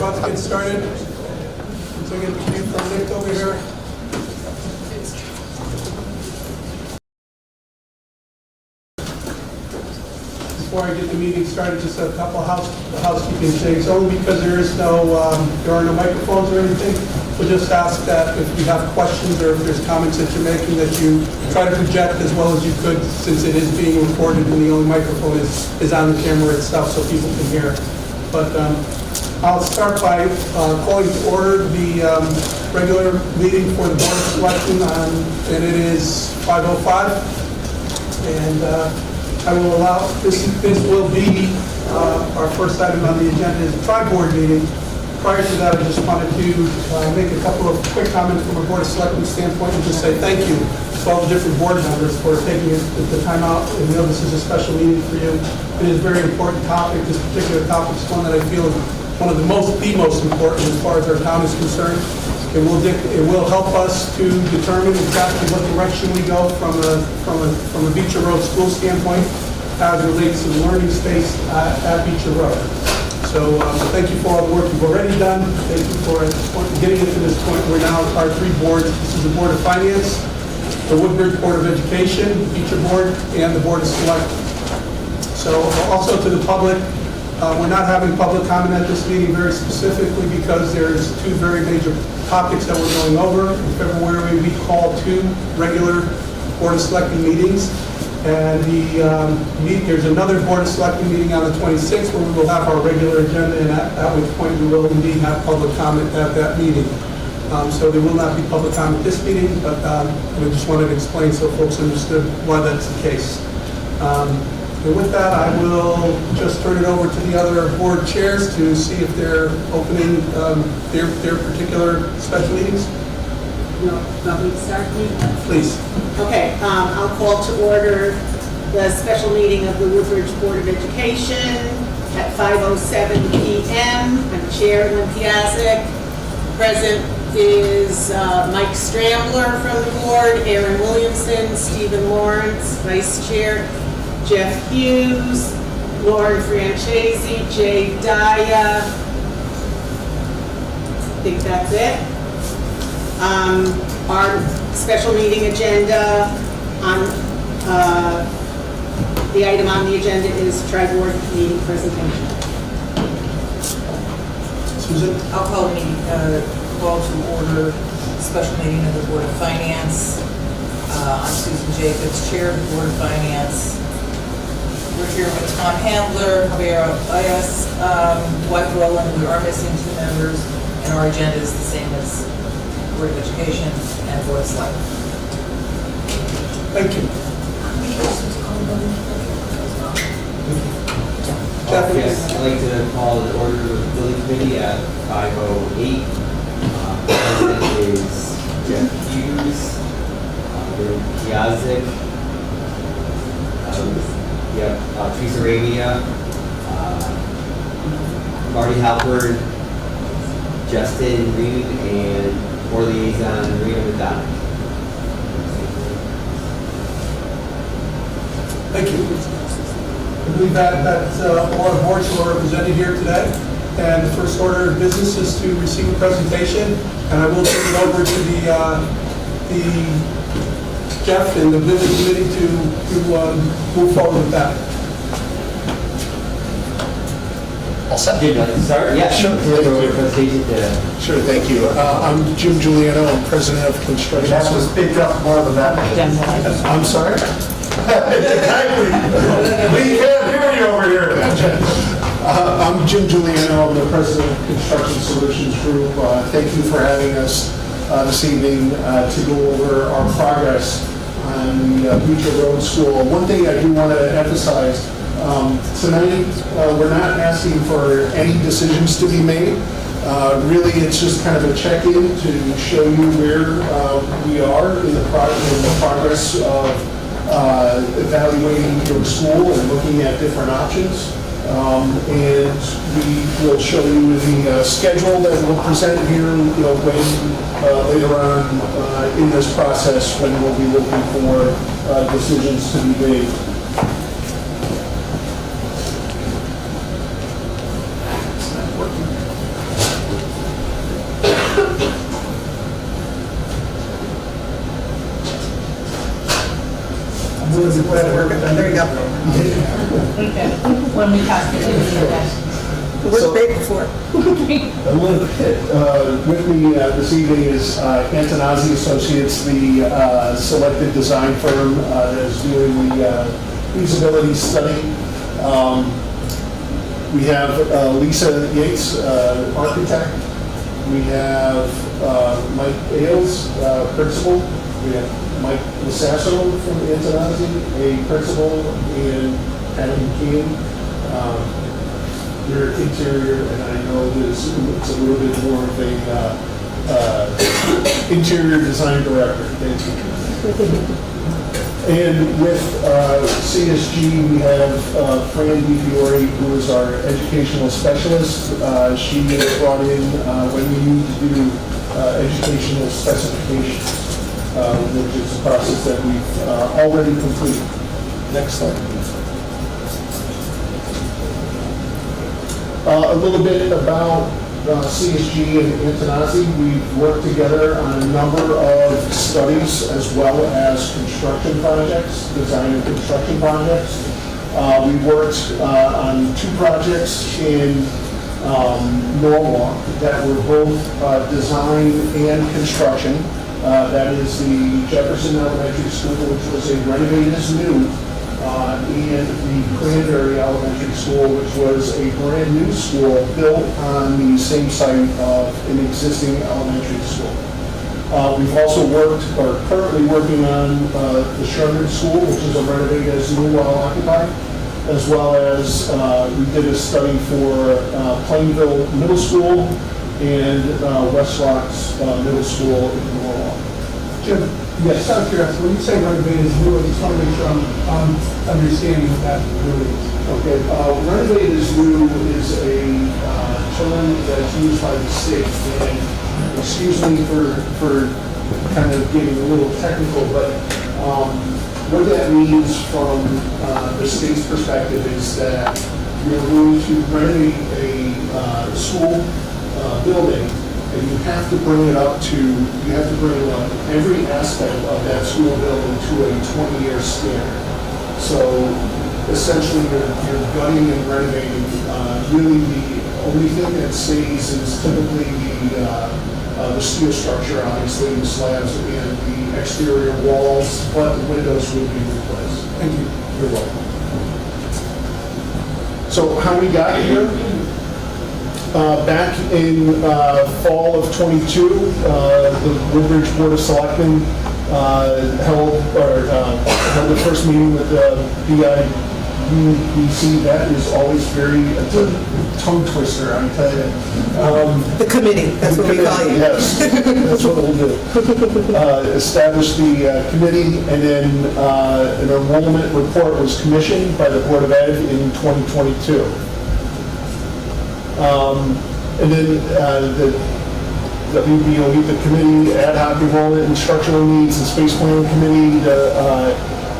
about to get started. So get the cue from Nick over here. Before I get the meeting started, just a couple of housekeeping things. Only because there are no microphones or anything. We'll just ask that if you have questions or if there's comments that you're making, that you try to project as well as you could, since it is being recorded and the only microphone is on the camera itself, so people can hear. But I'll start by calling to order the regular meeting for the Board of Selectmen, and it is 5:05. And I will allow, this will be our first item on the agenda is a tri-board meeting. Prior to that, I just wanted to make a couple of quick comments from a Board of Selectmen standpoint and just say thank you to all the different board members for taking the time out. And we know this is a special meeting for you. It is a very important topic. This particular topic is one that I feel is one of the most important as far as our town is concerned. It will help us to determine exactly what direction we go from a Beecher Road school standpoint as it relates to the learning space at Beecher Road. So thank you for all the work you've already done. Thank you for getting it to this point. We're now our three boards. This is the Board of Finance, the Woodbridge Board of Education, Beecher Board, and the Board of Selectmen. So also to the public, we're not having public comment at this meeting very specifically because there's two very major topics that we're going over. In February, we called two regular Board of Selectmen meetings. And there's another Board of Selectmen meeting on the 26th where we will have our regular agenda, and at which point we will indeed have public comment at that meeting. So there will not be public comment this meeting, but I just wanted to explain so folks understood why that's the case. And with that, I will just turn it over to the other board chairs to see if they're opening their particular special meetings. No, want me to start? Please. Okay, I'll call to order the special meeting of the Woodbridge Board of Education at 5:07 p.m. I'm Chair Lynn Piasek. Present is Mike Strambler from the board, Aaron Williamson, Stephen Lawrence, Vice Chair, Jeff Hughes, Lauren Francesi, Jay Daya. I think that's it. Our special meeting agenda on the item on the agenda is tri-board meeting presentation. Susan? I'll call the meeting, call to order special meeting of the Board of Finance. I'm Susan Jacobs, Chair of the Board of Finance. We're here with Tom Handler, Javier Ayas, Dwight Rowland. We are missing two members, and our agenda is the same as Board of Education and Board of Selectmen. Thank you. Yes, I'd like to call the order of the building committee at 5:08. President is Jeff Hughes, Piazzik, Teresa Arabia, Marty Halpern, Justin Reed, and board liaison Rita McDonough. Thank you. I believe that's all our boards who are represented here today. And the first order of business is to receive a presentation, and I will turn it over to the Jeff and the building committee to move forward with that. All set? Start? Yeah, sure. Sure, thank you. I'm Jim Giuliano, I'm president of Construction. You have to speak up more than that. I'm sorry? Exactly. We can't hear you over here. I'm Jim Giuliano, I'm the president of Construction Solutions Group. Thank you for having us this evening to go over our progress on the Beecher Road School. One thing I do want to emphasize, tonight we're not asking for any decisions to be made. Really, it's just kind of a check-in to show you where we are in the progress of evaluating your school and looking at different options. And we will show you the schedule that we'll present here, when later on in this process when we'll be looking for decisions to be made. So it's supposed to work. There you go. When we talk to you, It worked great before. With me this evening is Antonazzi Associates, the selected design firm that is doing the feasibility study. We have Lisa Yates, architect. We have Mike Ailes, principal. We have Mike Lasasso from Antonazzi, a principal, and Adam McKeon. Their interior, and I know that it's a little bit more of a interior design director. And with CSG, we have Fran DiFiore, who is our educational specialist. She is brought in when we need to do educational specifications, which is a process that we've already completed. Next slide, please. A little bit about CSG and Antonazzi. We've worked together on a number of studies as well as construction projects, design and construction projects. We worked on 2 projects in Norwalk that were both design and construction. That is the Jefferson Elementary School, which was a renovated as new, and the Cranberry Elementary School, which was a brand new school built on the same site of an existing elementary school. We've also worked, or currently working on the Sherman School, which is a renovated as new while occupied, as well as we did a study for Plainville Middle School and West Rocks Middle School in Norwalk. Jim, Yes. out of curiosity, when you say renovated is new, I just want to make sure I'm understanding what that really is. Okay, renovated as new is a term that's used by the state, and excuse me for kind of getting a little technical, but what that means from the state's perspective is that you're going to renovate a school building, and you have to bring up every aspect of that school building to a 20-year standard. So essentially, you're gutting and renovating. Really, the only thing that stays is typically the steel structure, obviously, the slabs and the exterior walls, but the windows will be replaced. Thank you. You're welcome. So how we got here? Back in fall of '22, the Woodbridge Board of Selectmen held the first meeting with the BIUBC. That is always it's a tongue twister, I tell you. The committee, that's what we call you. Yes, that's what we'll do. Establish the committee, and then an enrollment report was commissioned by the Board of Ed in 2022. And then the WBOE, the committee, ad hoc enrollment, instructional needs, and space planning committee, the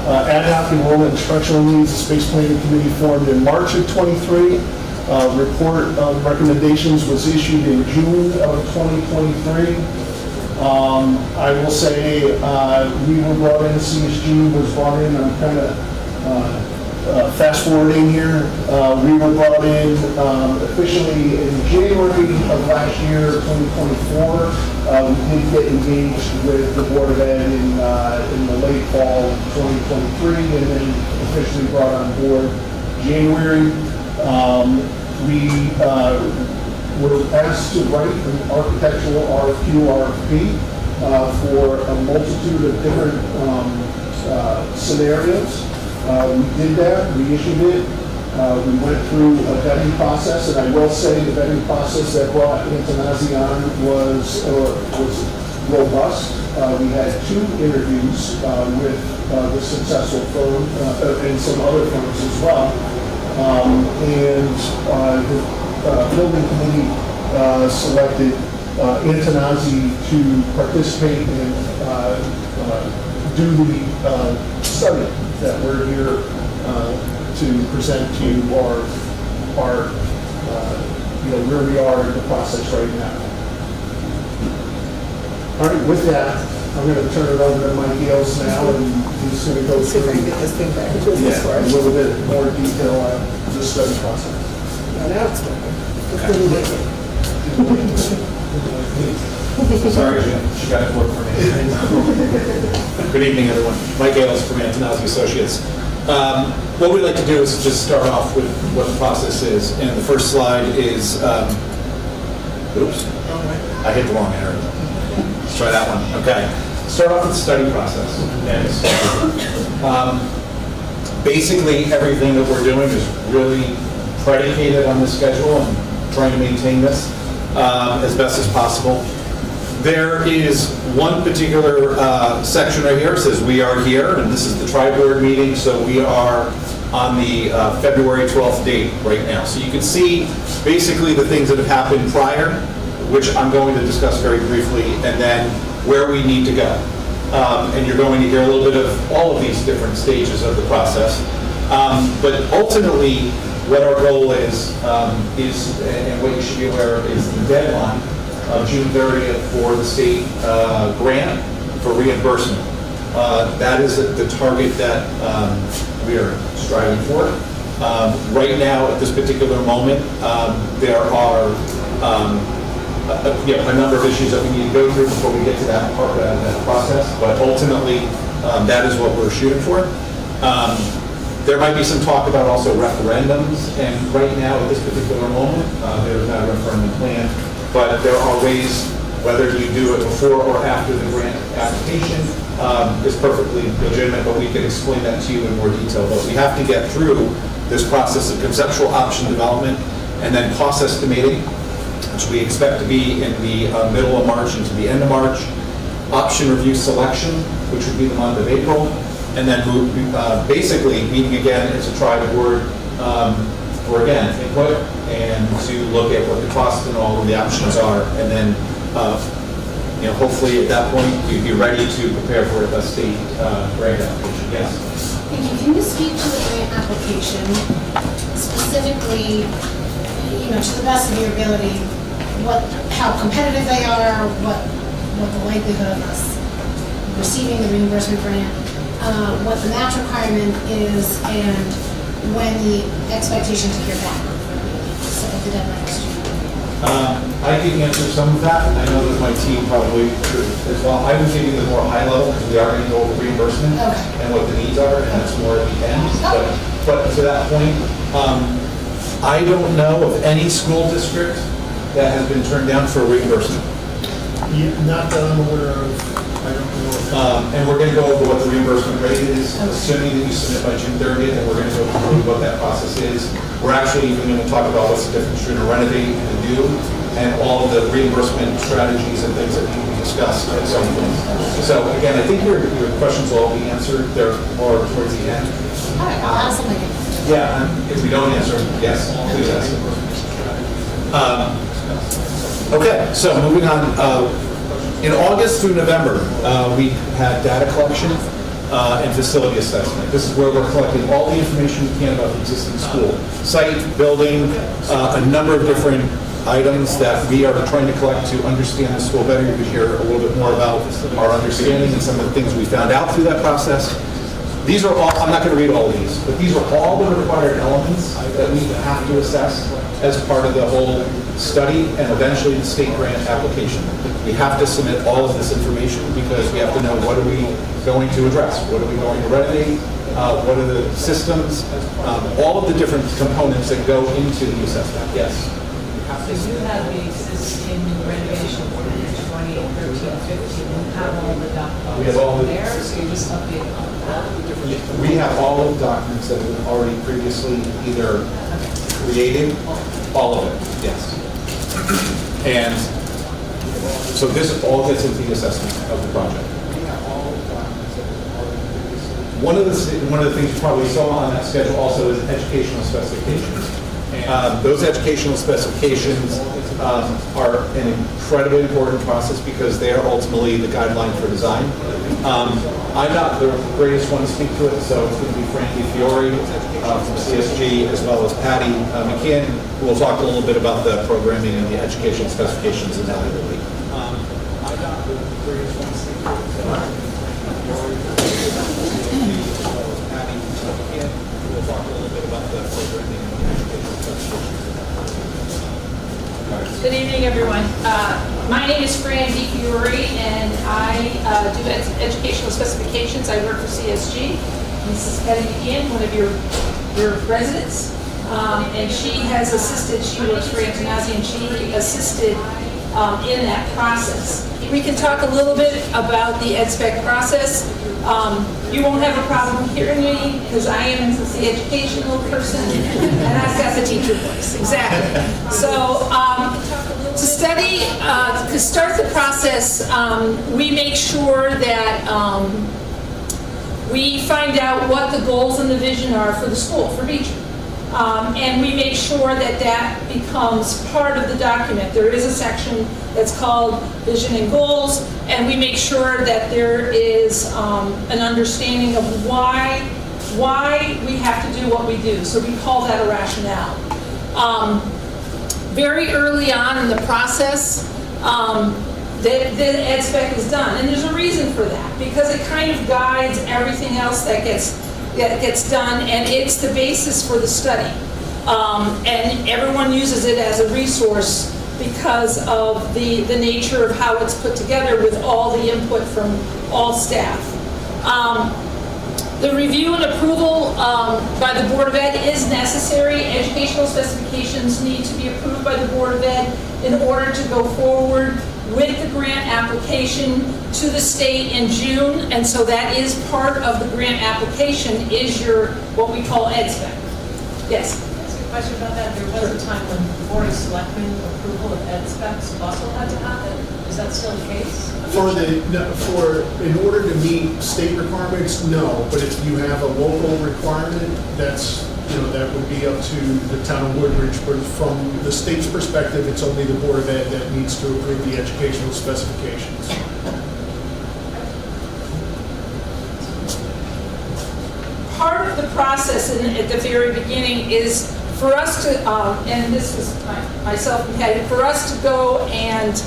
ad hoc enrollment, instructional needs, and space planning committee formed in March of '23. Report of recommendations was issued in June of 2023. I will say we were brought in, CSG was brought in, I'm kind of fast forwarding here. We were brought in officially in January of last year, 2024. We did get engaged with the Board of Ed in the late fall of 2023, and then officially brought on board January. We were asked to write an architectural RFQ, RFP for a multitude of different scenarios. We did that, we issued it, we went through a vetting process, and I will say the vetting process that brought Antonazzi on was robust. We had 2 interviews with the successful firm and some other firms as well. And the building committee selected Antonazzi to participate and do the study that we're here to present to you, our where we are in the process right now. All right, with that, I'm going to turn it over to Mike Gales now, and he's going to go See if I through can get this thing back into its a storage. little bit more detail on the study process. Now it's working. It's really working. Sorry, she got to work for me. Good evening, everyone. Mike Ailes from Antonelli Associates. What we'd like to do is just start off with what the process is. And the first slide is, oops, I hit the wrong arrow. Let's try that one. Okay. Start off with the study process. Next. Basically, everything that we're doing is really predicated on the schedule and trying to maintain this as best as possible. There is one particular section right here. It says we are here, and this is the tri-board meeting, so we are on the February 12th date right now. So you can see basically the things that have happened prior, which I'm going to discuss very briefly, and then where we need to go. And you're going to hear a little bit of all of these different stages of the process. But ultimately, what our goal is, and what you should be aware of, is the deadline of June 30th for the state grant for reimbursement. That is the target that we are striving for. Right now, at this particular moment, there are a number of issues that we need to go through before we get to that part of that process, but ultimately, that is what we're shooting for. There might be some talk about also referendums, and right now, at this particular moment, there is not a referendum plan, but there are ways, whether you do it before or after the grant application, is perfectly legitimate, but we can explain that to you in more detail. But we have to get through this process of conceptual option development and then cost estimating, which we expect to be in the middle of March into the end of March. Option review selection, which would be the month of April. And then basically meeting again as a tri-board for, again, input and to look at what the cost and all of the options are. And then, hopefully at that point, you'd be ready to prepare for a state grant application. Yes? Thank you. Can you speak to the grant application, specifically, to the best of your ability, how competitive they are, what the likelihood of us receiving the reimbursement grant, what the match requirement is, and when the expectation to hear back? So the deadline is June. I can answer some of that. I know that my team probably could as well. I was giving the more high level because we are going to go over reimbursement and what the needs are, and that's more at the end. But to that point, I don't know of any school district that has been turned down for reimbursement. Not that I'm aware of. I don't know. And we're going to go over what the reimbursement rate is, assuming that you submit by June 30th, and we're going to go through what that process is. We're actually even going to talk about what's the difference between a renovate and a new, and all of the reimbursement strategies and things that need to be discussed at some point. So again, I think your questions will all be answered. They're more towards the end. All right, I'll ask something. Yeah, and if we don't answer, yes, please ask. Okay, so moving on. In August through November, we had data collection and facility assessment. This is where we're collecting all the information we can about the existing school. Site, building, a number of different items that we are trying to collect to understand the school better. You could hear a little bit more about our understanding and some of the things we found out through that process. These are all, I'm not going to read all of these, but these are all the required elements that we have to assess as part of the whole study and eventually the state grant application. We have to submit all of this information because we have to know what are we going to address, what are we going to renovate, what are the systems, all of the different components that go into the assessment. Yes? So you have the existing renovation for 2013, 15, and have all the documents We have all the- there, so you just update on that? We have all of the documents that have been already previously either created, all of it, yes. And so this all gets into the assessment of the project. One of the things you probably saw on that schedule also is educational specifications. Those educational specifications are an incredibly important process because they are ultimately the guideline for design. I'm not the greatest one to speak to it, so it's going to be Frankie Fiore from CSG as well as Patty McCann, who will talk a little bit about the programming and the educational specifications and how they will be. I'm not the greatest one to speak We'll talk a little bit about the programming and the education. Good evening, everyone. My name is Fran DiFiore, and I do educational specifications. I work for CSG. This is Patty McKeon, one of your residents. And she has assisted, she works for Antonazi, and she assisted in that process. We can talk a little bit about the EdSpec process. You won't have a problem hearing me because I am the educational person and I've got the teacher voice, exactly. So to start the process, we make sure that we find out what the goals and the vision are for the school, for Beecher. And we make sure that that becomes part of the document. There is a section that's called Vision and Goals, and we make sure that there is an understanding of why we have to do what we do. So we call that a rationale. Very early on in the process, the EdSpec is done, and there's a reason for that, because it kind of guides everything else that gets done, and it's the basis for the study. And everyone uses it as a resource because of the nature of how it's put together with all the input from all staff. The review and approval by the Board of Ed is necessary. Educational specifications need to be approved by the Board of Ed in order to go forward with the grant application to the state in June, and so that is part of the grant application is your, what we call EdSpec. Yes? Can I ask a question about that? There was a time when Board of Selectmen approval of EdSpecs also had to happen. Is that still the case? In order to meet state requirements, no, but if you have a local requirement, that's, that would be up to the town of Woodbridge, but from the state's perspective, it's only the Board of Ed that needs to approve the educational specifications. Part of the process at the very beginning is for us to, and this is myself and Patty, for us to go and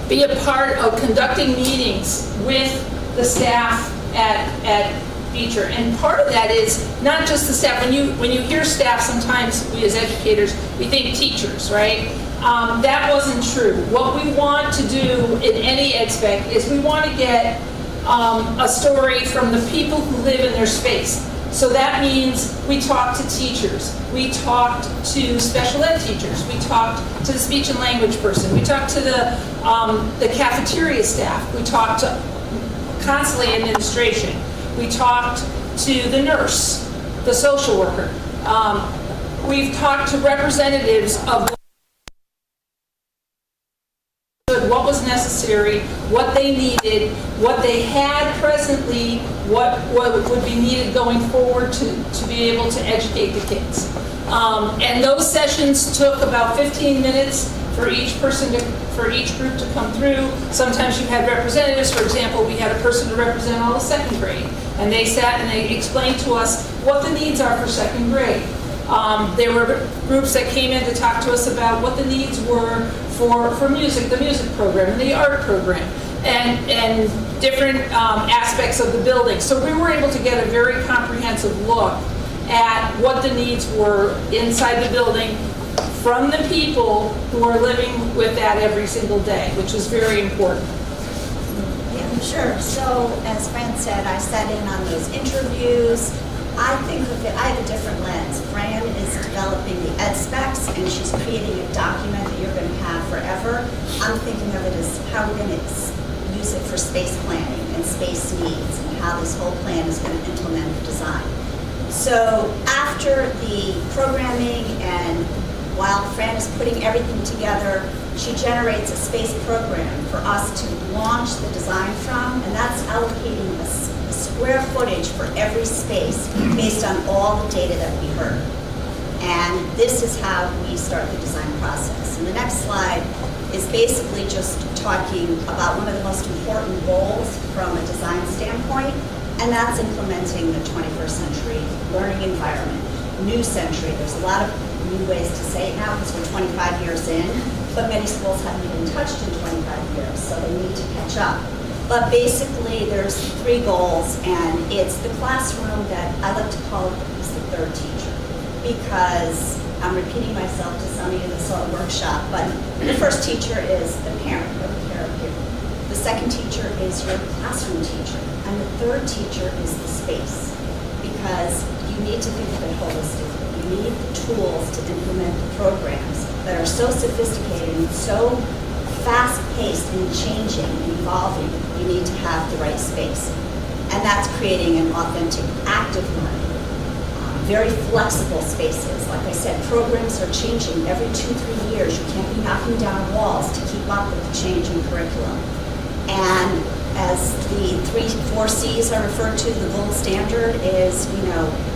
be a part of conducting meetings with the staff at Beecher. And part of that is not just the staff. When you hear staff, sometimes we as educators, we think teachers, right? That wasn't true. What we want to do in any EdSpec is we want to get a story from the people who live in their space. So that means we talked to teachers, we talked to special ed teachers, we talked to the speech and language person, we talked to the cafeteria staff, we talked to constantly administration, we talked to the nurse, the social worker. We've talked to representatives of what was necessary, what they needed, what they had presently, what would be needed going forward to be able to educate the kids. And those sessions took about 15 minutes for each group to come through. Sometimes you had representatives. For example, we had a person to represent all of second grade, and they sat and they explained to us what the needs are for second grade. There were groups that came in to talk to us about what the needs were for music, the music program, and the art program, and different aspects of the building. So we were able to get a very comprehensive look at what the needs were inside the building from the people who are living with that every single day, which was very important. Yeah, sure. So as Fran said, I sat in on those interviews. I think of it, I have a different lens. Fran is developing the EdSpecs, and she's creating a document that you're going to have forever. I'm thinking of it as how we're going to use it for space planning and space needs, and how this whole plan is going to implement the design. So after the programming, and while Fran is putting everything together, she generates a space program for us to launch the design from, and that's allocating a square footage for every space based on all the data that we heard. And this is how we start the design process. And the next slide is basically just talking about one of the most important goals from a design standpoint, and that's implementing the 21st century learning environment. New century, there's a lot of new ways to say it now because we're 25 years in, but many schools haven't been touched in 25 years, so they need to catch up. But basically, there's 3 goals, and it's the classroom that I like to call it is the third teacher, because I'm repeating myself to some of you that saw a workshop, but the first teacher is the parent or the caregiver. The second teacher is your classroom teacher, and the third teacher is the space, because you need to think of it holistically. You need the tools to implement the programs that are so sophisticated and so fast-paced and changing and evolving. You need to have the right space, and that's creating an authentic, active learning. Very flexible spaces. Like I said, programs are changing every 2-3 years. You can't be knocking down walls to keep up with the changing curriculum. And as the 4 C's are referred to, the gold standard is,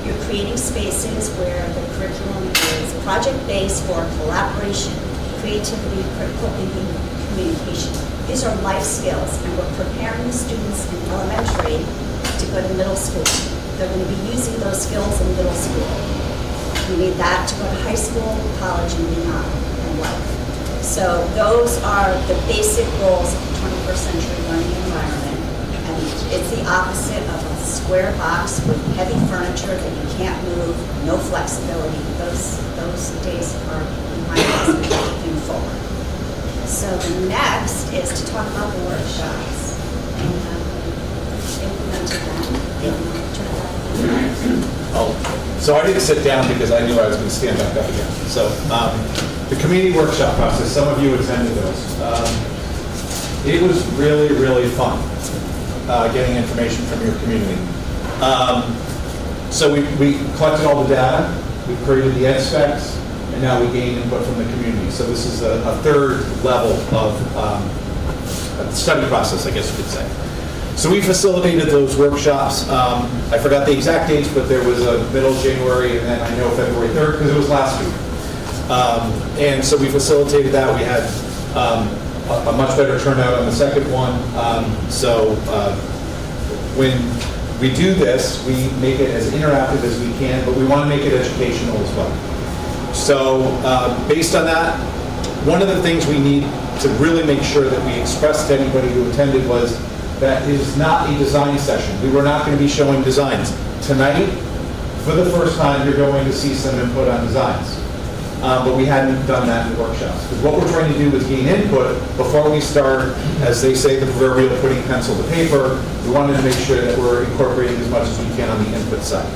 you're creating spaces where the curriculum is project-based for collaboration, creativity, critical thinking, communication. These are life skills, and we're preparing the students in elementary to go to middle school. They're going to be using those skills in middle school. We need that to go to high school, college, and beyond in life. So those are the basic goals of the 21st century learning environment. And it's the opposite of a square box with heavy furniture that you can't move, no flexibility. Those days are behind us and moving forward. So the next is to talk about the workshops. And implemented them. So I didn't sit down because I knew I was going to stand back up again. So the community workshop process, some of you attended those. It was really, really fun getting information from your community. So we collected all the data, we created the ed specs, and now we gain input from the community. So this is a third level of study process, I guess you could say. So we facilitated those workshops. I forgot the exact dates, but there was a middle of January, and then I know February 3rd, because it was last week. And so we facilitated that. We had a much better turnout on the second one. When we do this, we make it as interactive as we can, but we want to make it educational as well. So based on that, one of the things we need to really make sure that we express to anybody who attended was that it is not a design session. We were not going to be showing designs. Tonight, for the first time, you're going to see some input on designs. But we hadn't done that in the workshops. Because what we're trying to do is gain input before we start, as they say, the proverbial putting pencil to paper. We wanted to make sure that we're incorporating as much as we can on the input side.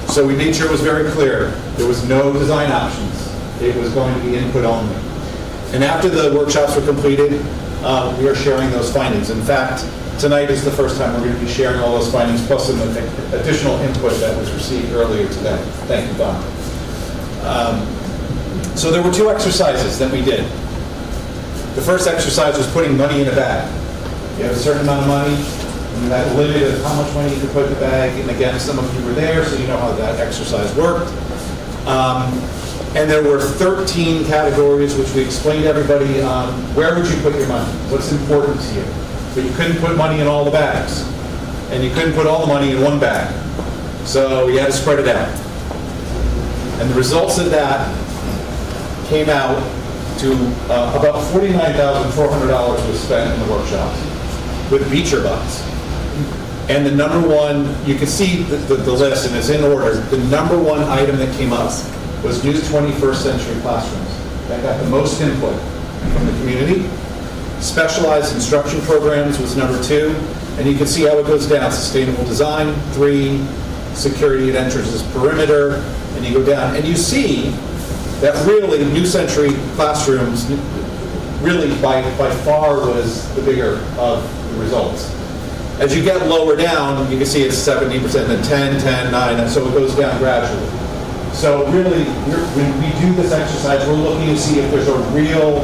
So we made sure it was very clear. There was no design options. It was going to be input only. And after the workshops were completed, we are sharing those findings. In fact, tonight is the first time we're going to be sharing all those findings, plus some additional input that was received earlier today. Thank you, Don. So there were 2 exercises that we did. The first exercise was putting money in a bag. You have a certain amount of money, and you had a limit of how much money you could put in the bag, and again, some of you were there, so you know how that exercise worked. And there were 13 categories, which we explained to everybody on where would you put your money, what's important to you. But you couldn't put money in all the bags, and you couldn't put all the money in one bag. So you had to spread it out. And the results of that came out to about $49,400 was spent in the workshops with beach bucks. And the number one, you can see the list, and it's in order. The number one item that came up was new 21st century classrooms. That got the most input from the community. Specialized instruction programs was number 2. And you can see how it goes down. Sustainable design, 3. Security at entrances perimeter. And you go down. And you see that really new century classrooms really by far was the bigger of the results. As you get lower down, you can see it's 70%, then 10, 10, 9, and so it goes down gradually. So really, when we do this exercise, we're looking to see if there's a real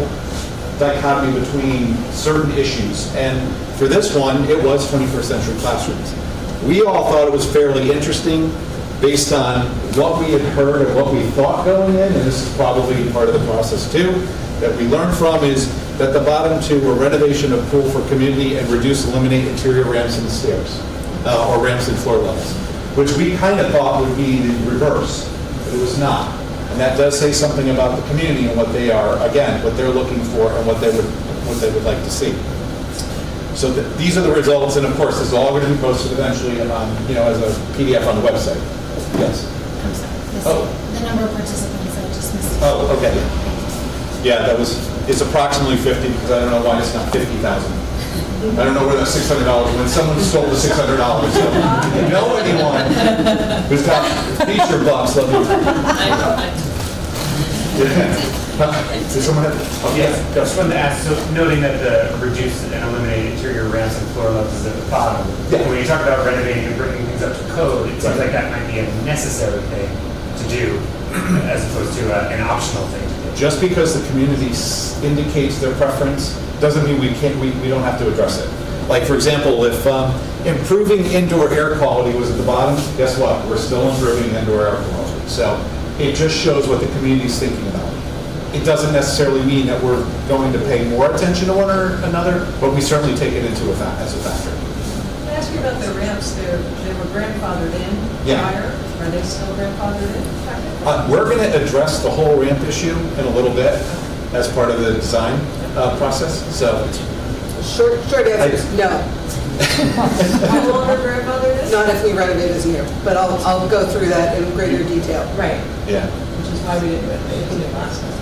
dichotomy between certain issues. And for this one, it was 21st century classrooms. We all thought it was fairly interesting based on what we had heard and what we thought going in, and this is probably part of the process too, that we learned from is that the bottom 2 were renovation of pool for community and eliminate interior ramps and stairs, or ramps and floor levels, which we kind of thought would be the reverse, but it was not. And that does say something about the community and what they are, again, what they're looking for and what they would like to see. So these are the results, and of course, this is all going to be posted eventually, as a PDF on the website. Yes? I'm sorry. Oh. The number of participants, I just missed it. Oh, okay. Yeah, it's approximately 50, because I don't know why it's not 50,000. I don't know where that $600, when someone stole the $600. So if you know anyone who's got feature bucks, let me. Does someone have? Oh, Yes, yeah. I just wanted to ask, so noting that the reduce and eliminate interior ramps and floor levels is at the bottom, Yeah. when you talk about renovating and bringing things up to code, it seems like that might be a necessary thing to do as opposed to an optional thing to do. Just because the community indicates their preference, doesn't mean we don't have to address it. Like, for example, if improving indoor air quality was at the bottom, guess what? We're still improving indoor air quality. So it just shows what the community's thinking about. It doesn't necessarily mean that we're going to pay more attention to one or another, but we certainly take it into as a factor. Can I ask you about the ramps? They were grandfathered in Yeah. prior. Are they still grandfathered in? We're going to address the whole ramp issue in a little bit as part of the design process. So Short answer is no, No longer grandfathered in? not if we renovate as new, but I'll go through that in greater detail. Right, yeah. which is why we didn't renovate it last time.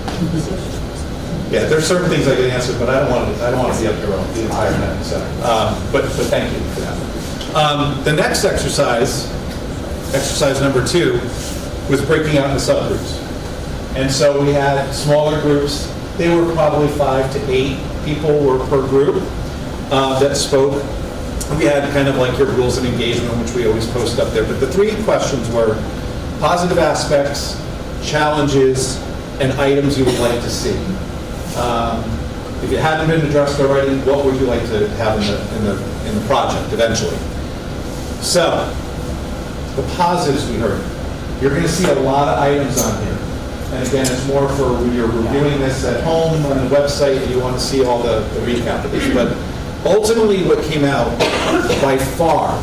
Yeah, there's certain things I can answer, but I don't want to be up here the entire night. So, but thank you for that. The next exercise number 2, was breaking out into subgroups. And so we had smaller groups. They were probably 5 to 8 people were per group that spoke. We had kind of like your rules of engagement, which we always post up there. But the 3 questions were positive aspects, challenges, and items you would like to see. If it hadn't been addressed already, what would you like to have in the project eventually? So, the positives we heard. You're going to see a lot of items on here. And again, it's more for when you're reviewing this at home on the website and you want to see all the recap of these. But ultimately what came out by far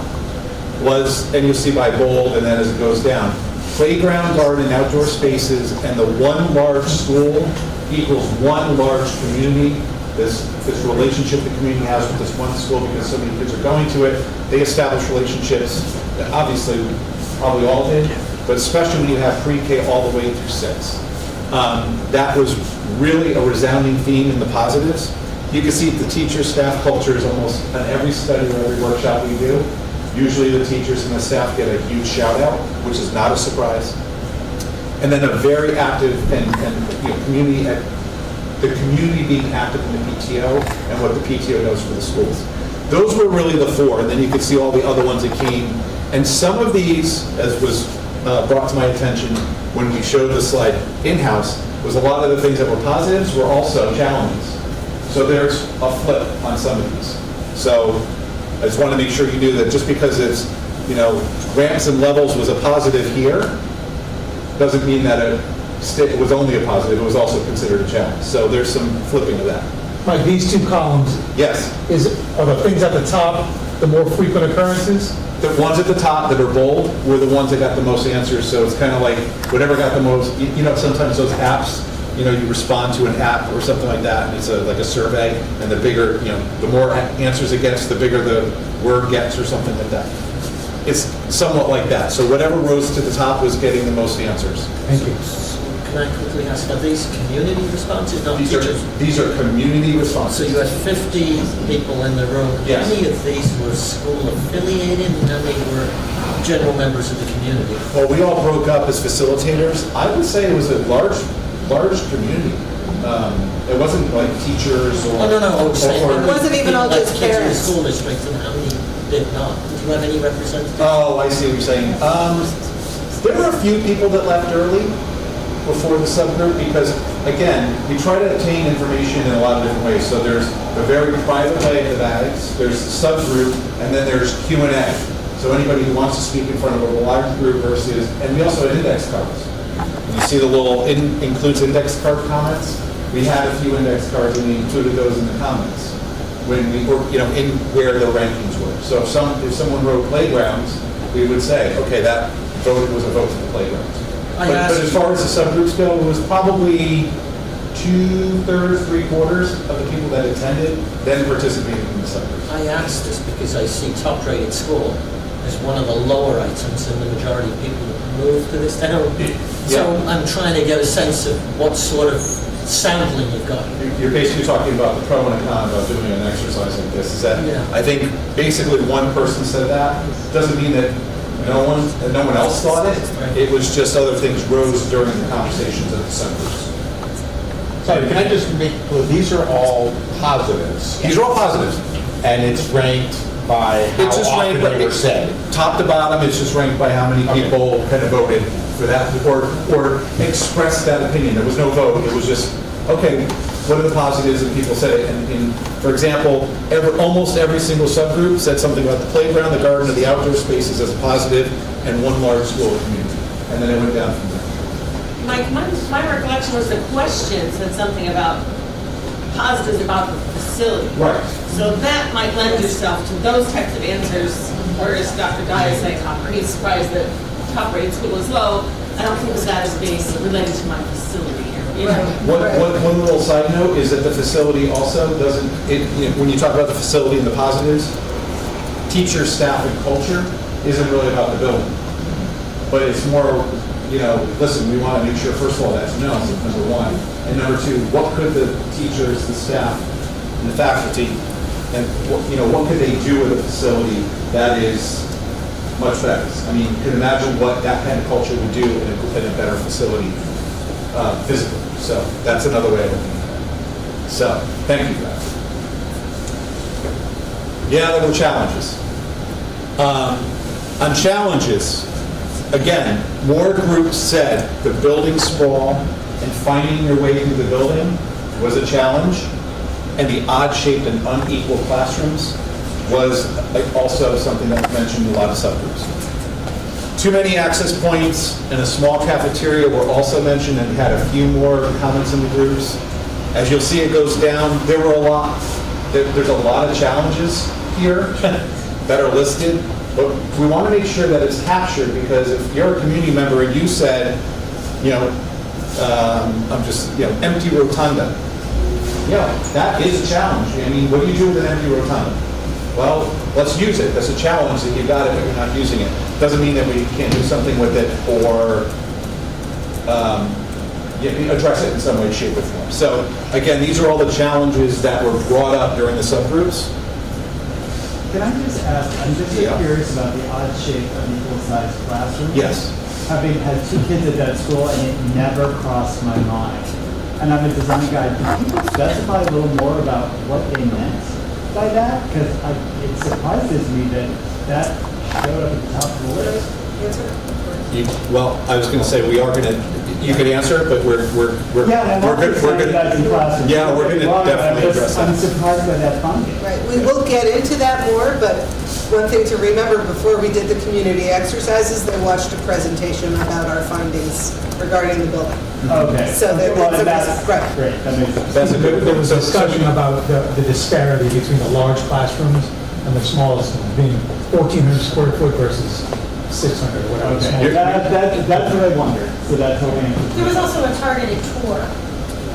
was, and you'll see by bold and then as it goes down, playground, garden, and outdoor spaces, and the one large school equals one large community. This relationship the community has with this one school, because so many kids are going to it, they establish relationships that obviously probably all did, but especially when you have pre-K all the way through 6. That was really a resounding theme in the positives. You can see the teacher-staff culture is almost on every study or every workshop we do. Usually the teachers and the staff get a huge shout out, which is not a surprise. And then a very active and community, the community being active in the PTO and what the PTO does for the schools. Those were really the 4, and then you could see all the other ones that came. And some of these, as was brought to my attention when we showed the slide in-house, was a lot of the things that were positives were also challenges. So there's a flip on some of these. So I just want to make sure you knew that just because it's, ramps and levels was a positive here, doesn't mean that it was only a positive, it was also considered a challenge. So there's some flipping of that. Like these 2 columns, Yes, are the things at the top the more frequent occurrences? the ones at the top that are bold were the ones that got the most answers. So it's kind of like whatever got the most, sometimes those apps, you respond to an app or something like that, and it's like a survey, and the bigger, the more answers it gets, the bigger the word gets or something like that. It's somewhat like that. So whatever rose to the top was getting the most answers. Thank you. Can I quickly ask, are these community responses, not teachers? These are community responses. So you had 50 people in the room. Yes. How many of these were school affiliated and how many were general members of the community? Well, we all broke up as facilitators. I would say it was a large community. It wasn't like teachers or... Oh, no, I was saying, or- It wasn't even all like just kids in the parents. school district, and how many did not? Do you have any representatives? Oh, I see what you're saying. There were a few people that left early before the subgroup because, again, we try to obtain information in a lot of different ways. So there's a very private way of that. There's the subgroup, and then there's Q&A. So anybody who wants to speak in front of a large group versus, and we also have index cards. And you see the little includes index card comments. We had a few index cards and we included those in the comments when we were, in where the rankings were. So if someone wrote playgrounds, we would say, okay, that vote was a vote for the playgrounds. But as far as the subgroups go, it was probably 2/3, 3/4 of the people that attended then participated in the subgroups. I asked this because I see top-rated school as one of the lower items in the majority of people who move to this town. So I'm trying to get a sense of what sort of sampling you've got. You're basically talking about the pro and the con about doing an exercise like this. Is that, Yeah. I think basically one person said that. Doesn't mean that no one else thought it. It was just other things rose during the conversations of the subgroups. Sorry, can I just make, well, these are all positives, These are all positives. and it's ranked by how It's just often ranked by, they were said. top to bottom, it's just ranked by how many people kind of voted for that, or expressed that opinion. There was no vote, it was just, okay, what are the positives, and people said it. And for example, almost every single subgroup said something about the playground, the garden, or the outdoor spaces as a positive, and one large school community. And then it went down from there. My recollection was the question said something about positives about the facility. Right. So that might lend yourself to those types of answers, whereas Dr. Guy is saying, he's surprised that top-rated school is low. I don't think that is based related to my facility here. You know? One little side note is that the facility also doesn't, when you talk about the facility and the positives, teacher, staff, and culture isn't really about the building. But it's more, listen, we want to make sure, first of all, that's known, number one. And number two, what could the teachers, the staff, and the faculty, and what could they do with a facility that is much better? I mean, you can imagine what that kind of culture would do in a better facility physically. So that's another way of looking at it. So, thank you for that. Yeah, there were challenges. On challenges, again, more groups said the building sprawl and finding your way through the building was a challenge, and the odd-shaped and unequal classrooms was also something that was mentioned in a lot of subgroups. Too many access points and a small cafeteria were also mentioned, and had a few more comments in the groups. As you'll see, it goes down. There's a lot of challenges here that are listed, but we want to make sure that it's captured, because if you're a community member and you said, empty rotunda, that is a challenge. I mean, what do you do with an empty rotunda? Well, let's use it. That's a challenge that you got it, but you're not using it. Doesn't mean that we can't do something with it or address it in some way, shape, or form. So again, these are all the challenges that were brought up during the subgroups. Can I just ask, I'm just curious about the odd shape of equal-sized classrooms. Yes. Having had 2 kids at that school, and it never crossed my mind. And I'm a design guy. Can people specify a little more about what they meant by that? Because it surprises me that showed up at the top of the list. Well, I was going to say, we are going to, you could answer it, but we're going to definitely address that. I'm surprised by that finding. Right, we will get into that more, but one thing to remember, before we did the community exercises, they watched a presentation about our findings regarding the building. Okay. So there well, was that's right. great. That makes sense. That's a good, There was a discussion about the disparity between the large classrooms and the smallest, being 1,400 square foot versus 600, whatever. Okay. That's what I wondered. So that's what we There was also a targeted tour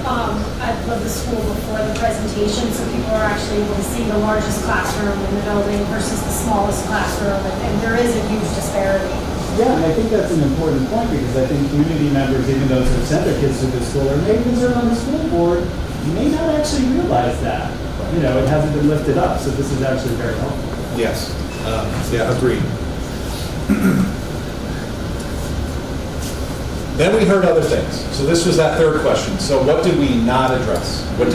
of the school before the presentation, so people are actually able to see the largest classroom in the building versus the smallest classroom, and there is a huge disparity. Yeah, and I think that's an important point, because I think community members, even those who send their kids to the school, or maybe they're on the school board, may not actually realize that. It hasn't been lifted up, so this is actually very helpful. yes. Agreed. Then we heard other things. So this was that third question. So what did we not address? What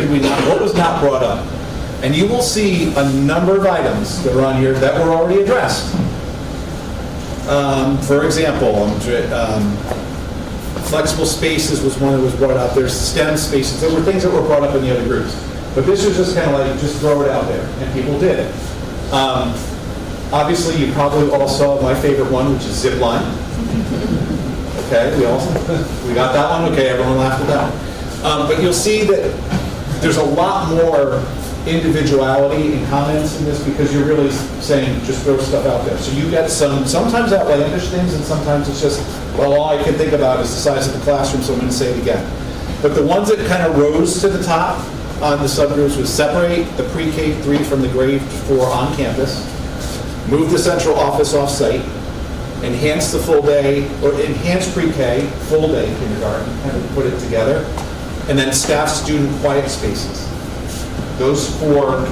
was not brought up? And you will see a number of items that are on here that were already addressed. For example, flexible spaces was one that was brought up. There's STEM spaces. There were things that were brought up in the other groups. But this was just kind of like, just throw it out there. And people did it. Obviously, you probably all saw my favorite one, which is zip line. Okay, we got that one. Okay, everyone laughed at that one. But you'll see that there's a lot more individuality in comments in this, because you're really saying just throw stuff out there. So you get sometimes outlandish things, and sometimes it's just, well, all I can think about is the size of the classroom, so I'm going to say it again. But the ones that kind of rose to the top on the subgroups was separate the pre-K 3 from the grade 4 on campus, move the central office off-site, enhance the full day, or enhance pre-K, full day kindergarten, kind of put it together, and then staff student quiet spaces. Those 4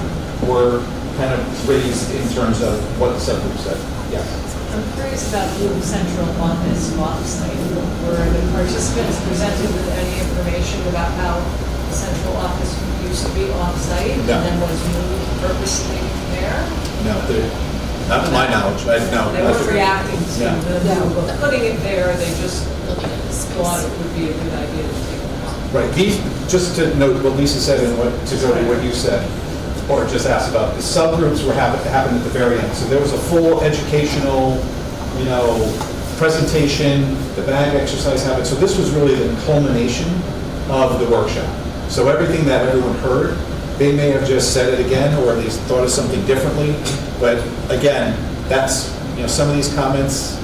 were kind of raised in terms of what the subgroup said. Yes. I'm curious about the central office offsite. Were the participants presented with any information about how the central office used to be offsite and No. then was moved purposely there? No, not to my knowledge. No. They weren't reacting to Yeah. the move of putting it there, they just thought it would be a good idea to take it out. Right, just to note what Lisa said and to go to what you said, or just asked about, the subgroups happened at the very end. So there was a full educational, presentation, the bag exercise happened. So this was really the culmination of the workshop. So everything that everyone heard, they may have just said it again, or at least thought of something differently. But again, that's, some of these comments,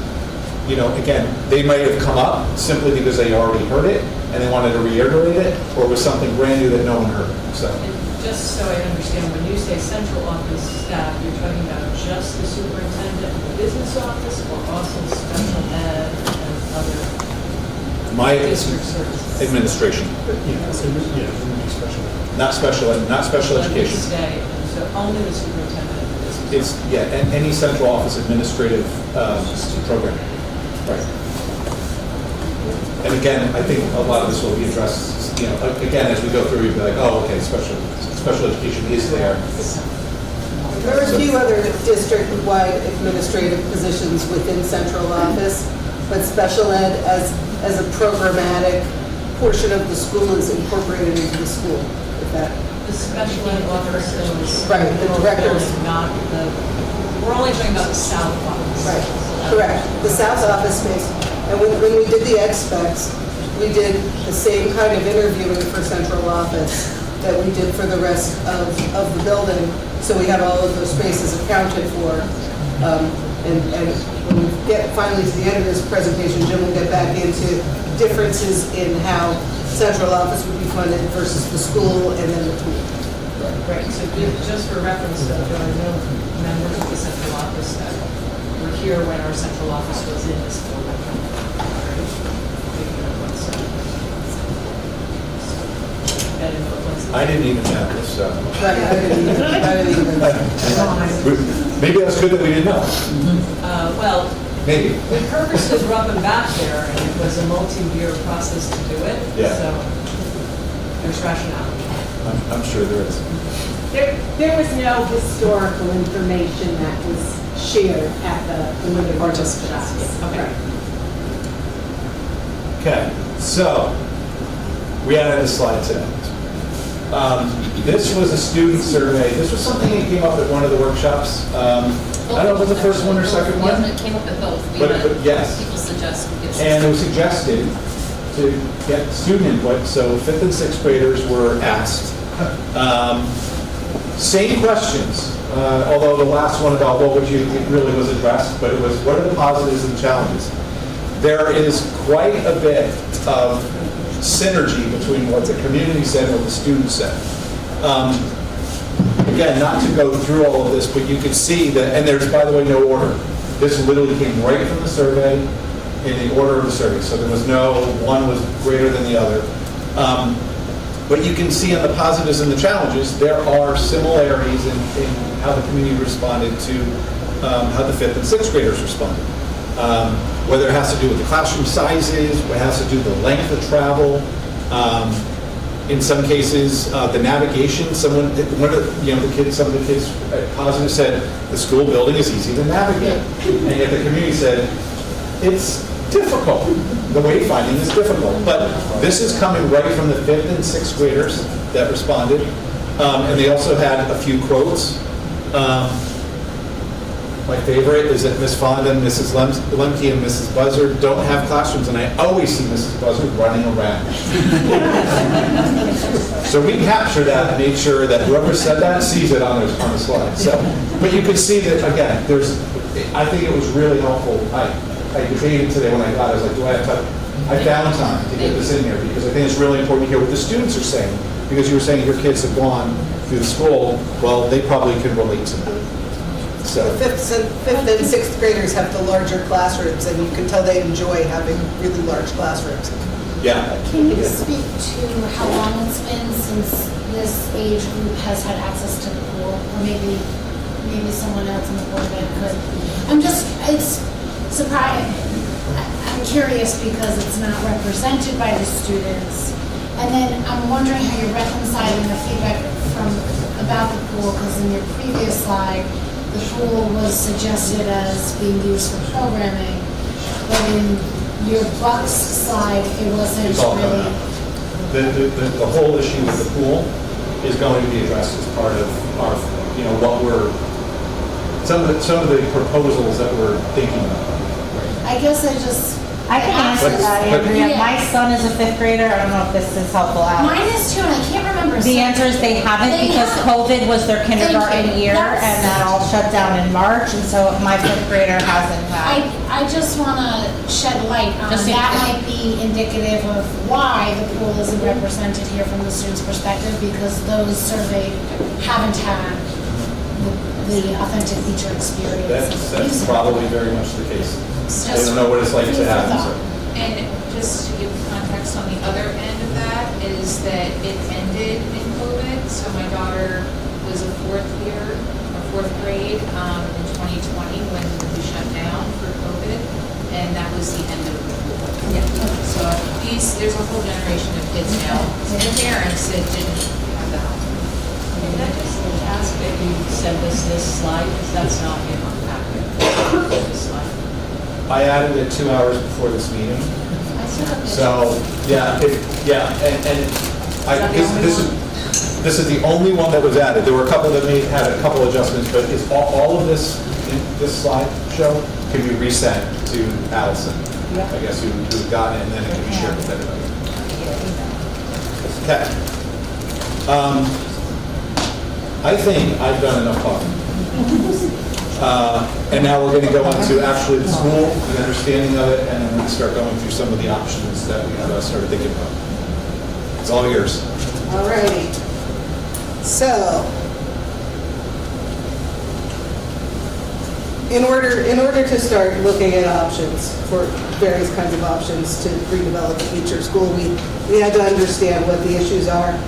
again, they might have come up simply because they already heard it and they wanted to reiterate it, or it was something brand new that no one heard. So. And just so I understand, when you say central office staff, you're talking about just the superintendent of the business office or also special ed and other My district services? administration, not special ed, not special Let me education. stay, and so only the superintendent of the business. It's, any central office administrative program. Right. And again, I think a lot of this will be addressed, again, as we go through, you'll be like, oh, okay, special education is there. There are a few other district-wide administrative positions within central office, but special ed as a programmatic portion of the school is incorporated into the school, if that. The special ed officer is. Right, the directors. Not the, we're only talking about the south office. Right, correct. The south office makes, and when we did the X-Specs, we did the same kind of interviewing for central office that we did for the rest of the building. So we have all of those spaces accounted for. And when we get finally to the end of this presentation, Jim will get back into differences in how central office would be funded versus the school and then the pool. Right, so just for reference, though, there are no members of the central office that were here when our central office was in this building. I didn't even have this, so. Right, I didn't even. Maybe that's good that we didn't know. Well, Maybe. we purposely brought them back there, and it was a multi-year process to do it. Yeah. So there's rationale. I'm sure there is. There was no historical information that was shared at the limited workshops. Okay. Okay, so we added a slide today. This was a student survey. This was something that came up at one of the workshops. I don't know if it was the first one or second one. It came up at both. But yes. People suggested. And it was suggested to get student input, so 5th and 6th graders were asked. Same questions, although the last one about what would you, it really was addressed, but it was what are the positives and challenges? There is quite a bit of synergy between what the community said and what the students said. Again, not to go through all of this, but you could see that, and there's, by the way, no order. This literally came right from the survey in the order of the survey. So there was no, one was greater than the other. But you can see on the positives and the challenges, there are similarities in how the community responded to how the 5th and 6th graders responded. Whether it has to do with the classroom sizes, what has to do with the length of travel. In some cases, the navigation. Some of the kids positive said the school building is easy to navigate, and yet the community said it's difficult. The wayfinding is difficult. But this is coming right from the 5th and 6th graders that responded, and they also had a few quotes. My favorite is that Ms. Fonda, Mrs. Lemke, and Mrs. Buzzard don't have classrooms, and I always see Mrs. Buzzard running around. So we capture that and made sure that whoever said that sees it on the slide. So, but you can see that, again, I think it was really helpful. I debated today when I got it, I was like, do I have I found time to get this in here because I think it's really important to hear what the students are saying. Because you were saying your kids have gone through the school, well, they probably can relate to that. So, Fifth and sixth graders have the larger classrooms, and you can tell they enjoy having really large classrooms. yeah. Can you speak to how long it's been since this age group has had access to the pool? Or maybe someone else in the board that could. It's surprising. I'm curious because it's not represented by the students. And then I'm wondering how you're reconciling the feedback about the pool, because in your previous slide, the pool was suggested as being used for programming, but in your Bucks slide, it wasn't It's all coming really. out. The whole issue with the pool is going to be addressed as part of our, what we're, some of the proposals that we're thinking about. I guess I can answer that, Andrea. Yeah. My son is a fifth grader. I don't know if this is helpful, Alex. Mine is too, and I can't remember. The answer is they haven't because COVID was their kindergarten year and that all shut down in March, and so my fifth grader hasn't had. I just want to shed light on that. Might be indicative of why the pool isn't represented here from the student's perspective, because those surveyed haven't had the authentic teacher experience. That's probably very much the case. They don't know what it's like to have them. So. And just to give context on the other end of that is that it ended in COVID. So my daughter was a fourth grade in 2020 when we shut down for COVID, and that was the end of the pool. So there's a whole generation of kids now, and parents that didn't have that. Can I just ask that you send us this slide, because that's not in our packet. This slide. I added it 2 hours before this meeting. So, yeah, this is the only one that was added. There were a couple that had a couple adjustments, but is all of this in this slideshow can be resent to Allison, I guess, who got it, and then it can be shared with everybody. Okay. I think I've done enough talking. And now we're going to go on to actually the school, the understanding of it, and then we start going through some of the options that we've started thinking about. It's all yours. All righty. So, in order to start looking at options for various kinds of options to redevelop the future school, we had to understand what the issues are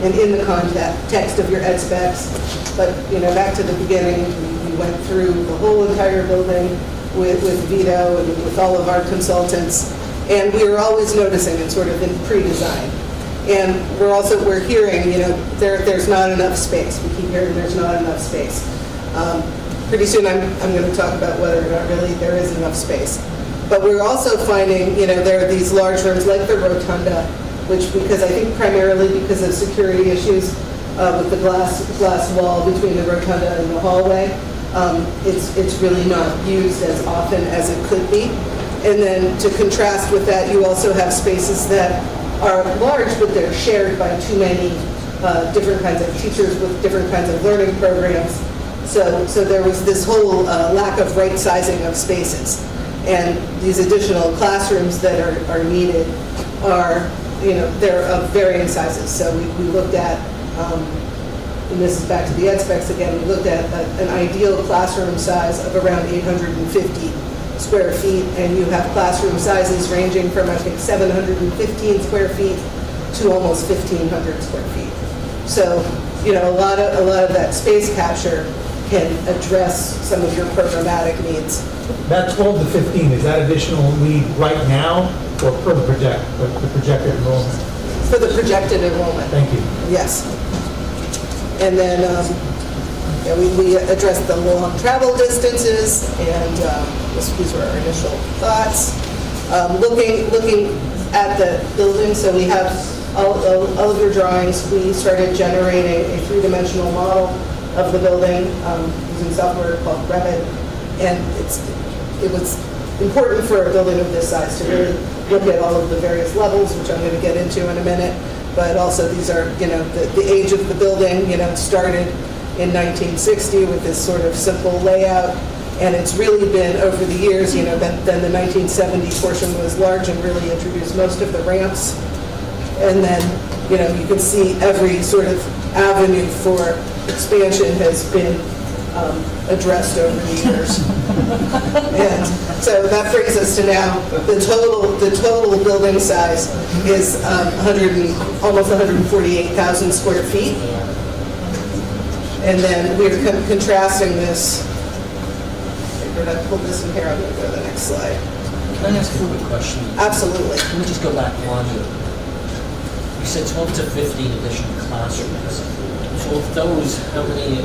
and in the context of your ed specs. But, back to the beginning, we went through the whole entire building with Vito and with all of our consultants, and we were always noticing it sort of in pre-design. And we're hearing, there's not enough space. We keep hearing there's not enough space. Pretty soon I'm going to talk about whether or not really there is enough space. But we're also finding, there are these large rooms like the rotunda, which because I think primarily because of security issues with the glass wall between the rotunda and the hallway, it's really not used as often as it could be. And then to contrast with that, you also have spaces that are large, but they're shared by too many different kinds of teachers with different kinds of learning programs. So there was this whole lack of right sizing of spaces. And these additional classrooms that are needed are, they're of varying sizes. So we looked at, and this is back to the ed specs again, we looked at an ideal classroom size of around 850 square feet, and you have classroom sizes ranging from, I think, 715 square feet to almost 1,500 square feet. So, a lot of that space capture can address some of your programmatic needs. That 12 to 15, is that additional need right now or per the projected enrollment? For the projected enrollment. Thank you. Yes. And then we addressed the long travel distances, and these were our initial thoughts. Looking at the building, so we have all of your drawings. We started generating a three-dimensional model of the building using software called Revit, and it was important for a building of this size to really look at all of the various levels, which I'm going to get into in a minute. But also these are, the age of the building, started in 1960 with this sort of simple layout. And it's really been, over the years, then the 1970 portion was large and really introduced most of the ramps. And then, you can see every sort of avenue for expansion has been addressed over the years. And so that brings us to now, the total building size is almost 148,000 square feet. And then we're contrasting this. We're going to pull this in here. I'm going to go to the next slide. Can I ask a quick question? Absolutely. Can we just go back one? You said 12 to 15 additional classrooms. So of those, how many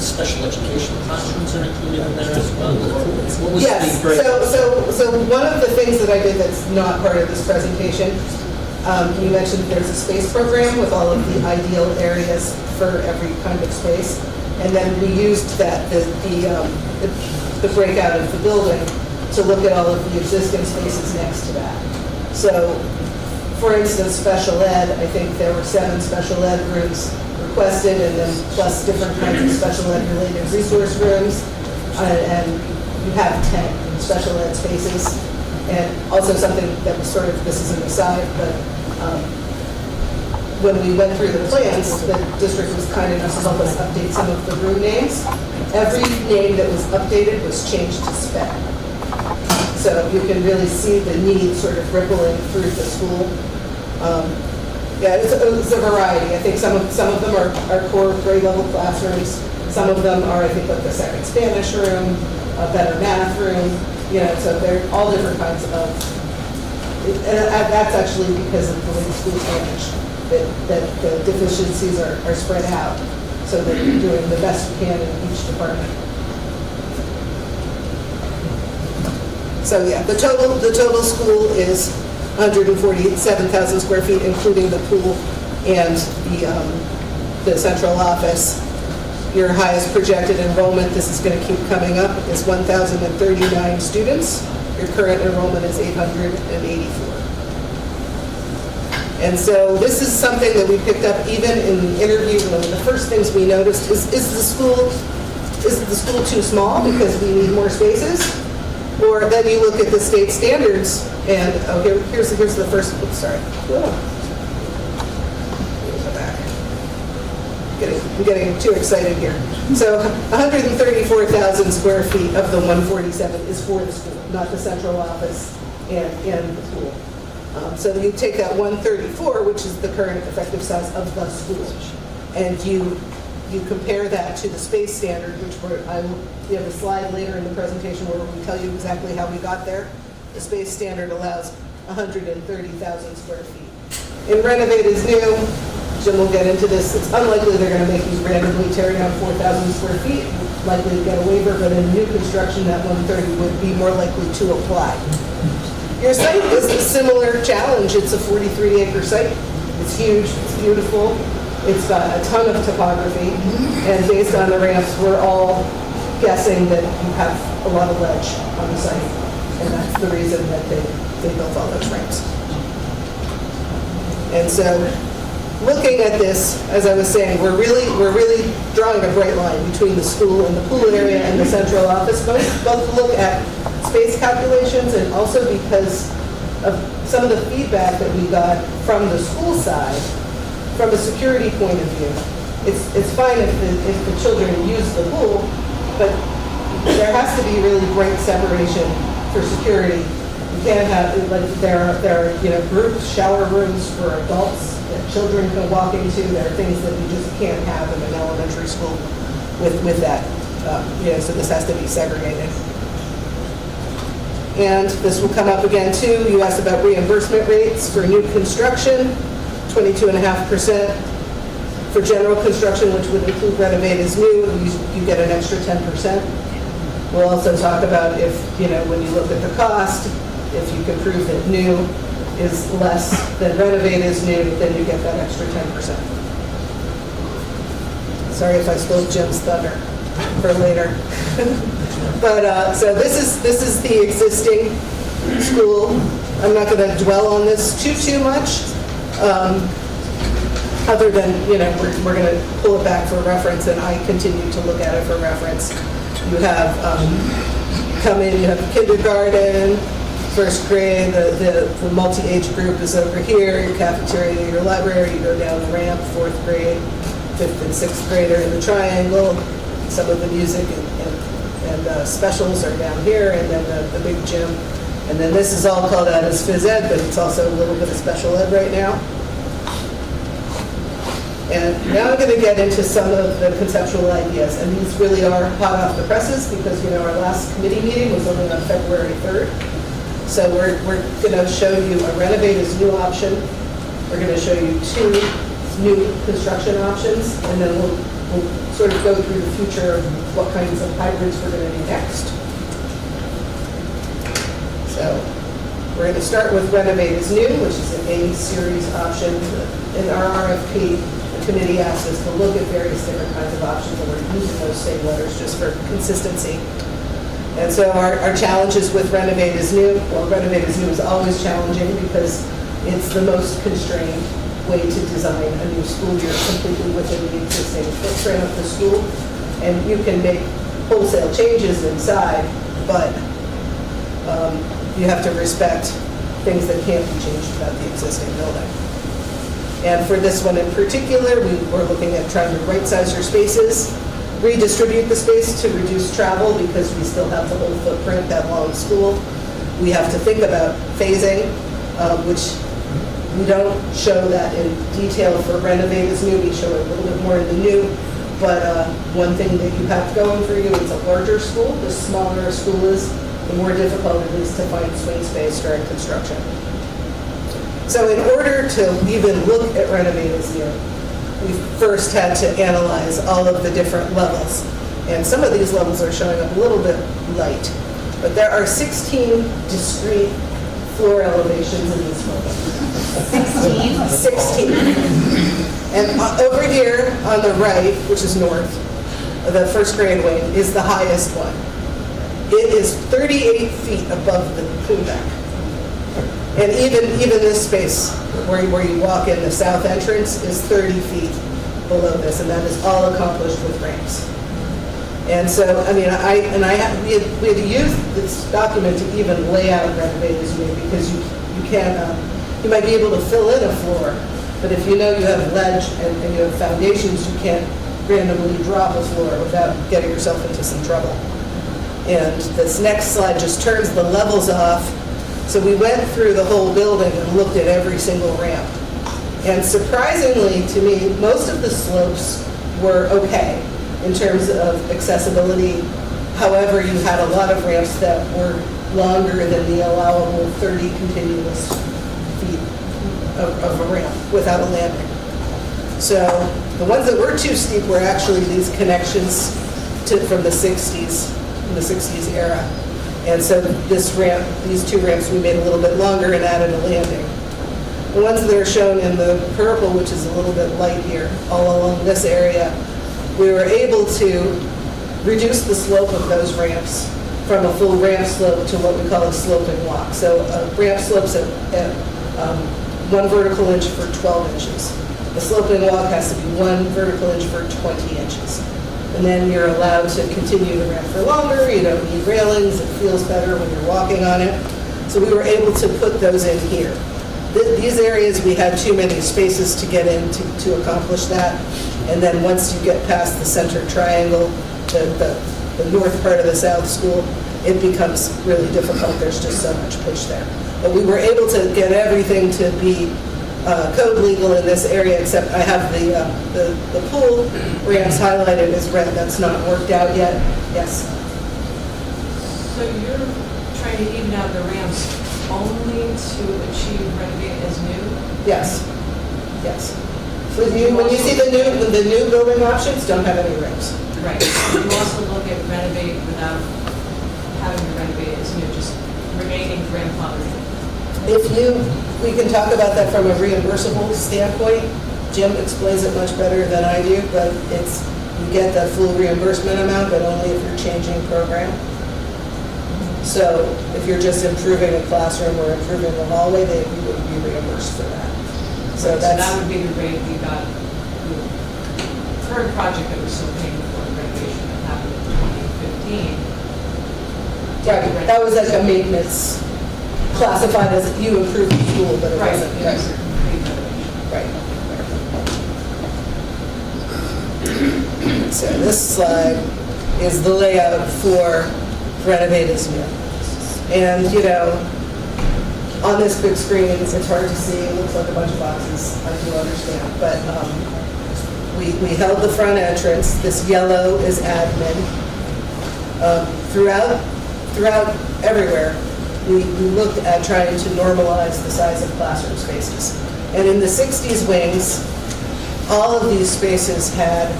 special education classrooms are included in there as well? What was Yes, the breakdown? so one of the things that I did that's not part of this presentation, you mentioned there's a space program with all of the ideal areas for every kind of space. And then we used that, the breakout of the building to look at all of the existing spaces next to that. So, for instance, special ed, I think there were 7 special ed rooms requested, and then plus different kinds of special ed related resource rooms, and you have 10 special ed spaces. And also something that was sort of, this is an aside, but when we went through the plans, the district was kind enough to help us update some of the room names. Every name that was updated was changed to spec. So you can really see the need sort of rippling through the school. Yeah, it's a variety. I think some of them are core grade level classrooms. Some of them are, I think, like the second Spanish room, a better math room. So they're all different kinds of. And that's actually because of the way the school's managed. That the deficiencies are spread out, so that you're doing the best you can in each department. So yeah, the total school is 147,000 square feet, including the pool and the central office. Your highest projected enrollment, this is going to keep coming up, is 1,039 students. Your current enrollment is 884. And so this is something that we picked up even in the interview. One of the first things we noticed is the school too small because we need more spaces? Or then you look at the state standards and, here's the first, oops, sorry. Go back. I'm getting too excited here. So 134,000 square feet of the 147 is for the school, not the central office and the pool. So you take that 134, which is the current effective size of the school, and you compare that to the space standard, which we have a slide later in the presentation where we tell you exactly how we got there. The space standard allows 130,000 square feet. In renovate is new, Jim will get into this. It's unlikely they're going to make you randomly tear down 4,000 square feet, likely to get a waiver, but in new construction, that 130 would be more likely to apply. Your site is a similar challenge. It's a 43-acre site. It's huge, it's beautiful. It's got a ton of topography, and based on the ramps, we're all guessing that you have a lot of ledge on the site, and that's the reason that they built all those ramps. And so, looking at this, as I was saying, we're really drawing a bright line between the school and the pool area and the central office. Both look at space calculations, and also because of some of the feedback that we got from the school side, from a security point of view. It's fine if the children use the pool, but there has to be really great separation for security. You can't have, like, there are group shower rooms for adults that children can walk into. There are things that you just can't have in an elementary school with that. So this has to be segregated. And this will come up again too. You asked about reimbursement rates for new construction, 22.5%. For general construction, which would include renovate as new, you get an extra 10%. We'll also talk about if, when you look at the cost, if you can prove that new is less than renovate is new, then you get that extra 10%. Sorry if I stole Jim's thunder for later. But so this is the existing school. I'm not going to dwell on this too much, other than we're going to pull it back for reference, and I continue to look at it for reference. You have, come in, you have kindergarten, first grade, the multi-age group is over here, your cafeteria, your library, you go down the ramp, fourth grade, fifth and sixth grader in the triangle, some of the music and specials are down here, and then the big gym. And then this is all called out as phys ed, but it's also a little bit of special ed right now. And now I'm going to get into some of the conceptual ideas, and these really are hot off the presses because, you know, our last committee meeting was only on February 3rd. So we're going to show you a renovate as new option. We're going to show you 2 new construction options, and then we'll sort of go through the future of what kinds of hybrids we're going to do next. So we're going to start with renovate as new, which is an A-series option. In our RFP, the committee asked us to look at various different kinds of options, and we're using those same letters just for consistency. And so our challenges with renovate as new, well, renovate as new is always challenging because it's the most constrained way to design a new school year completely within the existing footprint of the school. And you can make wholesale changes inside, but you have to respect things that can't be changed about the existing building. And for this one in particular, we're looking at trying to right-size your spaces, redistribute the space to reduce travel because we still have the whole footprint, that long school. We have to think about phasing, which we don't show that in detail for renovate as new. We show it a little bit more in the new. But one thing that you have going for you is a larger school. The smaller a school is, the more difficult it is to find swing space during construction. So in order to even look at renovate as new, we first had to analyze all of the different levels. And some of these levels are showing up a little bit light. But there are 16 discrete floor elevations in this building. 16. And over here on the right, which is north, the first grade wing is the highest one. It is 38 feet above the pool deck. And even this space where you walk in, the south entrance, is 30 feet below this, and that is all accomplished with ramps. And so, I mean, we had to use this document to even lay out renovate as new because you can't, you might be able to fill in a floor, but if you know you have ledge and you have foundations, you can't randomly drop a floor without getting yourself into some trouble. And this next slide just turns the levels off. So we went through the whole building and looked at every single ramp. And surprisingly to me, most of the slopes were okay in terms of accessibility. However, you had a lot of ramps that were longer than the allowable 30 continuous feet of a ramp without a landing. So the ones that were too steep were actually these connections from the 60s era. And so this ramp, these 2 ramps, we made a little bit longer and added a landing. The ones that are shown in the purple, which is a little bit light here, all along this area, we were able to reduce the slope of those ramps from a full ramp slope to what we call a sloping walk. So a ramp slopes at 1 vertical inch for 12 inches. The sloping walk has to be 1 vertical inch for 20 inches. And then you're allowed to continue the ramp for longer. You don't need railings. It feels better when you're walking on it. So we were able to put those in here. These areas, we had too many spaces to get in to accomplish that. And then once you get past the center triangle, the north part of the South School, it becomes really difficult. There's just so much pitch there. But we were able to get everything to be code legal in this area, except I have the pool ramps highlighted as red. That's not worked out yet. Yes? So you're trying to even out the ramps only to achieve renovate as new? Yes. Yes. When you see the new building options, don't have any ramps. Right. You also look at renovate without having to renovate as new, just remaining grandfathered. We can talk about that from a reimbursable standpoint. Jim explains it much better than I do, but you get the full reimbursement amount, but only if you're changing program. So if you're just improving a classroom or improving the hallway, you wouldn't be reimbursed for that. So that would be the rate we got. The current project that we're still paying for renovation that happened in being. Right, that was like a maintenance, classified as you improved the school, but it Right, wasn't. yes. Right. So this slide is the layout for Renovatus New. And, you know, on this big screen, it's hard to see, it looks like a bunch of boxes, I do understand, but we held the front entrance, this yellow is admin. Throughout everywhere, we looked at trying to normalize the size of classroom spaces. And in the 60s wings, all of these spaces had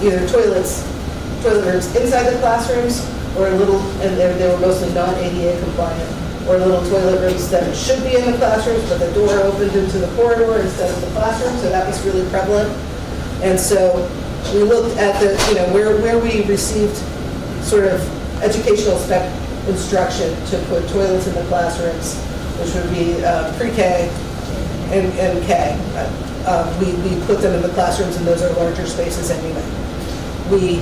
either toilet rooms inside the classrooms, or little, and they were mostly non-ADA compliant, or little toilet rooms that should be in the classrooms, but the door opened into the corridor instead of the classroom, so that was really prevalent. And so we looked at the, you know, where we received sort of educational spec instruction to put toilets in the classrooms, which would be pre-K and K. We put them in the classrooms, and those are larger spaces anyway. We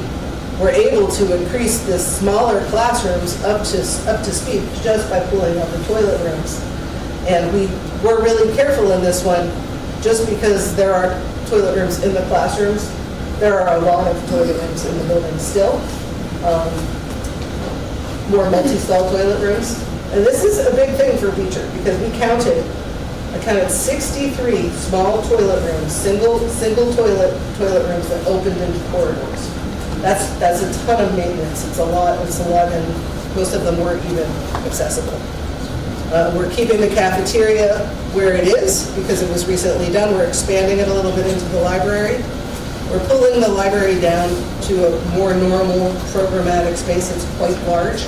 were able to increase the smaller classrooms up to speed just by pulling out the toilet rooms. And we were really careful in this one, just because there are toilet rooms in the classrooms. There are a lot of toilet rooms in the building still. More multi-stall toilet rooms. And this is a big thing for Beecher, because I counted 63 small toilet rooms, single toilet rooms that opened into corridors. That's a ton of maintenance. It's a lot, and most of them weren't even accessible. We're keeping the cafeteria where it is because it was recently done. We're expanding it a little bit into the library. We're pulling the library down to a more normal programmatic space. It's quite large.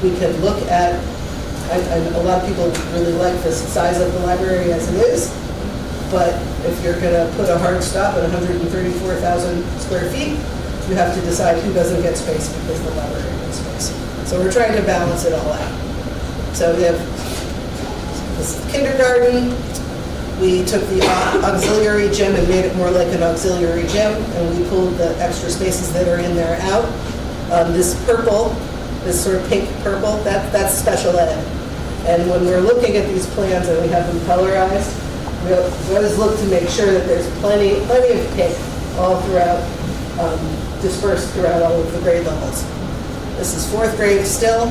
We can look at, a lot of people really like the size of the library as it is, but if you're going to put a hard stop at 134,000 square feet, you have to decide who doesn't get space because the library gets space. So we're trying to balance it all out. So we have this kindergarten. We took the auxiliary gym and made it more like an auxiliary gym, and we pulled the extra spaces that are in there out. This purple, this sort of pink purple, that's special ed. And when we're looking at these plans and we have them colorized, we always look to make sure that there's plenty of pink all throughout, dispersed throughout all of the grade levels. This is 4th grade still.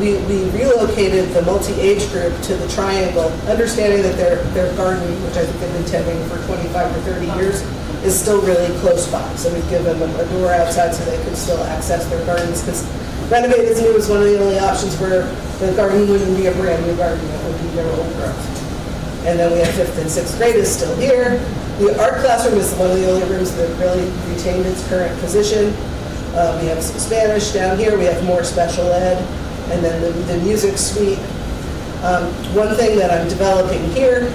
We relocated the multi-age group to the triangle, understanding that their garden, which I think they've been tending for 25 or 30 years, is still really close by. So we've given them a door outside so they could still access their gardens, because Renovatus New was one of the only options where the garden wouldn't be a brand new garden, it would be their old growth. And then we have 5th and 6th grade is still here. The art classroom is one of the only rooms that really retained its current position. We have some Spanish down here. We have more special ed. And then the music suite. One thing that I'm developing here,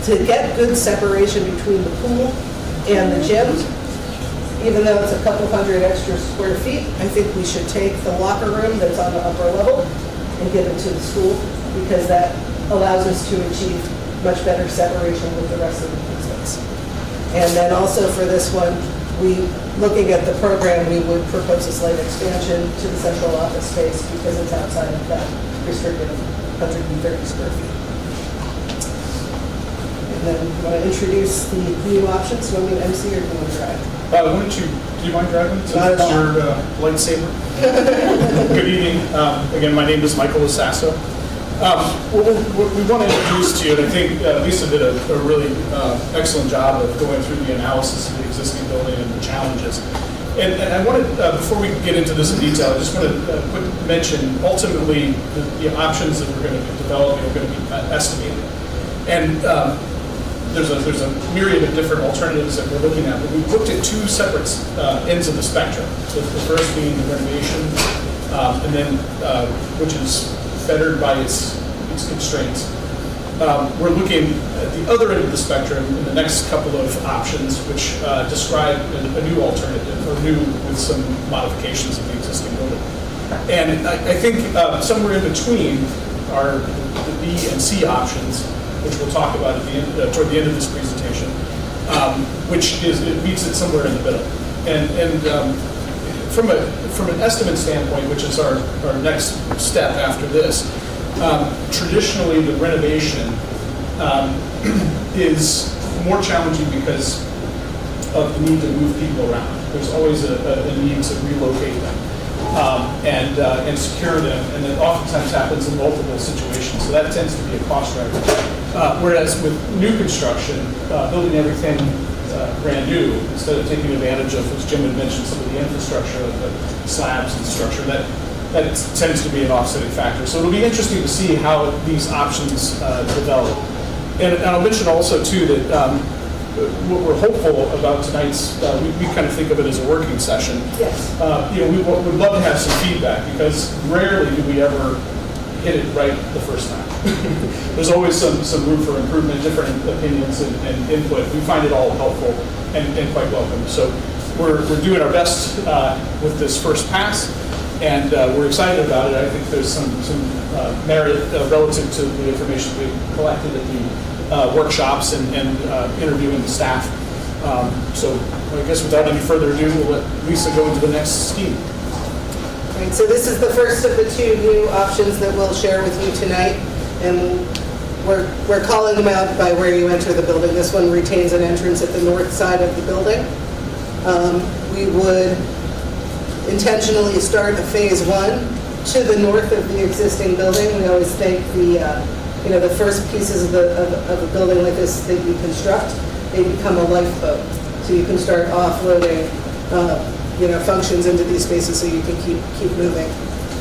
to get good separation between the pool and the gym, even though it's a couple hundred extra square feet, I think we should take the locker room that's on the upper level and give it to the school, because that allows us to achieve much better separation with the rest of the space. And then also for this one, looking at the program, we would propose a slight expansion to the central office space because it's outside of that restricted 130 square feet. And then you want to introduce the new options. Do you want me to MC or do you want to drive? Do you mind driving? Not at all. Your lightsaber. Good evening. Again, my name is Michael Lasasso. What we want to introduce to you, and I think Lisa did a really excellent job of going through the analysis of the existing building and the challenges. And I wanted, before we get into this in detail, I just want to mention, ultimately, the options that we're going to be developing are going to be estimated. And there's a myriad of different alternatives that we're looking at, but we've looked at two separate ends of the spectrum. So the first being the renovation, and then, which is fettered by its constraints. We're looking at the other end of the spectrum in the next couple of options, which describe a new alternative, or new with some modifications of the existing building. And I think somewhere in between are the B and C options, which we'll talk about at the end, toward the end of this presentation, which is, it meets it somewhere in the middle. And from an estimate standpoint, which is our next step after this, traditionally the renovation is more challenging because of the need to move people around. There's always a need to relocate them and secure them, and it oftentimes happens in multiple situations, so that tends to be a cost driver. Whereas with new construction, building everything brand new, instead of taking advantage of, as Jim had mentioned, some of the infrastructure, the slabs and structure, that tends to be an offsetting factor. So it'll be interesting to see how these options develop. And I'll mention also too that what we're hopeful about tonight's, we kind of think of it as a working session. Yes. We would love to have some feedback, because rarely do we ever hit it right the first time. There's always some room for improvement, different opinions and input. We find it all helpful and quite welcome. So we're doing our best with this first pass, and we're excited about it. I think there's some merit relative to the information we collected at the workshops and interviewing the staff. So I guess without any further ado, we'll let Lisa go into the next scheme. Right, so this is the first of the two new options that we'll share with you tonight, and we're calling them out by where you enter the building. This one retains an entrance at the north side of the building. We would intentionally start a phase one to the north of the existing building. We always think the first pieces of a building like this that you construct, they become a lifeboat. So you can start offloading functions into these spaces so you can keep moving.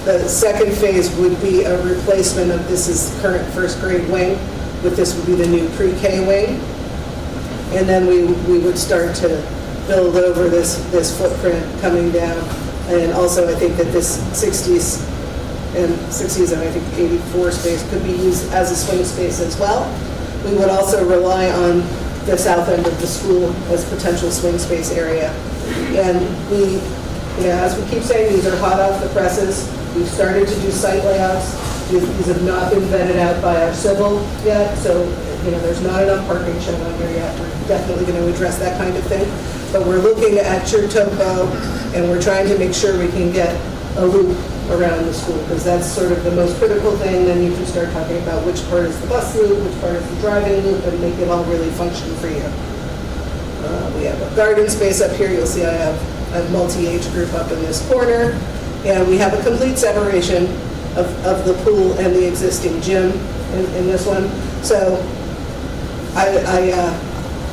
The second phase would be a replacement of this is current first grade wing, but this would be the new pre-K wing. And then we would start to build over this footprint coming down. And also I think that this 60s and I think 84 space could be used as a swing space as well. We would also rely on the south end of the school as potential swing space area. And as we keep saying, these are hot off the presses. We've started to do site layouts. These have not been vetted out by our civil yet, so there's not enough parking shown on here yet. We're definitely going to address that kind of thing. But we're looking at your topo, and we're trying to make sure we can get a loop around the school, because that's sort of the most critical thing. Then you can start talking about which part is the bus loop, which part is the driving loop, and make it all really function for you. We have a garden space up here. You'll see I have a multi-age group up in this corner. And we have a complete separation of the pool and the existing gym in this one. So I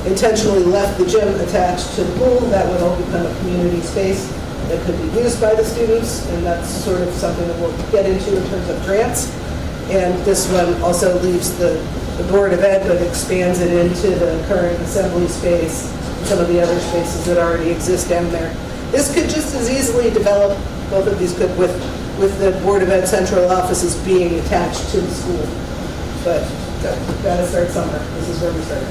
intentionally left the gym attached to the pool. That would all become a community space that could be used by the students, and that's sort of something that we'll get into in terms of grants. And this one also leaves the Board of Ed, but expands it into the current assembly space, some of the other spaces that already exist down there. This could just as easily develop, both of these could, with the Board of Ed central offices being attached to the school. But gotta start somewhere. This is where we started.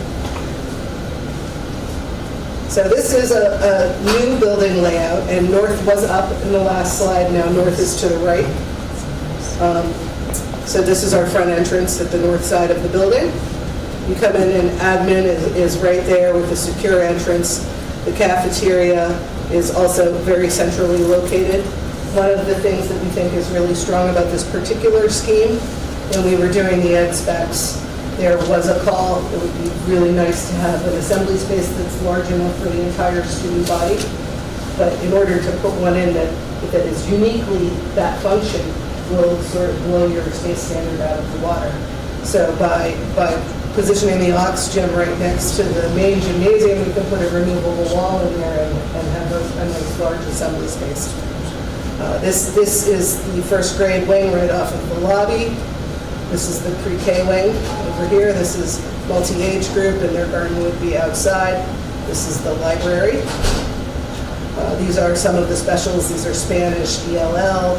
So this is a new building layout, and north was up in the last slide. Now north is to the right. So this is our front entrance at the north side of the building. You come in and admin is right there with a secure entrance. The cafeteria is also very centrally located. One of the things that we think is really strong about this particular scheme, when we were doing the ed specs, there was a call. It would be really nice to have an assembly space that's large enough for the entire student body. But in order to put one in that is uniquely that function, will sort of blow your space standard out of the water. So by positioning the Ox Gym right next to the main gymnasium, we can put a removable wall in there and have a nice large assembly space. This is the first grade wing right off of the lobby. This is the pre-K wing over here. This is multi-age group, and their garden would be outside. This is the library. These are some of the specials. These are Spanish, ELL.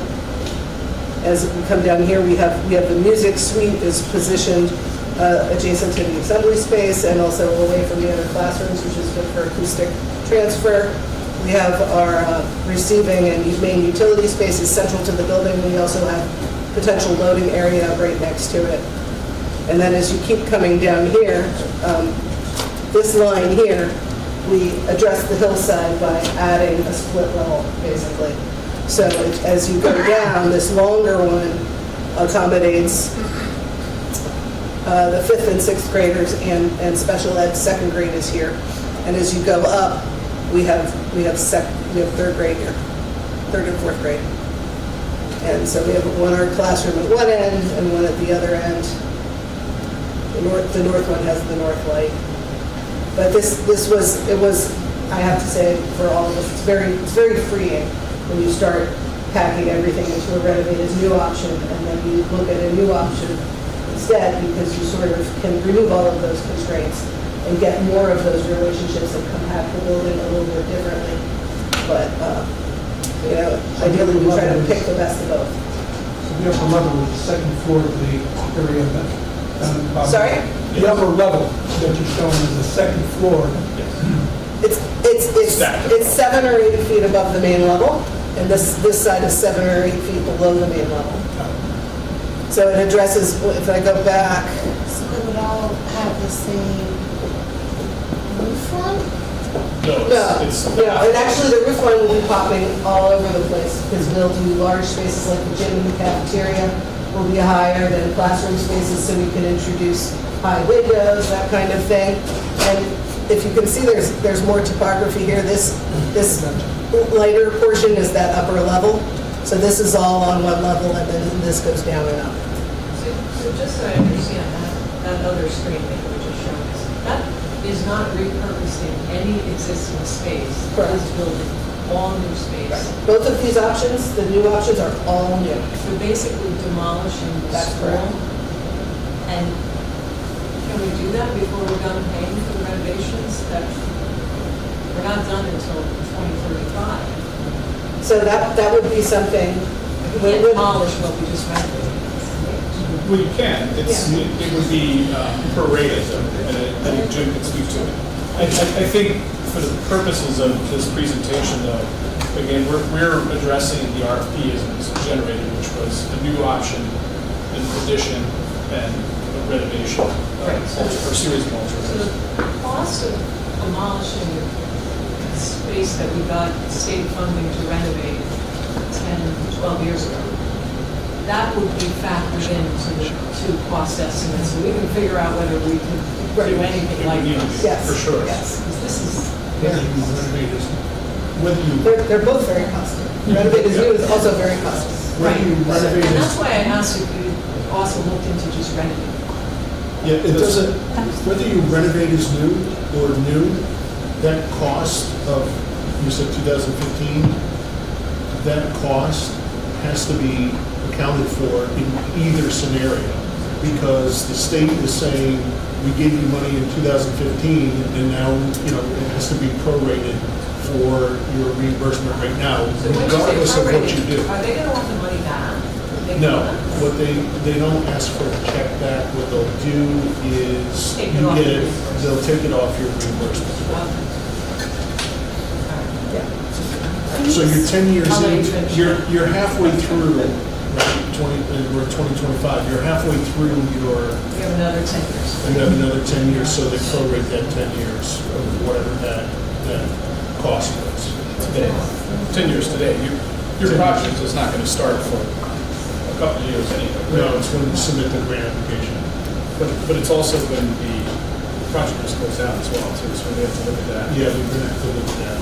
As we come down here, we have the music suite is positioned adjacent to the assembly space and also away from the other classrooms, which is good for acoustic transfer. We have our receiving and main utility spaces central to the building. We also have potential loading area right next to it. And then as you keep coming down here, this line here, we address the hillside by adding a split level, basically. So as you go down, this longer one accommodates the 5th and 6th graders and special ed 2nd grade is here. And as you go up, we have 3rd grade here, 3rd and 4th grade. And so we have one art classroom at one end and one at the other end. The north one has the north light. But it was, I have to say, for all of us, it's very freeing when you start packing everything into a renovated new option, and then you look at a new option instead, because you sort of can remove all of those constraints and get more of those relationships and compact the building a little bit differently. But, ideally, we try to pick the best of both. So the upper level is the second floor of the area that. Sorry? The upper level that you're showing is the second floor. It's 7 or 8 feet above the main level, and this side is 7 or 8 feet below the main level. So it addresses, if I go back. So they would all have the same roof line? No, and actually the roof line will be popping all over the place, because we'll do large spaces like the gym and the cafeteria will be higher than classroom spaces, so we can introduce high windows, that kind of thing. And if you can see, there's more topography here. This lighter portion is that upper level. So this is all on one level, and then this goes down and up. So just so I understand, that other screen that you were just showing us, that is not repurposing any existing space. Correct. It's building all new space. Both of these options, the new options, are all new. So basically demolishing the That's school. correct. And can we do that before we're done paying for the renovations? That we're not done until 2035. So that would be something. We can't demolish what we just renovated. Well, you can. It would be prorated, and I think Jim could speak to it. I think for the purposes of this presentation, though, again, we're addressing the RFP as it was generated, which was a new option, an addition, and a renovation, or a series of So alternatives. the cost of demolishing the space that we got state funding to renovate 10, 12 years ago, that would be factored into the two cost estimates, so we can figure out whether we can do anything like this. Yes. For sure. Yes. This is, They're both very costly. Renovated new is also very costly. right. And that's why I asked if you also looked into just renovating. Yeah, it doesn't, whether you renovate as new or new, that cost of, you said 2015, that cost has to be accounted for in either scenario, because the state is saying, we gave you money in 2015, and now, it has to be prorated for your reimbursement right now, So when you say regardless of what you prorated, do. are they gonna want the money back? No, what they don't ask for a check back, what they'll do is, Take it off your they'll take it off your reimbursement. So you're 10 years How many in, finished? you're halfway through, right, we're 2025, you're halfway through your, You have another 10 years. you have another 10 years, so they prorate that 10 years of whatever that cost was. Today, 10 years today, your project is not going to start for a couple of years anyway. No, it's when you submit the grant application. But it's also when the project just goes out as well, too, so we have to look at that. Yeah, we're gonna have to look at that.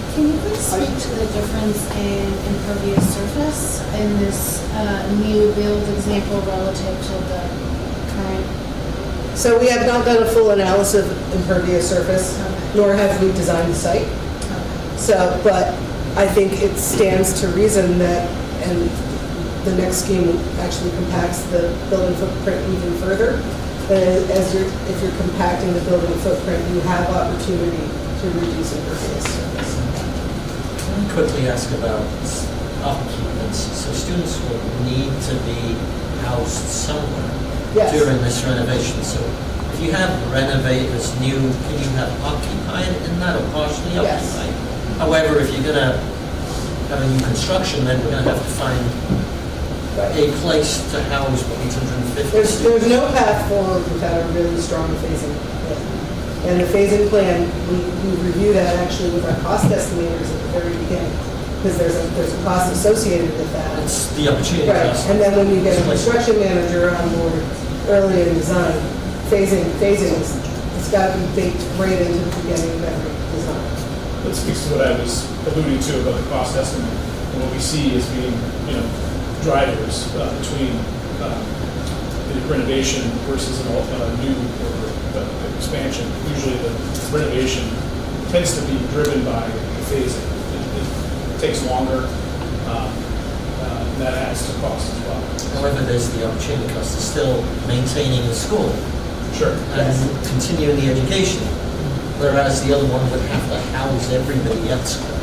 Can you please speak to the difference in impervious surface in this new build example relative to the current? So we have not done a full analysis of impervious surface, nor have we designed the site. So, but I think it stands to reason that, and the next scheme actually compacts the building footprint even further. If you're compacting the building footprint, you have opportunity to reduce impervious surface. Quickly ask about occupancy. So students will need to be housed somewhere Yes. during this renovation. So if you have renovators new, can you have occupied and not or partially Yes. occupied? However, if you're going to have a new construction, then we're going to have to find a place to house 850 There's students. no path forward without a really strong phasing plan. And the phasing plan, we review that actually with our cost estimators at the very beginning. because there's a cost associated with that. It's the opportunity Right, cost. and then when you get a construction manager on board early in design, phasing is, it's got to be baked right into the beginning of every design. That speaks to what I was alluding to about the cost estimate, and what we see as being, drivers between the renovation versus a new or expansion. Usually the renovation tends to be driven by the phasing. It takes longer, and that adds to cost as well. However, there's the opportunity cost of still maintaining the school. Sure. And continuing the education, whereas the other one would have to house everybody at school.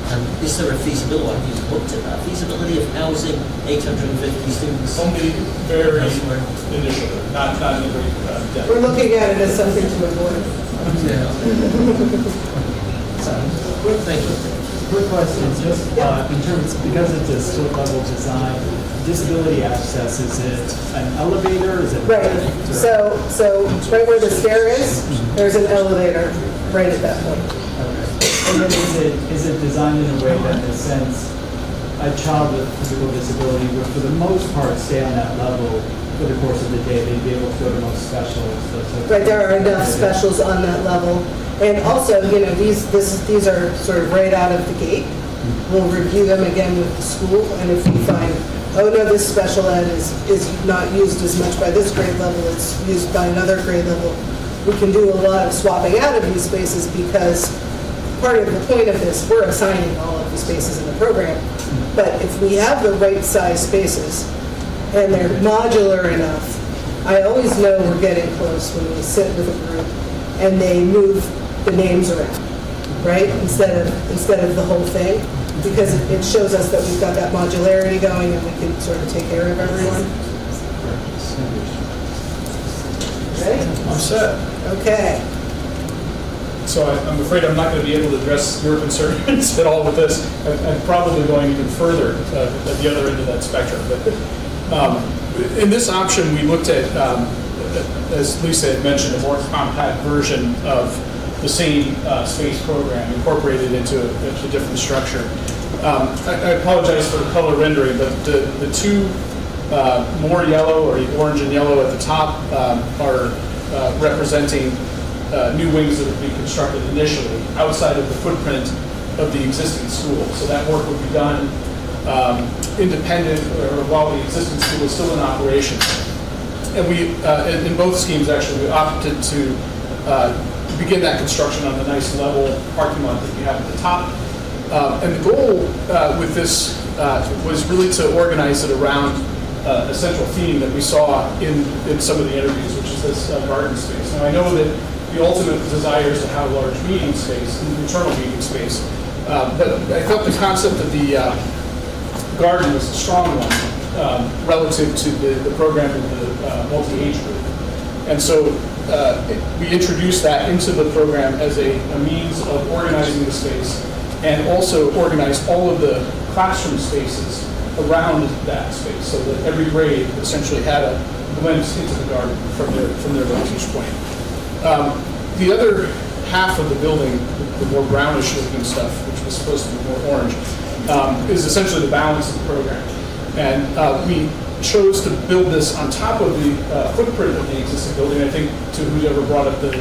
And is there a feasibility, have you looked at that, feasibility of housing 850 students? Only very initially, not in a great depth. We're looking at it as something to avoid. Thank you. Quick question, just in terms, because it's a split level design, disability access, is it an elevator, is it? Right, so right where the stair is, there's an elevator right at that point. And then is it designed in a way that, in a sense, a child with physical disability would, for the most part, stay on that level for the course of the day? They'd be able to go to most specials. Right, there are enough specials on that level. And also, these are sort of right out of the gate. We'll review them again with the school, and if we find, oh no, this special ed is not used as much by this grade level, it's used by another grade level, we can do a lot of swapping out of these spaces, because part of the point of this, we're assigning all of the spaces in the program. But if we have the right size spaces and they're modular enough, I always know we're getting close when we sit with a group and they move the names around, right? Instead of the whole thing, because it shows us that we've got that modularity going and we can sort of take care of everyone. Ready? I'm set. Okay. So I'm afraid I'm not going to be able to address your concerns at all with this. I'm probably going even further at the other end of that spectrum. But in this option, we looked at, as Lisa had mentioned, a more compact version of the same space program incorporated into a different structure. I apologize for the color rendering, but the two more yellow, or orange and yellow at the top, are representing new wings that would be constructed initially outside of the footprint of the existing school. So that work would be done independent, or while the existing school is still in operation. And we, in both schemes actually, we opted to begin that construction on the nice level parking lot that we have at the top. And the goal with this was really to organize it around a central theme that we saw in some of the interviews, which is this garden space. Now I know that the ultimate desire is to have large meeting space, internal meeting space, but I felt the concept of the garden was a strong one relative to the program of the multi-age group. And so we introduced that into the program as a means of organizing the space, and also organized all of the classroom spaces around that space, so that every grade essentially had a glimpse into the garden from their vantage point. The other half of the building, the more brownish looking stuff, which was supposed to be more orange, is essentially the balance of the program. And we chose to build this on top of the footprint of the existing building. I think to whoever brought up the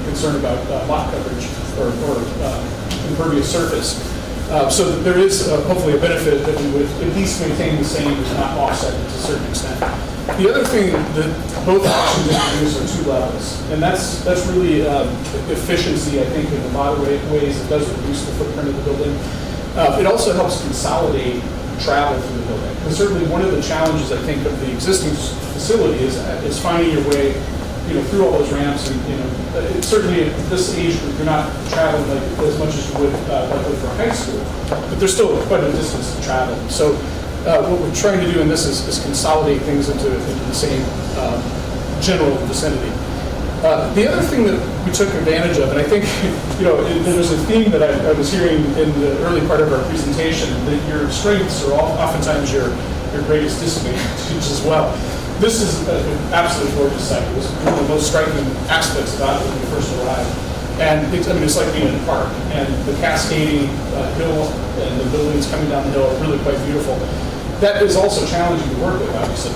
concern about lot coverage or impervious surface. So that there is hopefully a benefit that we would at least maintain the same, if not offset it to a certain extent. The other thing that both options introduce are 2 levels, and that's really efficiency, I think, in a lot of ways. It does reduce the footprint of the building. It also helps consolidate travel through the building. Because certainly one of the challenges, I think, of the existing facility is finding your way, through all those ramps, and certainly at this age group, you're not traveling like as much as you would likely for high school, but there's still quite a distance to travel. So what we're trying to do in this is consolidate things into the same general vicinity. The other thing that we took advantage of, and I think, there was a theme that I was hearing in the early part of our presentation, that your strengths are oftentimes your greatest disadvantages as well. This is an absolutely gorgeous site. It was one of the most striking aspects about it when we first arrived. And it's like being in a park, and the cascading hill and the buildings coming down the hill are really quite beautiful. That is also challenging to work with, obviously.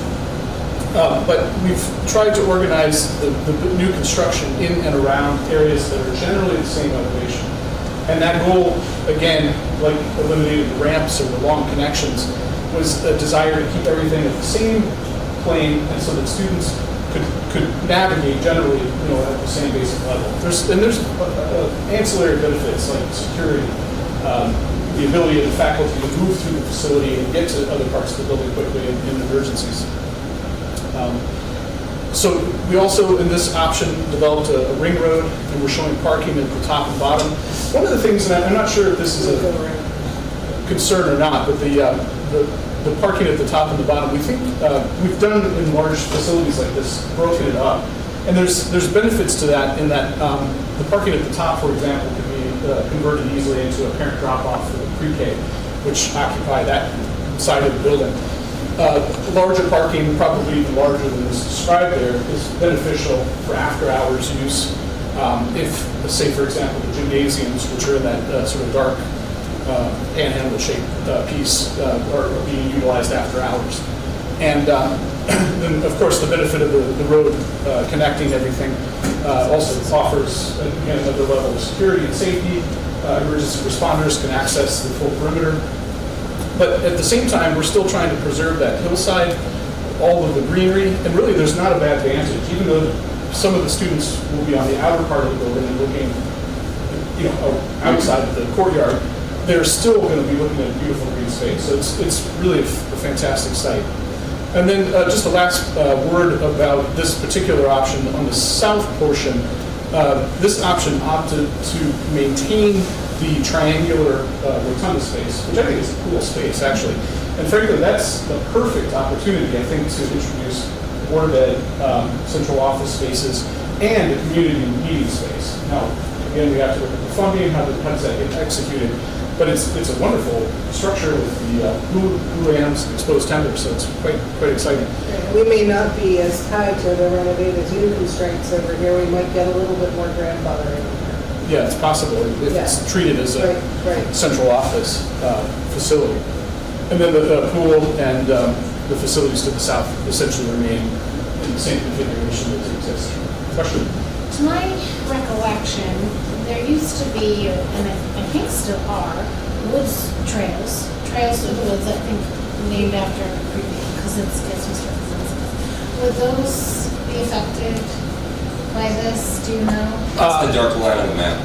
But we've tried to organize the new construction in and around areas that are generally the same elevation. And that goal, again, like eliminating the ramps or the long connections, was a desire to keep everything at the same plane, and so that students could navigate generally, at the same basic level. There's ancillary benefits like security, the ability of the faculty to move through the facility and get to other parts of the building quickly in emergencies. So we also, in this option, developed a ring road, and we're showing parking at the top and bottom. One of the things, and I'm not sure if this is a concern or not, but the parking at the top and the bottom, we think we've done in large facilities like this, broken it up. And there's benefits to that in that the parking at the top, for example, could be converted easily into a parent drop-off for the pre-K, which occupy that side of the building. Larger parking, probably even larger than is described there, is beneficial for after-hours use. If, say, for example, the gymnasiums, which are in that sort of dark panhandle-shaped piece, are being utilized after hours. And then, of course, the benefit of the road connecting everything also offers, again, another level of security and safety. Emergency responders can access the full perimeter. But at the same time, we're still trying to preserve that hillside, all of the greenery, and really there's not a bad vantage, even though some of the students will be on the outer part of the building and looking, outside of the courtyard. They're still going to be looking at a beautiful green space. So it's really a fantastic site. And then just the last word about this particular option on the south portion. This option opted to maintain the triangular rotunda space, which I think is a cool space, actually. And frankly, that's the perfect opportunity, I think, to introduce Board of Ed, central office spaces, and a community meeting space. Now, again, we have to look at the funding, how does that get executed? But it's a wonderful structure with the blue ams, exposed timber, so it's quite exciting. We may not be as tied to the renovated new constraints over here. We might get a little bit more grandfathering. Yeah, it's possible if it's treated as a central office facility. And then the pool and the facilities to the south essentially remain in the same configuration that exists. Question? To my recollection, there used to be, and I think still are, woods trails through the woods, I think named after a creek because it gets restricted. Would those be affected by this? Do you know? That's the dark line on the map.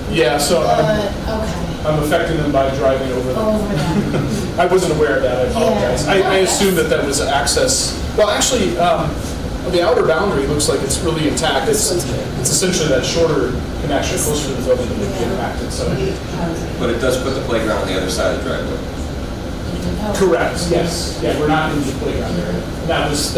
Yeah, so okay. I'm affecting them by driving over them. Over that. I wasn't aware of that, I apologize. Yeah. I assumed that was access. Well, actually, the outer boundary looks like it's really intact. It's essentially that shorter connection closer to the building that would be impacted. So. But it does put the playground on the other side of the driveway. Correct, yes. Yeah, we're not in the playground area. That was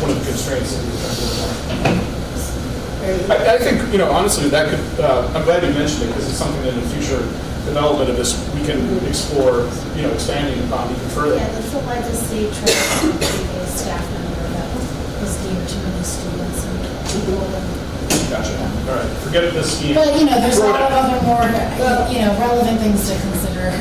one of the constraints that we were trying to work on. I think, honestly, that could, I'm glad you mentioned it because it's something that in the future development of this, we can explore, expanding upon even further. Yeah, the foot by the state trail would be a staff member that was dear to many students and people. Gotcha. All right. Forget this scheme. But, there's a lot of other more, relevant things to consider.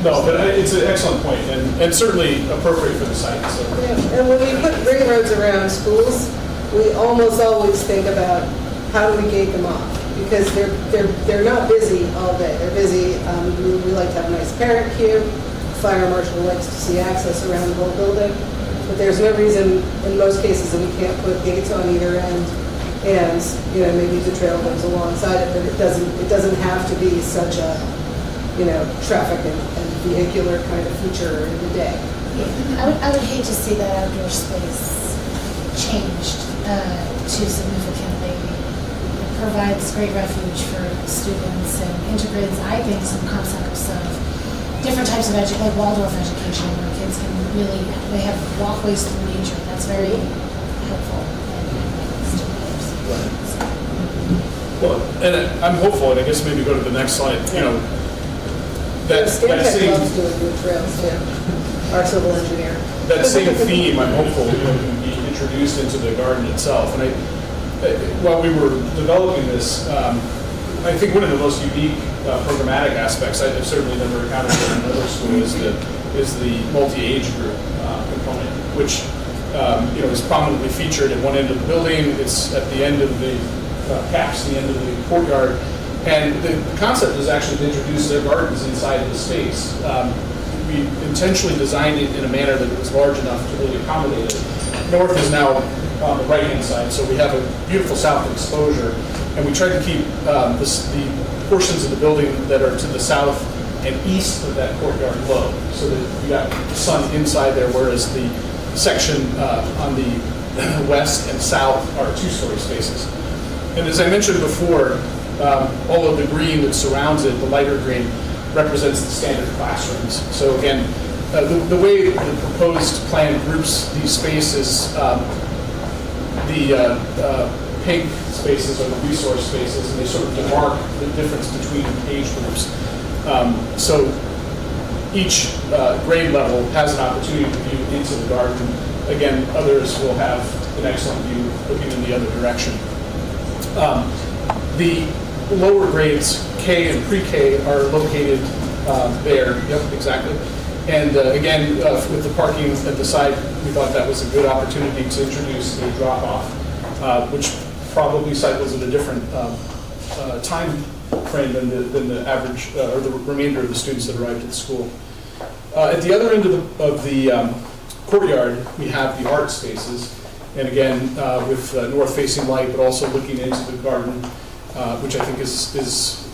No, but it's an excellent point and certainly appropriate for the site. So. Yeah. And when we put ring roads around schools, we almost always think about how do we gate them off? Because they're not busy all day. They're busy. We like to have a nice parent queue. Fire marshal likes to see access around the whole building. But there's no reason in most cases that we can't put gates on either end. And maybe the trail goes alongside it, but it doesn't have to be such a traffic and vehicular kind of feature in the day. I would hate to see that outdoor space changed too significantly. It provides great refuge for students and integrates, I think, some concepts of different types of education, like Waldorf education, where kids can they have walkways through nature. That's very helpful. Well, and I'm hopeful, and I guess maybe go to the next slide. That same loves doing good trails too. Our civil engineer. That same theme, I'm hopeful, can be introduced into the garden itself. And while we were developing this, I I think one of the most unique programmatic aspects I've certainly never encountered in another school is the multi-age group component, which is prominently featured at one end of the building. It's at the end of the caps, the end of the courtyard, and the concept is actually to introduce their gardens inside of the space. We intentionally designed it in a manner that was large enough to really accommodate it. North is now on the right-hand side, so we have a beautiful south exposure, and we try to keep the portions of the building that are to the south and east of that courtyard low, so that you got the sun inside there, whereas the section on the west and south are two-story spaces. And as I mentioned before, all of the green that surrounds it, the lighter green, represents the standard classrooms. So again, the way the proposed plan groups these spaces, the pink spaces are the resource spaces, and they sort of demark the difference between age groups. So each grade level has an opportunity to view into the garden. Again, others will have an excellent view looking in the other direction. The lower grades, K and pre-K, are located there. Yep, exactly. And again, with the parking at the side, we thought that was a good opportunity to introduce a drop-off, which probably cycles at a different time frame than the average or the remainder of the students that arrived at the school. At the other end of the courtyard, we have the art spaces, and again, with north-facing light, but also looking into the garden, which I think is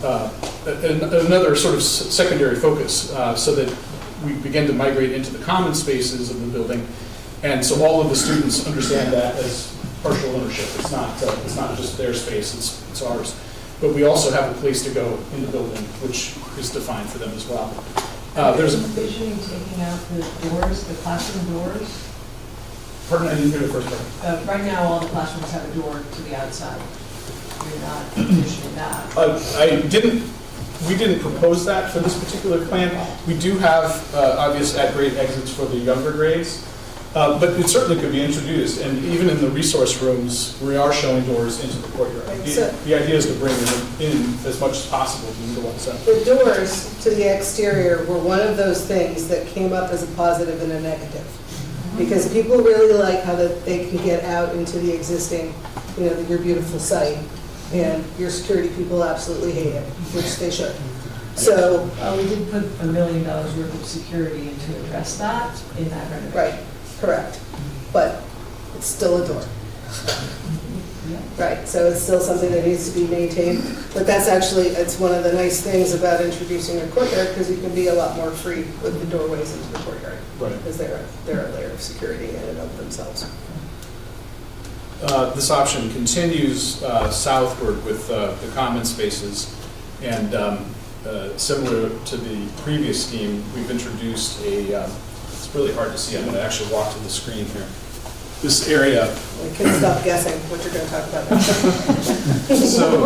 another sort of secondary focus, so that we begin to migrate into the common spaces of the building, and so all of the students understand that as partial ownership. It's not just their space; it's ours. But we also have a place to go in the building, which is defined for them as well. There's envisioning taking out the doors, the classroom doors. Pardon, I didn't hear the first part. Right now, all the classrooms have a door to the outside. You're not envisioning that. We didn't propose that for this particular plan. We do have obvious at-grade exits for the younger grades, but it certainly could be introduced. And even in the resource rooms, we are showing doors into the courtyard. The idea is to bring them in as much as possible to utilize that. The doors to the exterior were one of those things that came up as a positive and a negative. Because people really like how that they can get out into the existing, your beautiful site. And your security people absolutely hate it, which they should. So we did put $1 million worth of security in to address that in that renovation. Right, correct. But it's still a door. Right, so it's still something that needs to be maintained. But it's one of the nice things about introducing a courtyard, because you can be a lot more free with the doorways into the courtyard. Right. Because they're a layer of security in and of themselves. This option continues southward with the common spaces, and similar to the previous scheme, we've introduced it's really hard to see, I'm going to actually walk to the screen here. This area. We can stop guessing what you're going to talk about. So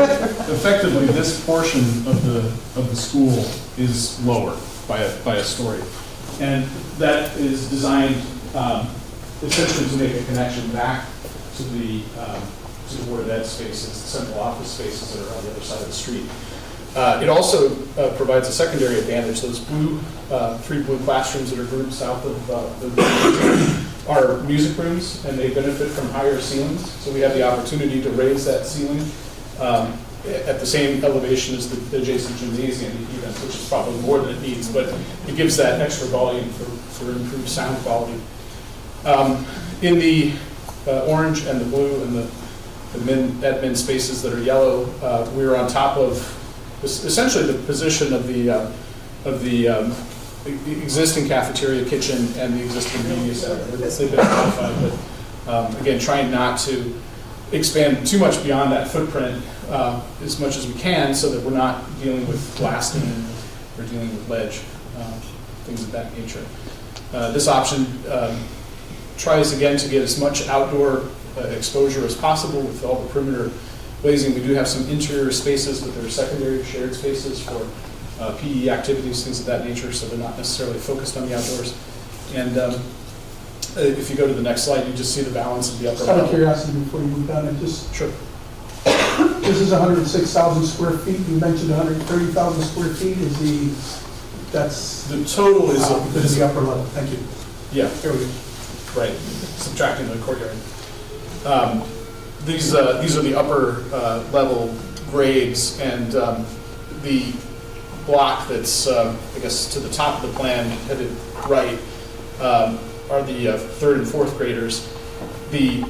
effectively, this portion of the school is lower by a story, and that is designed essentially to make a connection back to the Board of Ed spaces, the central office spaces that are on the other side of the street. It also provides a secondary advantage. Those three blue classrooms that are grouped south of the are music rooms, and they benefit from higher ceilings. So we have the opportunity to raise that ceiling at the same elevation as the adjacent gymnasium, even, which is probably more than it needs, but it gives that extra volume for improved sound quality. In the orange and the blue and the admin spaces that are yellow, we're on top of essentially the position of the existing cafeteria, kitchen, and the existing media center. They've been identified, but again, trying not to expand too much beyond that footprint as much as we can, so that we're not dealing with blasting or dealing with ledge, things of that nature. This option tries again to get as much outdoor exposure as possible with all the perimeter glazing. We do have some interior spaces, but they're secondary shared spaces for PE activities, things of that nature, so they're not necessarily focused on the outdoors. And if you go to the next slide, you just see the balance of the upper Out of level. curiosity, before you move on, I just... Sure. This is 106,000 square feet. You mentioned 130,000 square feet that's... The total is, This is the upper level. Thank you. yeah, Here we go. right, subtracting the courtyard. These are the upper level grades, and the block that's, I guess, to the top of the plan, headed right, are the third and fourth graders. The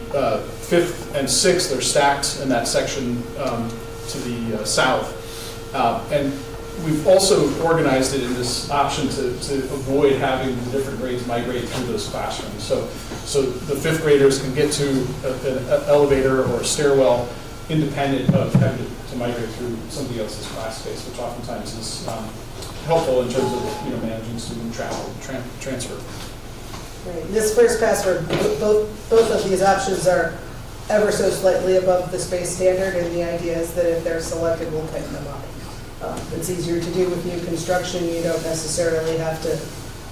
fifth and sixth are stacked in that section to the south. And we've also organized it in this option to avoid having the different grades migrate through those classrooms. So the fifth graders can get to an elevator or a stairwell independent of having to migrate through somebody else's class space, which oftentimes is helpful in terms of managing student travel, transfer. Right. This first password, both of these options are ever so slightly above the space standard, and the idea is that if they're selected, we'll pick them up. It's easier to do with new construction. You don't necessarily have to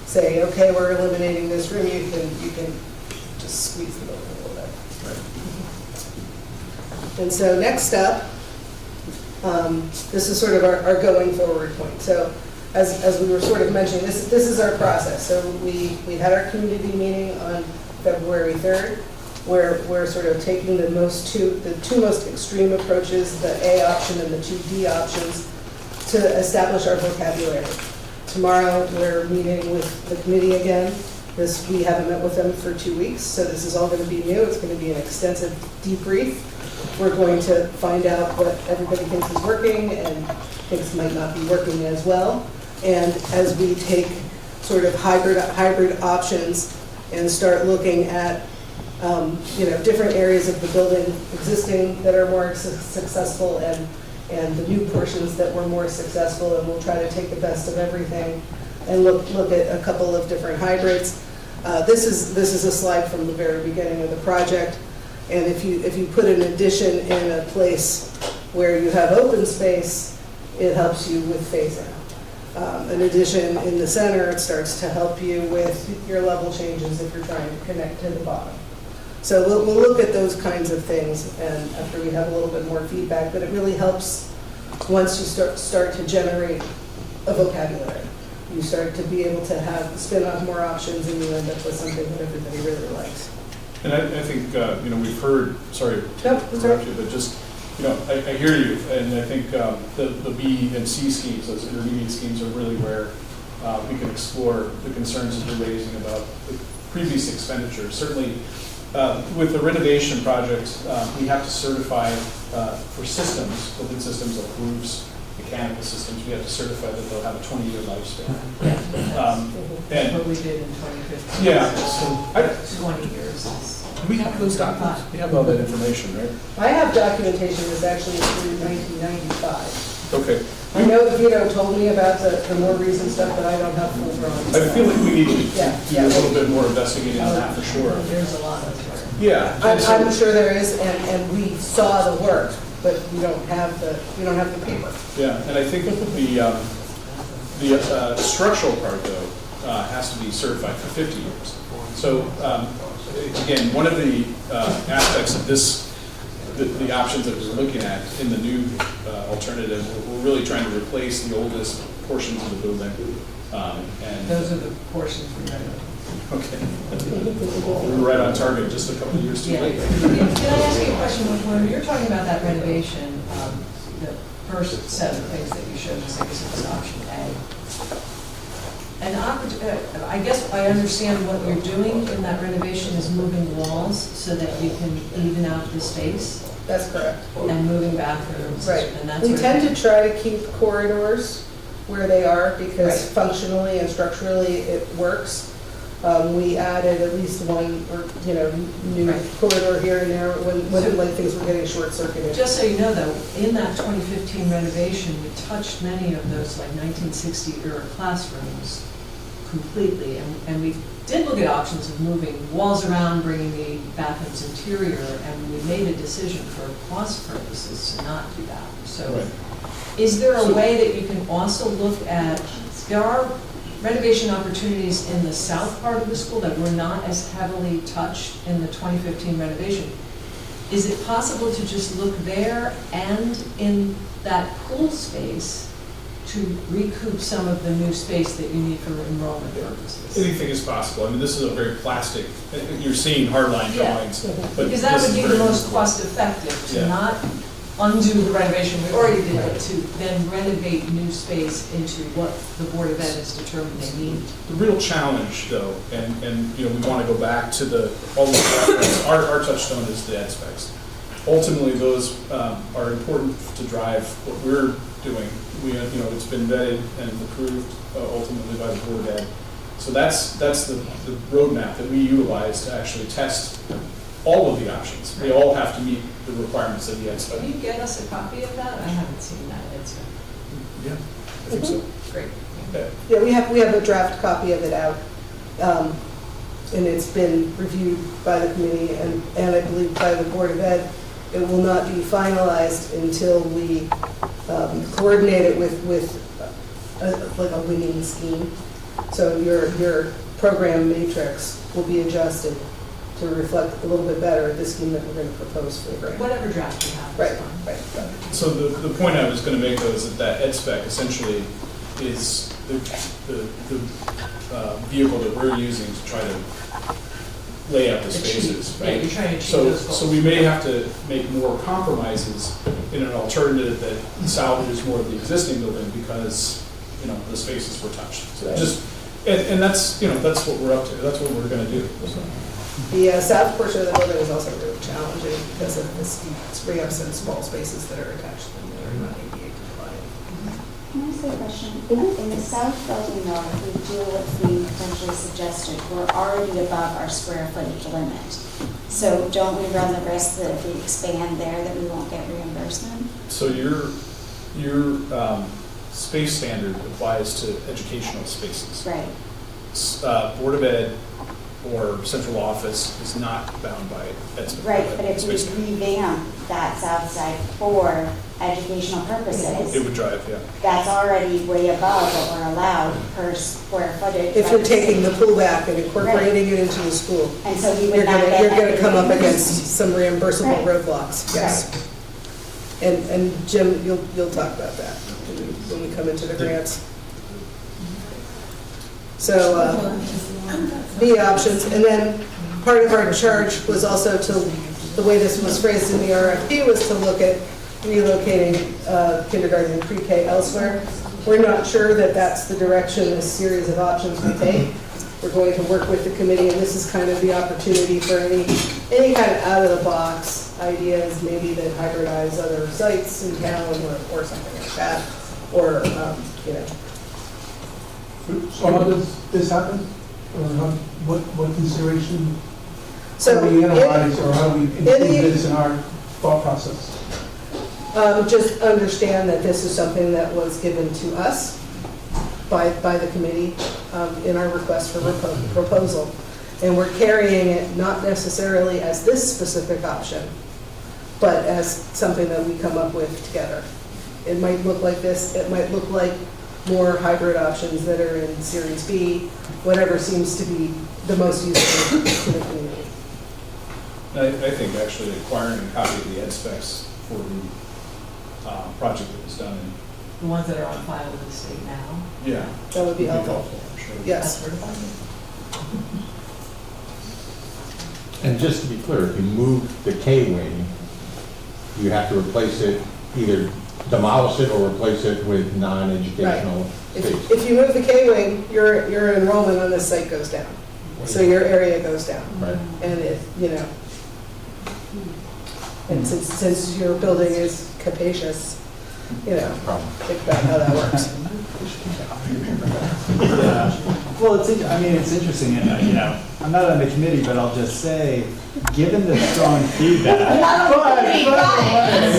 say, okay, we're eliminating this room. You can just squeeze the building a little bit. Right. And so next up, this is sort of our going forward point. So as we were sort of mentioning, this is our process. So we had our community meeting on February 3rd, where we're sort of taking the two most extreme approaches, the A option and the 2D options, to establish our vocabulary. Tomorrow, we're meeting with the committee again. We haven't met with them for 2 weeks, so this is all going to be new. It's going to be an extensive debrief. We're going to find out what everybody thinks is working and thinks might not be working as well. And as we take sort of hybrid options and start looking at different areas of the building existing that are more successful and the new portions that were more successful, and we'll try to take the best of everything and look at a couple of different hybrids. This is a slide from the very beginning of the project, and if you put an addition in a place where you have open space, it helps you with phasing. An addition in the center, it starts to help you with your level changes if you're trying to connect to the bottom. So we'll look at those kinds of things, and after we have a little bit more feedback, but it really helps once you start to generate a vocabulary. You start to be able to spin off more options, and you end up with something that everybody really likes. And I think, we've heard, sorry to interrupt you, but just, I hear you, and I think the B and C schemes, those intermediate schemes, are really where we can explore the concerns that you're raising about the previous expenditures. Certainly, with the renovation project, we have to certify for systems, building systems like roofs, mechanical systems, we have to certify that they'll have a 20-year lifespan. That's what we did in 2015. Yeah. So 20 years. We have those documents. We have all that information, right? I have documentation that's actually through 1995. Okay. I know Vito told me about the more recent stuff, but I don't have full drawings. I feel like we need to do a little bit more investigating on that for sure. There's a lot of work. Yeah. I'm sure there is, and we saw the work, but we don't have the paper. Yeah, and I think the structural part though has to be certified for 50 years. So again, one of the aspects of the options that we're looking at in the new alternative, we're really trying to replace the oldest portions of the building. And those are the portions we renovated. Okay. We were right on target, just a couple of years too late. Can I ask you a question? When you're talking about that renovation, the first set of things that you showed us, I guess it was option A. I guess I understand what you're doing in that renovation is moving walls so that you can even out the space. That's correct. And moving bathrooms. Right. And that We sort tend of to try to keep corridors where they are because Right. functionally and structurally it works. We added at least one new corridor here and there when things were getting short-circuited. Just so you know, though, in that 2015 renovation, we touched many of those like 1960-era classrooms completely, and we did look at options of moving walls around, bringing the bathrooms interior, and we made a decision for cost purposes to not do that. So, is there a way that you can also look at? There are renovation opportunities in the south part of the school that were not as heavily touched in the 2015 renovation. is it possible to just look there and in that pool space to recoup some of the new space that you need for enrollment purposes? Anything is possible. I mean, this is a very plastic, you're seeing hardline Yeah. drawings. but Because that this would is be the very most useful. cost effective, to Yeah. not undo the renovation we already did, but to then renovate new space into what the Board of Ed has determined they need. The real challenge, though, and we want to go back to all the reference, our touchstone is the ed specs. Ultimately, those are important to drive what we're doing. It's been vetted and approved ultimately by the Board of Ed. So that's the roadmap that we utilize to actually test all of the options. They all have to meet the requirements of the ed spec. Can you get us a copy of that? I haven't seen that, it's Yeah, I think so. great. Okay. Yeah, we have a draft copy of it out, and it's been reviewed by the committee and I believe by the Board of Ed. It will not be finalized until we coordinate it with like a winning scheme. So your program matrix will be adjusted to reflect a little bit better the scheme that we're going to propose for the grant. Whatever draft you have. Right, right. So the point I was going to make, though, is that ed spec essentially is the vehicle that we're using to try to lay out the spaces, Yeah, right? you're trying to achieve So, those goals. so we may have to make more compromises in an alternative that salvages more of the existing building because, the spaces were touched. So just, and that's, that's what we're up to. That's what we're going to do. So. The south portion of the building is also really challenging because of the steep ramps and small spaces that are attached to them that are not ADA compliant. Can I ask a question? In the south building though, if we do what's being potentially suggested, we're already above our square footage limit. So don't we run the risk that if we expand there that we won't get reimbursement? So your space standard applies to educational spaces. Right. Board of Ed or central office is not bound by ed space. Right, but if we revamp that south side for educational purposes, It would drive, yeah. that's already way above what we're allowed per square footage. If you're taking the pool back and incorporating it into the school, And so we would you're not gonna, get you're gonna come up everything. against some reimbursable Right. roadblocks, yes. And Jim, you'll talk about that when we come into the grants. So, the options, and then part of our charge was also to, the way this was phrased in the RFP was to look at relocating kindergarten and pre-K elsewhere. We're not sure that that's the direction this series of options will take. We're going to work with the committee, and this is kind of the opportunity for any kind of out-of-the-box ideas, maybe that hybridize other sites in town or something like that, or, So how does this happen? What consideration So do we analyze or how do we include the- this in our thought process? Just understand that this is something that was given to us by the committee in our request for proposal. And we're carrying it not necessarily as this specific option, but as something that we come up with together. It might look like this, it might look like more hybrid options that are in Series B, whatever seems to be the most useful to the community. I think actually acquiring a copy of the ed specs for the project that was done The ones that are on file with the state now. Yeah. That would be helpful. I'm sure. Yes. That's certified. And just to be clear, if you move the K-wing, you have to replace it, either demolish it or replace it with non-educational space. If you move the K-wing, your enrollment on this site goes down. So your area goes down. Right. And and since your building is capacious, think about how that works. Yeah. Well, it's interesting, and I'm not on the committee, but I'll just say, given the strong feedback.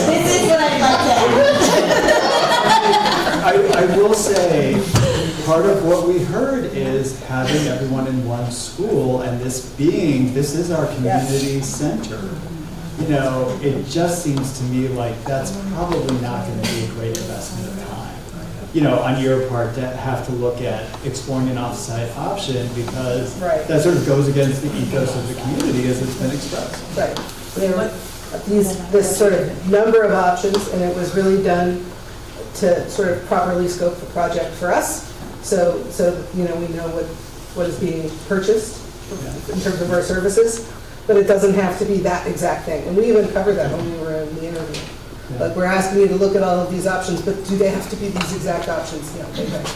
This is what I'd like to I will say, part of what we heard is having everyone in one school, and this is our community center. It just seems to me like that's probably not going to be a great investment of time. On your part, to have to look at exploring an off-site option because that sort of goes against the ethos of the community as it's been expressed. Right. this sort of number of options, and it was really done to sort of properly scope the project for us. So, you know, we know what is being purchased in terms of our services, but it doesn't have to be that exact thing. And we even covered that when we were in the interview. Like, we're asking you to look at all of these options, but do they have to be these exact options? Yeah, they don't.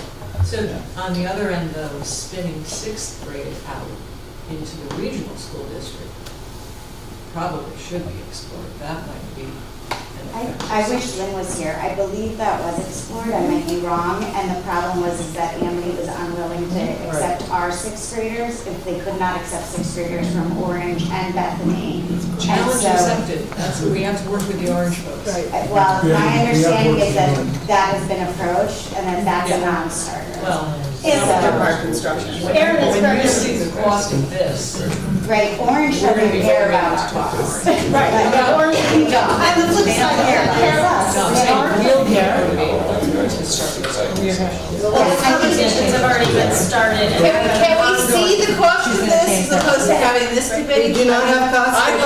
So on the other end, though, spinning sixth grade out into the regional school district probably should be explored. That might be. I wish Lynn was here. I believe that was explored, I might be wrong, and the problem was is that Amity was unwilling to accept our sixth graders if they could not accept sixth graders from Orange and Bethany. Challenge And so- accepted. That's what we have to work with the Orange folks. Well, my understanding is that that has been approached and that that's a non-starter. Well, It's Our construction. Aaron is when very- you see the cost of this. Right, Orange We're gonna doesn't be care very about much our cost. costs. Right, Like, Orange, we don't. And the flip side, They don't care about us. No, I'm They saying don't real care. care would be able to start. Conversations have already been started. Can we see the cost of this as opposed to having this debate? We do not have costs. I'd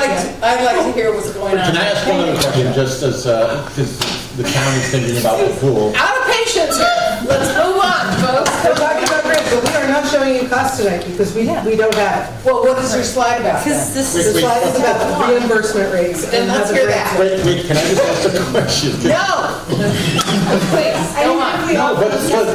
like to hear what's going on. Can I ask one other question, just as, because the town is thinking about the pool? Out of patience here. Let's move on, folks. We're talking about grants, but we are not showing you costs tonight because we don't have it. Well, what is your slide about then? The slide is about the reimbursement rates. Then and how let's the hear grants that. work. Wait, can I just ask a question? No! Please, go on. No, but it's good.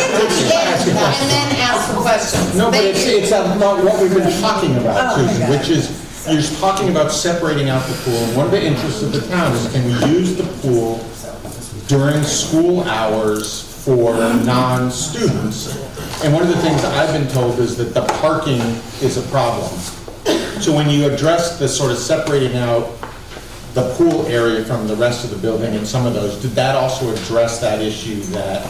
And then ask the questions. No, but Thank you. it's about what we've been talking about, Susan, which is, you're talking about separating out the pool. And one of the interests of the town is, can we use the pool during school hours for non-students? And one of the things I've been told is that the parking is a problem. So when you address the sort of separating out the pool area from the rest of the building and some of those, did that also address that issue, that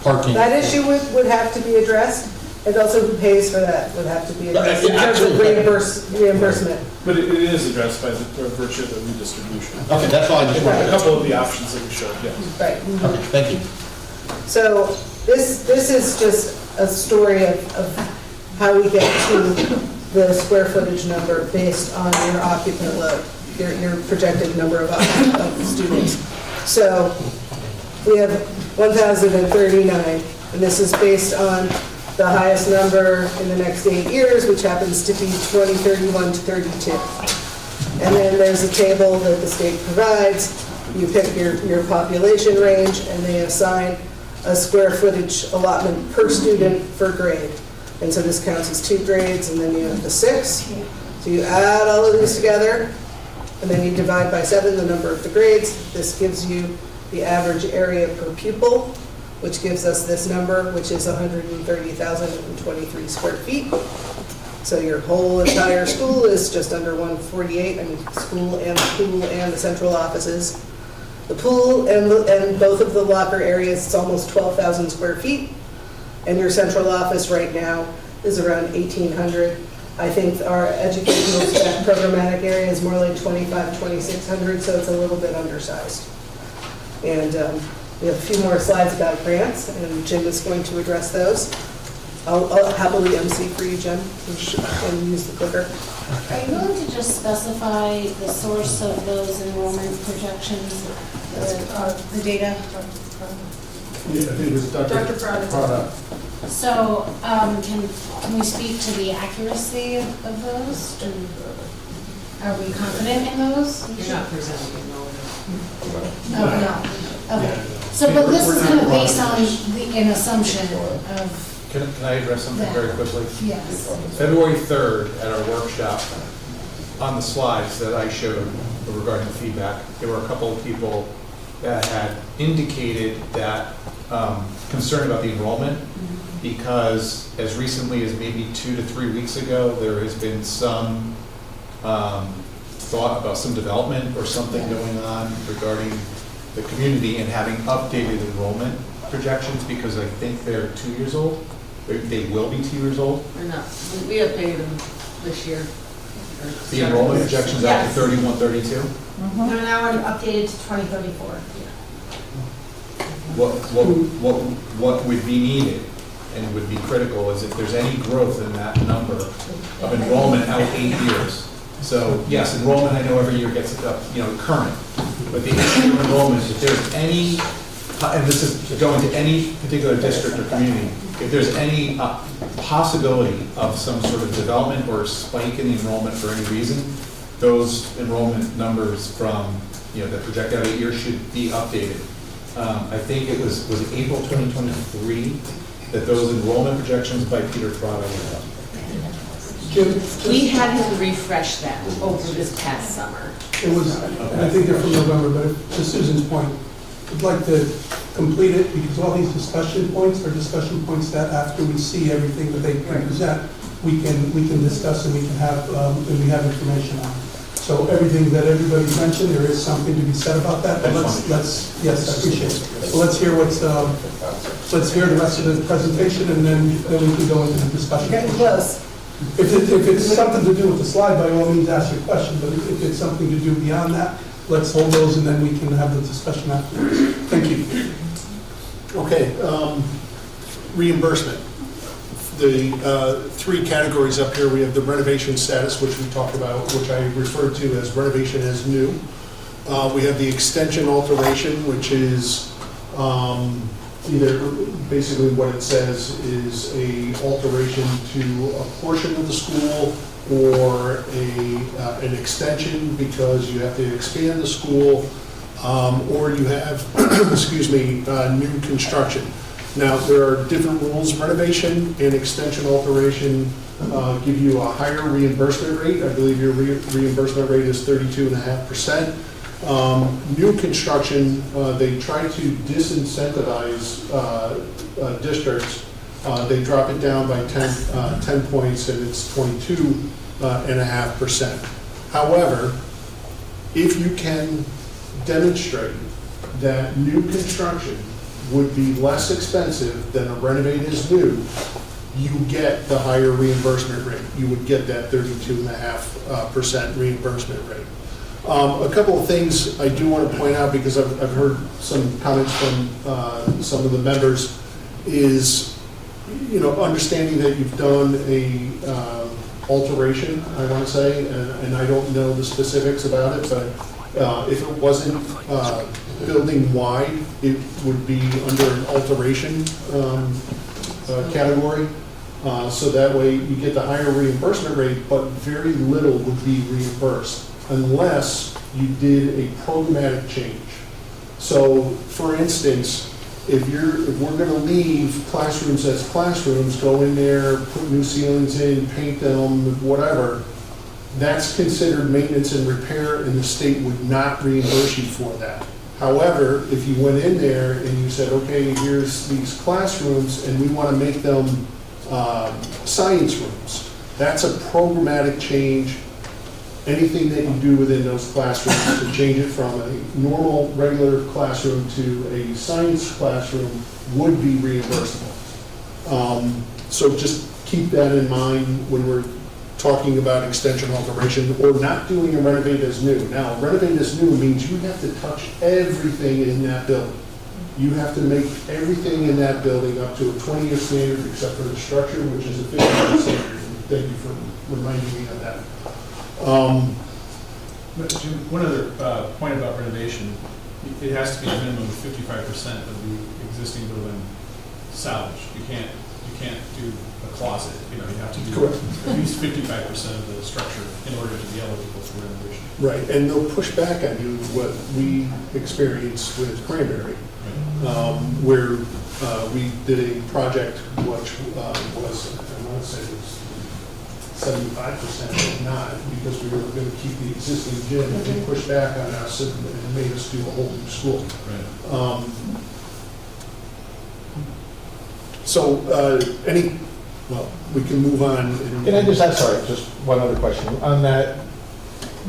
parking? That issue would have to be addressed, and also who pays for that would have to be addressed in Yeah, terms of absolutely. reimbursement. But it is addressed by the virtue of the redistribution. Okay, that's all I just wanted A to. couple of the options that we showed, yes. Right. Okay, thank you. So this is just a story of how we get to the square footage number based on your occupant load, your projected number of students. So we have 1,039, and this is based on the highest number in the next 8 years, which happens to be 2031 to 32. And then there's a table that the state provides. You pick your population range, and they assign a square footage allotment per student per grade. And so this counts as 2 grades, and then you have the 6. So you add all of these together, and then you divide by 7 the number of the grades. This gives you the average area per pupil, which gives us this number, which is 130,023 square feet. So your whole entire school is just under 148, I mean, school and the pool and the central offices. The pool and both of the locker areas, it's almost 12,000 square feet. And your central office right now is around 1,800. I think our educational programmatic area is more like 2,600, so it's a little bit undersized. And we have a few more slides about grants, and Jim is going to address those. I'll happily MC for you, Jim, and use the clicker. Are you willing to just specify the source of those enrollment projections, the data? Yeah, I think it was Dr. Prada. So, can we speak to the accuracy of those? Are we confident in those? You're not presenting it, no. Oh, no, okay. So, but this is kind of based on an assumption of, Can I address something very quickly? yes. February 3rd, at our workshop, on the slides that I showed regarding the feedback, there were a couple of people that had indicated that concern about the enrollment, because as recently as maybe 2 to 3 weeks ago, there has been some thought about some development or something going on regarding the community and having updated enrollment projections, because I think they're 2 years old. They will be 2 years old. We're not. We updated them this year. The enrollment projections out to 31, 32. They're now updated to 2034. What would be needed, and would be critical is if there's any growth in that number of enrollment out 8 years. So yes, enrollment I know every year gets up, current, but the issue of enrollment, if there's any, and this is going to any particular district or community, if there's any possibility of some sort of development or spike in enrollment for any reason, those enrollment numbers from, that project out 8 years should be updated. I think it was April 2023 that those enrollment projections by Peter Prado went up. Jim? We had him refresh that over this past summer. It was, and I think they're from November, but to Susan's point, I'd like to complete it because all these discussion points are discussion points that after we see everything that they can present, we can discuss and we can have, and we have information on. So everything that everybody's mentioned, there is something to be said about that, but let's, yes, I appreciate it. So let's hear let's hear the rest of the presentation and then we can go into the discussion. Getting close. If it's something to do with the slide, by all means, ask your question, but if it's something to do beyond that, let's hold those and then we can have the discussion afterwards. Thank you. Okay, reimbursement. The three categories up here, we have the renovation status, which we talked about, which I referred to as renovation as new. We have the extension alteration, which is either, basically what it says is a alteration to a portion of the school or an extension because you have to expand the school, or you have, excuse me, new construction. Now, there are different rules. Renovation and extension alteration give you a higher reimbursement rate. I believe your reimbursement rate is 32.5%. New construction, they try to disincentivize districts. They drop it down by 10 points and it's 22.5%. However, if you can demonstrate that new construction would be less expensive than a renovate is new, you get the higher reimbursement rate. You would get that 32.5% reimbursement rate. A couple of things I do want to point out because I've heard some comments from some of the members is, understanding that you've done a alteration, I want to say, and I don't know the specifics about it, but if it wasn't building wide, it would be under an alteration category. So that way you get the higher reimbursement rate, but very little would be reimbursed unless you did a programmatic change. So for instance, if we're going to leave classrooms as classrooms, go in there, put new ceilings in, paint them, whatever, that's considered maintenance and repair and the state would not reimburse you for that. However, if you went in there and you said, okay, here's these classrooms and we want to make them science rooms, that's a programmatic change. Anything that you do within those classrooms to change it from a normal, regular classroom to a science classroom would be reimbursable. So just keep that in mind when we're talking about extension alteration or not doing a renovate as new. Now, renovate as new means you have to touch everything in that building. You have to make everything in that building up to a 20-year standard except for the structure, which is a 50-year standard. Thank you for reminding me of that. Jim, one other point about renovation, it has to be a minimum of 55% of the existing building salvaged. You can't do a closet, you have to do at least 55% of the structure in order to be eligible for renovation. Right, and they'll push back on you what we experienced with Cranberry, where we did a project which was, I want to say it was 75%, but not, because we were going to keep the existing gym, and they pushed back on us and made us do a whole new school. Right. We can move on. Can I just ask, sorry, just one other question. On that,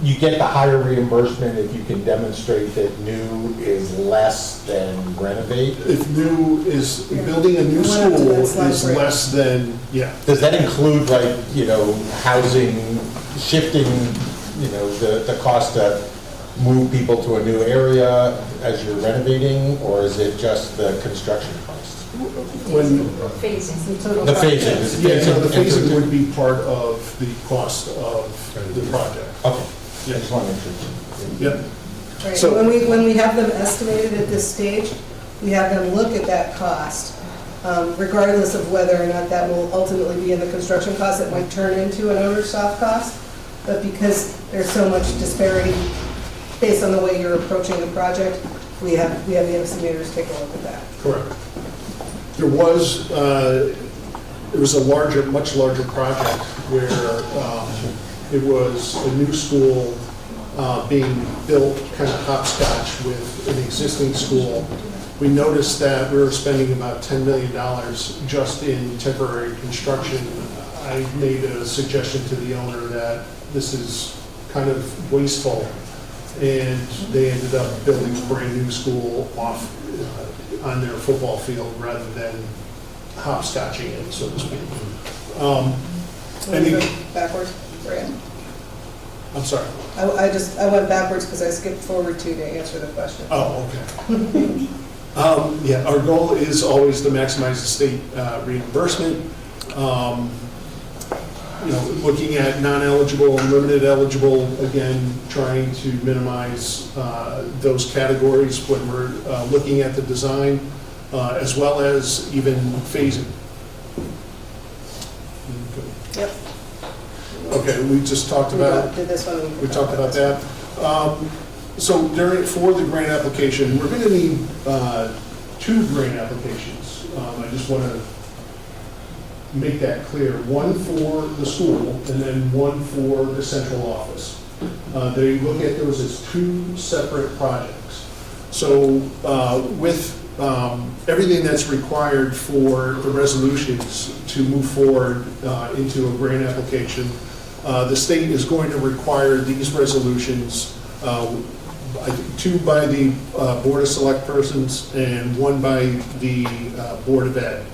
you get the higher reimbursement if you can demonstrate that new is less than renovate? If new is, building a new school is less than, yeah. Does that include housing, shifting, the cost to move people to a new area as you're renovating, or is it just the construction cost? when, Phasing. The phasing. yeah, no, the phasing would be part of the cost of the project. Okay. I just want to make sure. Yep. Right, So- when we have them estimated at this stage, we have them look at that cost, regardless of whether or not that will ultimately be in the construction cost, it might turn into an owner's soft cost, but because there's so much disparity based on the way you're approaching the project, we have the estimators take a look at that. Correct. There was a much larger project where it was a new school being built kind of hopscotch with an existing school. We noticed that we were spending about $10 million just in temporary construction. I made a suggestion to the owner that this is kind of wasteful, and they ended up building a brand new school off on their football field rather than hopscotching it, so to speak. Backwards, Brad? I'm sorry. I went backwards because I skipped forward to answer the question. Oh, okay. Yeah, our goal is always to maximize the state reimbursement. Looking at non-eligible and limited eligible, again, trying to minimize those categories when we're looking at the design, as well as even phasing. Yep. Okay, we just talked about. Did this one. We talked about that. So for the grant application, we're going to need 2 grant applications. I just want to make that clear. One for the school and then one for the central office. They look at those as 2 separate projects. So with everything that's required for the resolutions to move forward into a grant application, the state is going to require these resolutions, 2 by the Board of Select Persons and 1 by the Board of Ed.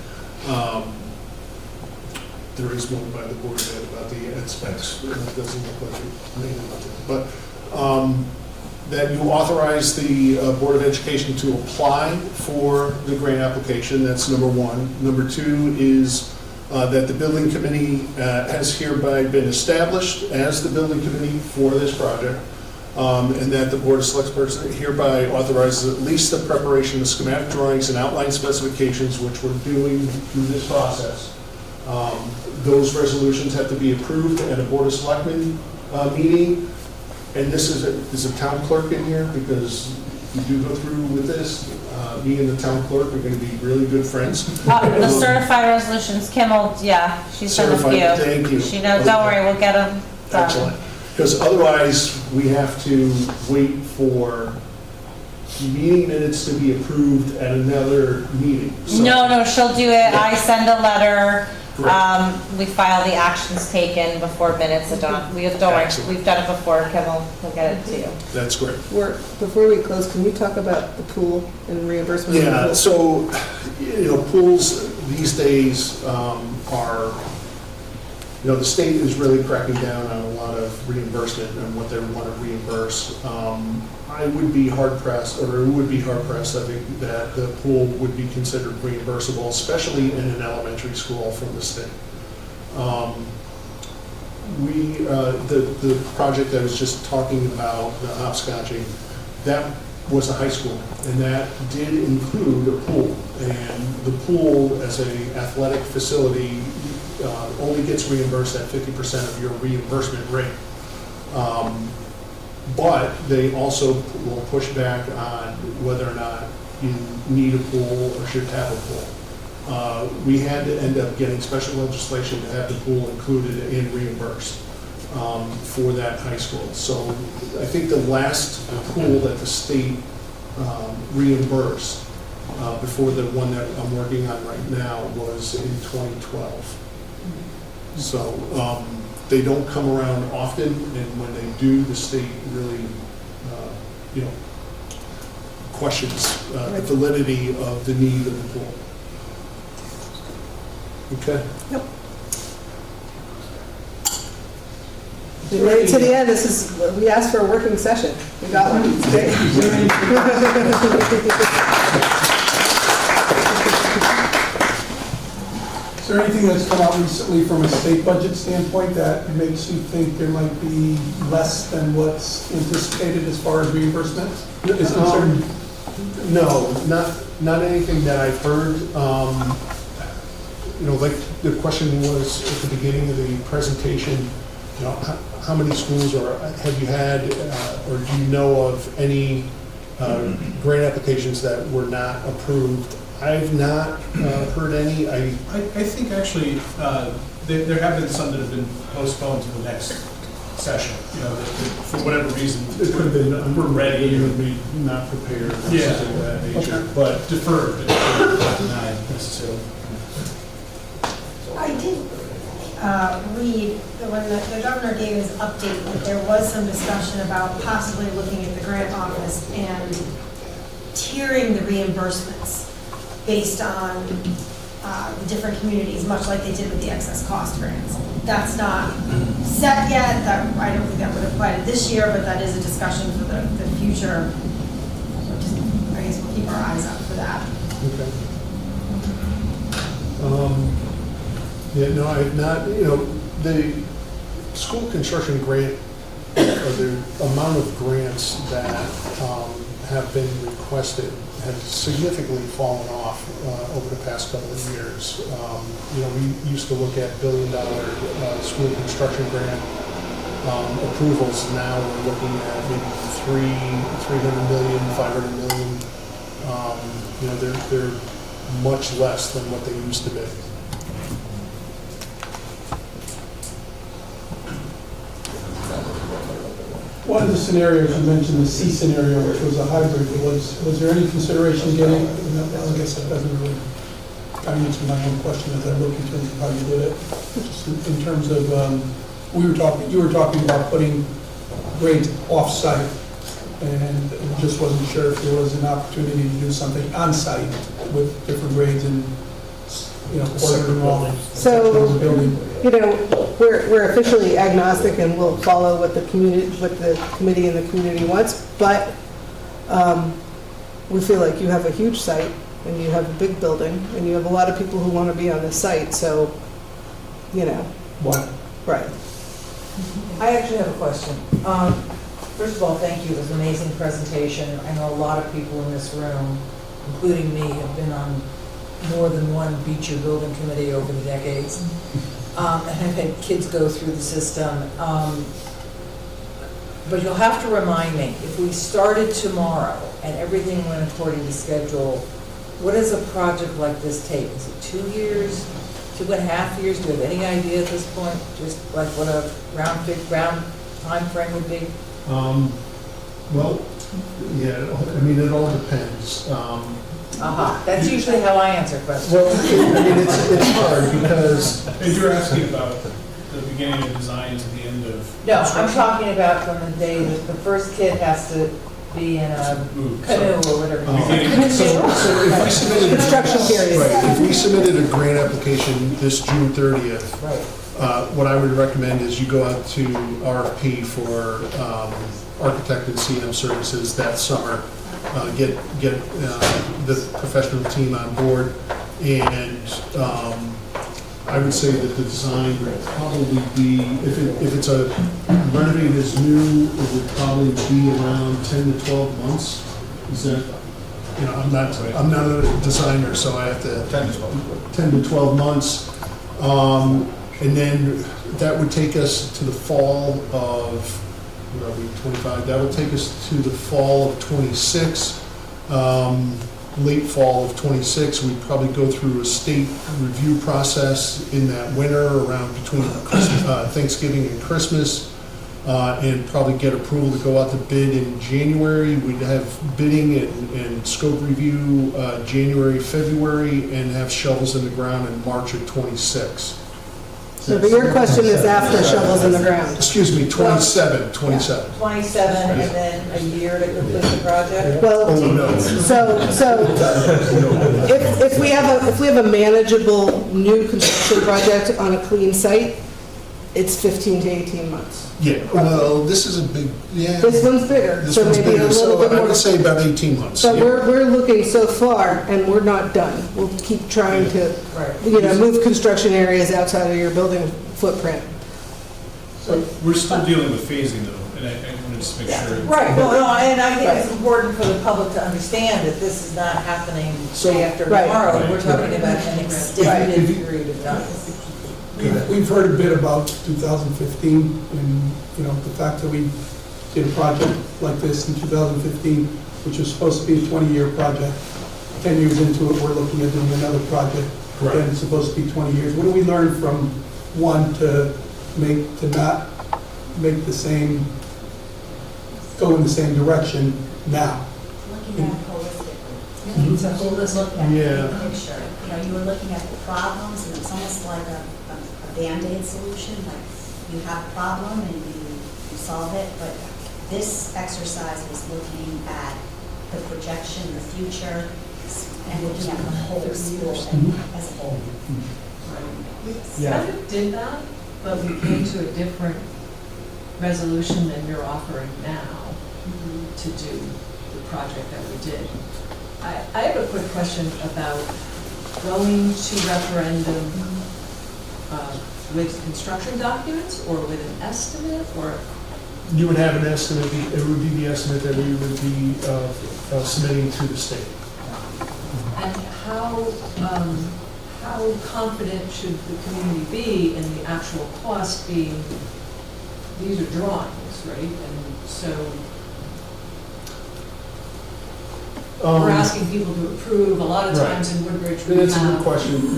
There is one by the Board of Ed about the ed specs. It doesn't look like it made it, but that you authorize the Board of Education to apply for the grant application. That's number 1. Number 2 is that the building committee has hereby been established as the building committee for this project, and that the Board of Select Persons hereby authorizes at least the preparation of schematic drawings and outline specifications, which we're doing through this process. Those resolutions have to be approved at a Board of Selectmen meeting, and this is a town clerk in here, because if you do go through with this, me and the town clerk are going to be really good friends. The certified resolutions, Kim will, she's done a few. Certified, thank you. She knows, don't worry, we'll get them done. Excellent. Because otherwise, we have to wait for meeting minutes to be approved at another meeting. So- No, she'll do it. I send a letter. We file the actions taken before minutes are done. Don't worry, Excellent. we've done it before. Kim will get it to you. That's great. Before we close, can you talk about the pool and reimbursement? of the Yeah, pool? so, pools these days are, the state is really cracking down on a lot of reimbursement and what they want to reimburse. I would be hard pressed, or it would be hard pressed, I think, that the pool would be considered reimbursable, especially in an elementary school from the state. The project I was just talking about, the hopscotching, that was a high school, and that did include a pool. And the pool, as an athletic facility, only gets reimbursed at 50% of your reimbursement rate. But they also will push back on whether or not you need a pool or should have a pool. We had to end up getting special legislation to have the pool included and reimbursed for that high school. So I think the last pool that the state reimbursed before the one that I'm working on right now was in 2012. So they don't come around often, and when they do, the state really, questions the validity of the need of the pool. Okay? Yep. We made it to the end. We asked for a working session. We got one. Great. Is there anything that's come out recently from a state budget standpoint that makes you think there might be less than what's anticipated as far as reimbursement is concerned? No, not anything that I've heard. You know, like the question was at the beginning of the presentation, you know, how many schools or have you had, or do you know of any grant applications that were not approved? I've not heard any. I think actually, there have been some that have been postponed to the next session, you know, that for whatever reason. It could have been, we're ready. You would be not prepared, or Yeah. something of that nature. Okay. But deferred, but not denied necessarily. I did read that when the governor gave his update, that there was some discussion about possibly looking at the grant office and tiering the reimbursements based on the different communities, much like they did with the excess cost grants. That's not set yet. I don't think that would apply to this year, but that is a discussion for the future. I guess we'll keep our eyes out for that. Okay. Yeah, no, I've not, you know, the school construction grant, or the amount of grants that have been requested have significantly fallen off over the past couple of years. You know, we used to look at billion-dollar school construction grant approvals. Now we're looking at maybe 300 million, 500 million. You know, they're much less than what they used to be. One of the scenarios, you mentioned the C scenario, which was a hybrid, was there any consideration getting, I guess that doesn't really, I answer my own question as I look in terms of how you did it. Just in terms of, you were talking about putting grades off-site, and just wasn't sure if there was an opportunity to do something on-site with different grades and, you know, ordering all So, the building. you know, we're officially agnostic and we'll follow what the community and the community wants, but we feel like you have a huge site and you have a big building and you have a lot of people who want to be on the site, so, you know. What? Right. I actually have a question. First of all, thank you. It was an amazing presentation. I know a lot of people in this room, including me, have been on more than one beach or building committee over the decades. And I've had kids go through the system. But you'll have to remind me, if we started tomorrow and everything went according to schedule, what does a project like this take? Is it 2 years, 2.5 years? Do you have any idea at this point, just like what a round time frame would be? Well, yeah, I mean, it all depends. That's usually how I answer questions. Well, I mean, it's hard because... And you're asking about the beginning of design to the end of... No, I'm talking about from the day that the first kid has to be in a canoe or whatever. So if we submitted... Construction period. Right, if we submitted a grant application this June 30th, what I would recommend is you go out to RFP for architect and CM services that summer, get the professional team on board, and I would say that the design would probably be, if it's a renovated as new, it would probably be around 10 to 12 months. Is that, you know, I'm not a designer, so I have to 10 to 12 months. And then that would take us to the fall of, 25, that would take us to the fall of 26, late fall of 26. We'd probably go through a state review process in that winter around between Thanksgiving and Christmas, and probably get approval to go out to bid in January. We'd have bidding and scope review January, February, and have shovels in the ground in March of 26. So, but your question is after shovels in the ground. Excuse me, 27. 27 and then a year to complete the project? Well, so if we have a manageable new construction project on a clean site, it's 15 to 18 months. Yeah, well, this is a big, yeah. This one's bigger, This so one's maybe a bigger, little so bit I more. would say about 18 months. But yeah. we're looking so far, and we're not done. We'll keep trying to, move construction areas outside of your building footprint. So we're still dealing with phasing though, and I want to just make sure. Right, no, and I think it's important for the public to understand that this is not happening day after Right. tomorrow. Right. We're talking about an extended period of time. We've heard a bit about 2015 and, the fact that we did a project like this in 2015, which was supposed to be a 20-year project. 10 years into it, we're looking at doing another project. Correct. And it's supposed to be 20 years. What do we learn from one to not make the same, go in the same direction now? Looking at it holistically. It's a holistic picture. You were looking at the problems, and it's almost like a Band-Aid solution, like you have a problem and you solve it, but this exercise was looking at the projection, the future, and looking at the whole school as a whole. We kind of did that, but we came to a different resolution than you're offering now to do the project that we did. I have a quick question about going to referendum with construction documents or with an estimate, or? You would have an estimate, it would be the estimate that we would be submitting to the state. And how confident should the community be in the actual cost being, these are drawings, right? And so we're asking people to approve, a lot of times in Woodbridge we have. That's a good question,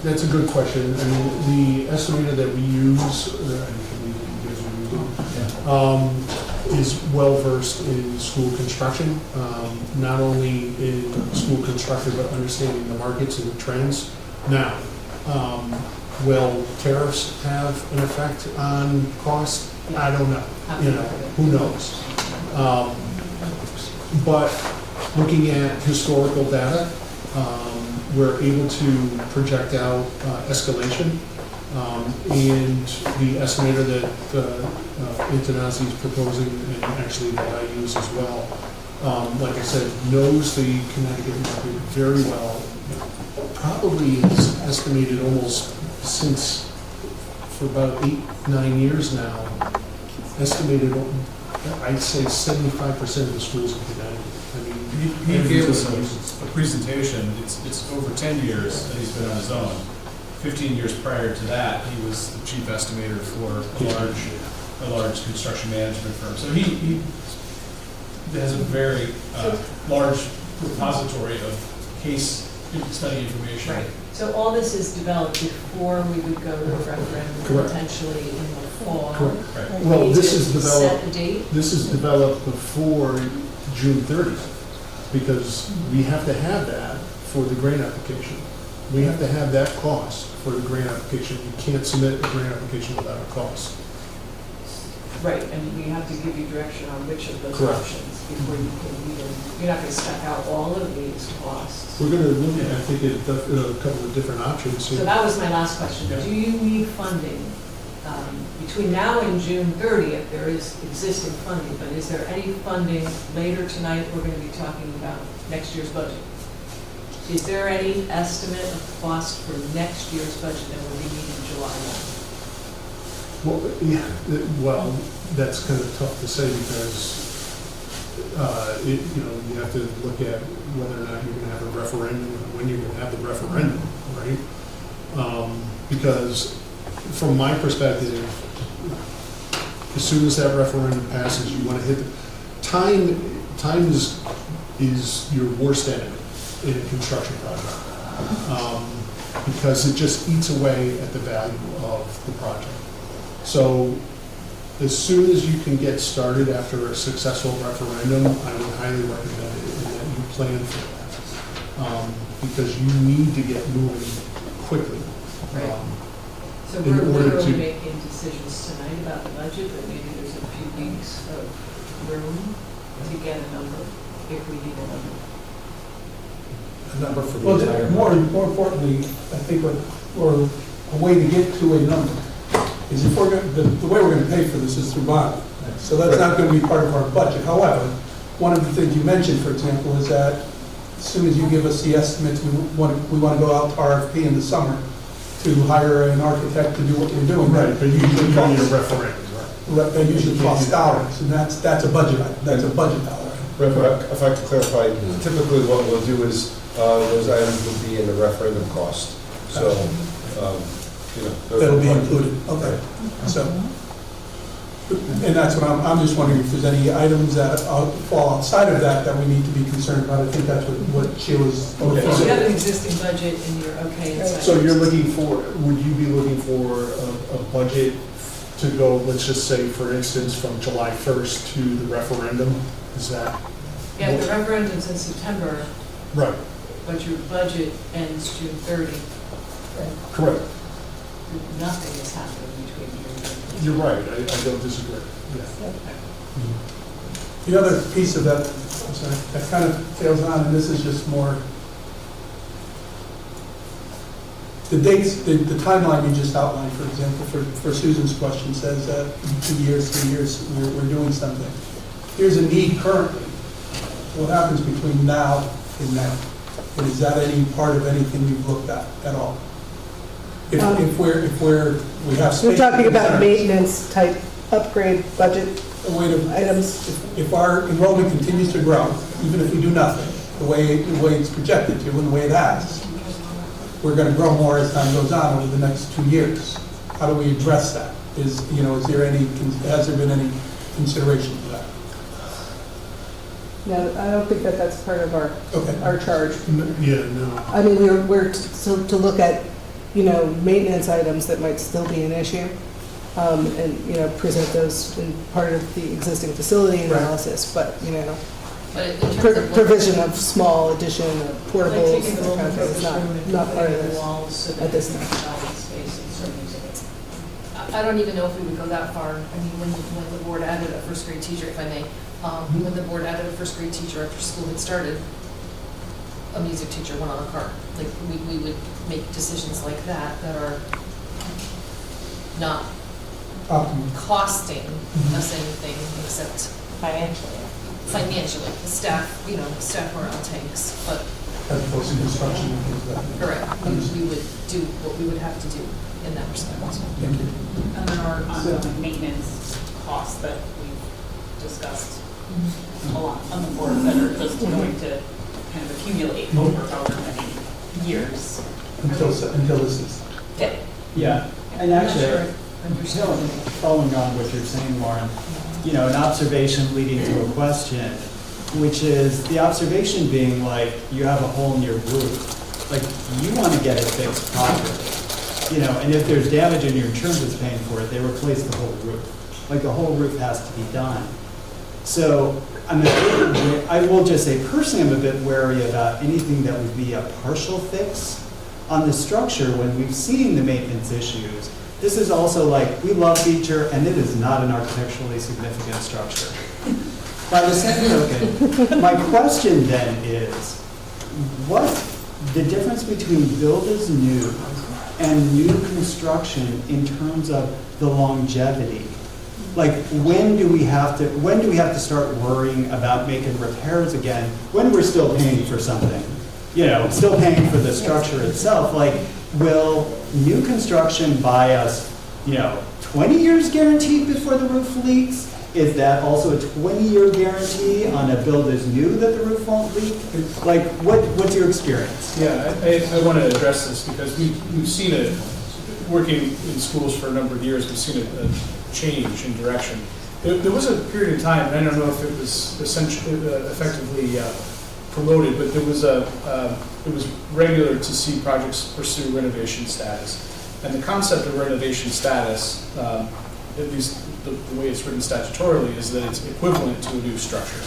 that's a good question. I mean, the estimator that we use, is well-versed in school construction, not only in school construction, but understanding the markets and the trends. Now, will tariffs have an effect on cost? I don't know, who knows? But looking at historical data, we're able to project out escalation. And the estimator that Internazi is proposing, and actually that I use as well, like I said, knows the Connecticut market very well. Probably has estimated almost since, for about 8-9 years now, estimated, I'd say 75% of the schools in Connecticut. I mean, he gave us a presentation, it's over 10 years that he's been on his own. 15 years prior to that, he was the chief estimator for a large construction management firm. So he has a very large repository of case study information. Right. So all this is developed before we would go to a referendum, Correct. potentially in the fall. Correct. Right. Well, We this need is to developed. Set a date. This is developed before June 30th, because we have to have that for the grant application. We have to have that cost for the grant application. You can't submit a grant application without a cost. Right, and we have to give you direction on which of those Correct. options before you can even, you're not going to spec out all of these costs. We're going to look at, I think, at a couple of different options. So that was my last question. Do you need funding between now and June 30th? There is existing funding, but is there any funding later tonight? We're going to be talking about next year's budget. Is there any estimate of cost for next year's budget that will be needed in July 1? Well, yeah, well, that's kind of tough to say because, you have to look at whether or not you're going to have a referendum and when you're going to have the referendum, right? Because from my perspective, as soon as that referendum passes, you want to hit time is your worst enemy in a construction project, because it just eats away at the value of the project. So as soon as you can get started after a successful referendum, I would highly recommend it and that you plan for that. Because you need to get moving quickly. Right. So in we're order literally to- making decisions tonight about the budget, but maybe there's a few weeks of room to get a number if we need a number. A number for the entire. More importantly, I think, or a way to get to a number is if we're going, the way we're going to pay for this is through bond. So that's not going to be part of our budget. However, one of the things you mentioned, for example, is that as soon as you give us the estimates, we want to go out to RFP in the summer to hire an architect to do what we're doing. Right, but usually you need a referendum, right? That usually costs dollars, and that's a budget item. That's a budget dollar. If I could clarify, typically what we'll do is, those items will be in the referendum cost. So, you know. those That'll be are- included, okay. So, and that's what I'm just wondering if there's any items that fall outside of that that we need to be concerned about. I think that's what Sheila's. You have an existing budget and you're okay inside. So you're looking for, would you be looking for a budget to go, let's just say, for instance, from July 1st to the referendum? Is that? Yeah, the referendum's in September, Right, but your budget ends June 30. correct. Nothing is happening between here and then. You're right, I don't disagree. Yeah. The other piece of that, I'm sorry, that kind of tails on, and this is just more, the dates, the timeline you just outlined, for example, for Susan's question, says that in 2 years, 3 years, we're doing something. Here's a need currently. What happens between now and now? And is that any part of anything you've looked at all? If we have space. We're talking about concerns. maintenance type upgrade budget items. If our enrollment continues to grow, even if we do nothing, the way it's projected to and the way it has, we're going to grow more as time goes on over the next 2 years. How do we address that? Has there been any consideration for that? No, I don't think that's part of our charge. Yeah, no. I mean, we're to look at, maintenance items that might still be an issue, and, present those in part of the existing facility analysis, but, But in terms of what- provision of small addition of Like portables, taking the that old kind of thing, is refurbished room and not part of putting this the walls so that at this it's time. not space and certain things. I don't even know if we would go that far. I mean, when the board added a first grade teacher, if I may, when the board added a first grade teacher after school had started, a music teacher went on a cart. Like, we would make decisions like that are not costing us anything except financially. The staff morale tanks, but. As opposed to construction and things like that. Correct. We would do what we would have to do in that respect. Thank you. And there are ongoing maintenance costs that we've discussed a lot on the board that are just going to kind of accumulate over however many years. Until this is. Yeah. Yeah, and actually, following on what you're saying, Lauren, an observation leading to a question, which is the observation being like, you have a hole in your roof, like you want to get it fixed properly, and if there's damage and your insurance is paying for it, they replace the whole roof. Like the whole roof has to be done. So I will just say personally, I'm a bit wary about anything that would be a partial fix on the structure when we've seen the maintenance issues. This is also like, we love Beecher, and it is not an architecturally significant structure. By the same token, my question then is, what the difference between build as new and new construction in terms of the longevity? Like, when do we have to start worrying about making repairs again when we're still paying for something? Still paying for the structure itself. Like, will new construction buy us, 20 years guaranteed before the roof leaks? Is that also a 20-year guarantee on a build as new that the roof won't leak? Like, what's your experience? Yeah, I want to address this because we've seen it, working in schools for a number of years, we've seen a change in direction. There was a period of time, and I don't know if it was effectively promoted, but it was regular to see projects pursue renovation status. And the concept of renovation status, at least the way it's written statutorily, is that it's equivalent to a new structure.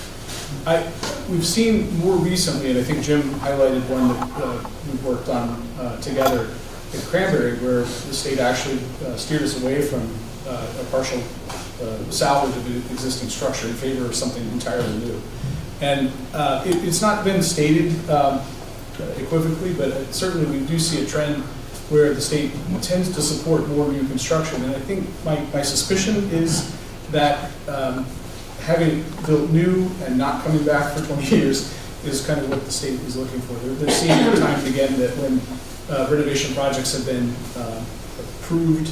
We've seen more recently, and I think Jim highlighted one that we've worked on together at Cranberry, where the state actually steered us away from a partial salvage of the existing structure in favor of something entirely new. And it's not been stated equivocally, but certainly we do see a trend where the state tends to support more new construction. And I think my suspicion is that having built new and not coming back for 20 years is kind of what the state is looking for. They're seeing time and again that when renovation projects have been approved,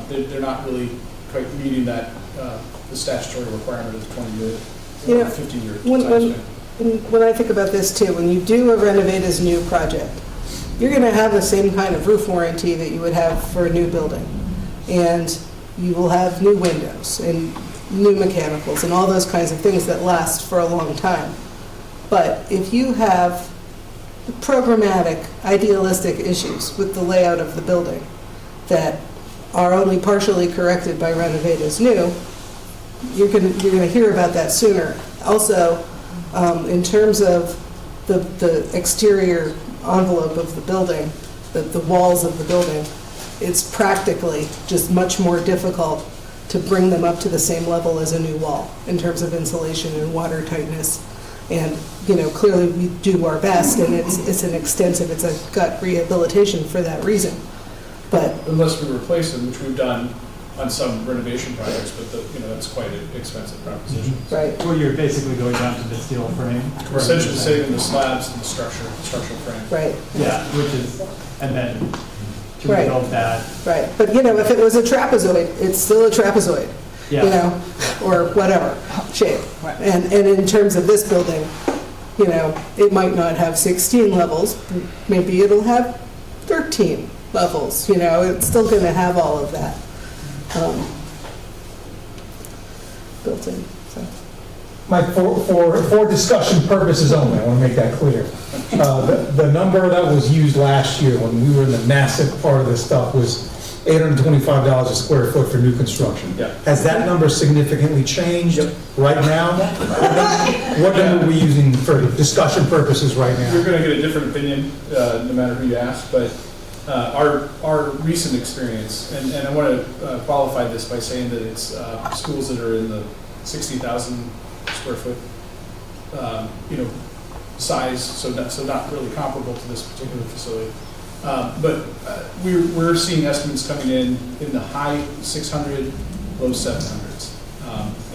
they're not really quite meeting that, the statutory requirement of 20-year, You know, 15-year when I think about this too, when you do a renovate as new project, you're going to have the same kind of roof warranty that you would have for a new building. And you will have new windows and new mechanicals and all those kinds of things that last for a long time. But if you have programmatic, idealistic issues with the layout of the building that are only partially corrected by renovate as new, you're going to hear about that sooner. Also, in terms of the exterior envelope of the building, the walls of the building, it's practically just much more difficult to bring them up to the same level as a new wall in terms of insulation and water tightness. And, clearly we do our best, and it's an extensive, it's a gut rehabilitation for that reason. But unless we replace them, which we've done on some renovation projects, but that's quite an expensive proposition. Right. Well, you're basically going down to the steel frame. We're essentially saving the slabs and the structural frame. Right. Yeah, and then to Right. rebuild that. Right, but if it was a trapezoid, it's still a trapezoid, Yeah. or whatever shape. And in terms of this building, it might not have 16 levels, maybe it'll have 13 levels, it's still going to have all of that built in, so. Mike, for discussion purposes only, I want to make that clear. The number that was used last year when we were in the massive part of this stuff was $825 a square foot for new construction. Yeah. Has that number significantly changed right now? What number are we using for discussion purposes right now? You're going to get a different opinion no matter who you ask, but our recent experience, and I want to qualify this by saying that it's schools that are in the 60,000 square foot, size, so not really comparable to this particular facility. But we're seeing estimates coming in the high 600, low 700s,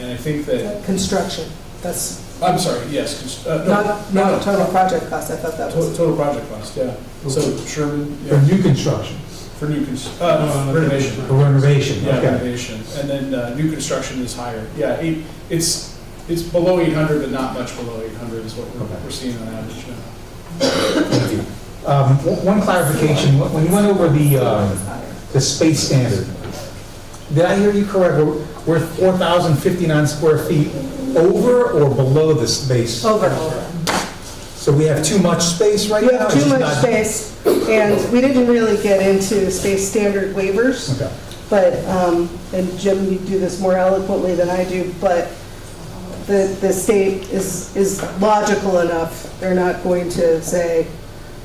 and I think that Construction, that's I'm sorry, yes, not total project cost, I thought that was. total project cost, yeah. So Sherman, For new construction? for new renovation. For renovation, Yeah, okay. renovation, and then new construction is higher. Yeah, it's below 800, but not much below 800 is what we're seeing on average now. Thank you. One clarification, when you went over the space standard, did I hear you correct? We're 4,059 square feet over or below the space? Over. So we have too much space right now? We have too much space, and we didn't really get into space standard waivers. Okay. But, and Jim, you do this more eloquently than I do, but the state is logical enough. They're not going to say,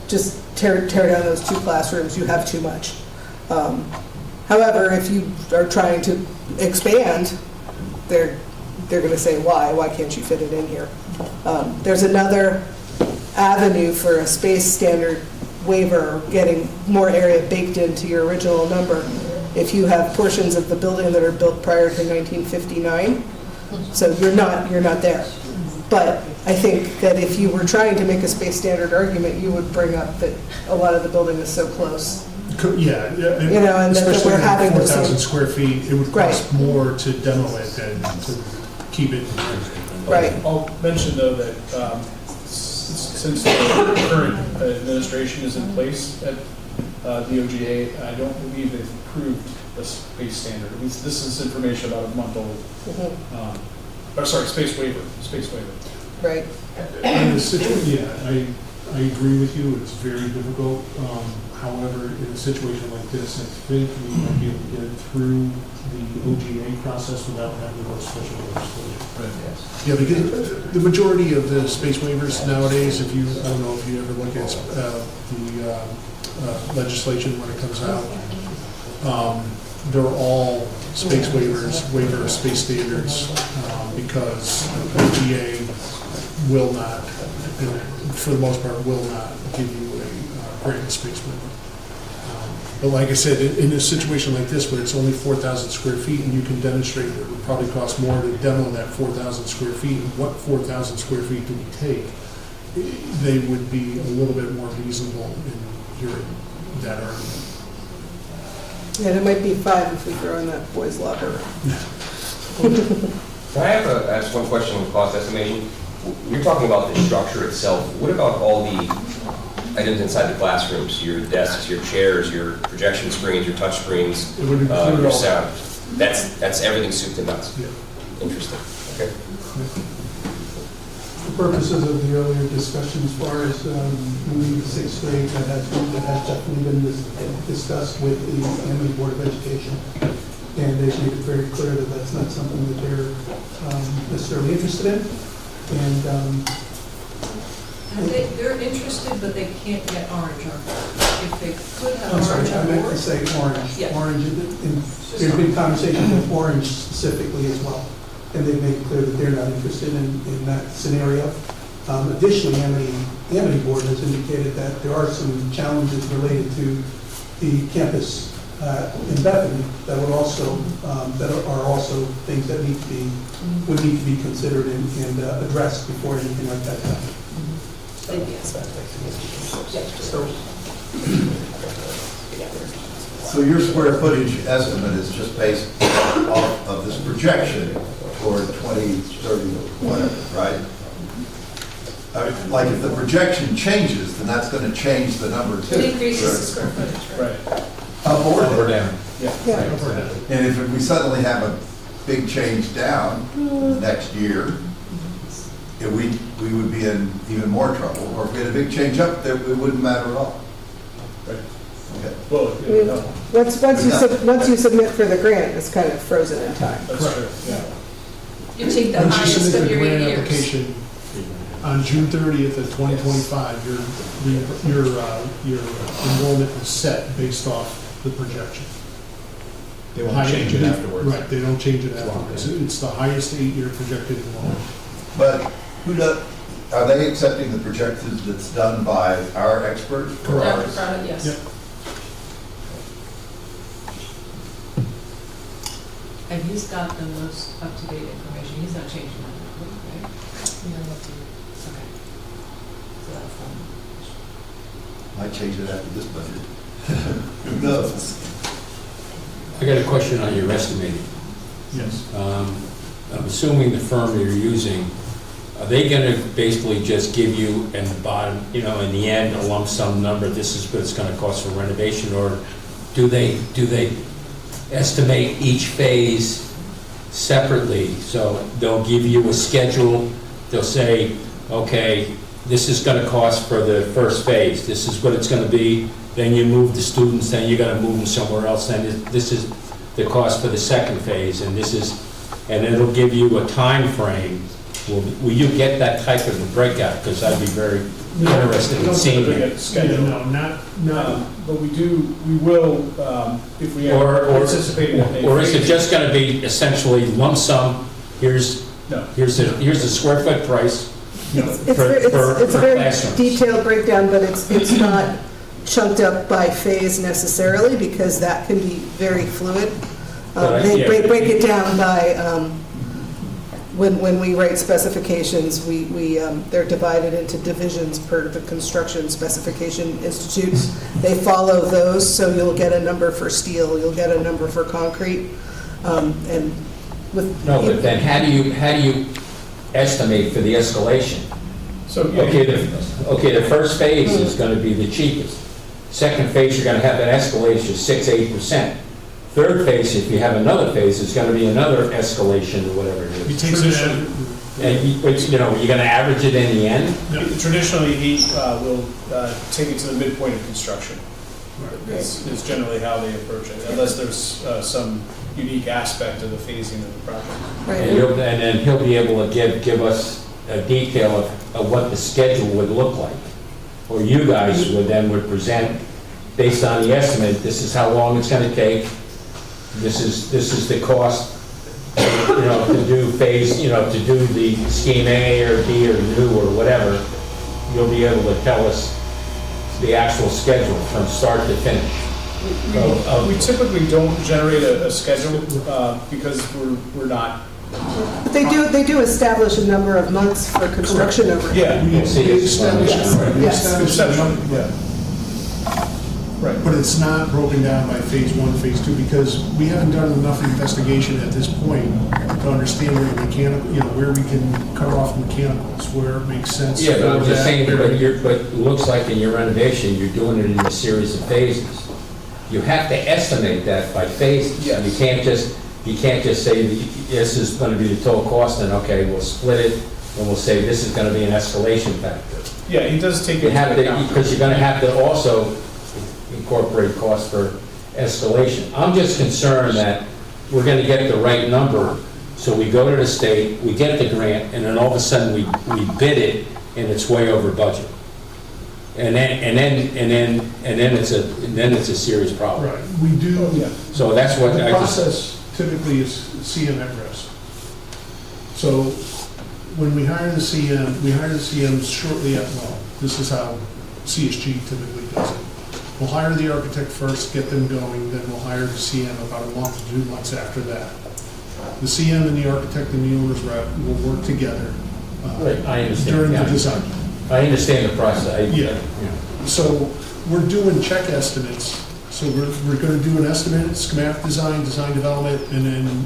just tear down those 2 classrooms, you have too much. However, if you are trying to expand, they're going to say, why can't you fit it in here? There's another avenue for a space standard waiver, getting more area baked into your original number. If you have portions of the building that are built prior to 1959, so you're not there. But I think that if you were trying to make a space standard argument, you would bring up that a lot of the building is so close. Yeah. And that especially we're having at those 4,000 same- square feet, it would cost more to demo it than to keep it. Right. I'll mention though that since the current administration is in place at the OGA, I don't believe they've approved a space standard. This is information about a month old. Space waiver. Right. In the situation, I agree with you, it's very difficult. However, in a situation like this, I think we might be able to get it through the OGA process without having to go special legislation. Right. Yeah, because the majority of the space waivers nowadays, I don't know if you ever look at the legislation when it comes out, they're all space waivers, waiver of space standards, because OGA will not, for the most part, will not give you a grant space waiver. But like I said, in a situation like this where it's only 4,000 square feet and you can demonstrate that it would probably cost more to demo that 4,000 square feet, and what 4,000 square feet do we take? They would be a little bit more reasonable in hearing that argument. And it might be 5 if we throw in that boys' locker. Can I ask one question on cost estimating? You're talking about the structure itself. What about all the items inside the classrooms? Your desks, your chairs, your projection screens, your touch screens, It would include your all sound. That's everything soup to nuts. Yeah. Interesting. Okay. For purposes of the earlier discussion, as far as moving to 6th grade, that has definitely been discussed with the Amity Board of Education. And they've made it very clear that that's not something that they're necessarily interested in. And They're interested, but they can't get orange on board. If they could have I'm sorry, orange I on meant board. to say orange. Yeah. Orange, and there's been conversation with orange specifically as well. And they've made it clear that they're not interested in that scenario. Additionally, Amity Board has indicated that there are some challenges related to the campus in Bethany that would also, that are also things that would need to be considered and addressed before anything like that happens. So your square footage estimate is just based off of this projection for 2030, whatever, right? I mean, like if the projection changes, then that's going to change the number too. It increases the square footage, right? Right. Up or Up or down. down. Yeah. And if we suddenly have a big change down next year, we would be in even more trouble. Or if we had a big change up, it wouldn't matter at all. Right. Okay. Well, I mean, no, once you submit for the grant, it's kind of frozen in time. that's true, yeah. You take the Once you highest submit of the your grant 8 years. application on June 30th of 2025, your enrollment is set based off the projection. They won't change it afterwards. Right, they don't change it afterwards. It's the highest 8-year projected enrollment. But are they accepting the projections that's done by our experts? or Dr. ours? Prada, yes. Yep. And he's got the most up-to-date information. He's not changing that, right? Okay. So that's Might change it after this budget. Who knows? I got a question on your estimating. Yes. I'm assuming the firm you're using, are they going to basically just give you in the bottom, in the end, a lump sum number, this is what it's going to cost for renovation, or do they estimate each phase separately? So they'll give you a schedule, they'll say, okay, this is going to cost for the first phase, this is what it's going to be, then you move the students, then you got to move them somewhere else, then this is the cost for the second phase, and it'll give you a time frame. Will you get that type of a breakout? Because I'd be very interested in seeing it. Schedule. No, not. But we will, if we are anticipating that. Or is it just going to be essentially lump sum, here's the square foot price It's for a very classrooms? detailed breakdown, but it's not chunked up by phase necessarily, because that can be very fluid. They break it down by, when we write specifications, they're divided into divisions per the Construction Specification Institute. They follow those, so you'll get a number for steel, you'll get a number for concrete, and with. No, but then how do you estimate for the escalation? So, Okay, the first phase is going to be the cheapest. Second phase, you're going to have an escalation of 6-8%. Third phase, if you have another phase, it's going to be another escalation or whatever it is. And you're going to average it in the end? Traditionally, he will take it to the midpoint of construction. Is generally how they approach it, unless there's some unique aspect of the phasing of the project. And then he'll be able to give us a detail of what the schedule would look like. Or you guys would present, based on the estimate, this is how long it's going to take, this is the cost, to do phase, to do the scheme A or B or new or whatever. You'll be able to tell us the actual schedule from start to finish. We typically don't generate a schedule because we're not. But they do establish a number of months for construction over. Yeah. We establish, we Yes. establish the number, Yeah. Right. but it's not broken down by phase one, phase two, because we haven't done enough investigation at this point to understand where mechanical, where we can cut off mechanicals, where it makes sense. Yeah, but I'm for just that saying, but area. it looks like in your renovation, you're doing it in a series of phases. You have to estimate that by phases. Yes. You can't just say, this is gonna be the total cost, and okay, we'll split it, and we'll say, this is gonna be an escalation factor. Yeah, he does take You into have to, account. because you're gonna have to also incorporate costs for escalation. I'm just concerned that we're gonna get the right number, so we go to the state, we get the grant, and then all of a sudden, we bid it, and it's way over budget. And then it's a serious problem. Right, we do. So that's what The I just, process typically is CM at risk. So when we hire the CM, we hire the CM shortly at, well, this is how CSG typically does it. We'll hire the architect first, get them going, then we'll hire the CM about a month to 2 months after that. The CM and the architect and the owner's rep will work together Right, I understand. during the Yeah. design. I understand the process. Yeah. So we're doing check estimates. So we're going to do an estimate, schematic design, design development, and then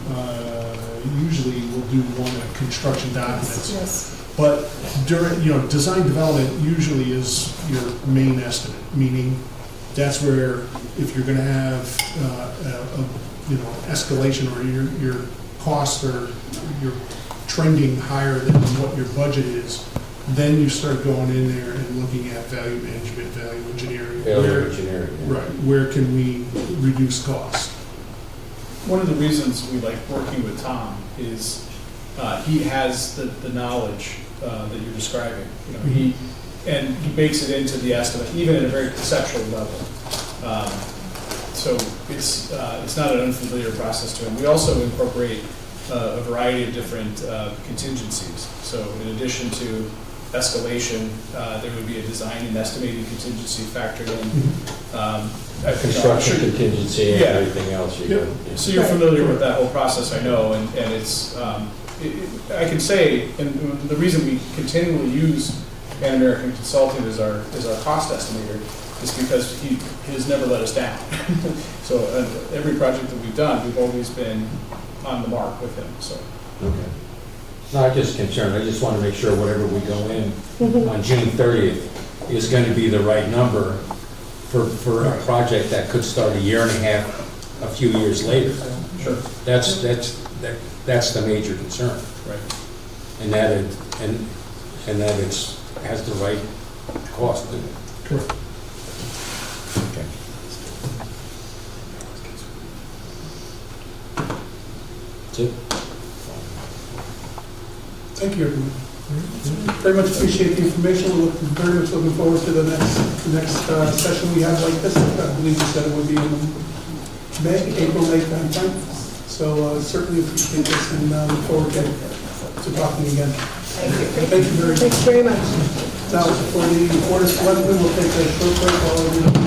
usually we'll do one at construction documents. Yes. But during, design development usually is your main estimate, meaning that's where if you're going to have, escalation or your costs are, you're trending higher than what your budget is, then you start going in there and looking at value management, value engineering. Value engineering, yeah. Right, where can we reduce costs? One of the reasons we like working with Tom is he has the knowledge that you're describing. He bakes it into the estimate, even at a very conceptual level. So it's not an unfamiliar process to him. We also incorporate a variety of different contingencies. So in addition to escalation, there would be a design and estimating contingency factored in. Construction contingency and Yeah. everything else you Yep. do. So you're familiar with that whole process, I know, and it's, I can say, and the reason we continually use Pan American Consulting as our cost estimator is because he has never let us down. So every project that we've done, we've always been on the mark with him, so. Okay. No, I'm just concerned, I just want to make sure whatever we go in on June 30th is going to be the right number for a project that could start a year and a half, a few years later. Sure. That's the major concern. Right. And that it's, has the right cost. Correct. Okay. That's it? Thank you, everyone. Very much appreciate the information. We're very much looking forward to the next session we have like this. I believe you said it would be in April, May timeframe. So certainly appreciate this and look forward to talking again. Thank you very much. Thanks very much. Now, for the Board of Selectmen, we'll take a short break while everybody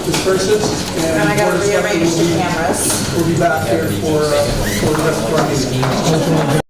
disperses. And I gotta Board of Selectmen rearrange the will be- cameras. We'll be back here for the rest of our meeting.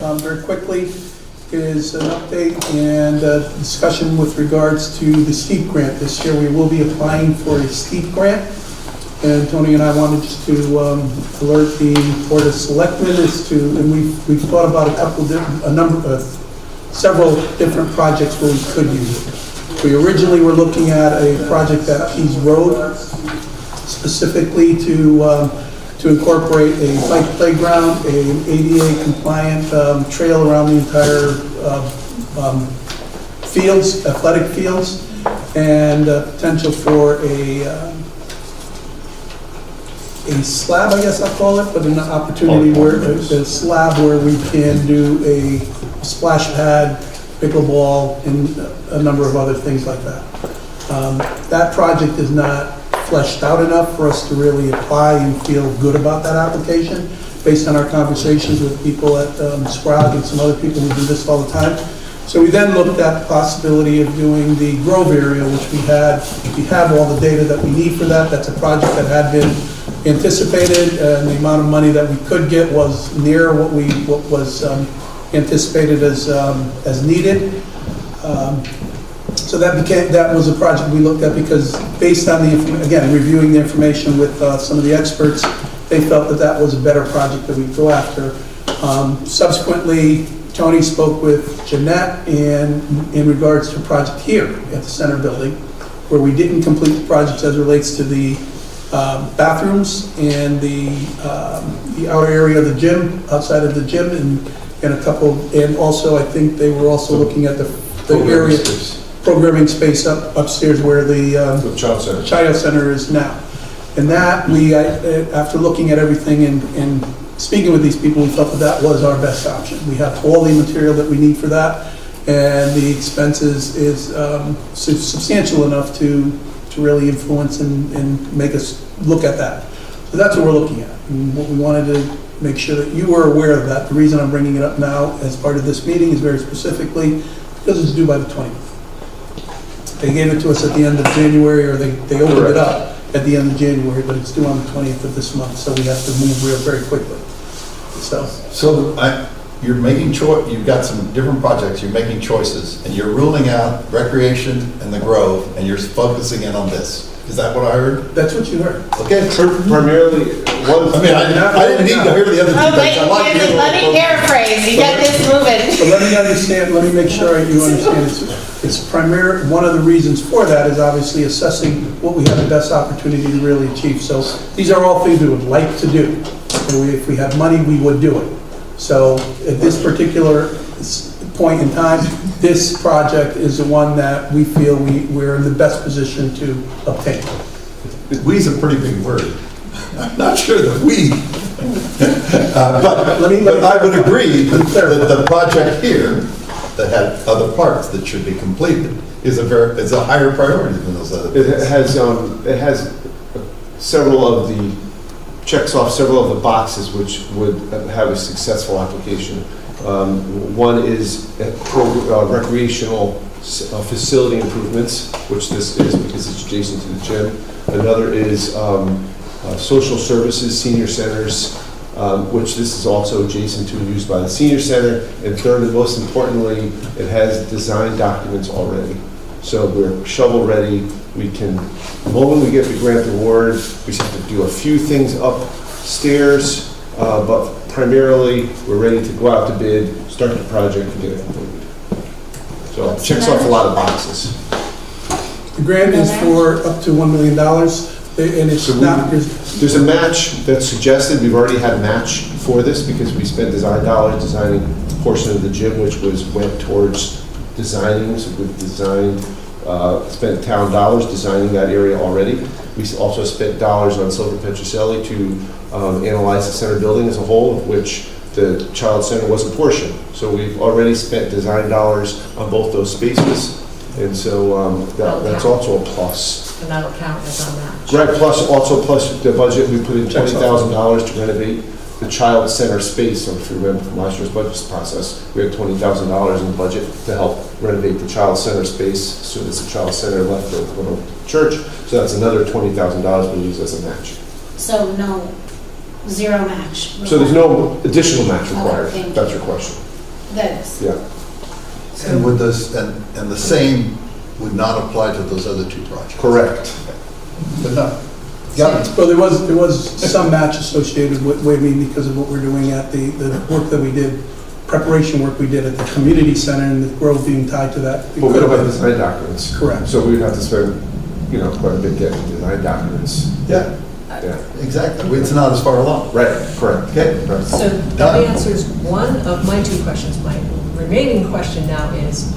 Very quickly, is an update and discussion with regards to the STEEP grant. This year we will be applying for a STEEP grant, and Tony and I wanted just to alert the Board of Selectmen and we've thought about several different projects where we could use it. We originally were looking at a project at Keys Road, specifically to incorporate a bike playground, an ADA compliant trail around the entire fields, athletic fields, and potential for a slab, I guess I'll call it, but an opportunity where a slab where we can do a splash pad, pickleball, and a number of other things like that. That project is not fleshed out enough for us to really apply and feel good about that application, based on our conversations with people at Sprague and some other people who do this all the time. So we then looked at the possibility of doing the Grove area, which we have all the data that we need for that. That's a project that had been anticipated, and the amount of money that we could get was near what was anticipated as needed. So that was a project we looked at because based on again, reviewing the information with some of the experts, they felt that was a better project that we'd go after. Subsequently, Tony spoke with Jeanette in regards to a project here at the Center Building, where we didn't complete the project as it relates to the bathrooms and the outer area of the gym, outside of the gym, and a couple, and also I think they were also looking at the area, programming space upstairs where the child center is now. And that, after looking at everything and speaking with these people, we felt that was our best option. We have all the material that we need for that, and the expenses is substantial enough to really influence and make us look at that. So that's what we're looking at. And what we wanted to make sure that you were aware of that. The reason I'm bringing it up now as part of this meeting is very specifically because it's due by the 20th. They gave it to us at the end of January, or they opened it up at the end of January, but it's due on the 20th of this month, so we have to move very quickly. So you're making you've got some different projects, you're making choices, and you're ruling out recreation and the Grove, and you're focusing in on this. Is that what I heard? That's what you heard. Okay. Primarily, I didn't need to hear the other two things. Let me paraphrase, you got this moving. So let me make sure you understand. It's one of the reasons for that is obviously assessing what we have the best opportunity to really achieve. So these are all things we would like to do. And if we have money, we would do it. So at this particular point in time, this project is the one that we feel we're in the best position to obtain. We's a pretty big word. I'm not sure that we, but I would agree that the project here that had other parts that should be completed is a higher priority than those other things. it has several of the checks off several of the boxes which would have a successful application. One is recreational facility improvements, which this is because it's adjacent to the gym. Another is social services, senior centers, which this is also adjacent to and used by the senior center. And third, and most importantly, it has design documents already. So we're shovel ready. We can, the moment we get the grant award, we just have to do a few things upstairs, but primarily we're ready to go out to bid, start the project, and get it completed. So it checks off a lot of boxes. The grant is for up to $1 million, and it's not. There's a match that's suggested. We've already had a match for this because we spent design dollars designing a portion of the gym, which went towards designing. So we've designed, spent town dollars designing that area already. We also spent dollars on Silver Petrocelli to analyze the center building as a whole, of which the child center was a portion. So we've already spent design dollars on both those spaces. And so that's also a plus. And that'll count as on that. Right, plus the budget, we put in $20,000 to renovate the child center space. So if you remember from last year's budget process, we had $20,000 in the budget to help renovate the child center space. So there's a child center left to go to church. So that's another $20,000 we use as a match. So zero match. So there's no additional match required. Okay, That's your question. That is. Yeah. And would this, and the same would not apply to those other two projects? Correct. But no. Got it. Well, there was some match associated with waiving because of what we're doing at the work that we did, preparation work we did at the community center and the grove being tied to that. But we don't have design documents. Correct. So we would have to spend, quite a bit getting design documents. Yeah, Yeah. exactly. It's not as far along. Right, correct. Okay. Right. So that answers one of my two questions. My remaining question now is,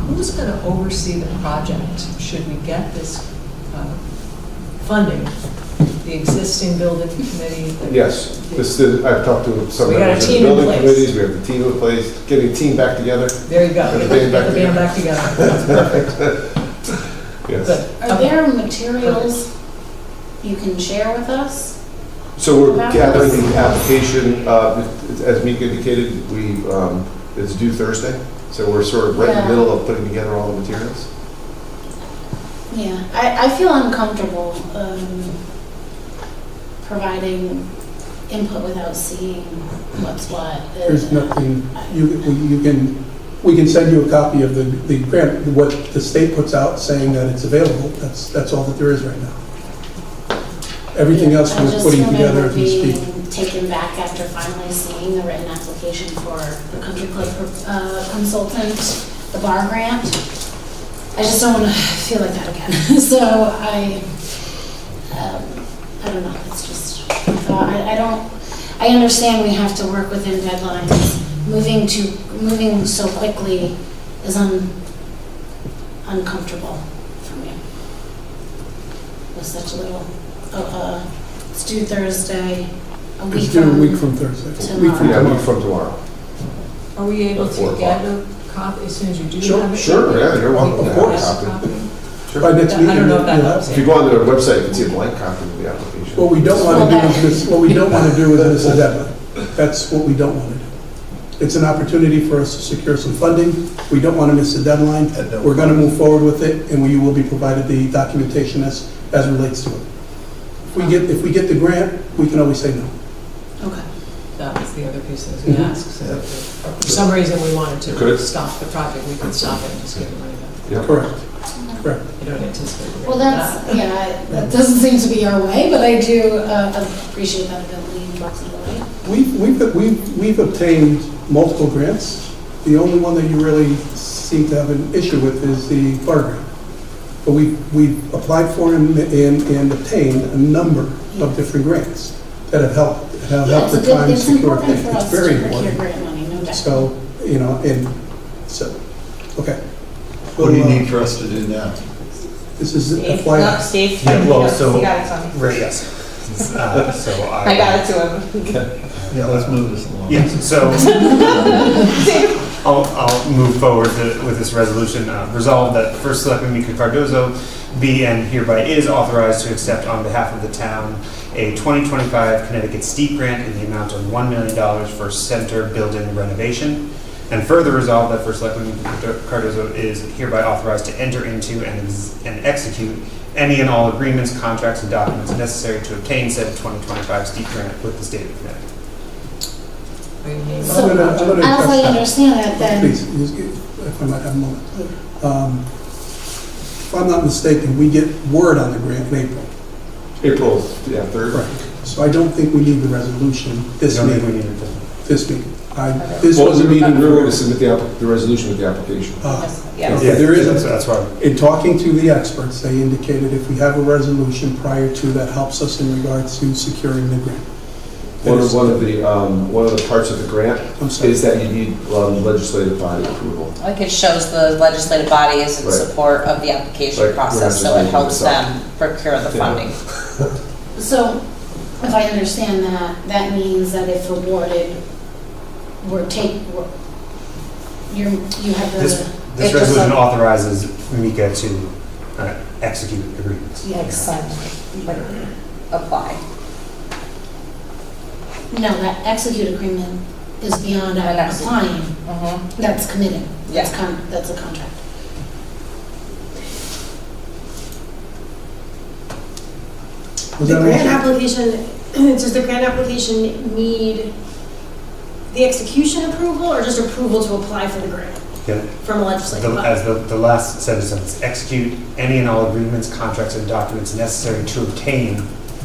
who's going to oversee the project? Should we get this funding? The existing building committee? Yes, I've talked to some We got a members of the team in building place. committees, we have the team in place, getting the team back together. There you go. Get Get the band back together. That's perfect. Yes. Good. Are there materials you can share with us? So we're About gathering this? the application, as Mika indicated, it's due Thursday. So we're sort of right in the Yeah. middle of putting together all the materials. Yeah, I feel uncomfortable providing input without seeing what's what. There's nothing, we can send you a copy of the grant, what the state puts out saying that it's available. That's all that there is right now. Everything else we're putting together as we speak. I just remember being taken back after finally seeing the written application for the country club consultant, the bar grant. I just don't want to feel like that again. So I don't know, it's just, I understand we have to work within deadlines. Moving so quickly is uncomfortable for me. With such a little, it's due Thursday, a week It's due a from week from Thursday. A week from Yeah, a tomorrow. week from tomorrow. Are we able At 4 to o'clock. get a copy as soon as you do Sure, have it? Sure, yeah, you're welcome to Of have a course. copy. By next I meeting, don't know if that you'll helps. have- If you go on their website, you can see a blank copy of the application. What we don't want to do is miss, what we don't want to do is miss a deadline. That's what we don't want to do. It's an opportunity for us to secure some funding. We don't want to miss a deadline. We're going to move forward with it, and we will be provided the documentation as relates to it. If we get the grant, we can always say no. Okay. That was the other piece that we asked. So if for some reason we wanted to Could. stop the project, we could stop it and just give the money back. Yeah. Correct. Correct. You don't anticipate. we're Well, gonna do that's, that. yeah, that doesn't seem to be our way, but I do appreciate that ability and flexibility. We've obtained multiple grants. The only one that you really seem to have an issue with is the fire grant. But we've applied for and obtained a number of different grants that have helped Yeah, the town it's secure important things. for It's us very to procure important. grant money, no doubt. So, okay. What do you Well, need for us to do now? This is Steve, FYI. no, Steve. Yeah, well, He so, got it to me. right, yes. So I got it to him. Yeah, let's move this along. Yes, so I'll move forward with this resolution. Resolved that First Selectman Mika Cardozo be and hereby is authorized to accept on behalf of the town a 2025 Connecticut Steep Grant in the amount of $1 million for center building renovation. And further resolved that First Selectman Mika Cardozo is hereby authorized to enter into and execute any and all agreements, contracts, and documents necessary to obtain said 2025 steep grant with the state of Connecticut. So, I'm gonna as address I that. understand it, then, Please, if I might have a moment. If I'm not mistaken, we get word on the grant in April. April, yeah, 3rd. Right. So I don't think we need the resolution this Don't think we meeting. need it. This meeting. This Well, was a meeting we were going for, to submit the resolution with the application. Yes. okay, there is, That's why. in talking to the experts, they indicated if we have a resolution prior to, that helps us in regards to securing the grant. One of the parts of the grant I'm sorry. is that you need legislative body approval. Like it shows the legislative body is in Right. support of the application Right. process, We're so it just helps making this them procure the Yeah. funding. so if I understand that, that means that if awarded, you have the. This resolution authorizes Mika to execute agreements. Sign, like, apply. No, that execute agreement is beyond An execute. applying. Mhm. That's committing. Yeah. That's a contract. Was The that grant motion? application, does the grant application need the execution approval or just approval to apply for the grant from a legislative body? As the last sentence, execute any and all agreements, contracts, and documents necessary to obtain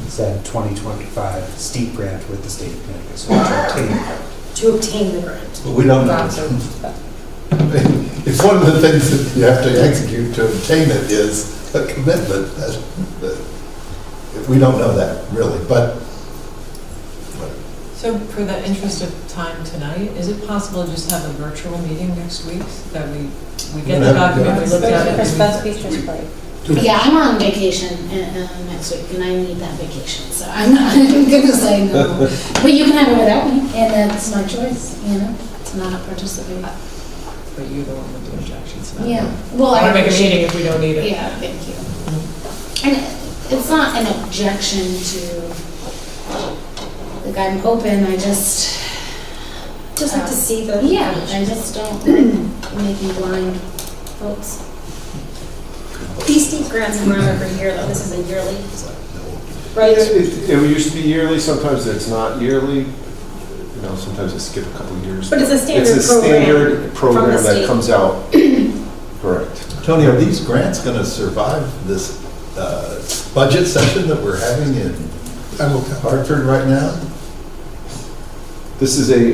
said 2025 steep grant with the state of Connecticut. So To obtain the grant. But we don't know. It's one of the things that you have to execute to obtain it is a commitment. We don't know that really, but So for the interest of time tonight, is it possible to just have a virtual meeting next week? That we get the document, we look at it. Christmas features play. Yeah, I'm on vacation next week, and I need that vacation, so I'm not gonna say no. But you can have it without me, and that's my choice, to not participate. But you're the one with the objections. not Yeah, me. well, I I want to make a appreciate meeting if we don't need it. Yeah, thank you. And it's not an objection to, like, I'm open, I just like to see the. Yeah, I just don't like making blind votes. These steep grants come around every year, though. This is a yearly. Right. It used to be yearly, sometimes it's not yearly. Sometimes they skip a couple of years. But it's a standard It's a standard program from the program that state. comes out. Correct. Tony, are these grants going to survive this budget session that we're having in Hartford right now? This is a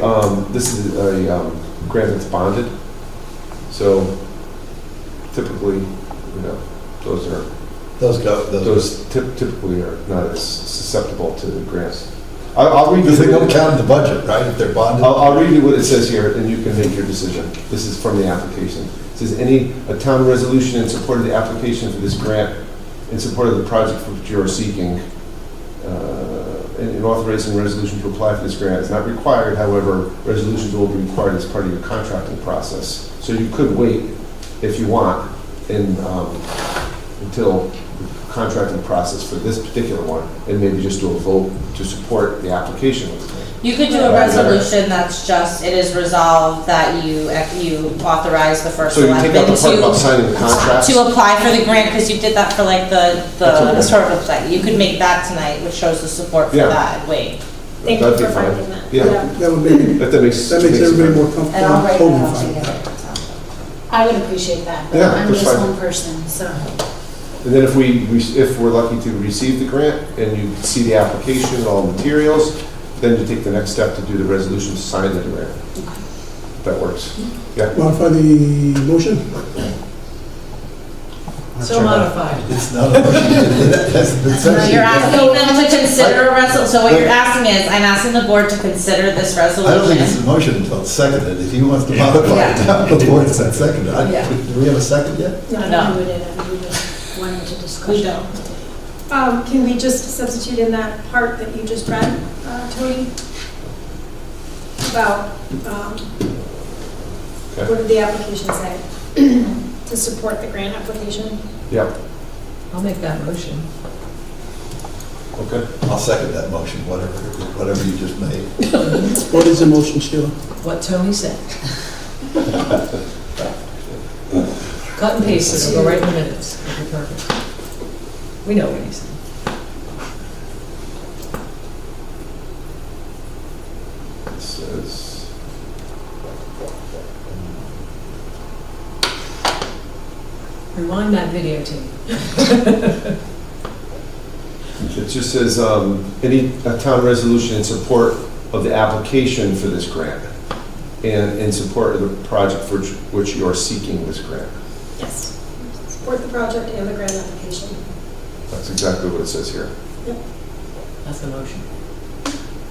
grant that's bonded. So typically, those typically are not as susceptible to grants. I'll read you. Because they don't count in the budget, right, if they're bonded? I'll read you what it says here, and you can make your decision. This is from the application. It says, a town resolution in support of the application for this grant, in support of the project for which you are seeking, and authorizing resolution to apply for this grant is not required. However, resolutions will be required as part of your contracting process. So you could wait, if you want, until the contracting process for this particular one, and maybe just do a vote to support the application. You could do a resolution that's just, it is resolved that you authorize the first So you take out the part about signing the contract? to apply for the grant, because you did that for like the historical site. You could make that tonight, which shows the support for Yeah. that, and wait. Thank That'd you be for fine. finding that. Yeah. That would make, That makes everybody more comfortable. And I'll write Totally that all fine. together. I would appreciate that, but Yeah, I'm that's just fine. one person, so. And then if we're lucky to receive the grant, and you see the application and all the materials, then you take the next step to do the resolution to sign the grant. That works. Yeah. Modify the motion? So modified. It's not a motion. It hasn't been said. You're asking them to consider a resolution, so what you're asking is, I'm asking the board to consider this I don't think it's resolution. a motion until it's seconded. If he wants to modify it down before it's seconded. Yeah. Do we have a second yet? No, No. we didn't, we just wanted to discuss. We don't. Can we just substitute in that part that you just read, Tony? About, what did the application say? To support the grant application? Yeah. I'll make that motion. Okay. I'll second that motion, whatever you just made. What is the motion, Sheila? What Tony said. Cut and paste it, it'll go right in the minutes. It'll be perfect. We know what he said. It says, Rewind that videotape. it just says, a town resolution in support of the application for this grant, and in support of the project for which you are seeking this grant. Yes. Support the project and the grant application. That's exactly what it says here. Yep. That's the motion.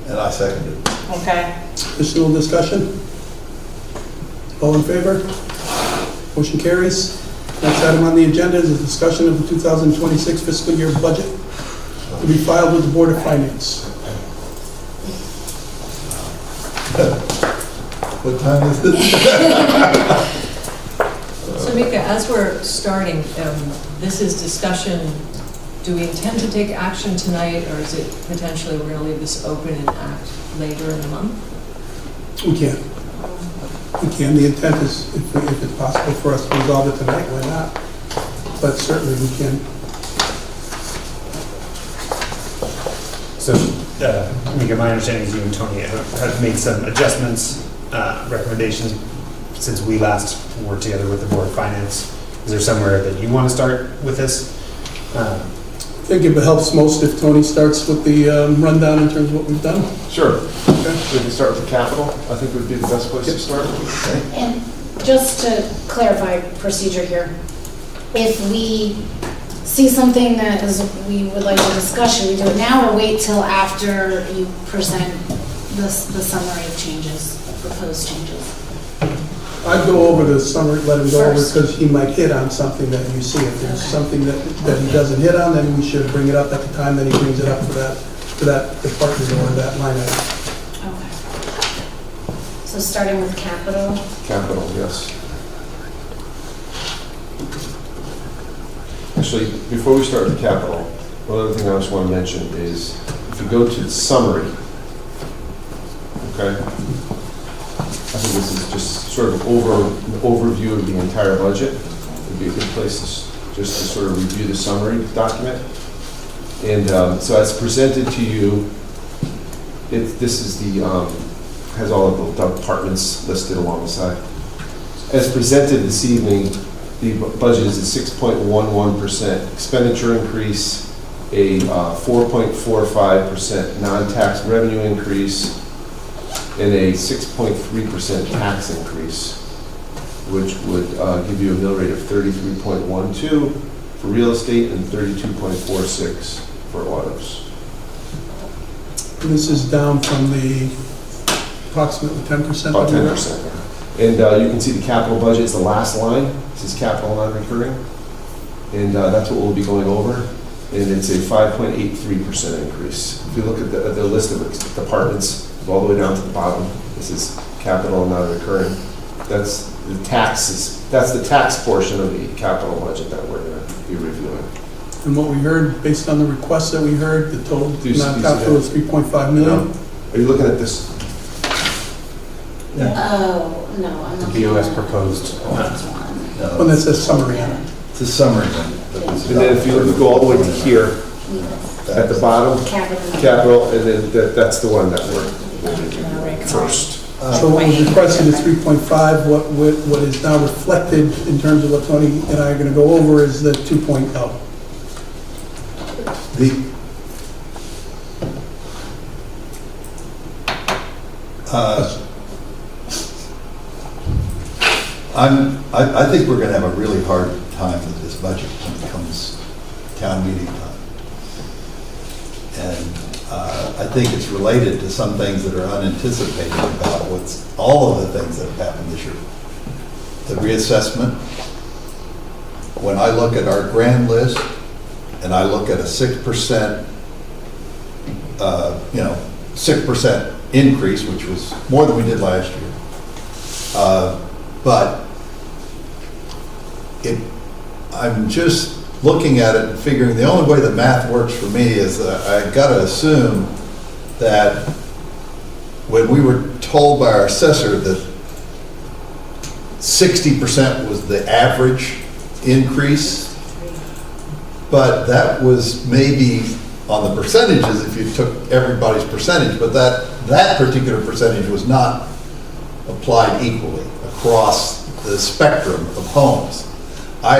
And I second it. Okay. Additional discussion? All in favor? Motion carries. Next item on the agenda is a discussion of the 2026 fiscal year budget to be filed with the Board of Finance. What time is it? So Mika, as we're starting, this is discussion, do we intend to take action tonight, or is it potentially we're going to leave this open and act later in the month? We can. We can. The intent is, if it's possible for us to resolve it tonight, why not? But certainly we can. So Mika, my understanding is you and Tony have made some adjustments, recommendations since we last worked together with the Board of Finance. Is there somewhere that you want to start with this? I think it helps most if Tony starts with the rundown in terms of what we've done. Sure. Okay. We can start with the capital, I think would be the best place to start. And just to clarify procedure here, if we see something that is, we would like to discuss, should we do it now or wait till after you present the summary of changes, proposed changes? I'd go over the summary, let him go over, First. because he might hit on something that you see. If there's something that he doesn't hit on, then we should bring it up at the time that he brings it up for that department or that line item. Okay. So starting with capital. Capital, yes. Actually, before we start with capital, one other thing I just want to mention is if you go to the summary, okay, I think this is just sort of an overview of the entire budget. It'd be a good place just to sort of review the summary document. And so as presented to you, this is the, has all of the departments listed along the side. As presented this evening, the budget is a 6.11% expenditure increase, a 4.45% non-tax revenue increase, and a 6.3% tax increase, which would give you a mill rate of 33.12 for real estate and 32.46 for autos. This is down from the approximately 10%. About 10%. And you can see the capital budget is the last line. This is capital non-recurring. And that's what we'll be going over. And it's a 5.83% increase. If you look at the list of departments, all the way down to the bottom, this is capital non-recurring. That's the taxes. That's the tax portion of the capital budget that we're going to be reviewing. And what we heard, based on the requests that we heard, the total non-capital is 3.5 million. No. Are you looking at this? Oh, no, I'm The not. BOS proposed. One that says summary on it. It's a summary. And then if you go all the way to here, at the bottom, capital, and then that's the one that we're first. So what was requested is 3.5. What is now reflected in terms of what Tony and I are going to go over is the 2.0. I think we're going to have a really hard time with this budget when it comes town meeting time. And I think it's related to some things that are unanticipated about all of the things that have happened this year. The reassessment, when I look at our grand list and I look at a 6%, 6% increase, which was more than we did last year. But I'm just looking at it and figuring the only way that math works for me is that I've got to assume that when we were told by our assessor that 60% was the average increase, but that was maybe on the percentages if you took everybody's percentage, but that particular percentage was not applied equally across the spectrum of homes. I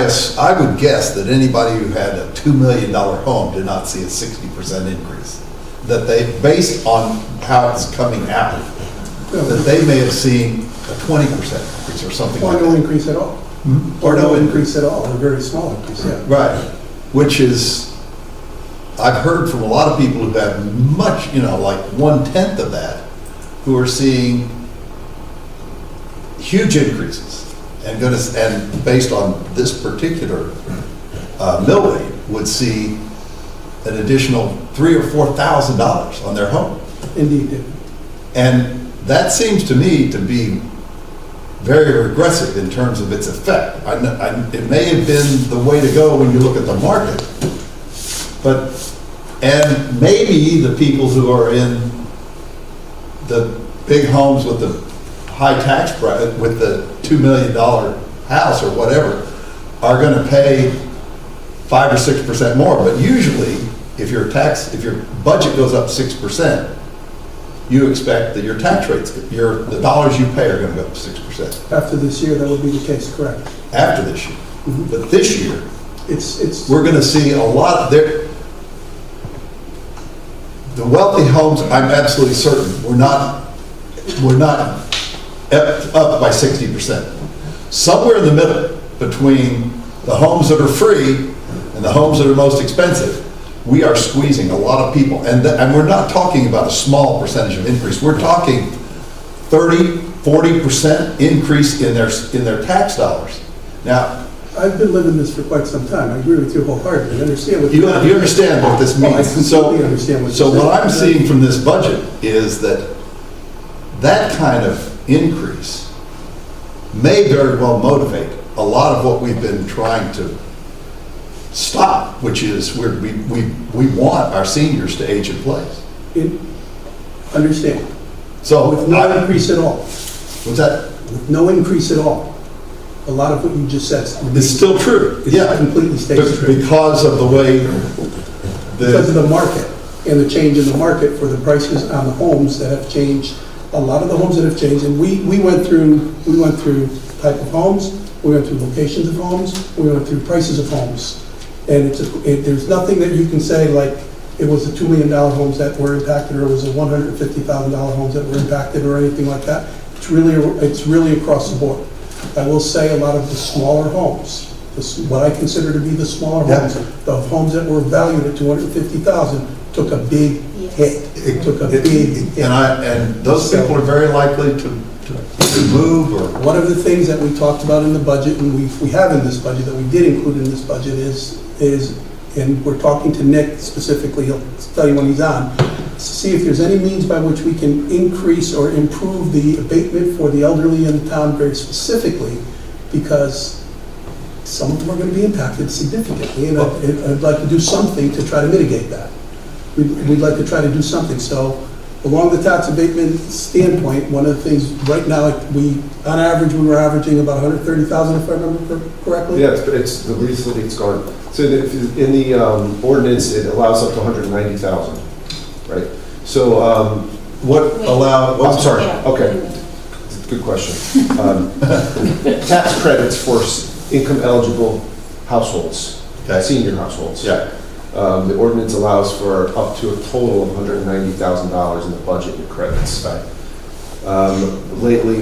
would guess that anybody who had a $2 million home did not see a 60% increase. That they, based on how it's coming out, that they may have seen a 20% increase or something like that. Or no increase at all. Or no increase at all, a very small increase, yeah. Right, which is, I've heard from a lot of people who have much, like 1/10 of that, who are seeing huge increases. And based on this particular mill rate, would see an additional $3,000 or $4,000 on their home. Indeed. And that seems to me to be very regressive in terms of its effect. It may have been the way to go when you look at the market, and maybe the people who are in the big homes with the high tax bracket, with the $2 million house or whatever, are going to pay 5 or 6% more. But usually, if your budget goes up 6%, you expect that your tax rates, the dollars you pay are gonna go up 6%. After this year, that would be the case, correct? After this year. But this year, It's, we're gonna see a lot there. The wealthy homes, I'm absolutely certain, we're not up by 60%. Somewhere in the middle, between the homes that are free and the homes that are most expensive, we are squeezing a lot of people. And we're not talking about a small percentage of increase. We're talking 30, 40% increase in their tax dollars. Now, I've been living this for quite some time. I agree with you wholeheartedly. I understand what you understand what this means. I completely understand what So you're what I'm saying. seeing from this budget is that kind of increase may very well motivate a lot of what we've been trying to stop, which is we want our seniors to age in place. Understand. So With no increase at all. What's that? With no increase at all. A lot of what you just said. It's still true. It completely stays true. Because of the way Because of the market and the change in the market for the prices on the homes that have changed. A lot of the homes that have changed, and we went through type of homes, we went through locations of homes, we went through prices of homes. And there's nothing that you can say like it was the $2 million homes that were impacted, or it was the $150,000 homes that were impacted, or anything like that. It's really across the board. I will say a lot of the smaller homes, what I consider to be the smaller homes, the homes that were valued at $250,000 took a big hit. It took a big hit. And those people are very likely to move or. One of the things that we talked about in the budget, and we have in this budget, that we did include in this budget is, and we're talking to Nick specifically, he'll tell you when he's on, see if there's any means by which we can increase or improve the abatement for the elderly in the town very specifically, because some of them are going to be impacted significantly, and I'd like to do something to try to mitigate that. We'd like to try to do something. So along the tax abatement standpoint, one of the things right now, on average, we were averaging about $130,000, if I remember correctly. Yeah, it's recently it's gone. So in the ordinance, it allows up to 190,000, right? So I'm sorry. Okay, good question. Tax credits for income eligible households, senior households. Yeah. The ordinance allows for up to a total of $190,000 in the budget in credits. Right. Lately,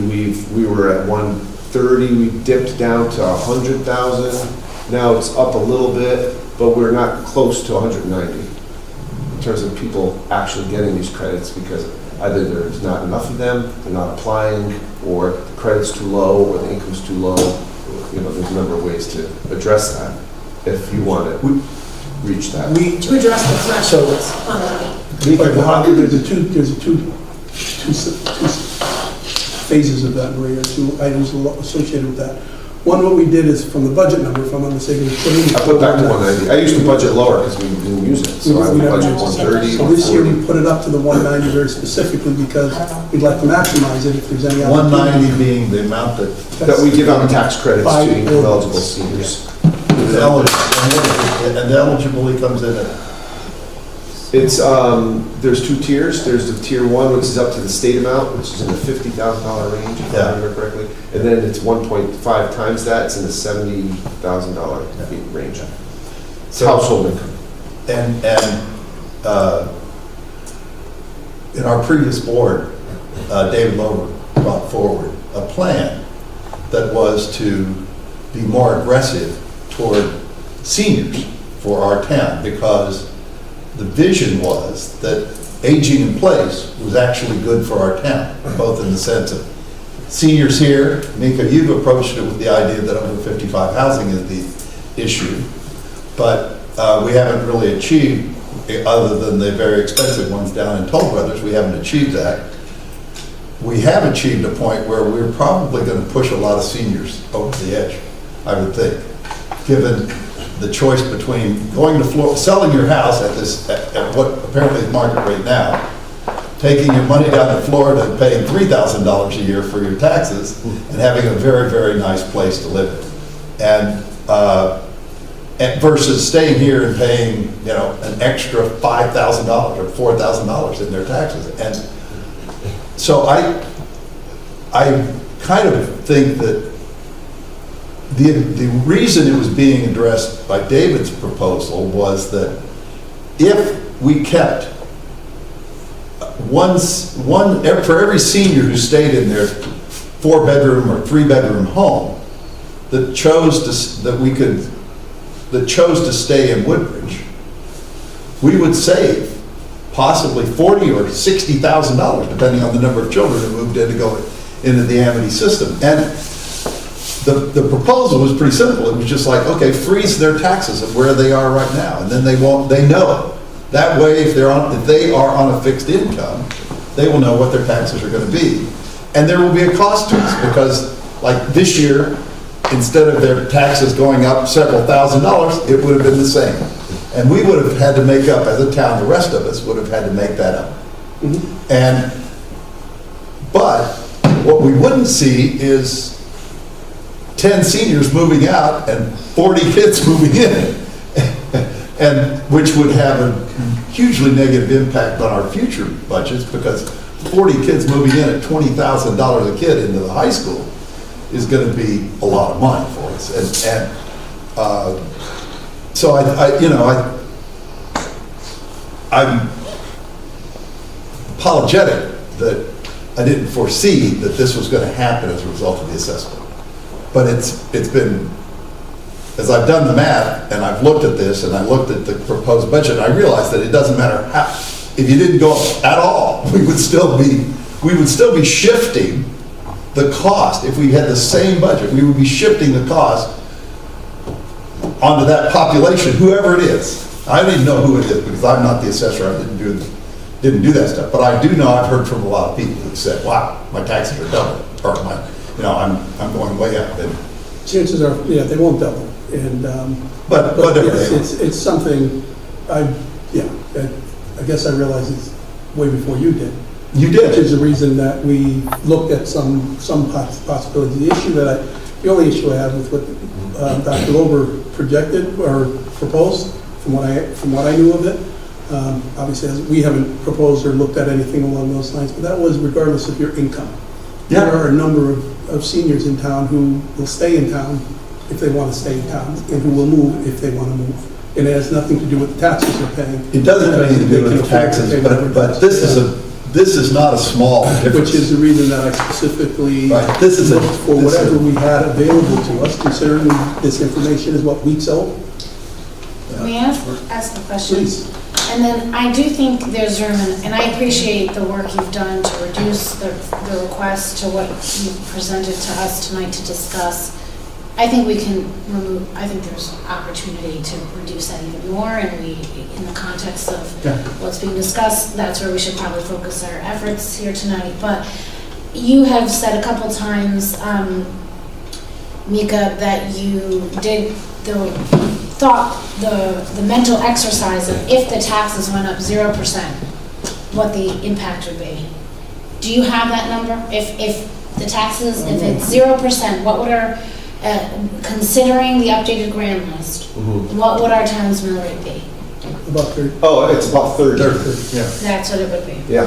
we were at 130. We dipped down to 100,000. Now it's up a little bit, but we're not close to 190 in terms of people actually getting these credits, because either there's not enough of them, they're not applying, or the credit's too low, or the income's too low. There's a number of ways to address that if you want to reach that. To address the thresholds on that. There's two phases of that, Maria, two items associated with that. One, what we did is from the budget number, if I'm not mistaken, we put in. I put back to 190. I used to budget lower because we didn't use it, so I would budget 130. So this year we put it up to the 190 very specifically because we'd like to maximize it if there's any other. 190 being the amount that we give out tax credits to income eligible seniors. And eligibility comes in at. It's, there's two tiers. There's the tier one, which is up to the state amount, which is in the $50,000 range, if I remember correctly. And then it's 1.5 times that, it's in the $70,000 range. So household income. And in our previous board, David Lover brought forward a plan that was to be more aggressive toward seniors for our town, because the vision was that aging in place was actually good for our town, both in the sense of seniors here. Mika, you've approached it with the idea that over 55 housing is the issue, but we haven't really achieved, other than the very expensive ones down in Toll Brothers, we haven't achieved that. We have achieved a point where we're probably going to push a lot of seniors over the edge, I would think, given the choice between going to Florida, selling your house at what apparently is market rate now, taking your money down to Florida and paying $3,000 a year for your taxes, and having a very, very nice place to live in. versus staying here and paying, an extra $5,000 or $4,000 in their taxes. And so I kind of think that the reason it was being addressed by David's proposal was that if we kept for every senior who stayed in their 4-bedroom or 3-bedroom home that chose to stay in Woodbridge, we would save possibly $40,000 or $60,000, depending on the number of children who moved in to go into the Amity system. And the proposal was pretty simple. It was just like, okay, freeze their taxes at where they are right now, and then they know. That way, if they are on a fixed income, they will know what their taxes are going to be. And there will be a cost to us, because like this year, instead of their taxes going up several $1,000s, it would have been the same. And we would have had to make up, as a town, the rest of us would have had to make that up. But what we wouldn't see is 10 seniors moving out and 40 kids moving in, and which would have a hugely negative impact on our future budgets, because 40 kids moving in at $20,000 a kid into the high school is going to be a lot of money for us. So I'm apologetic that I didn't foresee that this was going to happen as a result of the assessment. But it's been, as I've done the math and I've looked at this and I looked at the proposed budget, I realized that it doesn't matter how, if you didn't go up at all, we would still be shifting the cost. If we had the same budget, we would be shifting the cost onto that population, whoever it is. I don't even know who it is, because I'm not the assessor. I didn't do that stuff. But I do know, I've heard from a lot of people who said, wow, my taxes are double, or I'm going way up. And chances are, they won't double. And but yes, it's something. I guess I realize it's way before you did. You did, which is the reason that we looked at some possibilities. The only issue I have with what Dr. Lober projected or proposed, from what I knew of it. Obviously, we haven't proposed or looked at anything along those lines, but that was regardless of your income. Yeah. There are a number of seniors in town who will stay in town if they want to stay in town, and who will move if they want to move. And it has nothing to do with the taxes they're paying. It doesn't have anything to do with the taxes, but this is not a small difference. Which is the reason that I specifically looked for whatever we had available to us, considering this information is what, weeks old? May I ask a question? Please. And then I do think there's room, and I appreciate the work you've done to reduce the request to what you presented to us tonight to discuss. I think we can I think there's opportunity to reduce that even more, and in the context of what's being discussed, that's where we should probably focus our efforts here tonight. But you have said a couple times, Mika, that you did the mental exercise of if the taxes went up 0%, what the impact would be. Do you have that number? If the taxes, if it's 0%, what would our, considering the updated grand list, what would our town's mill rate be? About 30. Oh, it's about 30. Yeah. That's what it would be. Yeah.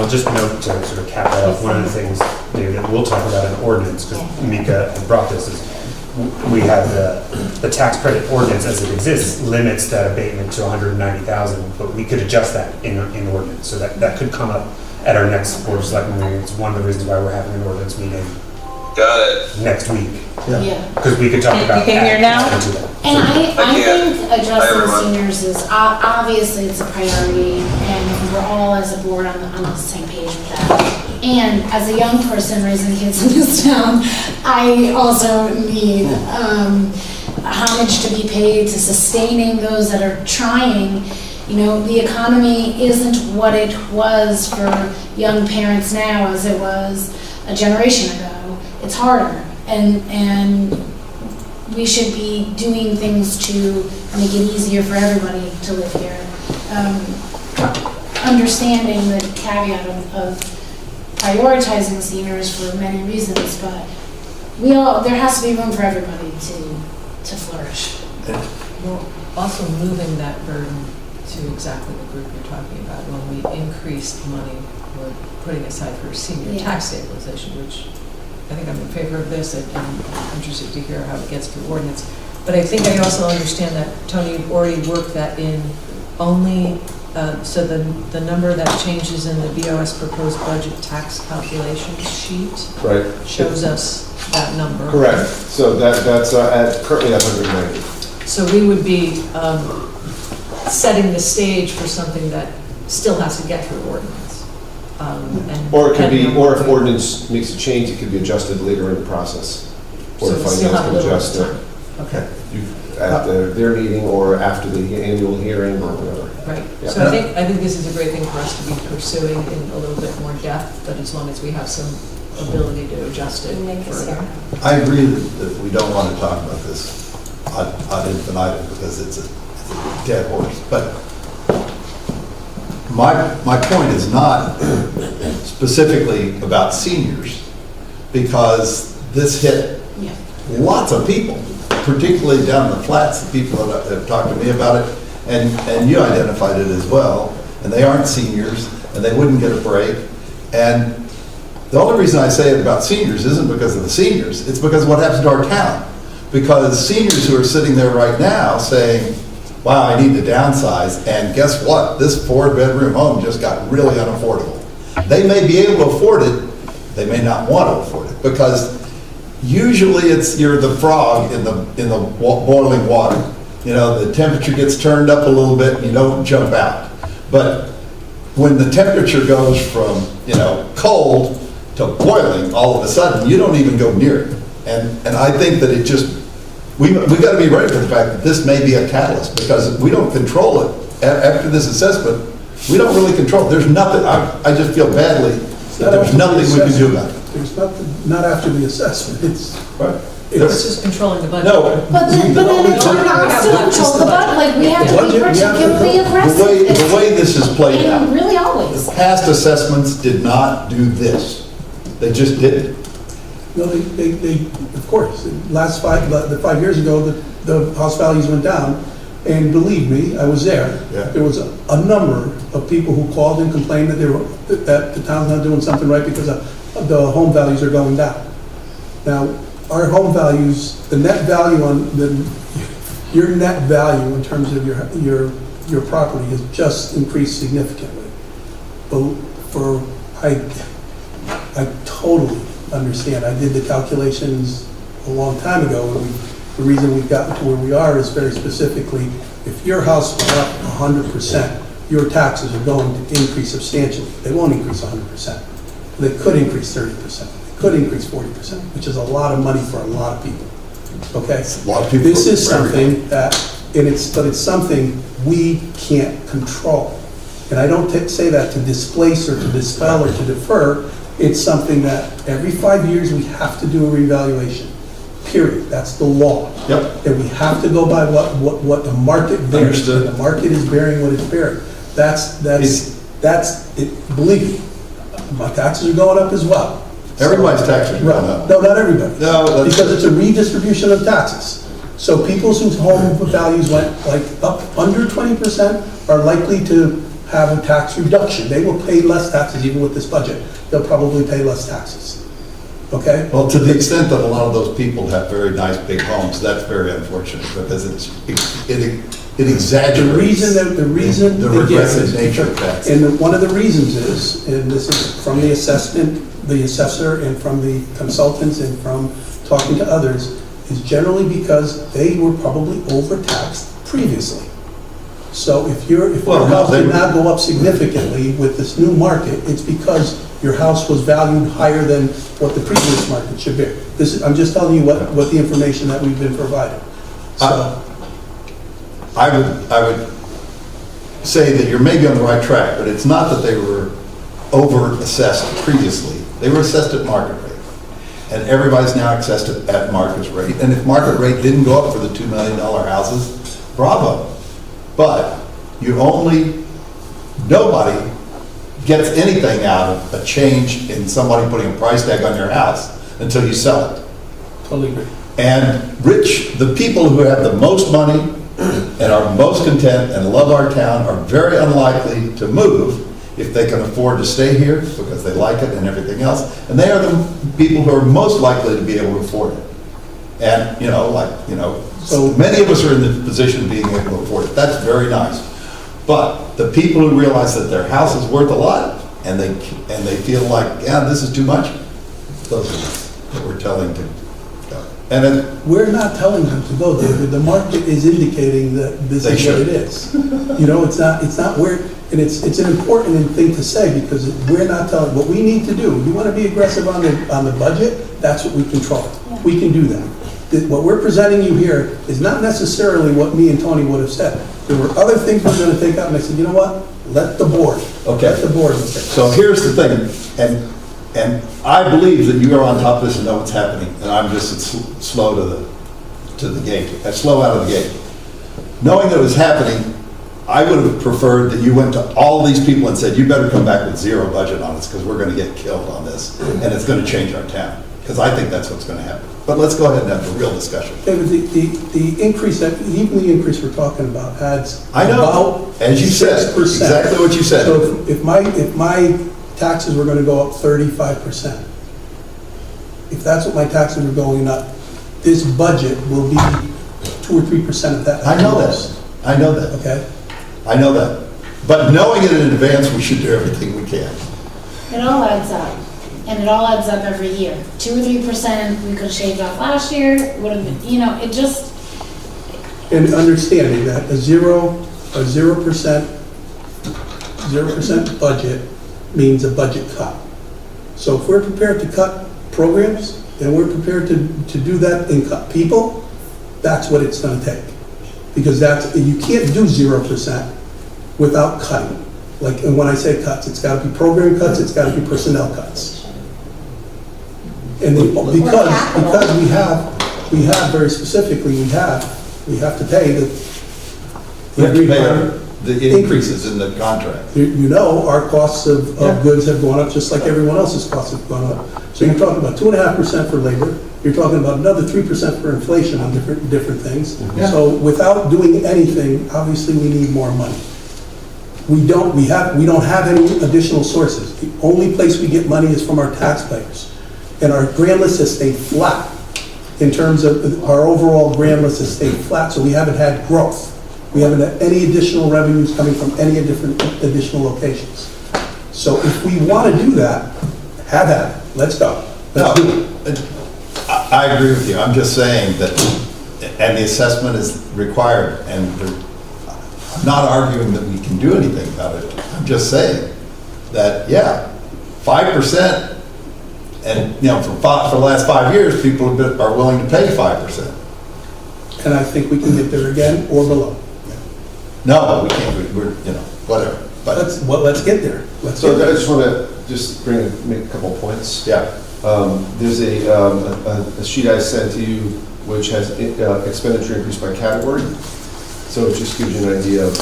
Just note to sort of cap that off, one of the things, David, that we'll talk about in ordinance, because Mika had brought this, is we have the tax credit ordinance as it exists limits that abatement to 190,000, but we could adjust that in ordinance, so that could come up at our next Board of Selectmen meeting. It's one of the reasons why we're having an ordinance meeting. Got it. Next week. Yeah. Because we could talk about You can hear now? And I think addressing seniors is, obviously it's a priority, and we're all as a board on the same page with that. And as a young person raising kids in this town, I also need homage to be paid to sustaining those that are trying. The economy isn't what it was for young parents now as it was a generation ago. It's harder, and we should be doing things to make it easier for everybody to live here. Understanding the caveat of prioritizing seniors for many reasons, but there has to be room for everybody to to flourish. Well, also moving that burden to exactly the group you're talking about. When we increase the money we're putting aside for senior Yeah. tax stabilization, which I think I'm in favor of this, and I'm interested to hear how it gets through ordinance. But I think I also understand that, Tony, you've already worked that in only, so the number that changes in the BOS proposed budget tax calculation sheet Right. shows us that number. Correct. So that's currently at 190. So we would be setting the stage for something that still has to get through ordinance. Or it could be, or if ordinance makes a change, it could be adjusted later in the process. Or So the we'll still finance have a can little adjust it. time. Okay. At their meeting or after the annual hearing or whatever. Right, Yeah. so I think this is a great thing for us to be pursuing in a little bit more depth, but as long as we have some ability to adjust it further. I agree that we don't want to talk about this ad infinitum because it's a dead horse. But my point is not specifically about seniors, because this hit lots of people, particularly down in the flats, the people that have talked to me about it, and you identified it as well, and they aren't seniors, and they wouldn't get a break. And the only reason I say it about seniors isn't because of the seniors, it's because of what happens to our town. Because seniors who are sitting there right now saying, wow, I need to downsize, and guess what? This 4-bedroom home just got really unaffordable. They may be able to afford it, they may not want to afford it, because usually you're the frog in the boiling water. You know, the temperature gets turned up a little bit and you don't jump out. But when the temperature goes from, cold to boiling, all of a sudden, you don't even go near it. And I think that we got to be ready for the fact that this may be a catalyst, because we don't control it. After this assessment, we don't really control it. There's nothing, I just feel badly that there's nothing we can do about it. There's nothing, not after the assessment, it's. This is controlling the budget. No. But then it's on us to control the budget, like, we have to be particularly aggressive. The way this is played out. And really always. Past assessments did not do this. They just didn't. No, they, of course, the 5 years ago, the house values went down, and believe me, I was there. Yeah. There was a number of people who called and complained that that the town's not doing something right because the home values are going down. Now, our home values, the net value your net value in terms of your property has just increased significantly. But I totally understand. I did the calculations a long time ago, and the reason we've gotten to where we are is very specifically, if your house went up 100%, your taxes are going to increase substantially. They won't increase 100%. They could increase 30%. They could increase 40%, which is a lot of money for a lot of people. Okay? A lot of people. This is something that, but it's something we can't control. And I don't say that to displace or to dispel or to defer. It's something that every 5 years we have to do a reevaluation. Period. That's the law. Yep. And we have to go by what the market bears. Understood. And the market is bearing what it's bearing. That's it. Believe me, my taxes are going up as well. Everybody's taxes are going up. No, not everybody. No, Because it's a redistribution of taxes. So people whose home values went up under 20% are likely to have a tax reduction. They will pay less taxes even with this budget. They'll probably pay less taxes. Okay? Well, to the extent that a lot of those people have very nice big homes, that's very unfortunate, because it exaggerates the reason the regressive nature of tax. And one of the reasons is, and this is from the assessor and from the consultants and from talking to others, is generally because they were probably overtaxed previously. So if your house did not go up significantly with this new market, it's because your house was valued higher than what the previous market should be. I'm just telling you what the information that we've been provided. So, I would say that you're maybe on the right track, but it's not that they were over-assessed previously. They were assessed at market rate. And everybody's now assessed at market rate. And if market rate didn't go up for the $2 million houses, bravo. But nobody gets anything out of a change in somebody putting a price tag on your house until you sell it. totally agree. And rich, the people who have the most money and are most content and love our town are very unlikely to move if they can afford to stay here because they like it and everything else. And they are the people who are most likely to be able to afford it. And, so many of us are in the position of being able to afford it. That's very nice. But the people who realize that their house is worth a lot and they feel like, yeah, this is too much, those are what we're telling to go. And then We're not telling them to go, David. The market is indicating that this They is what should. it is. It's not where, and it's an important thing to say because we're not telling, what we need to do, you want to be aggressive on the budget, that's what we control. We can do that. What we're presenting you here is not necessarily what me and Tony would have said. There were other things we were going to take out, and I said, you know what? Let the board. Okay. Let the board look at it. So here's the thing, and I believe that you are on top of this and know what's happening, and I'm just slow to the gate, slow out of the gate. Knowing that it was happening, I would have preferred that you went to all these people and said, you better come back with zero budget on us because we're going to get killed on this, and it's going to change our town. Because I think that's what's going to happen. But let's go ahead and have a real discussion. David, the increase, even the increase we're talking about adds I know, about as you said, 6%. exactly what you said. So if my taxes were going to go up 35%, if that's what my taxes are going up, this budget will be 2 or 3% of that. I know that. I know that. Okay? I know that. But knowing it in advance, we should do everything we can. It all adds up, and it all adds up every year. 2 or 3% we could have shaved off last year, would have been, it just, And understanding that a 0% budget means a budget cut. So if we're prepared to cut programs, and we're prepared to do that and cut people, that's what it's gonna take. Because you can't do 0% without cutting. Like, and when I say cuts, it's gotta be program cuts, it's gotta be personnel cuts. And because we have very specifically, we have to pay We have to pay the increases in the contract. Our costs of goods have gone up just like everyone else's costs have gone up. So you're talking about 2.5% for labor, you're talking about another 3% for inflation on different things. Yeah. So without doing anything, obviously we need more money. We don't have any additional sources. The only place we get money is from our taxpayers. And our grand list has stayed flat in terms of our overall grand list has stayed flat, so we haven't had growth. We haven't had any additional revenues coming from any additional locations. So if we want to do that, have at it. Let's go. Let's do it. I agree with you. I'm just saying that, and the assessment is required, and I'm not arguing that we can do anything about it. I'm just saying that, 5%, and, for the last 5 years, people are willing to pay 5%. And I think we can get there again or below. No, we can't, we're, whatever. But let's get there. So I just want to make a couple points. Yeah. There's a sheet I sent to you which has expenditure increase by category. So it just gives you an idea of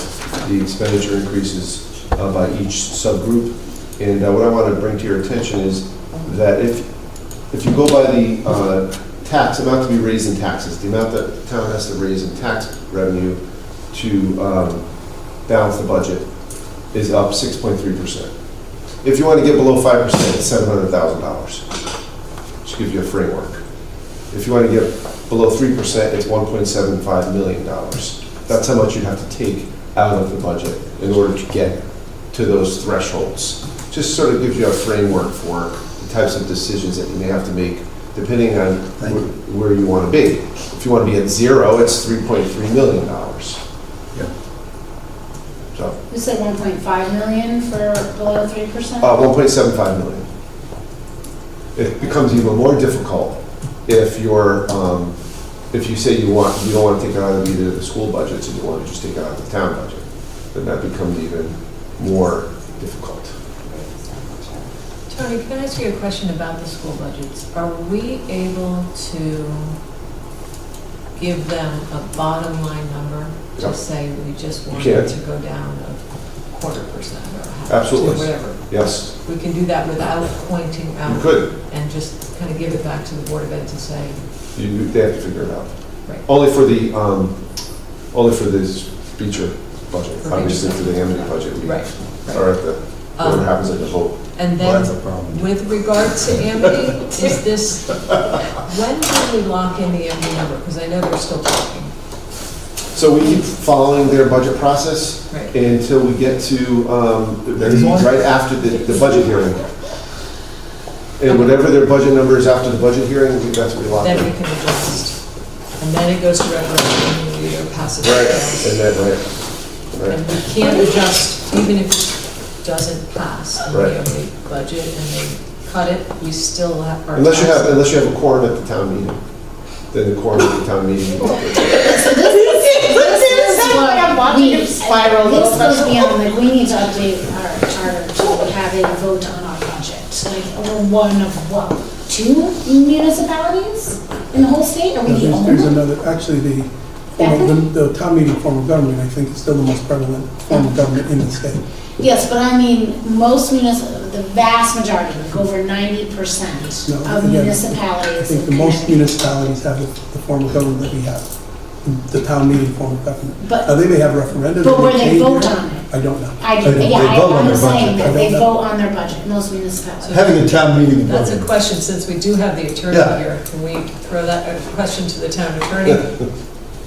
the expenditure increases by each subgroup. And what I want to bring to your attention is that if you go by the tax amount to be raised in taxes, the amount that the town has to raise in tax revenue to balance the budget is up 6.3%. If you want to get below 5%, it's $700,000, which gives you a framework. If you want to get below 3%, it's $1.75 million. That's how much you'd have to take out of the budget in order to get to those thresholds. Just sort of gives you a framework for the types of decisions that you may have to make depending on where you want to be. If you want to be at zero, it's $3.3 million. So. you said 1.5 million for below 3%? 1.75 million. It becomes even more difficult if you're, if you say you don't want to take it out of either the school budgets and you want to just take it out of the town budget, then that becomes even more difficult. Tony, can I ask you a question about the school budgets? Are we able to give them a bottom line number to say we just want it to go down a 0.25% or half Absolutely. to whatever? Yes, We can do that without pointing out. you could. And just kind of give it back to the Board of Ed to say, They have to figure it out. Right. Only for this feature budget, For obviously feature. for the Amity budget. We Right, are at the, whatever happens at the vote. and then with regard to Amity, is this, when can we lock in the Amity number? Because I know they're still talking. So we keep following their budget process Right. until we get to, right after the budget hearing. And whatever their budget number is after the budget hearing, that's what we lock in. Then we can adjust. And then it goes to referendum, and we either pass it or Right, fails. and then, right. And we can't adjust, even if it doesn't pass in the Right. Amity budget and they cut it, we still have our. Unless you have a quorum at the town meeting, then the quorum at the town meeting. So this is what we, this goes beyond, like, we need to update our charter to have a vote on our budget. Like, we're one of what, 2 municipalities in the whole state? Are we the only There's one? another, actually, the town meeting form of government, I think, is still the most prevalent form of government in the state. Yes, but I mean, most the vast majority, like over 90% No, of again, municipalities. I think the most municipalities have the form of government that we have, the town meeting form of government. But- Now, they may have referendum. But where they change vote it. on it. I don't know. I'm saying that they vote on their budget, most municipalities. Having a town meeting. That's a question, since we do have the attorney Yeah. here, can we throw that question to the town attorney?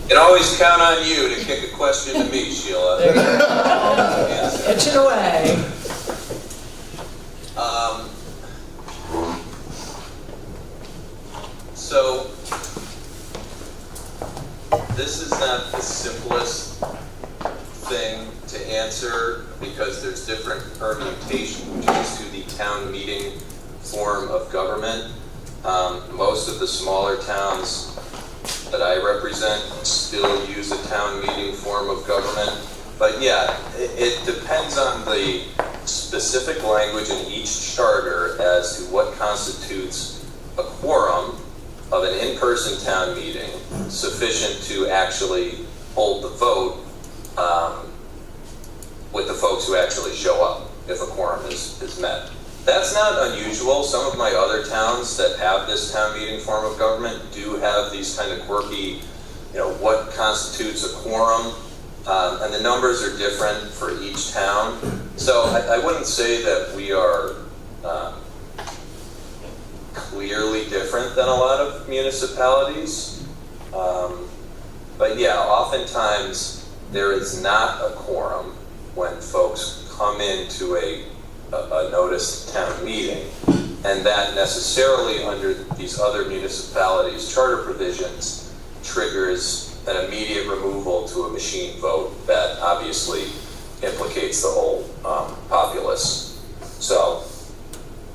Can always count on you to kick a question to me, Sheila. There you go. Pitch it away. So, this is not the simplest thing to answer because there's different permutations to the town meeting form of government. Most of the smaller towns that I represent still use a town meeting form of government. But yeah, it depends on the specific language in each charter as to what constitutes a quorum of an in-person town meeting sufficient to actually hold the vote with the folks who actually show up if a quorum is met. That's not unusual. Some of my other towns that have this town meeting form of government do have these kind of quirky, what constitutes a quorum, and the numbers are different for each town. So I wouldn't say that we are clearly different than a lot of municipalities. But yeah, oftentimes there is not a quorum when folks come into a noticed town meeting, and that necessarily under these other municipalities' charter provisions triggers an immediate removal to a machine vote that obviously implicates the whole populace. So,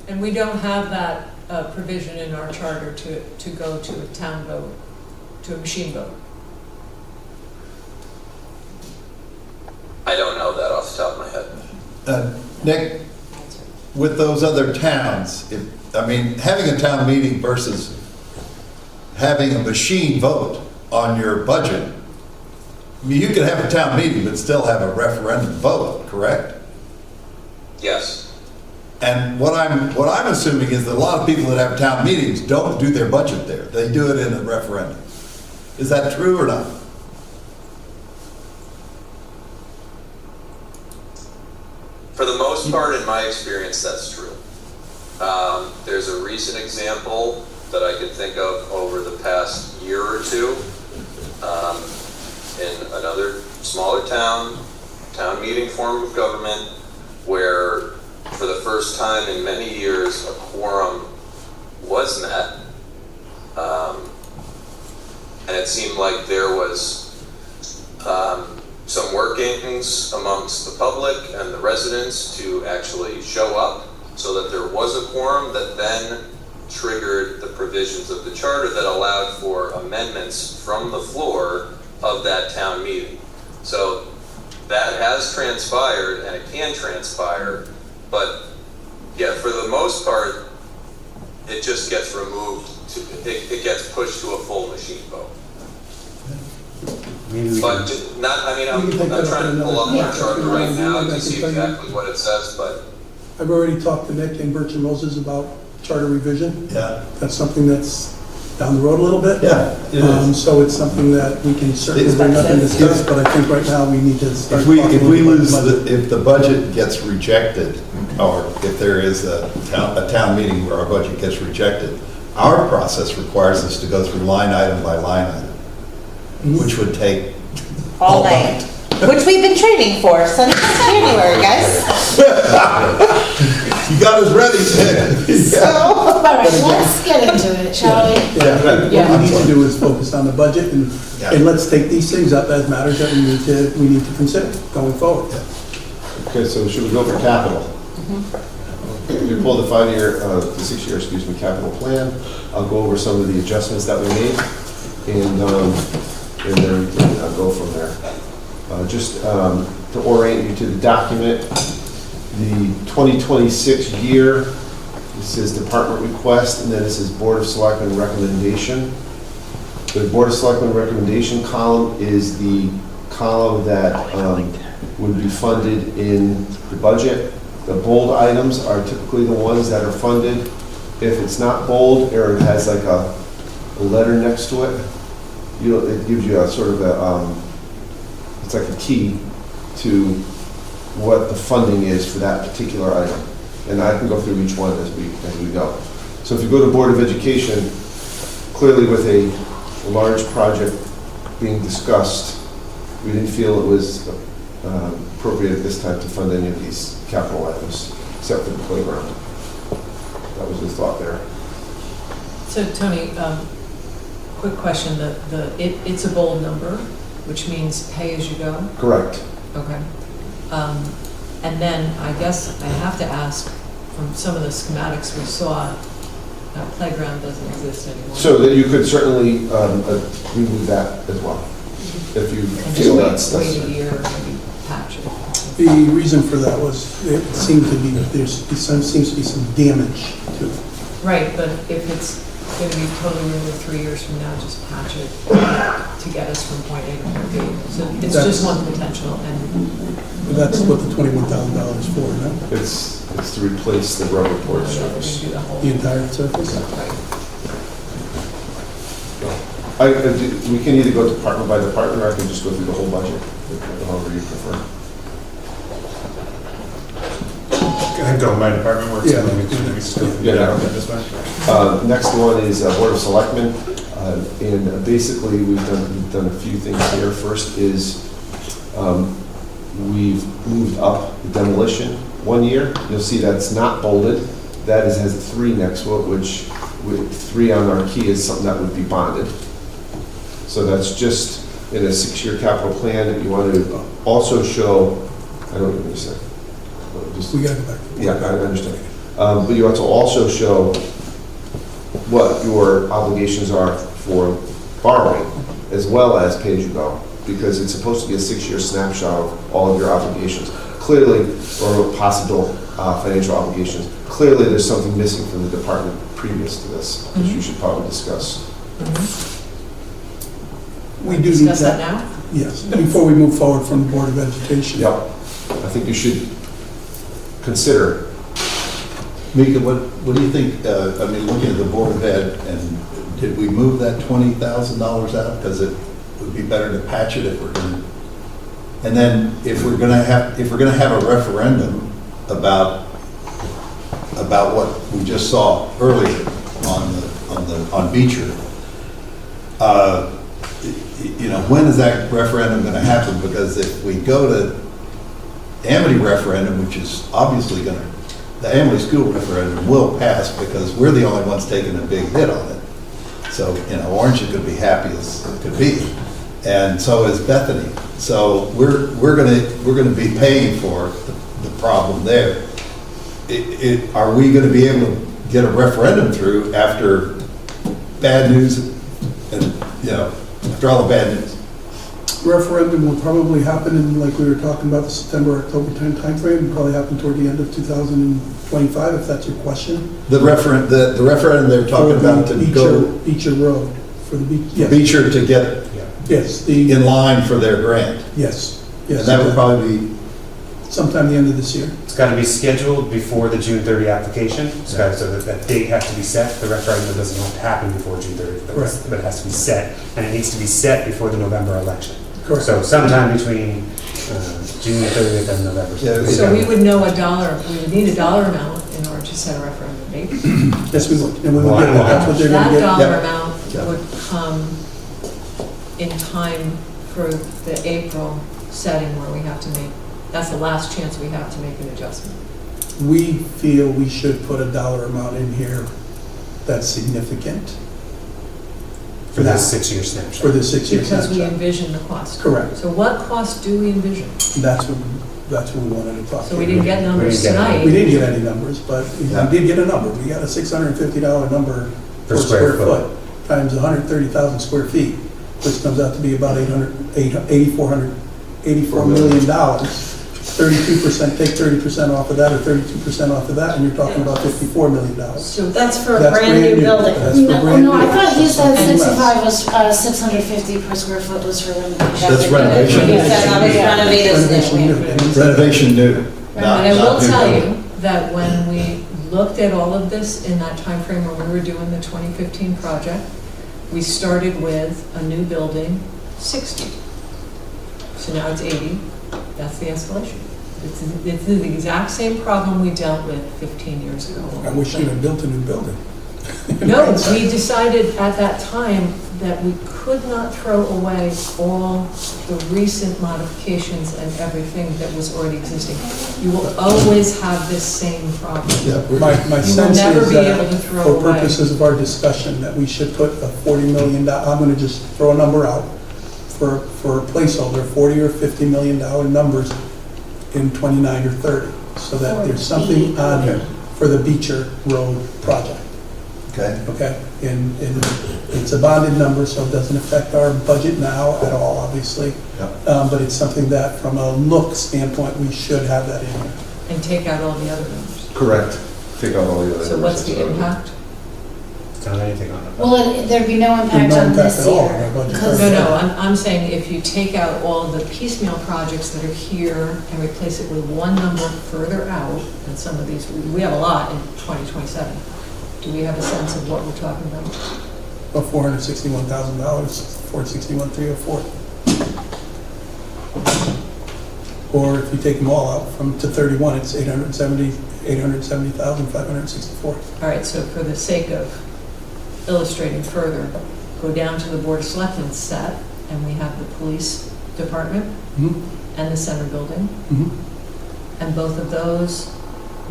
And we don't have that provision in our charter to go to a town vote, to a machine vote. I don't know that off the top of my head. Nick, with those other towns, having a town meeting versus having a machine vote on your budget, you could have a town meeting but still have a referendum vote, correct? Yes. And what I'm assuming is that a lot of people that have town meetings don't do their budget there. They do it in a referendum. Is that true or not? For the most part, in my experience, that's true. There's a recent example that I could think of over the past year or two in another smaller town meeting form of government, where for the first time in many years a quorum was met, and it seemed like there was some workings amongst the public and the residents to actually show up so that there was a quorum that then triggered the provisions of the charter that allowed for amendments from the floor of that town meeting. So that has transpired and it can transpire, but yeah, for the most part, it just gets removed, it gets pushed to a full machine vote. But I'm trying to pull up our charter right now to see exactly what it says, but I've already talked to Nick and Birch and Moses about charter revision. Yeah. That's something that's down the road a little bit. Yeah, it is. So it's something that we can certainly bring up and discuss, but I think right now we need to start. If we talking about lose, the budget. if the budget gets rejected, or if there is a town meeting where our budget gets rejected, our process requires us to go through line item by line item, which would take All night, which we've been training for since January, guys. You got us ready, Sid. All right, let's get into it, shall we? What we need to do is focus on the budget and let's take these things up as matters that we need to consider going forward. Okay, so should we go for capital? We pulled the 6-year, capital plan. I'll go over some of the adjustments that we made, and then I'll go from there. Just to orient you to the document, the 2026 year, this is department request, and then this is Board of Selectmen recommendation. The Board of Selectmen recommendation column is the column that would be funded in the budget. The bold items are typically the ones that are funded. If it's not bold or it has like a letter next to it, it gives you a sort of it's like a key to what the funding is for that particular item. And I can go through each one as we go. So if you go to Board of Education, clearly with a large project being discussed, we didn't feel it was appropriate at this time to fund any of these capital items, except for the playground. That was the thought there. So Tony, quick question, it's a bold number, which means pay as you go? Correct. Okay. And then I guess I have to ask, from some of the schematics we saw, that playground doesn't exist anymore. So that you could certainly remove that as well, if you feel that's Wait a necessary. year, maybe patch it. The reason for that was it seemed to be, seems to be some damage to it. Right, but if it's going to be totally removed 3 years from now, just patch it to get us from point A to point B. So it's just one potential, and That's what the $21,000 is for, no? It's to replace the rubber board surface. The entire surface? We can either go department by department, or I can just go through the whole budget, however you prefer. I think going by department works. Yeah. We can just go through Yeah, the yeah. document this way. Next one is Board of Selectmen, and basically we've done a few things here. First is we've moved up the demolition 1 year. You'll see that's not bolded. That has a 3 next to it, which with 3 on our key is something that would be bonded. So that's just in a 6-year capital plan that you want to also show. I don't even say. We got to go back. Yeah, I understand. But you have to also show what your obligations are for borrowing, as well as pay-as-you-go, because it's supposed to be a 6-year snapshot of all of your obligations. Clearly, or possible financial obligations. Clearly, there's something missing from the department previous to this, which you should probably discuss. We do need discuss that now? Yes, before we move forward from the Board of Education. Yep. I think you should consider. Mika, what do you think, looking at the Board of Ed, and did we move that $20,000 out? Because it would be better to patch it if we're going to. And then if we're going to have a referendum about what we just saw earlier on Beecher, when is that referendum going to happen? Because if we go to Amity referendum, which is obviously the Amity school referendum will pass because we're the only ones taking a big hit on it. So, Orange could be happy as it could be, and so is Bethany. So we're gonna be paying for the problem there. Are we going to be able to get a referendum through after bad news and after all the bad news? Referendum will probably happen in, like we were talking about, the September, October timeframe. It'll probably happen toward the end of 2025, if that's your question. The referendum they were talking about to go Beecher Road for the Beecher. Yes. Beecher to get Yes. in line for their grant. Yes. Yes. And that would probably be sometime the end of this year. It's got to be scheduled before the June 30 application, so that date has to be set. The referendum doesn't have to happen before June 30, but it has to be set, and it needs to be set before the November election. Correct. So sometime between June 30th and November. So we would know we would need a dollar amount in order to set a referendum date. Yes, we would, and we would get, that's what they're gonna That get. dollar amount would come in time for the April setting where we have to make, that's the last chance we have to make an adjustment. We feel we should put a dollar amount in here that's significant. For this 6-year snapshot. For the 6-year Because we snapshot. envision the cost. Correct. So what cost do we envision? That's what we wanted to talk about. So we didn't get numbers tonight. We didn't get any numbers, but we did get a number. We got a $650 number Per square foot. times 130,000 square feet, which comes out to be about $84 million. 32%, take 30% off of that, or 32% off of that, and you're talking about $54 million. So that's for a brand new building. That's for No, brand new. I thought you said And 65 was, 650 per square foot was for renovation. That's renovation. Yeah. Renovation new. Renovation new. And I will tell you that when we looked at all of this in that time frame when we were doing the 2015 project, we started with a new building, 60. So now it's 80. That's the escalation. It's the exact same problem we dealt with 15 years ago. I wish you'd have built a new building. No, we decided at that time that we could not throw away all the recent modifications and everything that was already existing. You will always have this same problem. My sense never is be able to that throw for away. purposes of our discussion, that we should put a $40 million, I'm gonna just throw a number out for a placeholder, $40 or $50 million numbers in 29 or 30, so that there's something on here for the Beecher Road project. Okay. Okay, and it's a bonded number, so it doesn't affect our budget now at all, obviously. But it's something that, from a look standpoint, we should have that in here. And take out all the other numbers. Correct. Take out all the other. So what's the impact? Not anything on it. Well, there'd be no impact No on impact this at all year. on our budget. because- No, I'm saying if you take out all the piecemeal projects that are here and replace it with one number further out, and some of these, we have a lot in 2027. Do we have a sense of what we're talking about? About $461,000, $461,304. Or if you take them all out from to 31, it's $870,564. All right, so for the sake of illustrating further, go down to the Board of Selectmen set, and we have the police department and the center building. And both of those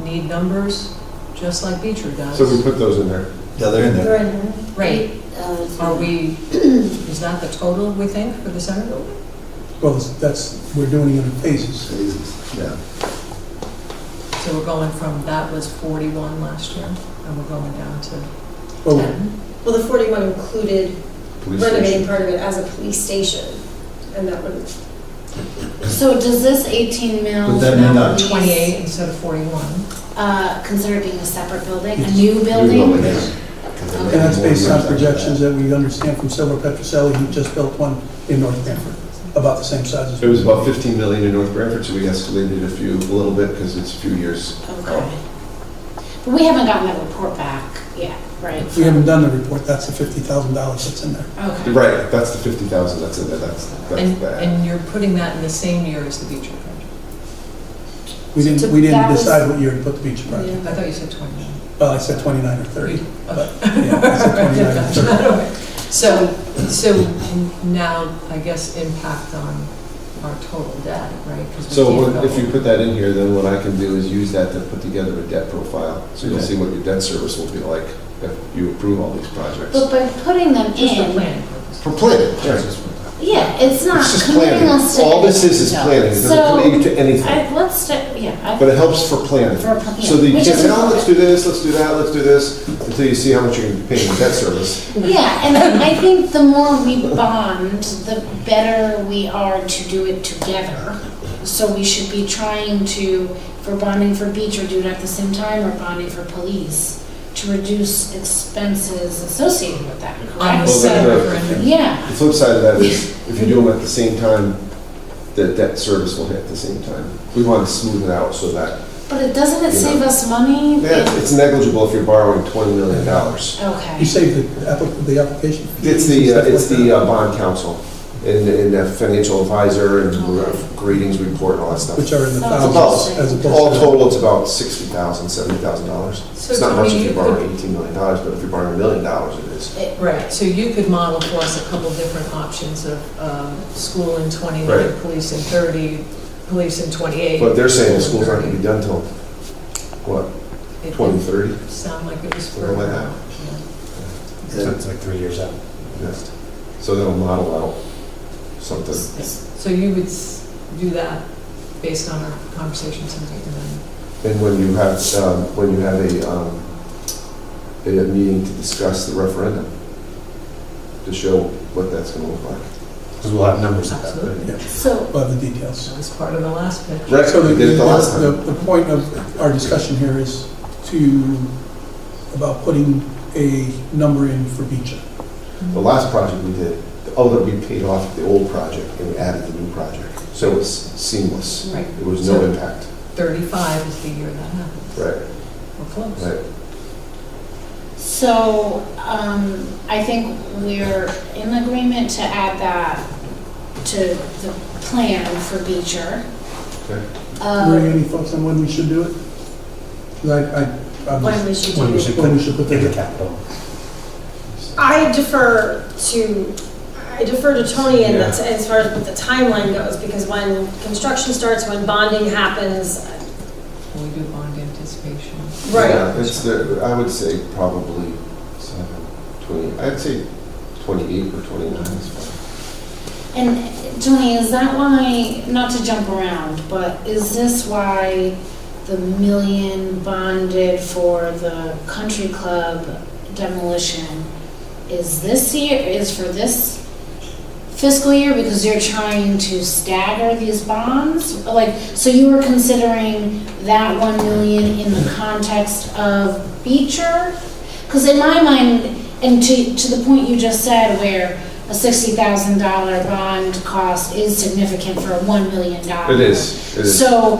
need numbers, just like Beecher does. So we put those in there. Yeah, they're in there. Right. Are we, is that the total, we think, for the center building? Well, we're doing it in phases. Yeah. So we're going from, that was 41 last year, and we're going down to Well, 10. Well, the 41 included Police renovating station. part of it as a police station, and that would, So does this 18 mil But then Now not- we're 28 instead of 41. consider being a separate building, a new building? And that's based on projections that we understand from Silver Petroselli, who just built one in North Branford, about the same size as. It was about 15 million in North Branford, so we escalated a little bit because it's a few years. Okay. But we haven't gotten that report back yet, right? We haven't done the report, that's the $50,000 that's in there. Okay. Right, that's the 50,000 that's in there, that's bad. And you're putting that in the same year as the Beecher project. We So didn't that was- decide what year to put the beach project. I thought you said 29. Well, I said 29 or 30. But, yeah, I said 29 or 30. So now, I guess, impact on our total debt, right? 'Cause we So can't what- go- if you put that in here, then what I can do is use that to put together a debt profile. So you'll see what your debt service will be like if you approve all these projects. But by putting them Just for in, planning purposes. For planning, right. yeah, it's not It's just committing planning. us to. All this is planning. It doesn't commit you to anything. Let's, But it helps for planning. For So that you which can is say, oh, important. let's do this, let's do that, let's do this, until you see how much you're going to be paying in debt service. Yeah, and I think the more we bond, the better we are to do it together. So we should be trying to, if we're bonding for beach, or do it at the same time, or bonding for police, to reduce expenses associated with that, On the correct? set Well, referendum. Yeah, The flip side of that is, if you do them at the same time, the debt service will hit at the same time. We want to smooth it out so that, But doesn't it save us money? yeah, it's negligible if you're borrowing $20 million. Okay. You save the application fee? It's the bond counsel and the financial advisor and ratings report and all that stuff. Which are in the Sounds thousands as opposed to... All total, it's about $60,000, $70,000. So It's not much Tony, if you you're borrowing $18 million, but if you're borrowing $1 million, it is. Right, so you could model for us a couple different options of school in 29, Right. police in 30, police in 28. But they're saying the school in school's not 30. gonna be done till, what, It 2030? didn't sound like it was for. Something like that. So it's like 3 years out. Yes. So they'll model out something. So you would do that based on our conversations tonight, and then And when you have a meeting to discuss the referendum, to show what that's gonna look like. Because we'll have numbers at that. absolutely. Yeah, So, we'll have the details. That was part of the last pitch. Right, So we did it the last time. the point of our discussion here is about putting a number in for Beecher. The last project we did, we paid off the old project and we added the new project. So it was seamless. Right. There was no So- impact. 35 is the year that happens. Right, We're close. right. so, I think we're in agreement to add that to the plan for Beecher. Okay. Maria, any thoughts on when we should do it? 'Cause I'm When just- we should When we do. should When we should put in the that. capital. I defer to Tony in that, as far as what the timeline goes, because when construction starts, when bonding happens, We do bond anticipation. right. Yeah, I would say probably 20, I'd say 28 or 29 is fine. And Tony, is that why, not to jump around, but is this why the $1 million bonded for the country club demolition is for this fiscal year, because you're trying to stagger these bonds? Like, so you were considering that 1 million in the context of Beecher? Because in my mind, and to the point you just said, where a $60,000 bond cost is significant for $1 million. It is. So,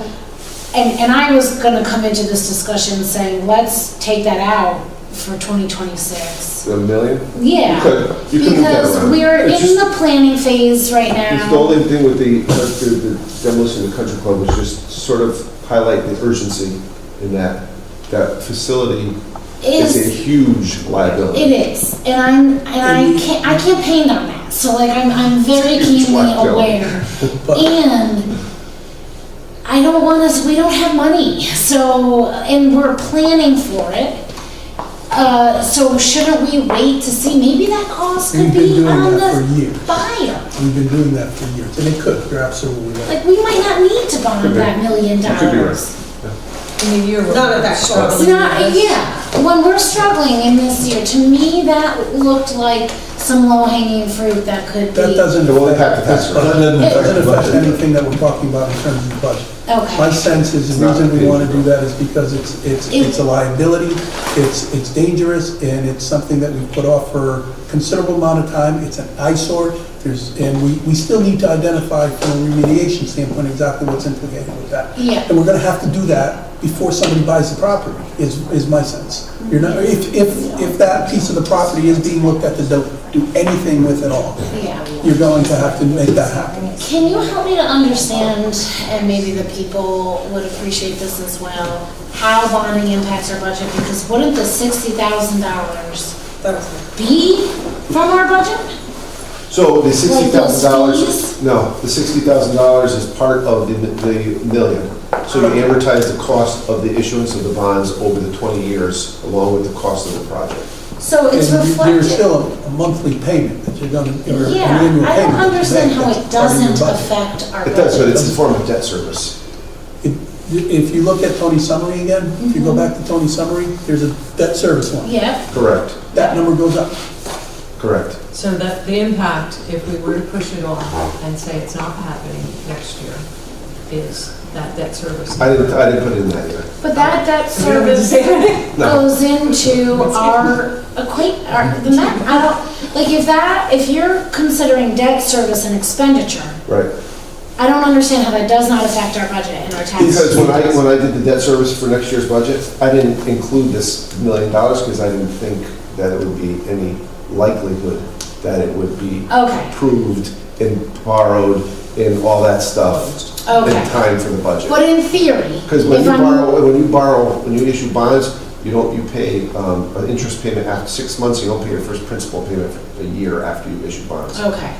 and I was gonna come into this discussion saying, let's take that out for 2026. $1 million? Yeah. You could move that Because around. we're It's in just- the planning phase right The now. only thing with the demolition of the country club was just sort of highlight the urgency in that facility is a huge liability. It is, and I campaigned on that, so like I'm very It's keenly whacked out. aware. And I don't want us, we don't have money, so, and we're planning for it. So shouldn't we wait to see, maybe that cost could We've been be doing on that for the years. buyer? We've been doing that for years, and it could, you're absolutely right. Like, we might not need to Could bond be. that $1 million. You could be right. In the year we're Not at that struggling It's not, with this. yeah, when we're struggling in this year, to me, that looked like some low-hanging fruit that could be. That doesn't It will impact the tax this rate. budget. That It doesn't affect anything that we're talking about in terms of the budget. My Okay, sense is the reason we want to do that is because it's a liability, it's dangerous, and it's something that we've put off for a considerable amount of time. It's an eyesore, and we still need to identify from a remediation standpoint exactly what's implicated with that. yeah. And we're gonna have to do that before somebody buys the property, is my sense. You're not, if that piece of the property is being looked at to do anything with it all, Yeah. you're going to have to make that happen. Can you help me to understand, and maybe the people would appreciate this as well, how bonding impacts our budget? Because wouldn't the $60,000 be from our budget? So the Like those $60,000, fees? no, the $60,000 is part of the million. So you amortize the cost of the issuance of the bonds over the 20 years, along with the cost of the project. So it's And there's reflected. still a monthly payment that you're gonna, or an Yeah, annual I payment. don't that you understand make. how That's it part of your doesn't budget. affect our budget. It does, but it's in the form of debt service. If you look at Tony's summary again, if you go back to Tony's summary, there's a debt service line. Yeah, Correct, That number goes up. correct. So that the impact, if we were to push it off and say it's not happening next year, is that debt service. I didn't put it in that either. but that debt So we don't have to service say anything? No. goes into the map. I don't, like if you're considering debt service an expenditure, Right. I don't understand how that does not affect our budget and our taxes. Because when I did the debt service for next year's budget, I didn't include this $1 million because I didn't think that it would be any likelihood that it would be Okay. approved and borrowed and all that stuff in Okay. time for the budget. But in theory, Because when if you I'm, borrow, when you issue bonds, you pay an interest payment after 6 months. You don't pay your first principal payment for a year after you issue bonds. okay.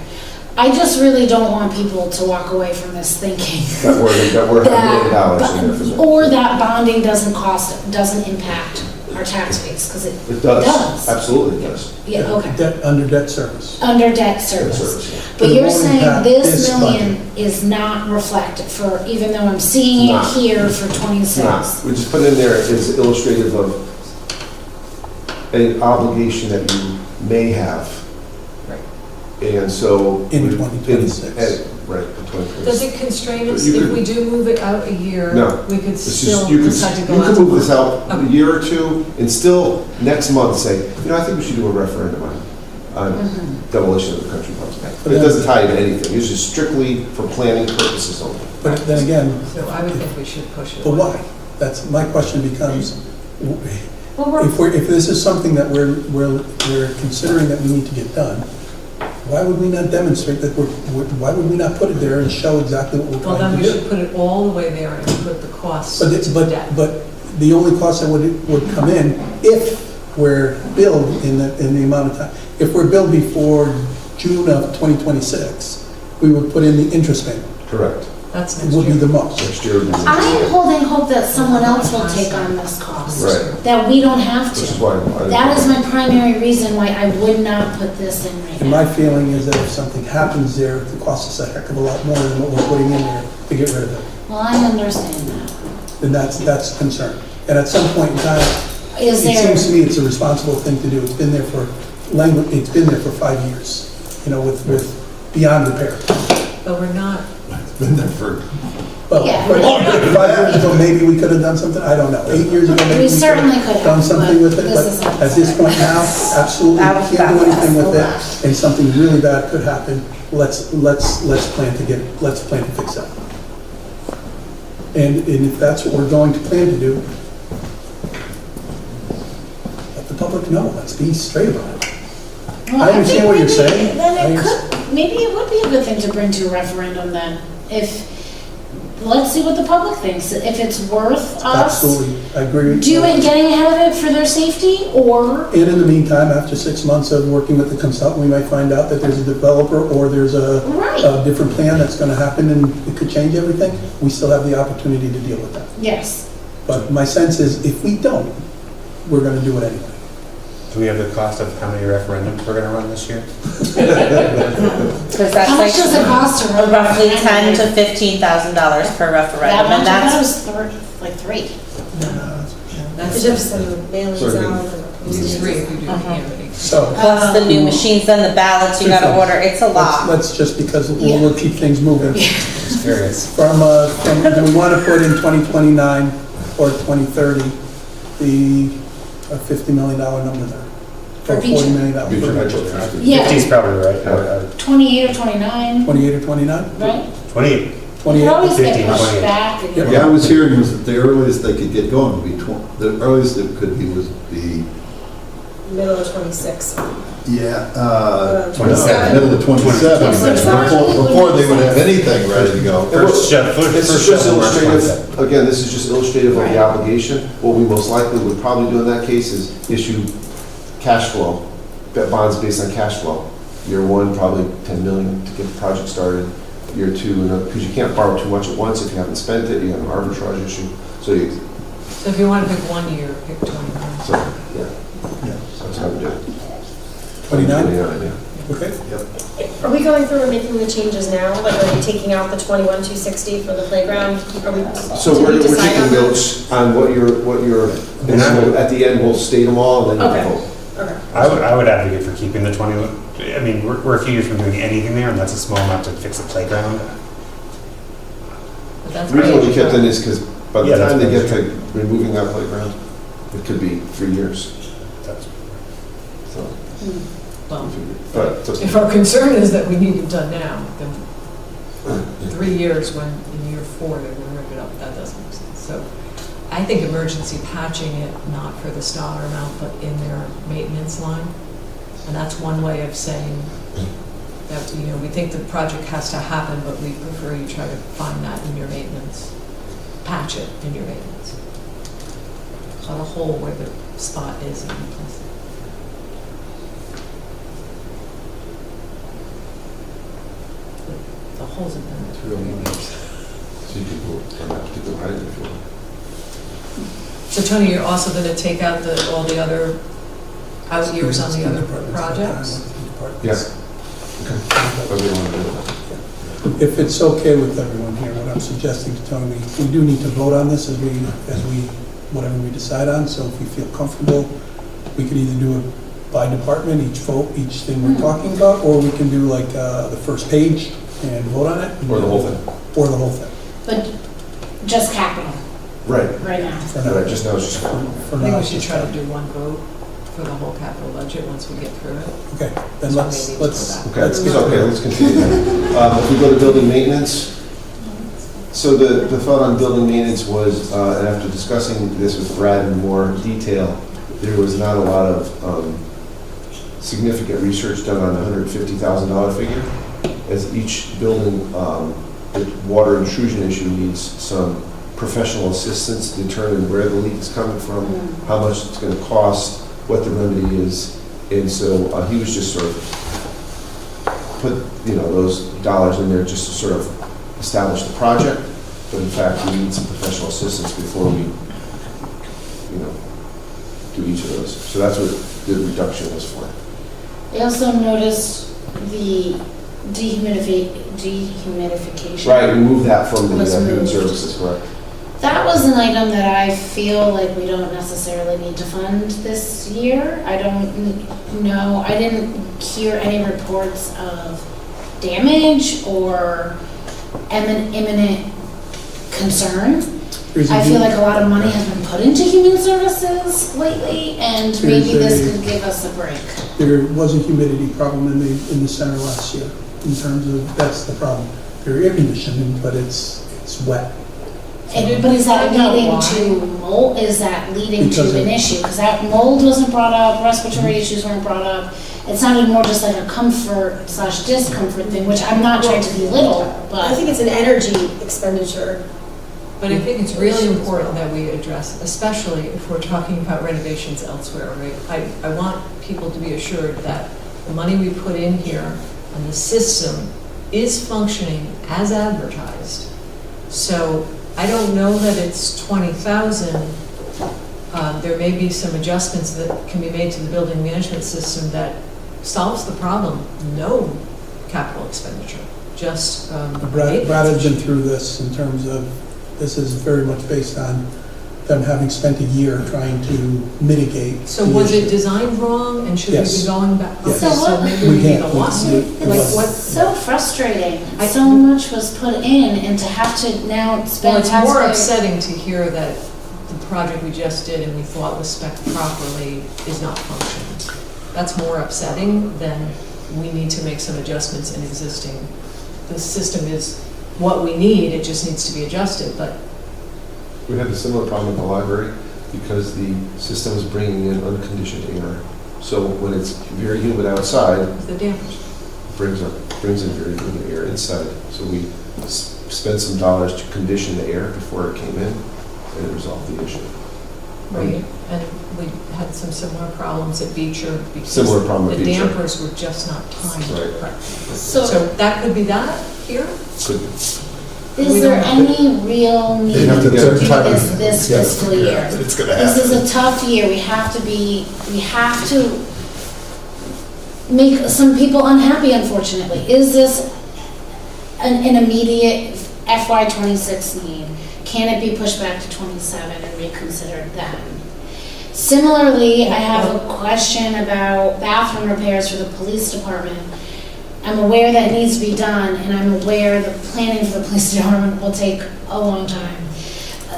I just really don't want people to walk away from this thinking That we're $1 million in there for that. or that bonding doesn't impact our tax base, because it It does. does. Absolutely it does. Yeah, okay. Under debt service. Under debt Debt service. service, yeah. But But it you're won't saying impact this this million is not reflected for, even though I'm seeing it Not. here for 26? Nah, we just put in there as illustrative of an obligation that you may have. And so. In 2026. Right, in 2026. Does it constrain us You if could- we do move it out a year? No. We could It's just- still you could- decide to go You out could to move this out a Okay. year or two and still next month say, I think we should do a referendum on demolition of the country clubs. But it doesn't tie into anything. It's just strictly for planning purposes only. But then again, So I would think we should push it. but why? That's, my question becomes, Well, we're- if this is something that we're considering that we need to get done, why would we not demonstrate that why would we not put it there and show exactly what we're Well, then trying we to do? should put it all the way there and put the costs to But the it's, debt. but the only cost that would come in if we're billed in the amount of time, if we're billed before June of 2026, we would put in the interest payment. Correct. That's It next would be year. the most. Next year would be. I am holding hope that someone else will take on this cost. Right. That we don't have Which is to. why. That is my primary reason why I would not put this in right And now. my feeling is that if something happens there, it costs us a heck of a lot more than what we're putting in there to get rid of it. Well, I understand that. And that's a concern. And at some point in time, Is it there, seems to me it's a responsible thing to do. It's been there for 5 years, with beyond repair. But we're not, Been there for Well, Yeah. 5 years ago, maybe we could have done something, I don't know. 8 years ago, maybe We we could certainly could have have, done something with it, but but this is not at this point now, absolutely I was can't do about to anything with ask it, and something really bad could happen. Let's plan to fix that. And if that's what we're going to plan to do, let the public know, let's be straight about it. well, I understand think what you're maybe saying. Then I it could, maybe it would be a good thing to bring to a referendum then. Let's see what the public thinks. If it's worth us Absolutely, I agree. getting ahead of it for their safety, or, And in the meantime, after 6 months of working with the consultant, we might find out that there's a developer or there's a right, different plan that's going to happen and it could change everything. We still have the opportunity to deal with that. yes. But my sense is if we don't, we're going to do it anyway. Do we have the cost of how many referendums we're gonna run this year? Because that's How much does it like cost to run roughly a $10,000 to referendum? $15,000 per That referendum, much? and I thought it that's, was like 3. that's Just some mailings Sorry. out. it's free if you do the canvassing. So plus the new machines, then the ballots you gotta order, it's a lot. let's just, because we'll keep things moving. Just curious. From, do we want to put in 2029 or 2030, the $50 million number there? For Or beach. $40 million. Beach and For- Metro. Yeah. 50's probably right. 28 or 29, 28 or 29? right? 28. You could 28. always get 15, pushed 28. back. and- Yep. What I was hearing was that the earliest they could get going would be, the earliest it could be was be, Middle of 26. yeah, 27. middle of 27. Exactly. Before they would have anything ready to go. First shove, This is first just shove, March 27th. illustrative, again, this is just illustrative of Right. the obligation. What we most likely would probably do in that case is issue cash flow, bonds based on cash flow. Year 1, probably 10 million to get the project started. Year 2, because you can't borrow too much at once if you haven't spent it, you have an arbitrage issue. So So if you want to pick 1 year, pick 29. yeah, that's how we do it. 29? 29, yeah. Okay. Are we going through and making the changes now? Like, are we taking out the 21,260 for the playground? Are we, So did we we're decide taking on that? notes on what you're, and so at the end, we'll state them all and then you can Okay. vote. Okay. I would advocate for keeping the 20, I mean, we're a few years from doing anything there, and that's a small amount to fix a playground. But that's The reason we great. kept in is because by the Yeah, that's time they get great. to removing that playground, it could be 3 years. That's- So, Well, but it's okay. if our concern is that we need it done now, then 3 years when in year 4 they will rip it up. That doesn't make sense. So I think emergency patching it, not for this dollar amount, but in their maintenance line. And that's one way of saying that, you know, we think the project has to happen, but we prefer you try to find that in your maintenance, patch it in your maintenance. So the hole where the spot is in the place. The holes have been there. See people, people hide it if you want. So Tony, you're also going to take out all the other out years on the other projects? Yes. Okay. Whatever you want to do. If it's okay with everyone here, what I'm suggesting to Tony, we do need to vote on this as we, whatever we decide on, so if we feel comfortable, we could either do it by department, each thing we're talking about, or we can do like the first page and vote on it. Or the whole thing. Or the whole thing. But just capital, Right. right now. For now. Right, just now it's just. For I now, think we it's should just try to that. do one vote for the whole capital budget once we get through it. Okay, then So let's maybe we'll go back. Okay, let's continue. If we go to building maintenance, so the thought on building maintenance was, and after discussing this with Brad in more detail, there was not a lot of significant research done on the $150,000 figure. As each building, the water intrusion issue needs some professional assistance to determine where the leak is coming from, how much it's going to cost, what the remedy is. And so he was just sort of put, those dollars in there just to sort of establish the project. But in fact, we need some professional assistance before we, do each of those. So that's what the reduction was for. I also noticed the dehumidification. Right, remove that from the Was human moved. services, correct? That was an item that I feel like we don't necessarily need to fund this year. I don't know, I didn't hear any reports of damage or imminent concern. I feel like a lot of money has been put into human services lately, and maybe this could give us a break. There was a humidity problem in the center last year, in terms of, that's the problem. They're air conditioning, but it's wet. But is that leading to mold, is that leading Because to an issue? Because that mold wasn't brought up, respiratory issues weren't brought up. It sounded more just like a comfort/discomfort thing, which I'm not trying to belittle, but. I think it's an energy expenditure. But I think it's really important that we address, especially if we're talking about renovations elsewhere, right? I want people to be assured that the money we put in here and the system is functioning as advertised. So I don't know that it's 20,000. There may be some adjustments that can be made to the building management system that solves the problem. No capital expenditure, just Brad has been through this in terms of, this is very much based on them having spent a year trying to mitigate. So the was it issue. designed wrong, and should we Yes. be going back? Yes. Okay, So what- maybe we need a can't. lawsuit? It Like was- what? So frustrating. So much was put in, and to have to now Well, spend it's more taxpayer. upsetting to hear that the project we just did and we thought was spec'd properly is not functioning. That's more upsetting than we need to make some adjustments in existing. The system is what we need, it just needs to be adjusted, but We had a similar problem in the library because the system was bringing in unconditioned air. So when it's very humid outside, the dampers. brings in very humid air inside. So we spent some dollars to condition the air before it came in, and it resolved the issue. Right, and we had some similar problems at Beecher because Similar problem at the Beecher. dampers were just not timed Right. correctly. So- So that could be that here? Could be. Is We there don't- any real need They have to to do get this time. this Yes. fiscal year? Yeah, it's gonna This is happen. a tough year, we have to make some people unhappy, unfortunately. Is this an immediate FY '26 need? Can it be pushed back to '27 and reconsidered then? Similarly, I have a question about bathroom repairs for the police department. I'm aware that needs to be done, and I'm aware the planning for the police department will take a long time.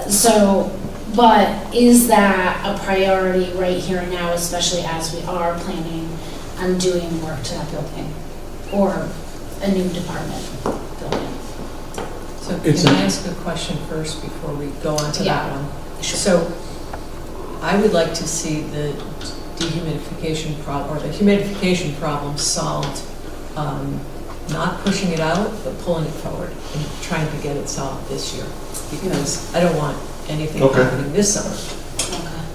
So, but is that a priority right here and now, especially as we are planning on doing work to that building? Or a new department building? So It's can a- I ask a question first before we go on to Yeah. that one? So I would like to see the dehumidification problem, or the humidification problem solved, not pushing it out, but pulling it forward and trying to get it solved this year. Because I don't want anything Okay. happening this summer.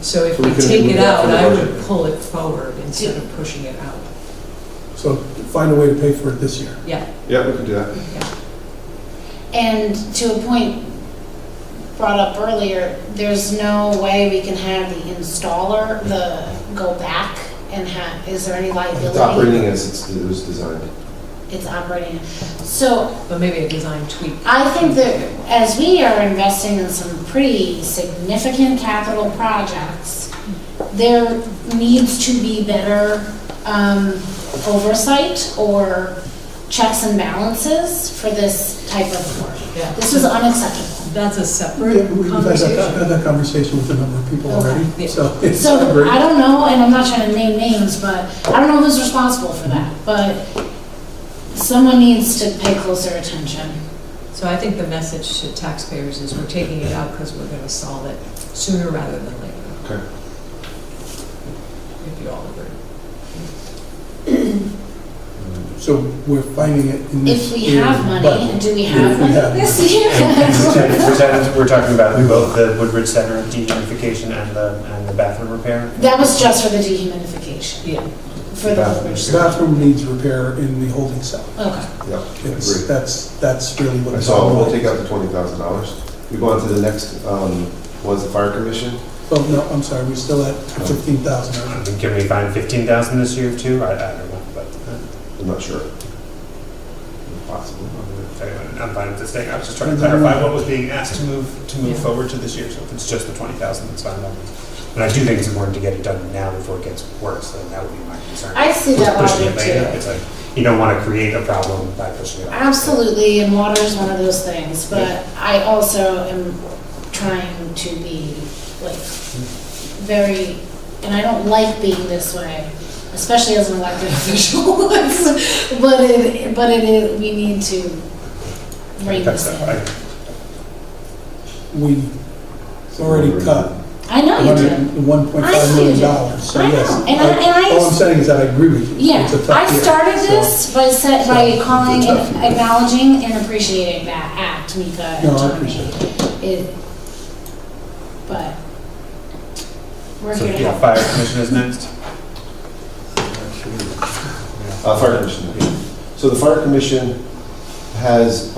So if So we we can take remove it that out, from the I budget. would pull it forward instead of pushing it out. So find a way to pay for it this year. Yeah, Yeah, we can do that. yeah. And to a point brought up earlier, there's no way we can have the installer, go back and have, is there any liability? It's operating as it was designed. It's operating. So But maybe a design tweak. I think that as we are investing in some pretty significant capital projects, there needs to be better oversight or checks and balances for this type of work. Yeah. This is unacceptable. That's a Yeah, separate we've had conversation. that conversation with a number of people Okay. already, Yeah. so it's So great. I don't know, and I'm not trying to name names, but I don't know who's responsible for that, but someone needs to pay closer attention. So I think the message to taxpayers is we're taking it out because we're going to solve it sooner rather than later, Okay. if you all agree. So we're finding it in this If we year's have money, budget. do we If have we money have this money. year? We're talking about both the Woodbridge Center dehumidification and the bathroom repair. That was just for the dehumidification, Yeah. for the Bathroom. The bathroom needs repair in the holding cell. Okay. Yep, It's, agree. that's really what it's So all we'll about. take out the $20,000. We go on to the next, one's the fire commission. Oh, no, I'm sorry, we're still at 15,000. Can we find 15,000 this year too? I don't know, but I'm not sure. Possibly. I'm fine with this thing. I was just trying to clarify what was being asked to move forward to this year. So if it's just the 20,000, that's fine. But I do think it's important to get it done now before it gets worse. And that would be my concern. I see that Pushing logic it later, too. it's like you don't want to create a problem by pushing it off. Absolutely, and water is one of those things, but I also am trying to be like very, and I don't like being this way, especially as an elected official, but it is, we need to rein this in. We already cut I know you did. $1.5 I know you million, did. so I know. yes. And I- All I'm saying is that I agree with you. Yeah, It's a tough I year, started so- this by so calling it's a tough and year. acknowledging and appreciating that act, Mika and No, I Tony. appreciate It, but we're So here to yeah, help. fire commission is next. Fire commission. Okay. So the fire commission has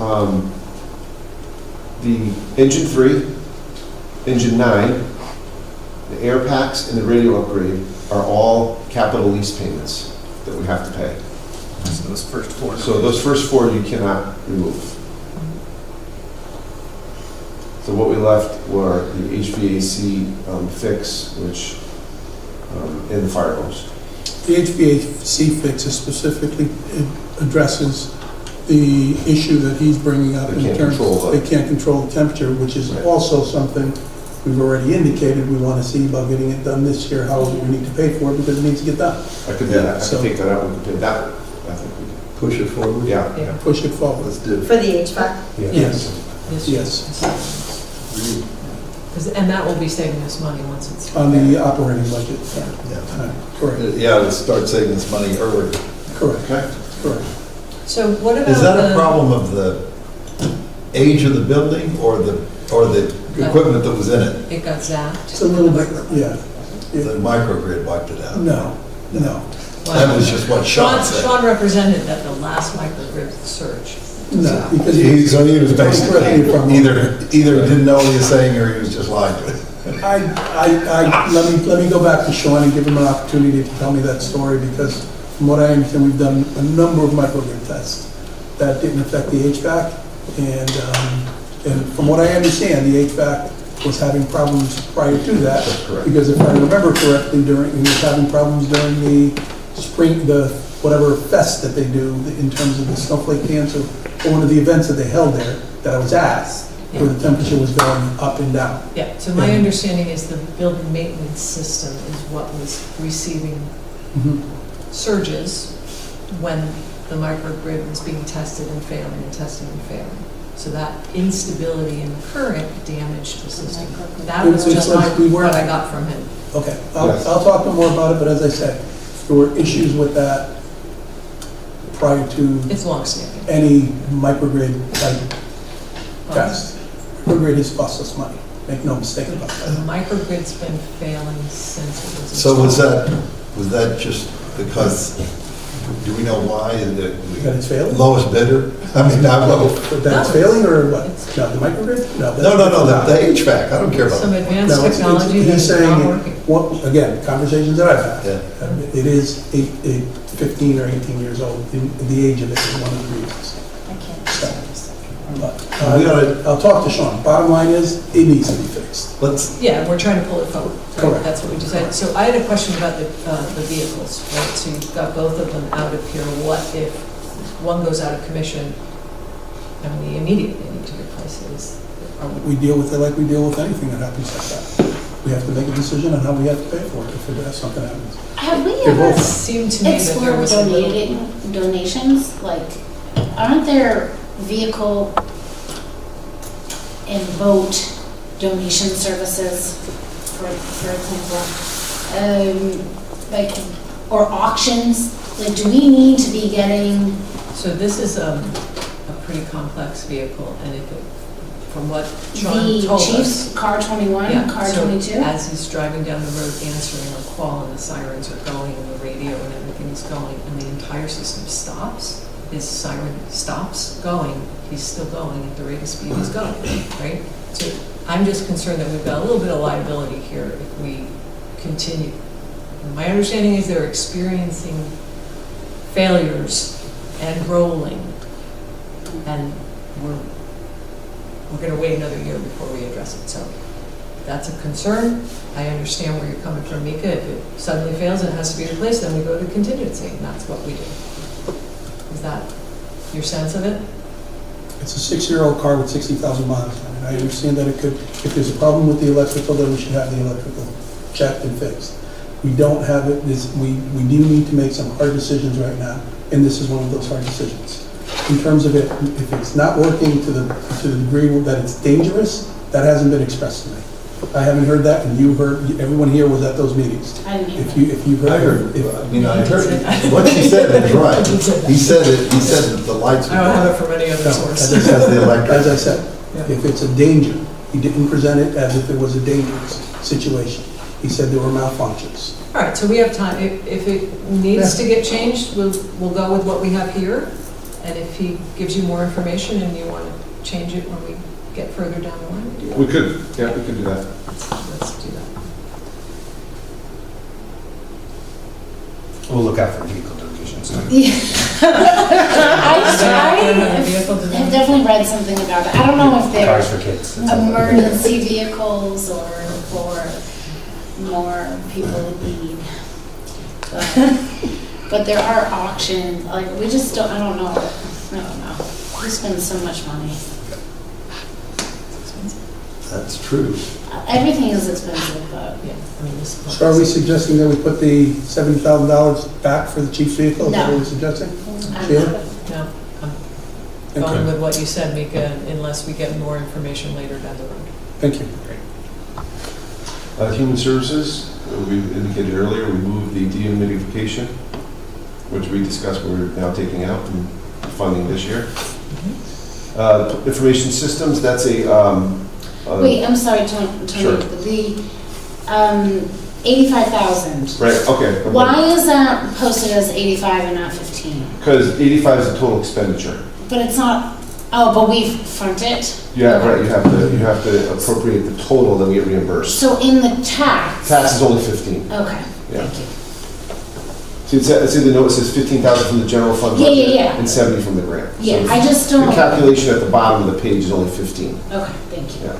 the engine 3, engine 9, the air packs, and the radio upgrade are all capital lease payments that we have to pay. So those first four. So those first 4 you cannot remove. So what we left were the HVAC fix, which, and the fire hose. The HVAC fix is specifically, it addresses the issue that he's bringing up They in can't terms, control the- they can't control the temperature, which is Right. also something we've already indicated we want to see about getting it done this year. However, we need to pay for it because it needs to get done. I could do that, I So- could take that out, we could pay that, I think we could. Push it forward. Yeah. Push it forward. Let's do it. For the HVAC? Yes, This- yes. 'Cause- And that will be saving us money once it's. On the operating budget. Yeah. Correct, Yeah, let's start saving this money early. correct, Okay. correct. So what about Is that a the- problem of the age of the building or the equipment that was in it? It got zapped? It's a little bit, yeah. The microgrid wiped it out. No, no. That was just what Sean said. Sean represented that the last microgrid surge. No, because So he was Correct me if I'm basically, wrong. either he didn't know what he was saying or he was just lying to us. let me go back to Sean and give him an opportunity to tell me that story, because from what I understand, we've done a number of microgrid tests. That didn't affect the HVAC, and from what I understand, the HVAC was having problems prior to that. That's correct. Because if I remember correctly, he was having problems during the spring, whatever fest that they do in terms of the snowflake dance, or one of the events that they held there, that I was at, where the temperature was going up and down. Yeah, so my understanding is the building maintenance system is what was receiving Mhm. surges when the microgrid was being tested and failing and tested and failing. So that instability in the current damaged the system. That was It's just like we what weren't- I got from him. Okay, Yes. I'll talk to him more about it, but as I said, there were issues with that prior to It's long-standing. any microgrid type test. Microgrid has cost us money, make no mistake about The that. microgrid's been failing since it was So installed. was that just because, do we know why? That it's failing? Lowest bidder? I mean, not low. That it's failing or what? No, the microgrid? No. No, the HVAC, I don't care about Some it. advanced No, it's- technology he's that's not saying, working. again, conversations that I've had, Yeah. it is 15 or 18 years old. The age of it is one of the reasons. So, but, We gotta- I'll talk to Sean. Bottom line is, it needs to be fixed. Yeah, we're trying to pull it forward. right? Correct. That's what we decided. So I had a question about the vehicles, right? So you've got both of them out of here. What if one goes out of commission and we immediately need to replace it? Are we We deal with it like we deal with anything that happens like that. We have to make a decision on how we have to pay for it if something happens. Have we They're ever both- seemed to me that there explored was a little... donating, donations? Like, aren't there vehicle and boat donation services, for example? Like, or auctions? Like, do we need to be getting, So this is a pretty complex vehicle, and if it, from what Sean the told us... chief's car 21, Yeah, car so 22? as he's driving down the road answering a call and the sirens are going and the radio and everything is going and the entire system stops, his siren stops going, he's still going at the rate of speed he's going, right? So I'm just concerned that we've got a little bit of liability here if we continue. And my understanding is they're experiencing failures and rolling, and we're going to wait another year before we address it. So that's a concern. I understand where you're coming from, Mika. If it suddenly fails and it has to be replaced, then we go to contingency, and that's what we do. Is that your sense of it? It's a 6-year-old car with 60,000 miles on it. I understand that it could, if there's a problem with the electrical, then we should have the electrical checked and fixed. We don't have it, we do need to make some hard decisions right now, and this is one of those hard decisions. In terms of it, if it's not working to the degree that it's dangerous, that hasn't been expressed to me. I haven't heard that, and you heard, everyone here was at those meetings. I didn't hear If you've heard. I heard, I heard, what she said is right. He said that the lights were I don't have it on. from any other No, source. Because the electric. As I said, if it's a danger, he didn't present it as if it was a dangerous situation. He said there were malfunctions. All right, so we have time. If it needs to get changed, we'll go with what we have here. And if he gives you more information and you want to change it when we get further down the line, we do that. We could, yeah, we could do that. Let's do that. We'll look out for vehicle donations. I have definitely read something about it. I don't know if they're Cars for kids. emergency vehicles or for more people in need. But there are auctions, like, we just don't, I don't know. We spend so much money. That's true. Everything is expensive, but. Yeah, I mean, this. So are we suggesting that we put the $70,000 back for the chief's vehicle? Is that what we're suggesting? Sheila? No, I'm going with what you said, Mika, unless we get more information later down the road. Thank you. Human Services, we indicated earlier, we moved the dehumidification, which we discussed we're now taking out and funding this year. Information Systems, that's a... Wait, I'm sorry, Tony. Sure. The 85,000. Right, okay. Why is that posted as 85 and not 15? Because 85 is the total expenditure. But it's not, oh, but we front it? Yeah, right, you have to appropriate the total, then we get reimbursed. So in the tax? Tax is only 15. Okay, Yeah. thank you. See, it's in the note, it says 15,000 from the general fund Yeah, budget yeah. and 70 from the grant. Yeah, So I just don't. the calculation at the bottom of the page is only 15. Okay, thank you. Yeah.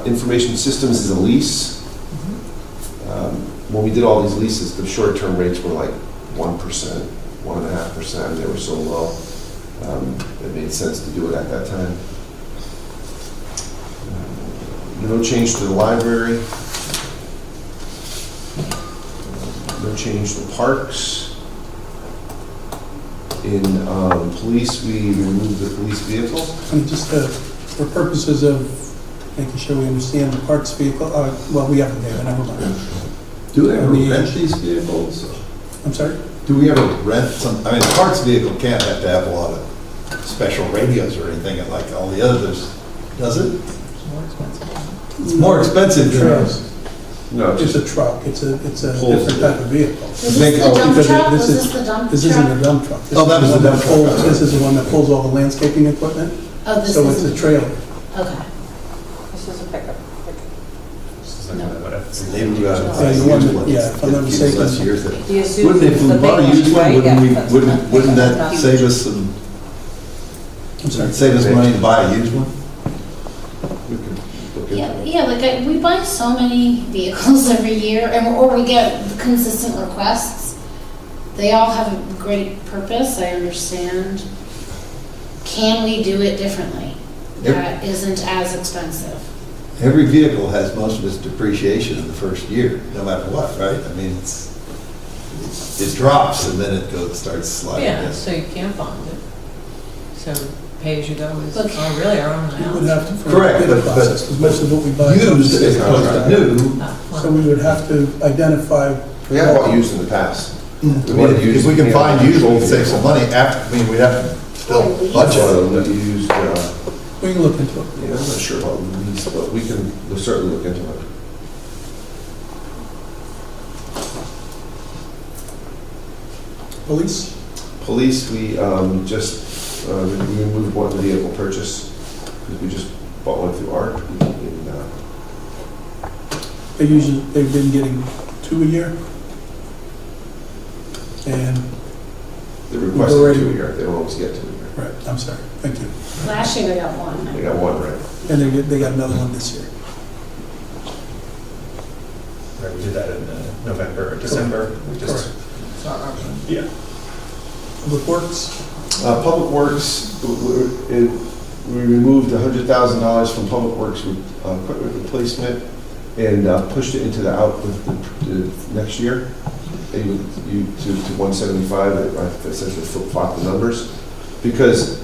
Information Systems is a lease. When we did all these leases, the short-term rates were like 1%, 1.5%. They were so low. It made sense to do it at that time. No change to the library. No change to parks. In police, we removed the police vehicle. And just for purposes of making sure we understand the parks vehicle, well, we haven't there, never mind. Do we ever And the- rent these vehicles? I'm sorry? Do we ever rent some, I mean, the parks vehicle can't have to have a lot of special radios or anything like all the others, does it? It's more expensive than Trails. No, It's a truck, it's a Pulls different it. type of vehicle. Is this the dump Because truck? this Was is- this the dump This isn't a truck? dump truck. This Oh, is that was the the one dump pulls- truck. This is the one that pulls all the landscaping equipment. Oh, this So it's a isn't, trailer. okay. This is a pickup. Yeah, the one that- yeah, if I'm not Less mistaken. years than- Do you assume Wouldn't, if we the bought a big used one, way? wouldn't we, Yeah, that's wouldn't, not- wouldn't that's that not- save us some, I'm sorry. save us money to buy a used one? We could look into it. Yeah, like we buy so many vehicles every year, or we get consistent requests. They all have a great purpose, I understand. Can we do it differently? Yep. That isn't as expensive. Every vehicle has most of its depreciation in the first year, no matter what, right? I mean, it drops and then it starts sliding Yeah, down. so you can't bond it. So pay as you go is, But- oh, really, our own We house. would have to, for Correct, the bid but process, because most of what we buy. used as opposed to new, So we would have to identify. We have bought used in the past. I mean, if we can find used, we can save some money after, I mean, we'd have to still budget. We used, We can look into it. yeah, I'm not sure about lease, but we'll certainly look into it. Police? Police, we just, we removed one vehicle purchase, because we just bought one through ARC. They've been getting 2 a year. And, They requested already- 2 a year, they don't always get 2 a year. right, I'm sorry, thank you. Last year they got one. They got one, right? And they got another one this year. Right, we did that in November, December. We just, It's not our problem. yeah. Public Works? Public Works, we removed $100,000 from Public Works with equipment replacement and pushed it into the next year. To 175, I essentially flip-flopped the numbers. Because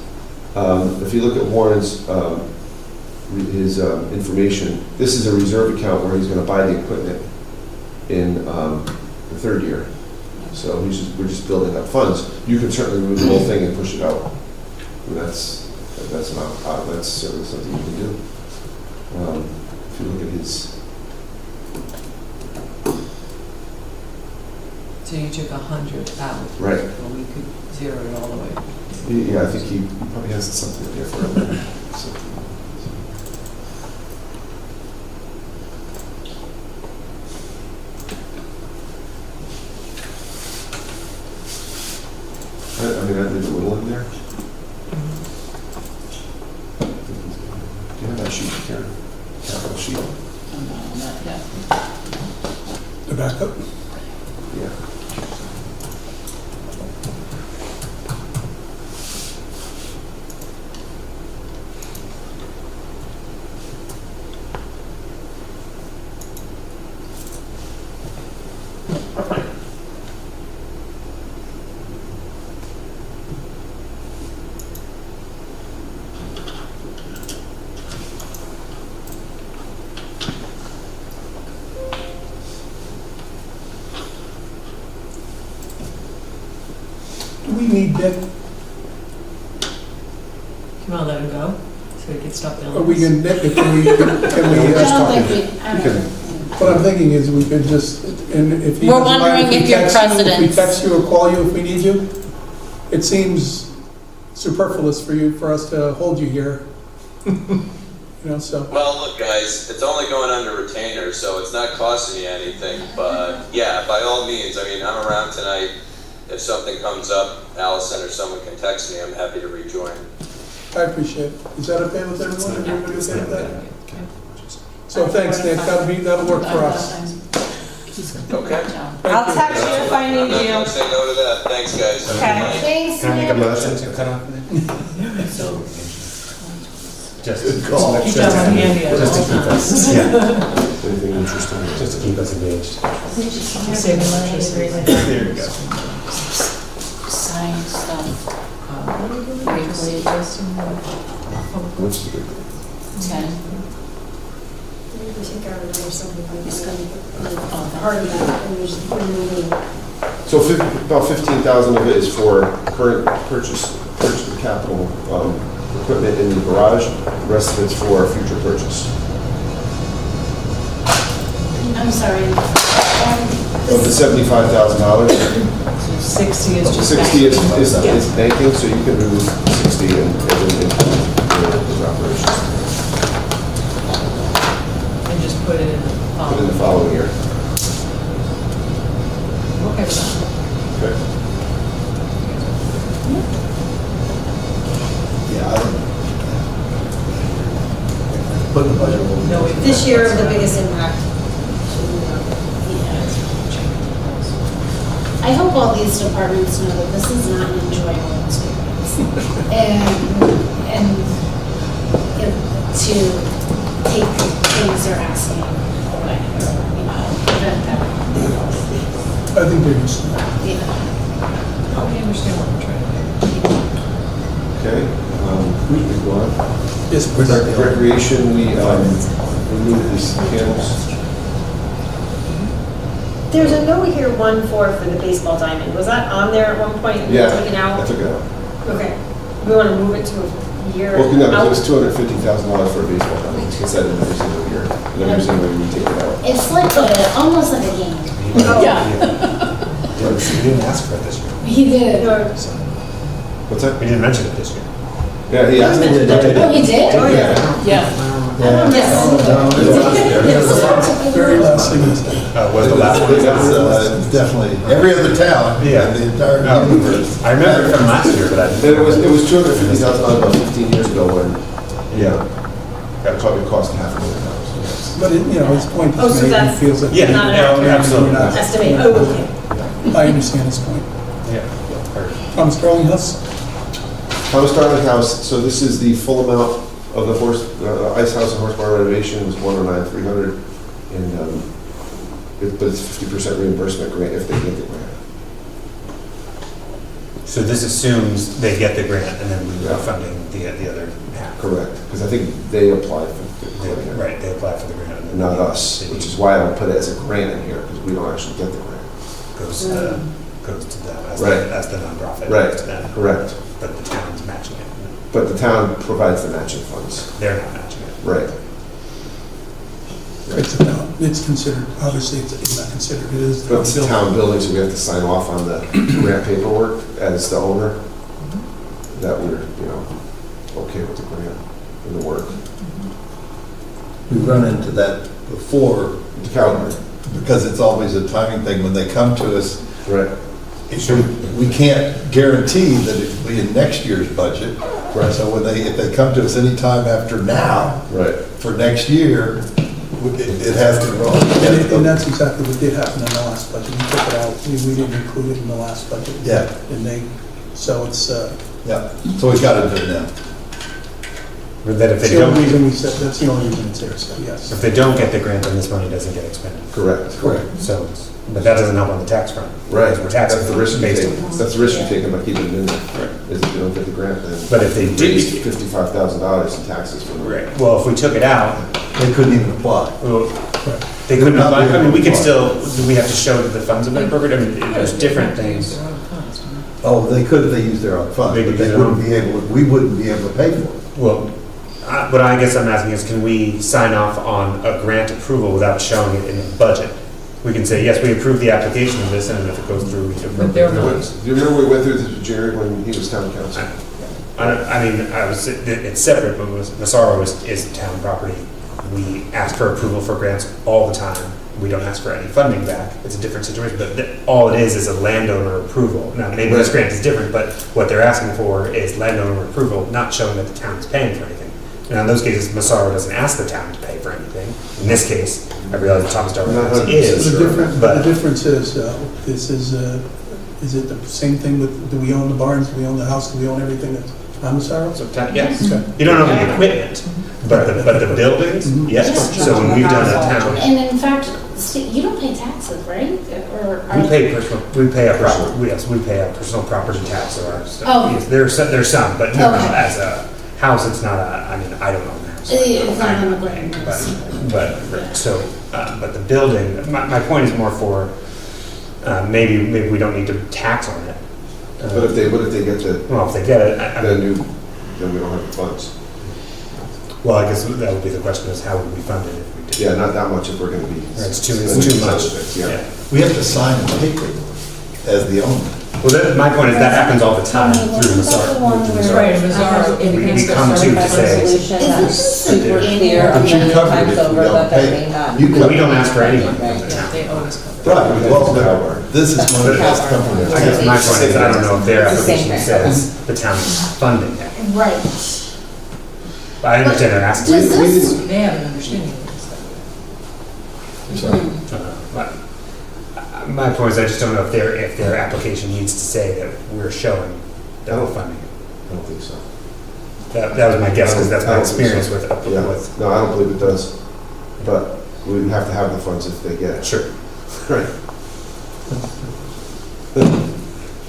if you look at Warren's, his information, this is a reserve account where he's gonna buy the equipment in the third year. So we're just building up funds. You can certainly remove the whole thing and push it out. And that's certainly something you can do. If you look at his, So you took 100 out. right, Well, we could zero it all the way. yeah, I think he probably has something there for him. I mean, I'd leave a little in there. Do you have that sheet, Karen? Capital sheet? The backup? Yeah. Do we need Dick? Come on, let him go, so he can stop building. Are we going to Dick, can we, I don't think we, I don't know. what I'm thinking is we could just, and if he We're doesn't mind, wondering we if your text you, If we precedents- text you or call you if we need you, it seems superfluous for us to hold you here. You know, so, Well, look, guys, it's only going under retainer, so it's not costing you anything, but yeah, by all means, I mean, I'm around tonight. If something comes up, Allison or someone can text me, I'm happy to rejoin. I appreciate it. Is that okay with everyone? Everybody okay with that? So thanks, Nick, that'll work for us. Okay? I'll text you if I I'm need not you. gonna say no to that. Thanks, guys. Have a good night. Thanks, Can I make a Nick. motion to cut off? So, Just keep that one handy at Just to all keep times. us, yeah, Anything interesting? just to keep us engaged. Save the electricity. There you go. Sign science stuff. Briefly, just, 10. We take out another 75, it's going to be part of that, and there's removing. So about 15,000 of it is for current purchase of capital equipment in the garage. The rest of it's for future purchase. I'm sorry. Of the $75,000, 60 is just. 60 banking. is banking, so you can remove 60 and operations. And just put it in the Put in the following. following year. Okay with that. Okay. Yeah, I don't. Put the budget over. No, This year, the biggest impact. I hope all these departments know that this is not an enjoyable experience. And to take things they're asking away, you know, prevent that. I think they're used to that. Yeah. Oh, we understand what we're trying to do. Okay, we can go on. Yes, Recreation, we removed these panels. There's a note here, 1-4 for the baseball diamond. Was that on there at one point and Yeah, taken out? I took it out. Okay. We want to move it to a year Well, no, out? it was $250,000 for a baseball diamond. It's said in every single year. And every single year we take it out. It's like almost like a game. We didn't ask for it this year. He did. What's that? We didn't mention it this year. Yeah, he asked me. Oh, you did? Oh, yeah. Yeah. Very last thing is Was the last one? It's definitely, every other town, Yeah. the entire universe. I remember it from last year, but I And didn't. it was $250,000 about 15 years ago when, that probably cost $500,000. But, his point Oh, is so made, he that's feels that. Yeah, not an no, accurate absolutely. We're not- estimate. Oh, okay. I understand his point. Yeah. Thomas Darlinghouse? Thomas Darling House, so this is the full amount of the ice house and horse barn renovation was $109,300, and but it's 50% reimbursement grant if they get the grant. So this assumes they get the grant and then we Yeah. are funding the other half. Correct, because I think they applied for the grant, Right, they apply for the grant. and then not us, which is why I don't put it as a grant in here, because we don't actually get the grant. Goes to them as Right. as the nonprofit. Right, to them. correct. But the town's matching it. But the town provides the matching funds. They're not matching it. Right. It's considered, obviously, it's not considered, it is. But it's town building, so we have to sign off on the grant paperwork as the owner, that we're, okay with the grant and the work. We've run into that before, The calendar. because it's always a timing thing when they come to us. Right. We can't guarantee that it'll be in next year's budget. Right. So if they come to us anytime after now, Right. for next year, it has to roll. And that's exactly what did happen in the last budget. We took it out, we didn't include it in the last budget. Yeah. And so it's, Yeah, so we've got to do it now. But then if that's they the only don't, reason we said, that's the only reason it's there, so yes. if they don't get the grant, then this money doesn't get expended. Correct. So, but that doesn't help on the tax front. Right, Because we're taxing that's the risk you based take, on- that's the risk you take by keeping it in there, is if you don't get the grant, then. But if they did- raise $55,000 in taxes for the. Right, well, if we took it out, They couldn't even apply. well, they couldn't apply, I mean, we could still, do we have to show that the funds have been appropriated? I mean, there's different things. Oh, they could if they used their own funds, They but could they use their wouldn't be able, we wouldn't be able to pay for it. Well, what I guess I'm asking is, can we sign off on a grant approval without showing it in the budget? We can say, yes, we approve the application of this, and then if it goes through, we But they're approve not. it. Do you remember we went through this with Jerry when he was town council? It's separate, but Massaro is town property. We ask for approval for grants all the time. We don't ask for any funding back. It's a different situation, but all it is a landowner approval. Now, maybe this grant is different, but what they're asking for is landowner approval, not showing that the town is paying for anything. Now, in those cases, Massaro doesn't ask the town to pay for anything. In this case, I realize Thomas Darwin is. The difference is, is it the same thing with, do we own the barns, do we own the house, do we own everything that's on the Sorrow? Yes. You don't own the equipment, but the buildings, yes. So when we've done a town. And in fact, You don't pay taxes, right? Or are We pay a personal property tax or our stuff. Oh. Yes, there's some, but no, Okay. as a house, it's not I mean, I don't own the house. It's not on the ground. But the building, my point is more for, maybe we don't need to tax on it. But if they get Well, if they get it, then we don't have the funds. well, I guess that would be the question is how would we fund it if we did? Yeah, not that much if we're gonna be. It's too much. Yeah. We have to sign a paper as the owner. Well, my point is that happens all the time through Mazar. Right, Mazar, We come to say, Super clear But you cover it if we don't pay. well, we don't ask for any money from the town. They always cover. Right, well, this is money that's coming. I guess my point is, I don't know if their It's the same application thing. says the town is funding it. Right. But I understand they're asking. Does this, They have an understanding of this stuff. My point is, I just don't know if their application needs to say that we're showing that we're funding it. I don't think so. That was my guess, because that's I my don't think experience so. with. Yeah, no, I don't believe it does, but we have to have the funds if they get it. Sure. Right.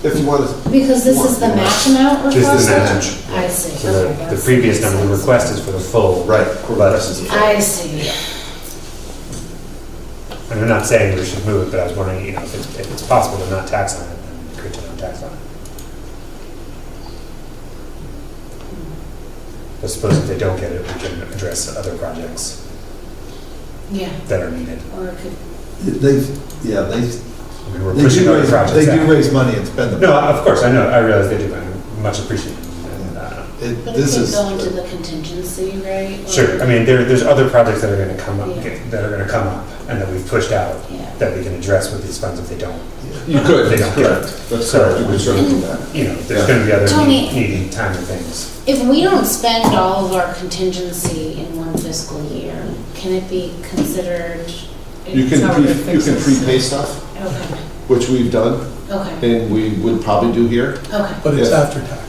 If you want to. because this is the match amount This is the requested? match. I see. So Okay, the that's- previous number, the request is for the full. Right. But, I see. and I'm not saying we should move it, but I was wondering, if it's possible to not tax on it, then great to not tax on it. I suppose if they don't get it, we can address other projects Yeah. that are needed. Or it could, I mean, we're pushing other projects They do out. raise money and spend it. No, of course, I know, I realize they do, but I'm much appreciated. And, but it could go into the contingency, right? Or- Sure, I mean, there's other projects that are gonna come up, Yeah. and that we've pushed out, Yeah. that we can address with these funds if they don't. You could, If they that's don't get correct. it. That's So, correct, you could certainly do that. There's Yeah. gonna be other Tony- needy timely things. If we don't spend all of our contingency in one fiscal year, can it be considered? You can, It's how we're gonna you fix can this. prepay stuff, Okay, which we've done, okay, and we would probably do here. okay, But it's Yeah. after taxes.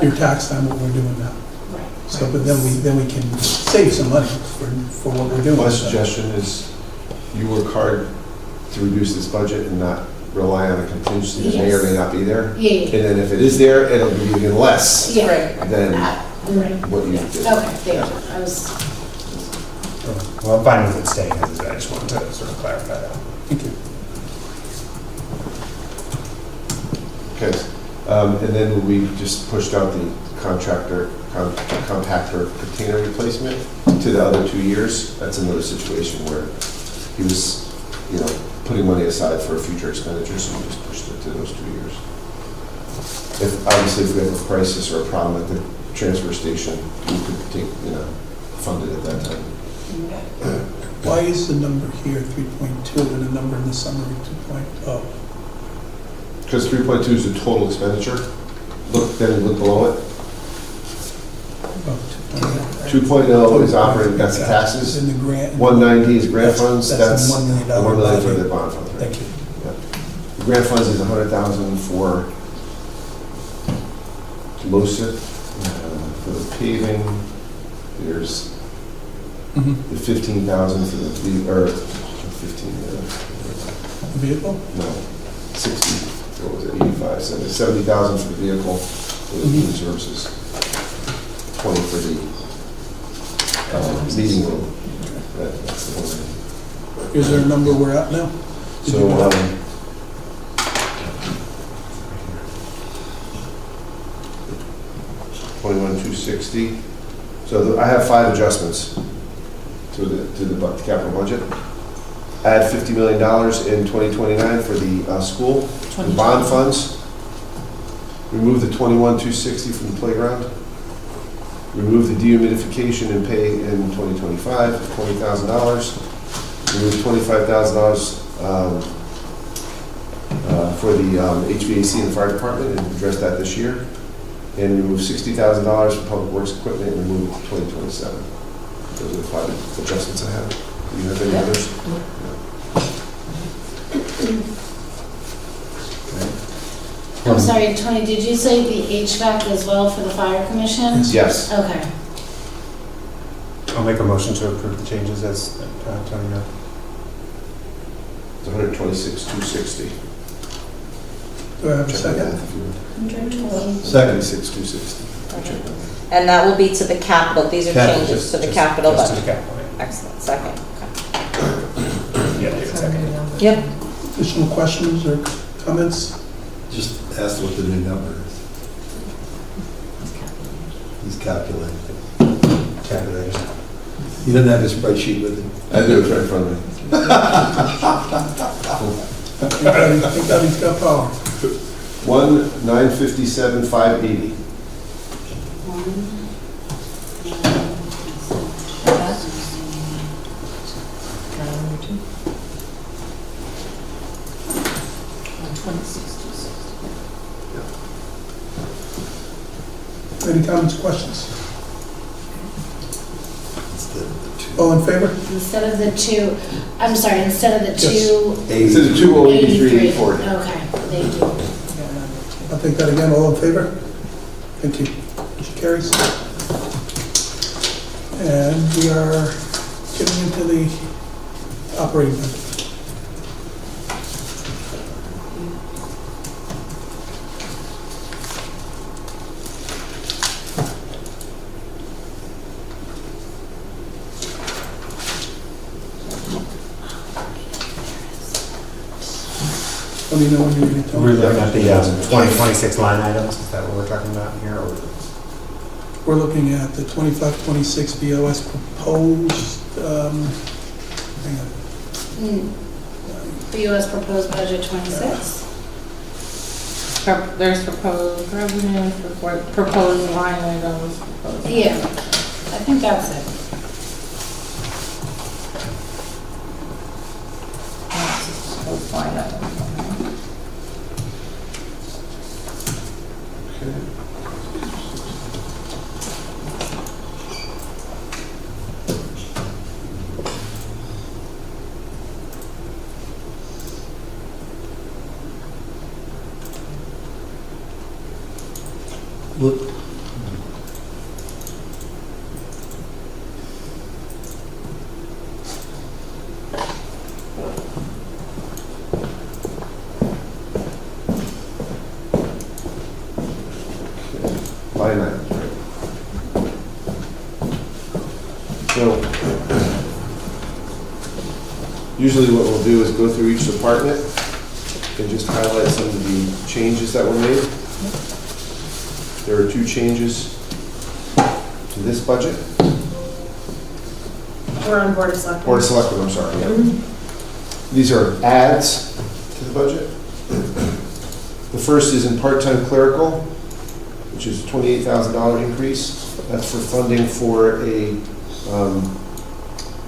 You're taxed on what we're doing now. right. So, but then we can save some money for what we're doing. My suggestion is you work hard to reduce this budget and not rely on a contingency that may or may not be there. Yeah, yeah, And then if it is there, it'll be even less yeah. than Right. what you did. Okay, thank you. I was, Well, I'm fine with it staying as is, I just wanted to sort of clarify that. Thank you. Okay, and then we just pushed out the compactor container replacement to the other 2 years. That's another situation where he was, putting money aside for a future expenditure, so we just pushed it to those 2 years. Obviously, if we have a crisis or a problem at the transfer station, we could take, fund it at that time. Why is the number here 3.2 and the number in the summary 2.0? Because 3.2 is the total expenditure. Then look below it. Oh, 2.0. 2.0 is operating, that's the taxes. In the grant. 190 is grant funds, that's $1 million. the $1 million for the bond fund. Right? Thank you. The grant funds is 100,000 for most of it. For the paving, there's the 15,000 for the, 15, Vehicle? no, 60, what was it, 85, 70,000 for the vehicle, for the human services, 20 for the meeting room. That's the whole thing. Is there a number we're at now? Did you So, know? 21,260. So I have 5 adjustments to the capital budget. Add $50 million in 2029 for the school, the bond funds. Remove the 21,260 from the playground. Remove the dehumidification and pay in 2025, $20,000. Remove $25,000 for the HVAC in the fire department and address that this year. And remove $60,000 for public works equipment and remove it to 2027. Those are the 5 adjustments I have. Do you have any others? I'm sorry, Tony, did you say the HVAC as well for the fire commission? Yes. Okay. I'll make a motion to approve the changes as Tony It's 126,260. Do I have a second? 76,260. And that will be to the capital, these are Capital, changes to the Just capital to the budget. capital. Excellent, second. Yeah, David, second. Yep. Additional questions or comments? Just ask what the new number is. He's calculating. Calculator. He doesn't have his spreadsheet with him. I do, it's right in front of me. Thank God he's got power. 1,957,580. Any comments, questions? All in favor? Instead of the two, I'm sorry, instead of the Yes. 283. 2,083,40. Okay, thank you. I'll take that again, all in favor? Thank you. Motion carries. And we are getting into the operating budget. Let me know when you're ready to tell me. We're looking at the 2026 line items, is that what we're talking about here? Or We're looking at the 25-26 BOS proposed, hang on. BOS proposed budget 26. There's proposed revenue, proposed line items. proposed- Yeah, I think that's it. Proposed line items. Look. Line items, right? So, usually what we'll do is go through each department and just highlight some of the changes that were made. There are 2 changes to this budget. We're on Board of Selectmen. Board of Selectmen, I'm sorry, yeah. These are adds to the budget. The first is in part-time clerical, which is a $28,000 increase. That's for funding for a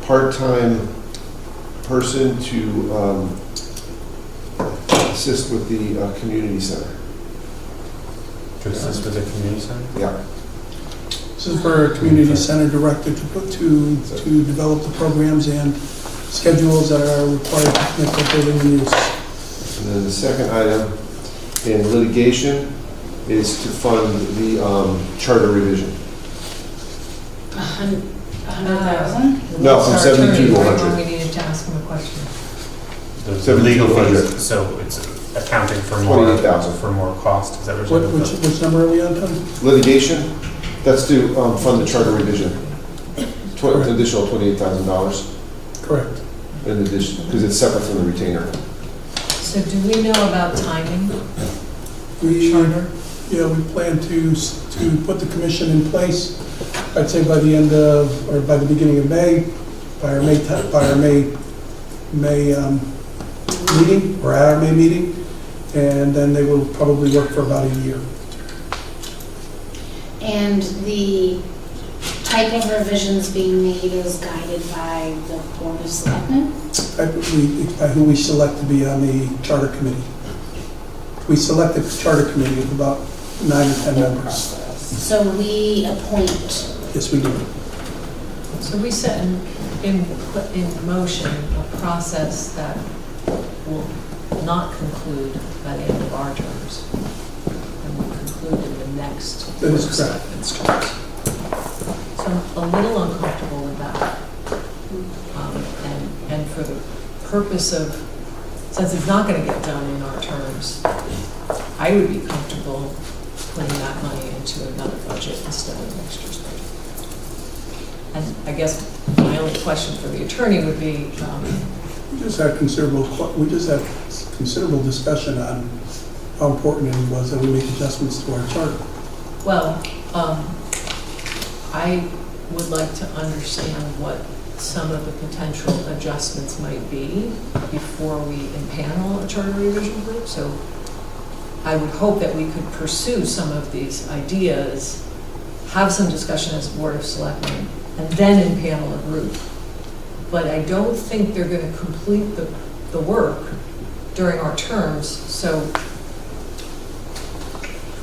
part-time person to assist with the community center. to assist with the community center? Yeah. This is for a community center director to develop the programs and schedules that are required to commit to building and use. And then the second item in litigation is to fund the charter revision. 100,000? No, from 72 to We 100. needed to ask him a question. The legal 100. fees, so it's accounting for more, 28,000. for more cost, is that what you're saying? Which number are we on, Tony? Litigation, that's to fund the charter revision. An additional $28,000 Correct. in addition, because it's separate from the retainer. So do we know about timing? Charter? Yeah, we plan to put the commission in place, I'd say by the end of, or by the beginning of May, by our May meeting, or at our May meeting, and then they will probably work for about a year. And the type of revisions being made is guided by the Board of Selectmen? By who we select to be on the charter committee. We select a charter committee of about 9 or 10 members. So we appoint. Yes, we do. So we set in motion a process that will not conclude by the end of our terms, and will conclude in the next. That is correct. Selectmen's terms. So I'm a little uncomfortable with that. And for the purpose of since it's not gonna get done in our terms, I would be comfortable putting that money into another budget instead of next year's budget. And I guess my only question for the attorney would be, We just had considerable discussion on how important it was that we make adjustments to our charter. well, I would like to understand what some of the potential adjustments might be before we impanel a charter revision group. So I would hope that we could pursue some of these ideas, have some discussion as a Board of Selectmen, and then impanel a group. But I don't think they're going to complete the work during our terms, so.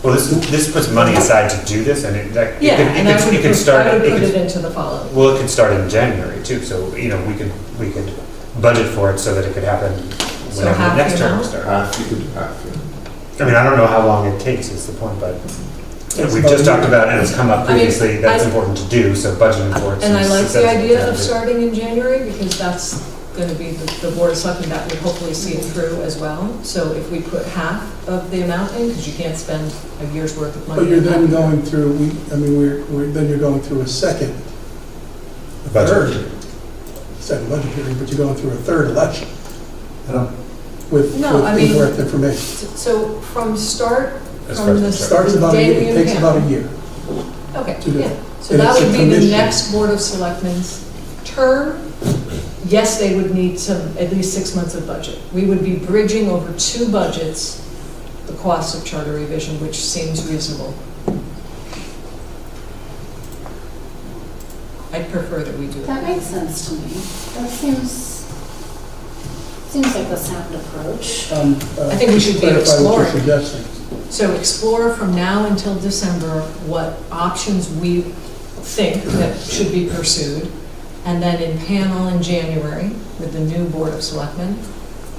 Well, this puts money aside to do this, and it Yeah, and I would could start. put it into the following. Well, it could start in January too, so, we could budget for it so that it could happen So whenever half the next the term amount? starts. You could do half, yeah. I mean, I don't know how long it takes is the point, but It's we've about just a talked year. about, and it's come up I mean, previously, that's I- important to do, so budgeting for it. And I seems like the sensible idea to of do. starting in January, because that's going to be the Board of Selectmen that would hopefully see it through as well. So if we put half of the amount in, because you can't spend a year's worth of money. But you're in then half a year. going through, then you're going through a second, a Budget. second budget hearing, but you're going through a third election with No, I mean- incorrect information. So from start, As from far as the the Starts about a day year, we it takes about a impanel. year. Okay, to do yeah. it. So And that it's a would be the commission. next Board of Selectmen's term. Yes, they would need at least 6 months of budget. We would be bridging over 2 budgets, the cost of charter revision, which seems reasonable. I'd prefer that we do That it. makes sense to me. That seems like a sound approach. I think we should be Clarify what you're exploring. suggesting. So explore from now until December what options we think that should be pursued, and then impanel in January with the new Board of Selectmen.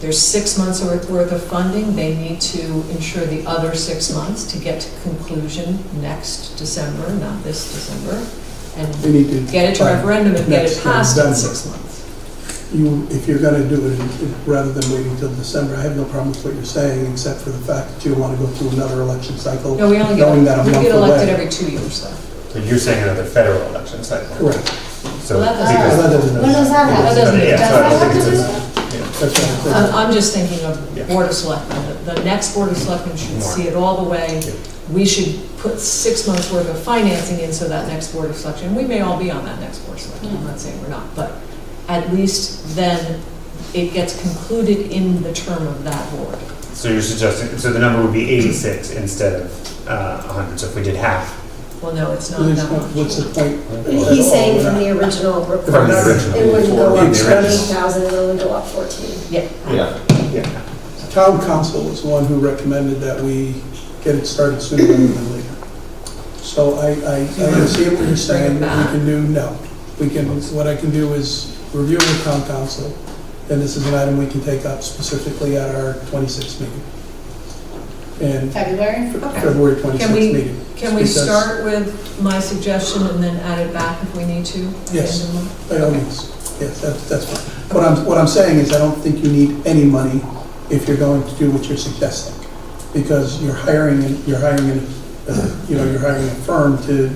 There's 6 months worth of funding. They need to ensure the other 6 months to get to conclusion next December, not this December, We and need to get it to find referendum and get next it passed in November. 6 months. If you're gonna do it, rather than waiting till December, I have no problem with what you're saying, except for the fact that you don't wanna go through another election cycle, No, we only knowing that a we month get elected away. every 2 years, though. So you're saying another federal election cycle? Correct. So, Well, that doesn't- because- That doesn't When does that happen? That doesn't- Yeah, Does so I that don't have think to do it's that? That's what I'm saying. I'm just thinking of Yeah. Board of Selectmen. The next Board of Selectmen should More. see it all the way. Yeah. We should put 6 months' worth of financing in, so that next Board of Selection, we may all be on that next Board of Selection, I'm not saying we're not, but at least then it gets concluded in the term of that board. So you're suggesting, so the number would be 86 instead of 100, so if we did half. Well, no, it's not What's that much. the point? He's saying from the original From the request, original. it wouldn't go up The to expense. 8,000, it would go up 14. Yeah, Yeah. Yeah. Town council was the one who recommended that we get it started sooner rather than later. So I understand what you're saying, we can do, no. What I can do is review with town council, and this is an item we can take up specifically at our 26th meeting. And February? February 26th meeting. Can we Because- start with my suggestion and then add it back if we need to? at the Yes. end of the month? By all means, yes, that's fine. What I'm saying is I don't think you need any money if you're going to do what you're suggesting, because you're hiring a firm to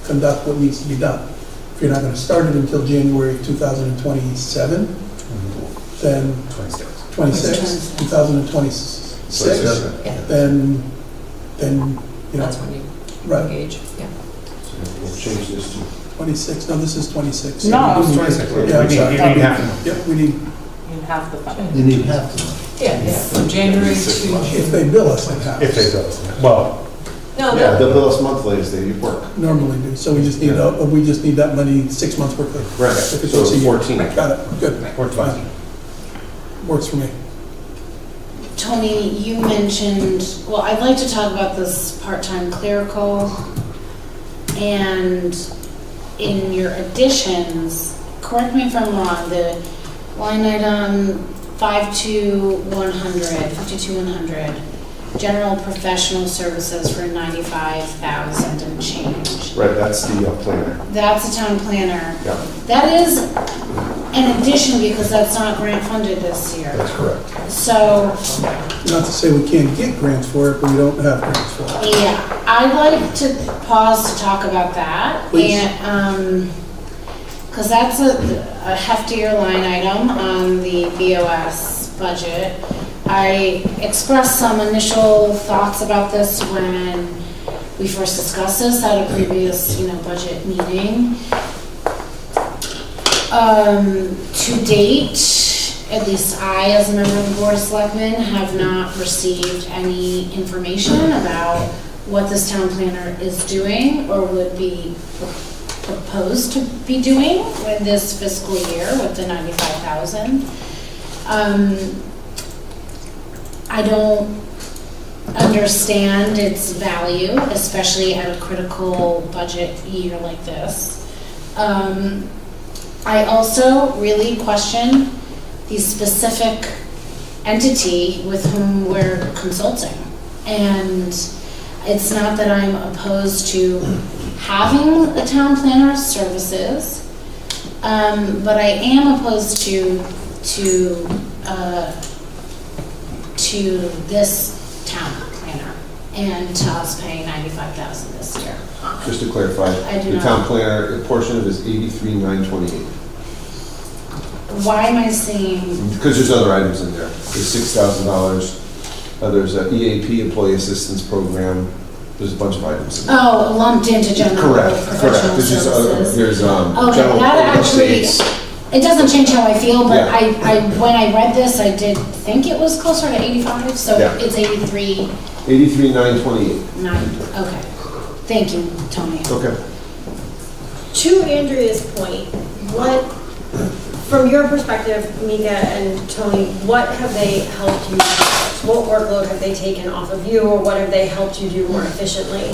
conduct what needs to be done. If you're not going to start it until January of 2027, then 2026, then, That's when you right, engage, yeah. We'll change this to 26, no, this is 26. No, it's 26. Yeah, I'm sorry. You need half. Yep, we need, You have the funding. You need half the money. Yeah, from January to if June. they bill us like half. If they go, well, No, Yeah, no, they'll bill us monthly as they work. Normally do, so we just need, that money 6 months worth of. Right, If it's so once a year. 14. Got it, good. we're fine. Works for me. Tony, you mentioned, well, I'd like to talk about this part-time clerical, and in your additions, correct me if I'm wrong, the line item 52,100, general professional services for 95,000 and change. Right, that's the planner. That's a town planner. Yeah. That is in addition, because that's not grant funded this year. That's correct. So, Not to say we can't get grants for it, but we don't have grants for it. yeah, I'd like to pause to talk about that. Please. And, because that's a heftier line item on the BOS budget. I expressed some initial thoughts about this when we first discussed this at a previous, budget meeting. To date, at least I, as a member of the Board of Selectmen, have not received any information about what this town planner is doing or would be proposed to be doing with this fiscal year with the 95,000. I don't understand its value, especially at a critical budget year like this. I also really question the specific entity with whom we're consulting. And it's not that I'm opposed to having a town planner's services, but I am opposed to this town planner and to us paying 95,000 this year. Just to clarify, I do the not- town planner, a portion of it is 83,928. Why am I saying, Because there's other items in there. There's $6,000, there's an EAP, Employee Assistance Program, there's a bunch of items in there. oh, lumped into general professional There's just, services? there's Okay, general that actually, updates. it doesn't change how I feel, but Yeah. when I read this, I did think it was closer to 85, so Yeah. it's 83, 83,928. 9, okay. Thank you, Tony. Okay. To Andrea's point, what, from your perspective, Mika and Tony, what have they helped you with? What workload have they taken off of you, or what have they helped you do more efficiently?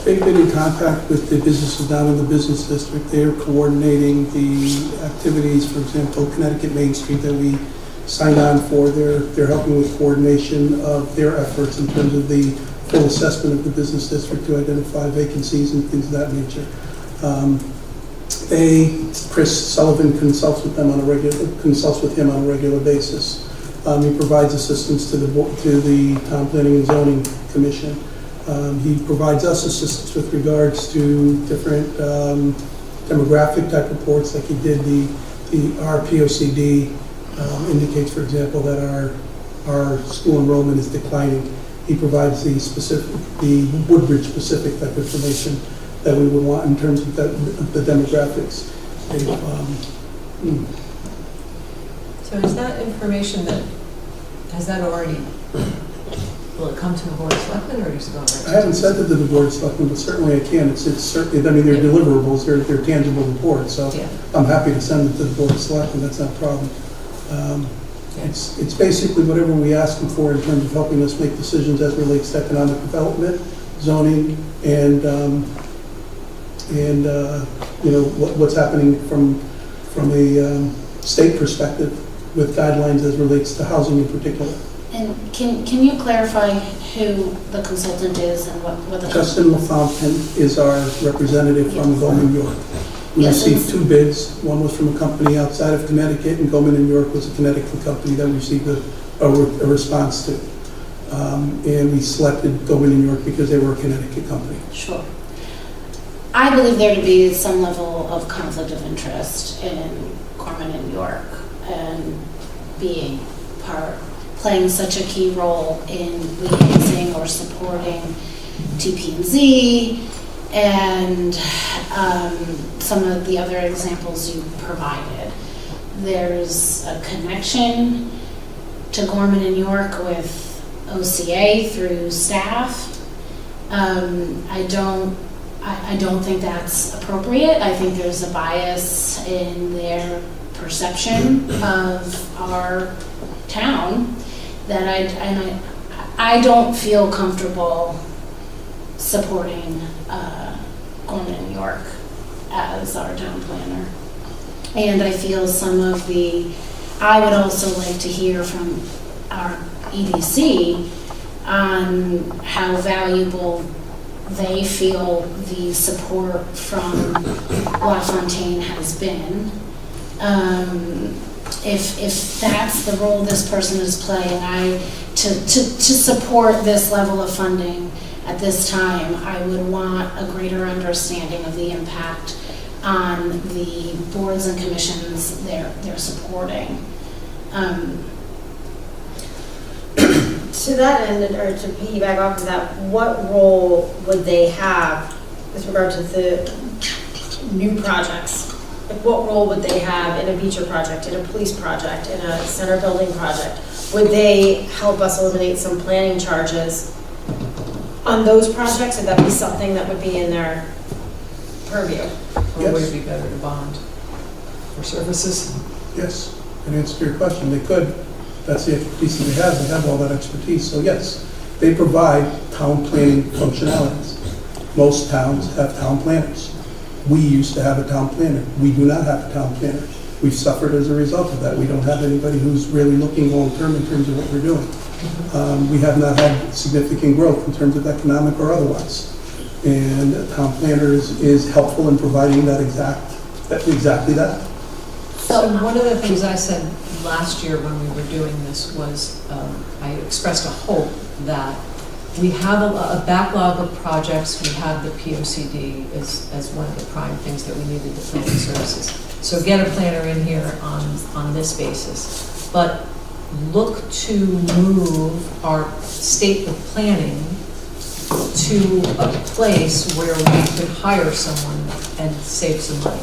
They've been in contact with the businesses down in the business district. They are coordinating the activities, for example, Connecticut Main Street that we signed on for. They're helping with coordination of their efforts in terms of the full assessment of the business district to identify vacancies and things of that nature. Chris Sullivan consults with him on a regular basis. He provides assistance to the Town Planning and Zoning Commission. He provides us assistance with regards to different demographic type reports, like he did our POCD indicates, for example, that our school enrollment is declining. He provides the Woodbridge specific type information that we would want in terms of the demographics. So is that information has that already, will it come to the Board of Selectmen, or does it go right? I haven't sent it to the Board of Selectmen, but certainly I can. It's certainly, I mean, they're deliverables, they're tangible reports, so Yeah. I'm happy to send it to the Board of Selectmen, that's not a problem. It's basically whatever we ask them for in terms of helping us make decisions as relates to economic development, zoning, and what's happening from a state perspective with guidelines as relates to housing in particular. And can you clarify who the consultant is and what the... Justin LaFontaine is our representative from Goldman, York. We Yes, received 2 bids. One was from a company outside of Connecticut, and Goldman and York was a Connecticut company that we received a response to. And we selected Goldman and York because they were a Connecticut company. Sure. I believe there to be some level of conflict of interest in Gorman and York and playing such a key role in liaising or supporting TP&Z and some of the other examples you provided. There's a connection to Gorman and York with OCA through staff. I don't think that's appropriate. I think there's a bias in their perception of our town that I don't feel comfortable supporting Gorman and York as our town planner. And I feel I would also like to hear from our EDC on how valuable they feel the support from LaFontaine has been If that's the role this person is playing, to support this level of funding at this time, I would want a greater understanding of the impact on the boards and commissions they're supporting. To that end, or to piggyback off of that, what role would they have with regard to the new projects? Like, what role would they have in a beacher project, in a police project, in a center building project? Would they help us eliminate some planning charges on those projects? Would that be something that would be in their purview? Or would it be better to bond for services? Yes, in answer to your question, they could. That's the expertise that they have. They have all that expertise. So yes, they provide town planning functionalities. Most towns have town planners. We used to have a town planner. We do not have a town planner. We've suffered as a result of that. We don't have anybody who's really looking long-term in terms of what we're doing. We have not had significant growth in terms of economic or otherwise. And a town planner is helpful in providing that exactly that. So one of the things I said last year when we were doing this was, I expressed a hope that we have a backlog of projects. We have the POCD as one of the prime things that we needed, the planning services. So get a planner in here on this basis. But look to move our state of planning to a place where we could hire someone and save some money.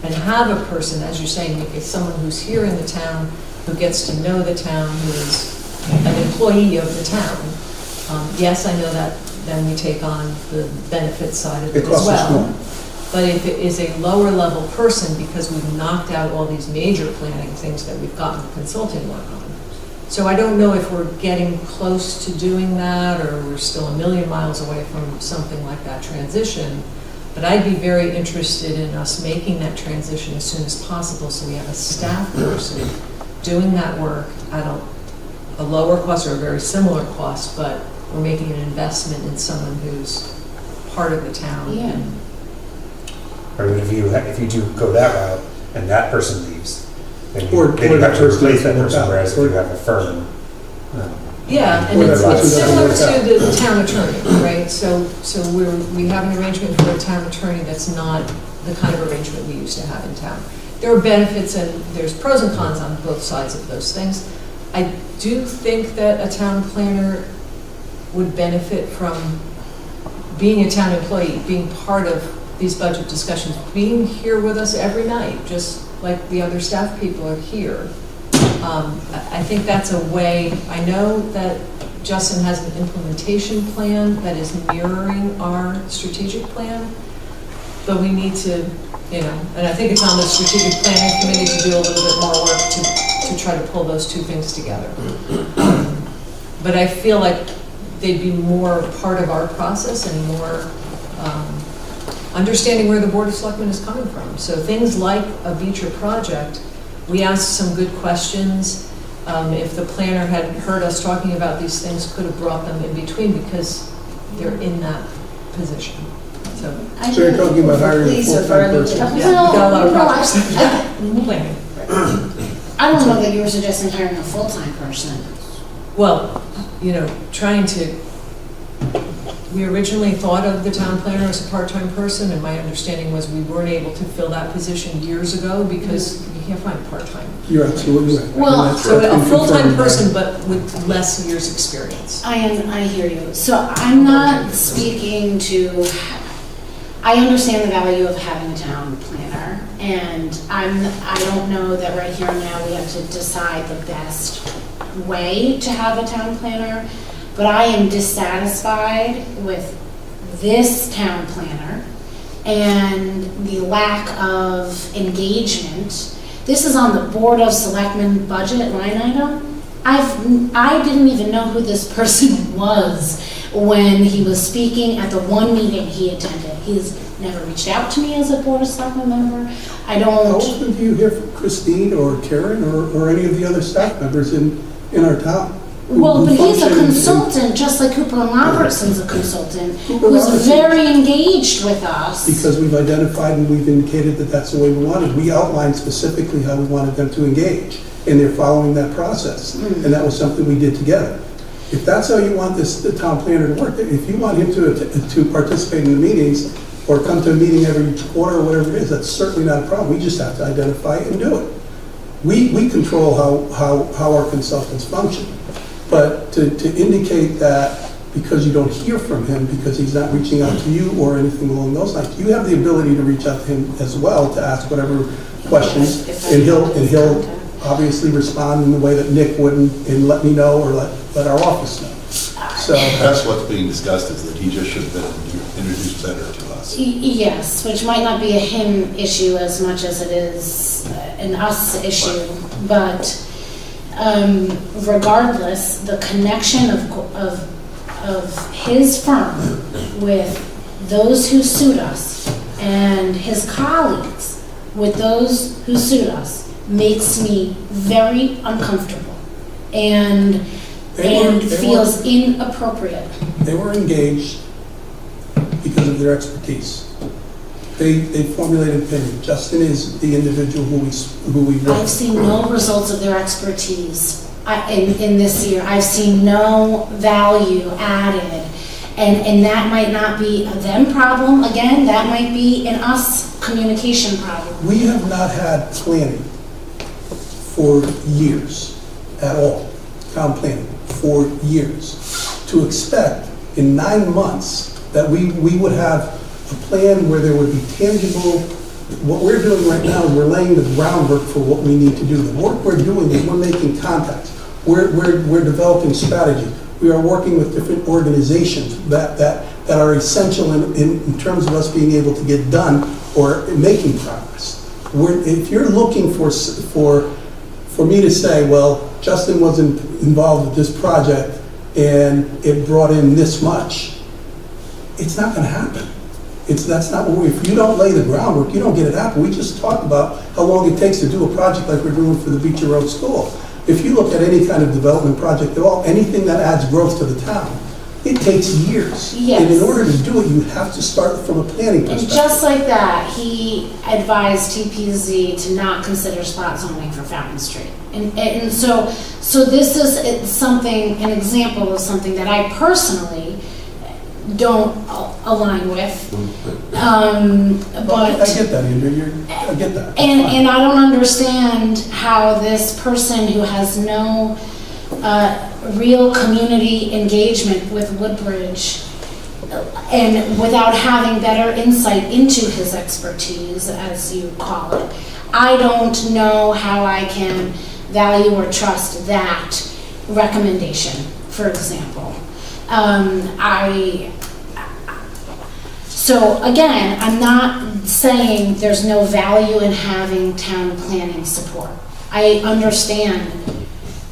And have a person, as you're saying, someone who's here in the town, who gets to know the town, who is an employee of the town. Yes, I know that then we take on the benefit side of it as well. But if it is a lower level person, because we've knocked out all these major planning things that we've gotten the consulting work on. So I don't know if we're getting close to doing that, or we're still a million miles away from something like that transition. But I'd be very interested in us making that transition as soon as possible, so we have a staff person doing that work at a lower cost or a very similar cost, but we're making an investment in someone who's part of the town. Yeah. Or if you do go that route and that person leaves, then you Or have to replace that person, whereas if you have a firm. Yeah, and it's similar to the town attorney, right? So we have an arrangement for a town attorney that's not the kind of arrangement we used to have in town. There are benefits and there's pros and cons on both sides of those things. I do think that a town planner would benefit from being a town employee, being part of these budget discussions, being here with us every night, just like the other staff people are here. I think that's a way. I know that Justin has an implementation plan that is mirroring our strategic plan, but we need to, and I think it's on the strategic planning committee to do a little bit more work to try to pull those two things together. But I feel like they'd be more part of our process and more understanding where the Board of Selectmen is coming from. So things like a Beecher project, we asked some good questions. If the planner had heard us talking about these things, could have brought them in between because they're in that position. So you're talking about hiring a full-time person? Yeah, we got a lot of projects. Planning. I don't know that you were suggesting hiring a full-time person. Well, we originally thought of the town planner as a part-time person, and my understanding was we weren't able to fill that position years ago because you can't find part-time. You're absolutely right. Well, so a full-time person, but with less years' experience. I hear you. So I'm not speaking to, I understand the value of having a town planner, and I don't know that right here and now we have to decide the best way to have a town planner. But I am dissatisfied with this town planner and the lack of engagement. This is on the Board of Selectmen budget line item. I didn't even know who this person was when he was speaking at the one meeting he attended. He's never reached out to me as a Board of Selectmen member. How often do you hear from Christine or Karen or any of the other staff members in our town? Well, but he's a function in- consultant, just like Cooper and Robertson's a consultant, Cooper who's Robertson- very engaged with us. Because we've identified and we've indicated that that's the way we wanted. We outlined specifically how we wanted them to engage, and they're following that process. And that was something we did together. If that's how you want the town planner to work, if you want him to participate in the meetings or come to a meeting every quarter or whatever it is, that's certainly not a problem. We just have to identify it and do it. We control how our consultants function. But to indicate that because you don't hear from him, because he's not reaching out to you or anything along those lines, you have the ability to reach out to him as well to ask whatever questions, and he'll obviously respond in the way that Nick wouldn't, and let me know or let our office know. So That's what's being discussed, is that he just should have been introduced better to us. Yes, which might not be a him issue as much as it is an us issue, but regardless, the connection of his firm with those who sued us and his colleagues with those who sued us makes me very uncomfortable and feels inappropriate. they were engaged because of their expertise. They formulated opinion. Justin is the individual who we work with. I've seen no results of their expertise in this year. I've seen no value added. And that might not be a them problem. Again, that might be an us communication problem. We have not had planning for years at all, town planning, for years. To expect in 9 months that we would have a plan where there would be tangible, what we're doing right now is we're laying the groundwork for what we need to do. The work we're doing is we're making contacts. We're developing strategy. We are working with different organizations that are essential in terms of us being able to get done or making progress. If you're looking for me to say, well, Justin wasn't involved with this project and it brought in this much, it's not going to happen. That's not what if you don't lay the groundwork, you don't get it happen. We just talked about how long it takes to do a project like we're doing for the Beecher Road School. If you look at any kind of development project at all, anything that adds growth to the town, it takes years. Yes. And in order to do it, you have to start from a planning And perspective. just like that, he advised TPZ to not consider spot zoning for Fountain Street. And so this is something, an example of something that I personally don't align with. But I get that, Andrew. I get that. That's And fine. I don't understand how this person who has no real community engagement with Woodbridge and without having better insight into his expertise, as you call it, I don't know how I can value or trust that recommendation, for example. So again, I'm not saying there's no value in having town planning support. I understand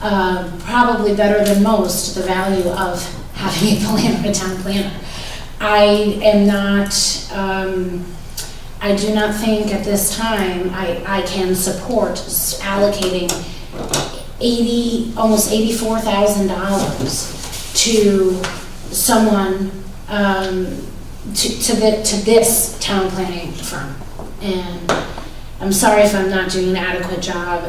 probably better than most the value of having a planner, a town planner. I am not, I do not think at this time I can support allocating almost $84,000 to someone, to this town planning firm. And I'm sorry if I'm not doing an adequate job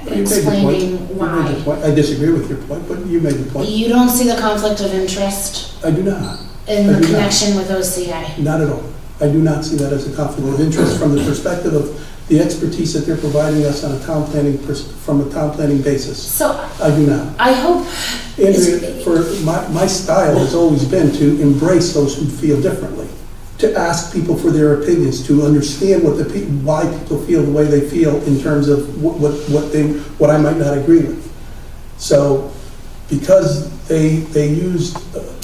explaining why. I disagree with your point, but you made the point. You don't see the conflict of interest I do not. in I the do not. connection with OCA? Not at all. I do not see that as a conflict of interest from the perspective of the expertise that they're providing us on a town planning, from a town planning basis. So I do not. I hope, And for my style has always been to embrace those who feel differently, to ask people for their opinions, to understand why people feel the way they feel in terms of what I might not agree with. So because they used.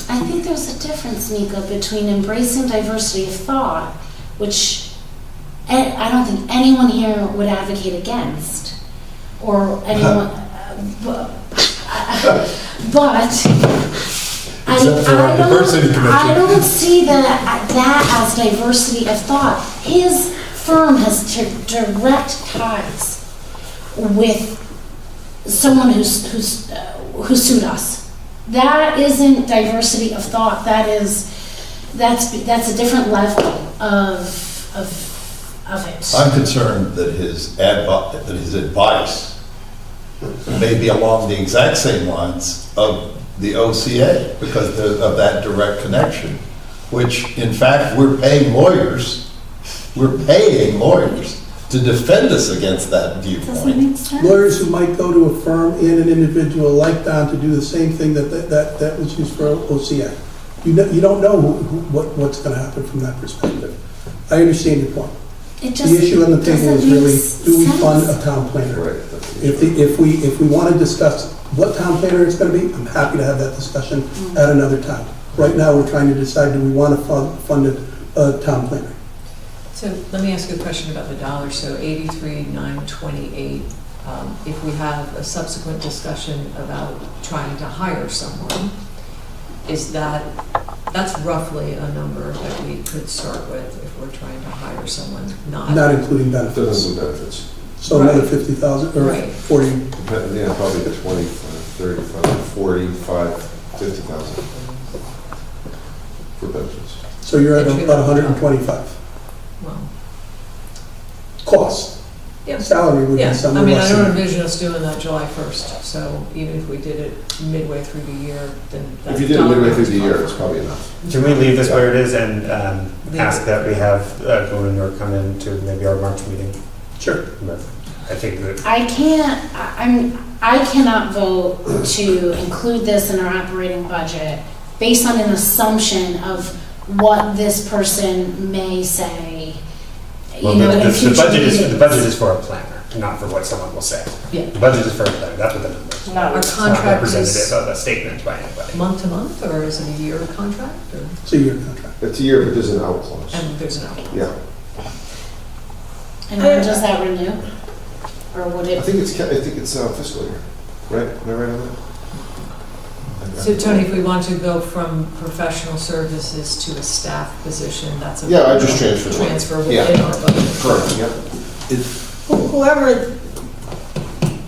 I think there's a difference, Mika, between embracing diversity of thought, which I don't think anyone here would advocate against, or anyone, but I don't see that as diversity of thought. His firm has direct ties with someone who sued us. that isn't diversity of thought, that's a different level of it. I'm concerned that his advice may be along the exact same lines of the OCA because of that direct connection, which in fact we're paying lawyers to defend us against that viewpoint. Lawyers who might go to a firm and an individual like Don to do the same thing that was used for OCA. You don't know what's going to happen from that perspective. I understand your point. The issue on the table is really, do we fund a town planner? If we want to discuss what town planner it's going to be, I'm happy to have that discussion at another time. Right now, we're trying to decide, do we want to fund a town planner? So let me ask you a question about the dollars. So 83,928. If we have a subsequent discussion about trying to hire someone, that's roughly a number that we could start with if we're trying to hire someone, Not including benefits. Doesn't include benefits. So another 50,000 or Right. 40. Yeah, probably 20, 35, 45, 50,000 for benefits. So you're at about 125. Well, Cost. yeah. Salary would be Yeah, something I mean, I less don't than- envision us doing that July 1st, so even if we did it midway through the year, then that If you did it midway through the dollar year, amount it's probably enough. Can we leave this where it is and ask it. that we have Gordon or come in to maybe our March meeting? Sure. I think that I cannot vote to include this in our operating budget based on an assumption of what this person may say, well, in the future budget is meetings. for a planner, not for what someone will say. Yeah. The budget is for a planner. That's what the number is. Our It's not contract representative is of a statement by anybody. month to month, or is it a year contract? Or? It's a year contract. It's a year, but there's an out clause. And there's an outcome. Yeah. And when does that renew? Or would I it? think it's fiscal year, right? Am I right on that? So Tony, if we want to go from professional services to a staff position, that's a Yeah, I just transferred one. transfer Yeah. within our budget. Correct, yeah. Whoever,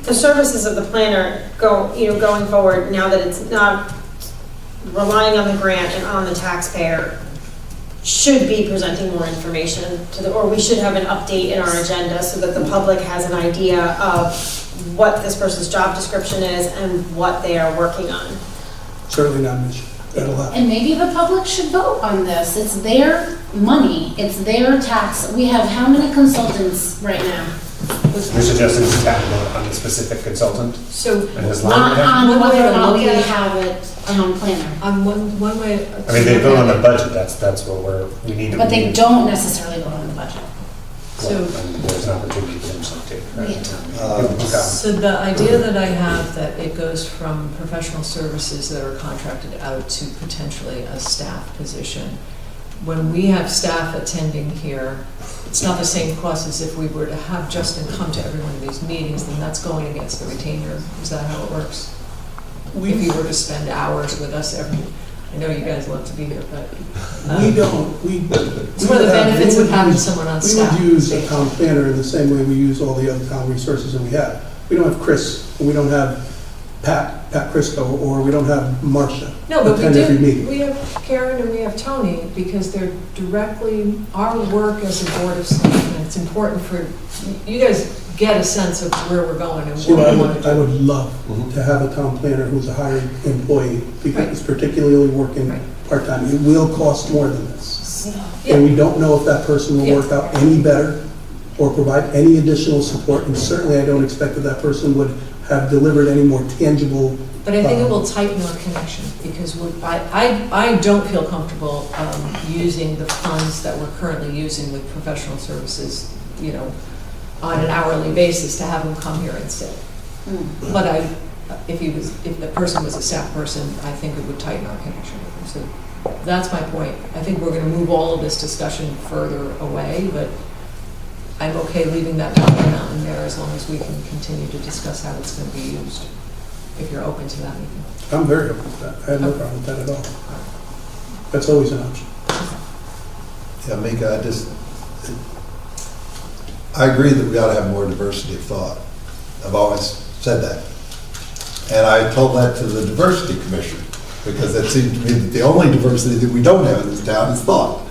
the services of the planner going forward, now that it's not relying on the grant and on the taxpayer, should be presenting more information or we should have an update in our agenda so that the public has an idea of what this person's job description is and what they are working on. Certainly not an issue. That'll happen. And maybe the public should vote on this. It's their money, it's their tax. We have how many consultants right now? You're suggesting to tap on the specific consultant So and his line Not item? on One way whether or to not look we at it- have a town planner. one way. I mean, they vote on the budget, that's what we need to. But they don't necessarily vote on the budget. So, There's an opportunity for them to take, right? Okay. so the idea that I have that it goes from professional services that are contracted out to potentially a staff position. When we have staff attending here, it's not the same cost as if we were to have Justin come to every one of these meetings, then that's going against the retainer. Is that how it works? If he were to spend hours with us I know you guys love to be here, but. It's one of the benefits of having someone on staff. We would use a town planner in the same way we use all the other town resources that we have. We don't have Chris, or we don't have Pat Crisco, or we don't have Marcia. No, but we attend every do, meeting. we have Karen and we have Tony, because they're directly, our work as a board of selectmen, it's important for, you guys get a sense of where we're going and See, what I we want to would do. love to have a town planner who's a hired employee, because it's particularly working part-time. It will cost more than this. And we don't know if that person will work out any better or provide any additional support, and certainly I don't expect that that person would have delivered any more tangible. But I think it will tighten our connection, because I don't feel comfortable using the funds that we're currently using with professional services, on an hourly basis to have them come here instead. But if the person was a staff person, I think it would tighten our connection. So that's my point. I think we're gonna move all of this discussion further away, but I'm okay leaving that dollar amount in there as long as we can continue to discuss how it's gonna be used, if you're open to that. I'm very open to that. I have no problem with that at all. That's always an option. Yeah, Mika, I agree that we ought to have more diversity of thought. I've always said that. And I told that to the diversity commission. because that seems to me that the only diversity that we don't have in this town is thought,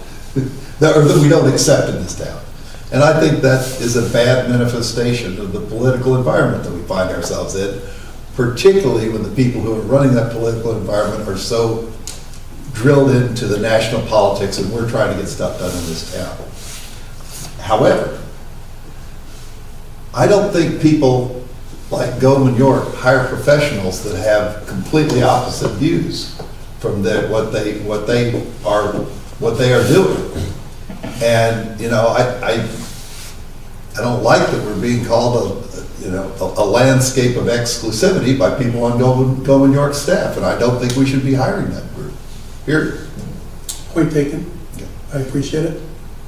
that we don't accept in this town. And I think that is a bad manifestation of the political environment that we find ourselves in, particularly when the people who are running that political environment are so drilled into the national politics and we're trying to get stuff done in this town. However, I don't think people like Goldman York hire professionals that have completely opposite views from what they are doing. And I don't like that we're being called a landscape of exclusivity by people on Goldman York staff, and I don't think we should be hiring that group. Period. Point taken. I appreciate it.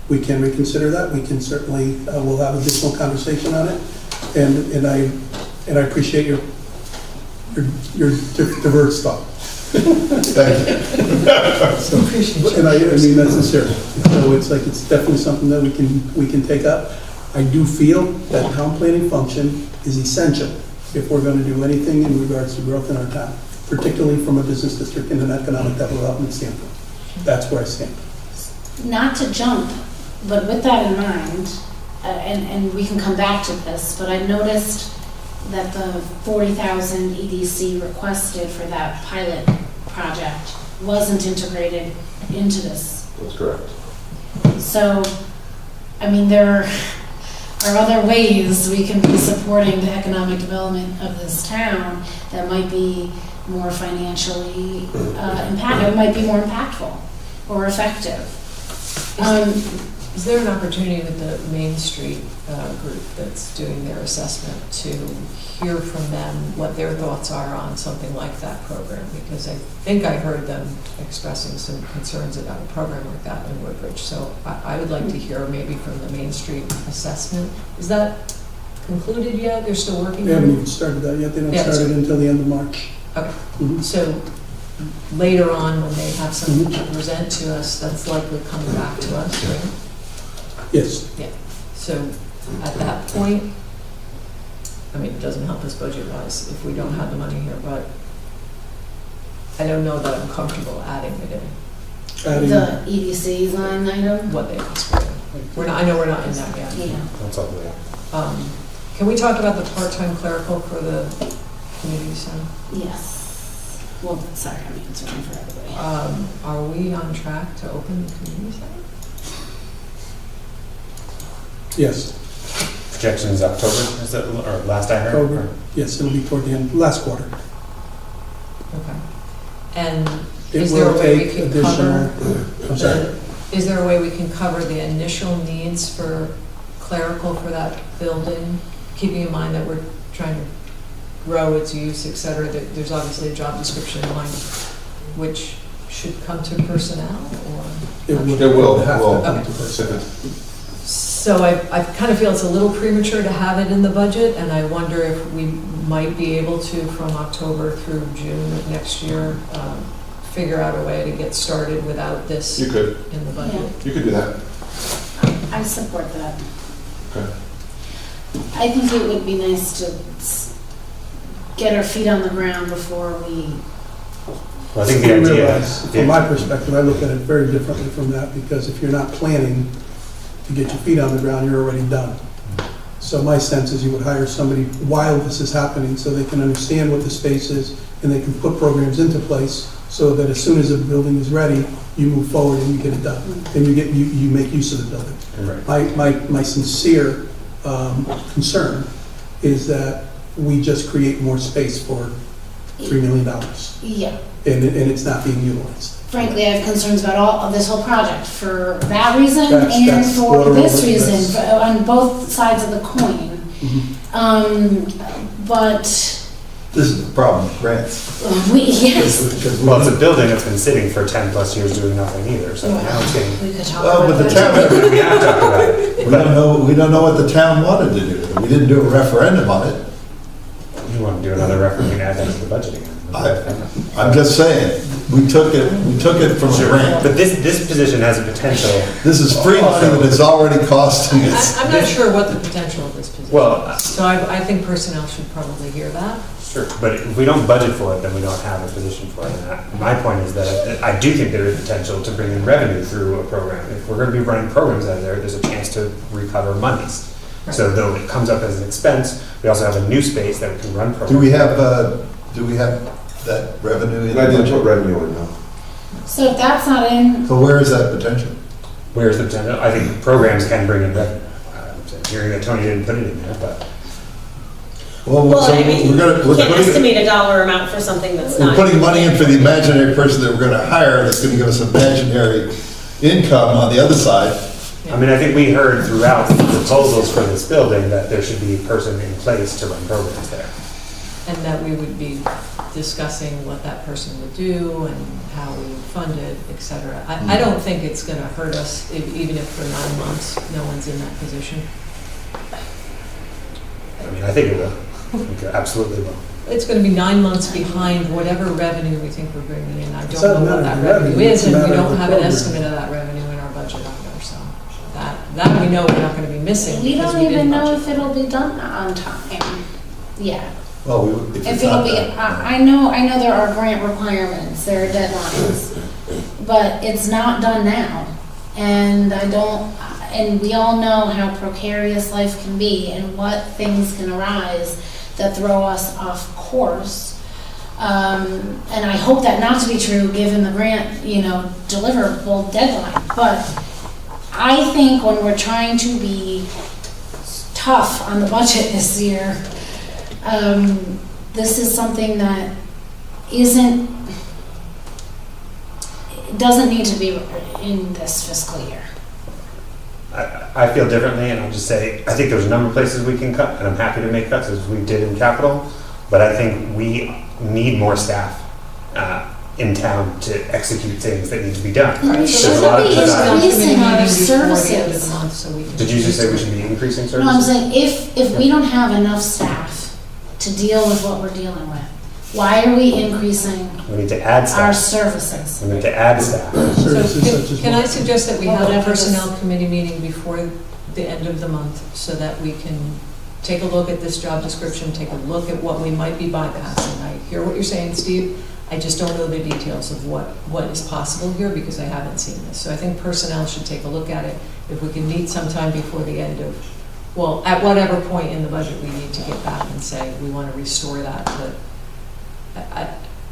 We can reconsider that. We can certainly, we'll have additional conversation on it. And I appreciate your diverse thought. Thank you. And I mean that's sincere. So it's definitely something that we can take up. I do feel that town planning function is essential if we're going to do anything in regards to growth in our town, particularly from a business district and an economic development standpoint. That's where I stand. Not to jump, but with that in mind, and we can come back to this, but I noticed that the 40,000 EDC requested for that pilot project wasn't integrated into this. That's correct. So, I mean, there are other ways we can be supporting the economic development of this town that might be more financially might be more impactful or effective. Is there an opportunity with the Main Street group that's doing their assessment to hear from them what their thoughts are on something like that program? Because I think I heard them expressing some concerns about a program like that in Woodbridge. So I would like to hear maybe from the Main Street assessment. Is that concluded yet? They're still working on it? They haven't even started that yet. They don't start it until the end of March. Okay. So later on, when they have something to present to us, that's likely coming back to us, right? Yes. Yeah. So at that point, I mean, it doesn't help us budget-wise if we don't have the money here, but I don't know that I'm comfortable adding it in. The EDC line item? What they asked for. I know we're not in that yet. Yeah. That's all the way. Can we talk about the part-time clerical for the community center? Yes. Well, sorry, I'm answering for everybody. Are we on track to open the community center? Yes. Projection is October, is that, or last I heard? October. Yes, it'll be toward the end, last quarter. Okay. And It is there a will way we take can additional. cover I'm sorry. is there a way we can cover the initial needs for clerical for that building, keeping in mind that we're trying to grow its use, et cetera? There's obviously a job description in mind, which should come to personnel, or? It will. Okay. So I kind of feel it's a little premature to have it in the budget, and I wonder if we might be able to, from October through June of next year, figure out a way to get started without this You could. in the budget. You could do that. I support that. Okay. I think it would be nice to get our feet on the ground before we. Well, I think the You idea, realize, from my perspective, I look at it very differently from that, because if you're not planning to get your feet on the ground, you're already done. So my sense is you would hire somebody while this is happening so they can understand what the space is and they can put programs into place so that as soon as the building is ready, you move forward and you get it done. And you make use of the building. right. My sincere concern is that we just create more space for $3 million. Yeah. And it's not being utilized. Frankly, I have concerns about all of this whole project for that reason That's and for water this over reason, this. on both sides of the coin. But This is the problem with grants. yes, Well, it's a building that's been sitting for 10 plus years doing nothing either, so now it's getting. we could talk Well, about but the that. town, We have talked about it. we don't know what the town wanted to do. We didn't do a referendum on it. You want to do another referendum, we can add that to the budget again. I'm just saying, we took it from a grant. But this position has a potential. This is free money that is already costing us. I'm not sure what the potential of this position Well, is. So I think personnel should probably hear that. Sure, but if we don't budget for it, then we don't have a position for it. And my point is that I do think there is potential to bring in revenue through a program. If we're gonna be running programs out of there, there's a chance to recover monies. So though it comes up as an expense, we also have a new space that we can run programs. Do we have that revenue in? I didn't put revenue in, no. So if that's not in, So where is that potential? Where's the potential? I think programs can bring in revenue. I'm hearing that Tony didn't put it in there, but. Well, so I mean, we're gonna, you can't estimate a dollar amount for something that's we're not. putting money in for the imaginary person that we're gonna hire that's gonna give us imaginary income on the other side. I mean, I think we heard throughout the proposals for this building that there should be a person in place to run programs there. And that we would be discussing what that person would do and how we would fund it, et cetera. I don't think it's gonna hurt us, even if for 9 months, no one's in that position. I mean, I think it will. I think it absolutely will. It's gonna be 9 months behind whatever revenue we think we're bringing in. I It's don't not know what a that matter of revenue revenue, is, it's a and we matter of don't the have an program. estimate of that revenue in our budget either, so that we know we're not gonna be missing we because don't we even didn't know budget. if it'll be done on time. Yeah. Well, if If it's it'll not be, that. I know there are grant requirements, there are deadlines, but it's not done now. And and we all know how precarious life can be and what things can arise that throw us off course. And I hope that not to be true, given the grant, deliverable deadline. But I think when we're trying to be tough on the budget this year, this is something that doesn't need to be in this fiscal year. I feel differently, and I'll just say, I think there's a number of places we can cut, and I'm happy to make cuts as we did in capital, but I think we need more staff in town to execute things that need to be done. We There's should a lot of be desire. increasing our Before the end of the services. month, so we can. Did you just say we should be increasing services? No, I'm saying if we don't have enough staff to deal with what we're dealing with, why are we increasing We need to add our staff. services? We need to add staff. Services such So as can I suggest that we have a Whatever it is. personnel committee meeting before the end of the month so that we can take a look at this job description, take a look at what we might be bypassing. I hear what you're saying, Steve. I just don't know the details of what is possible here because I haven't seen this. So I think personnel should take a look at it. If we can meet sometime before the end of, well, at whatever point in the budget we need to get back and say, we want to restore that.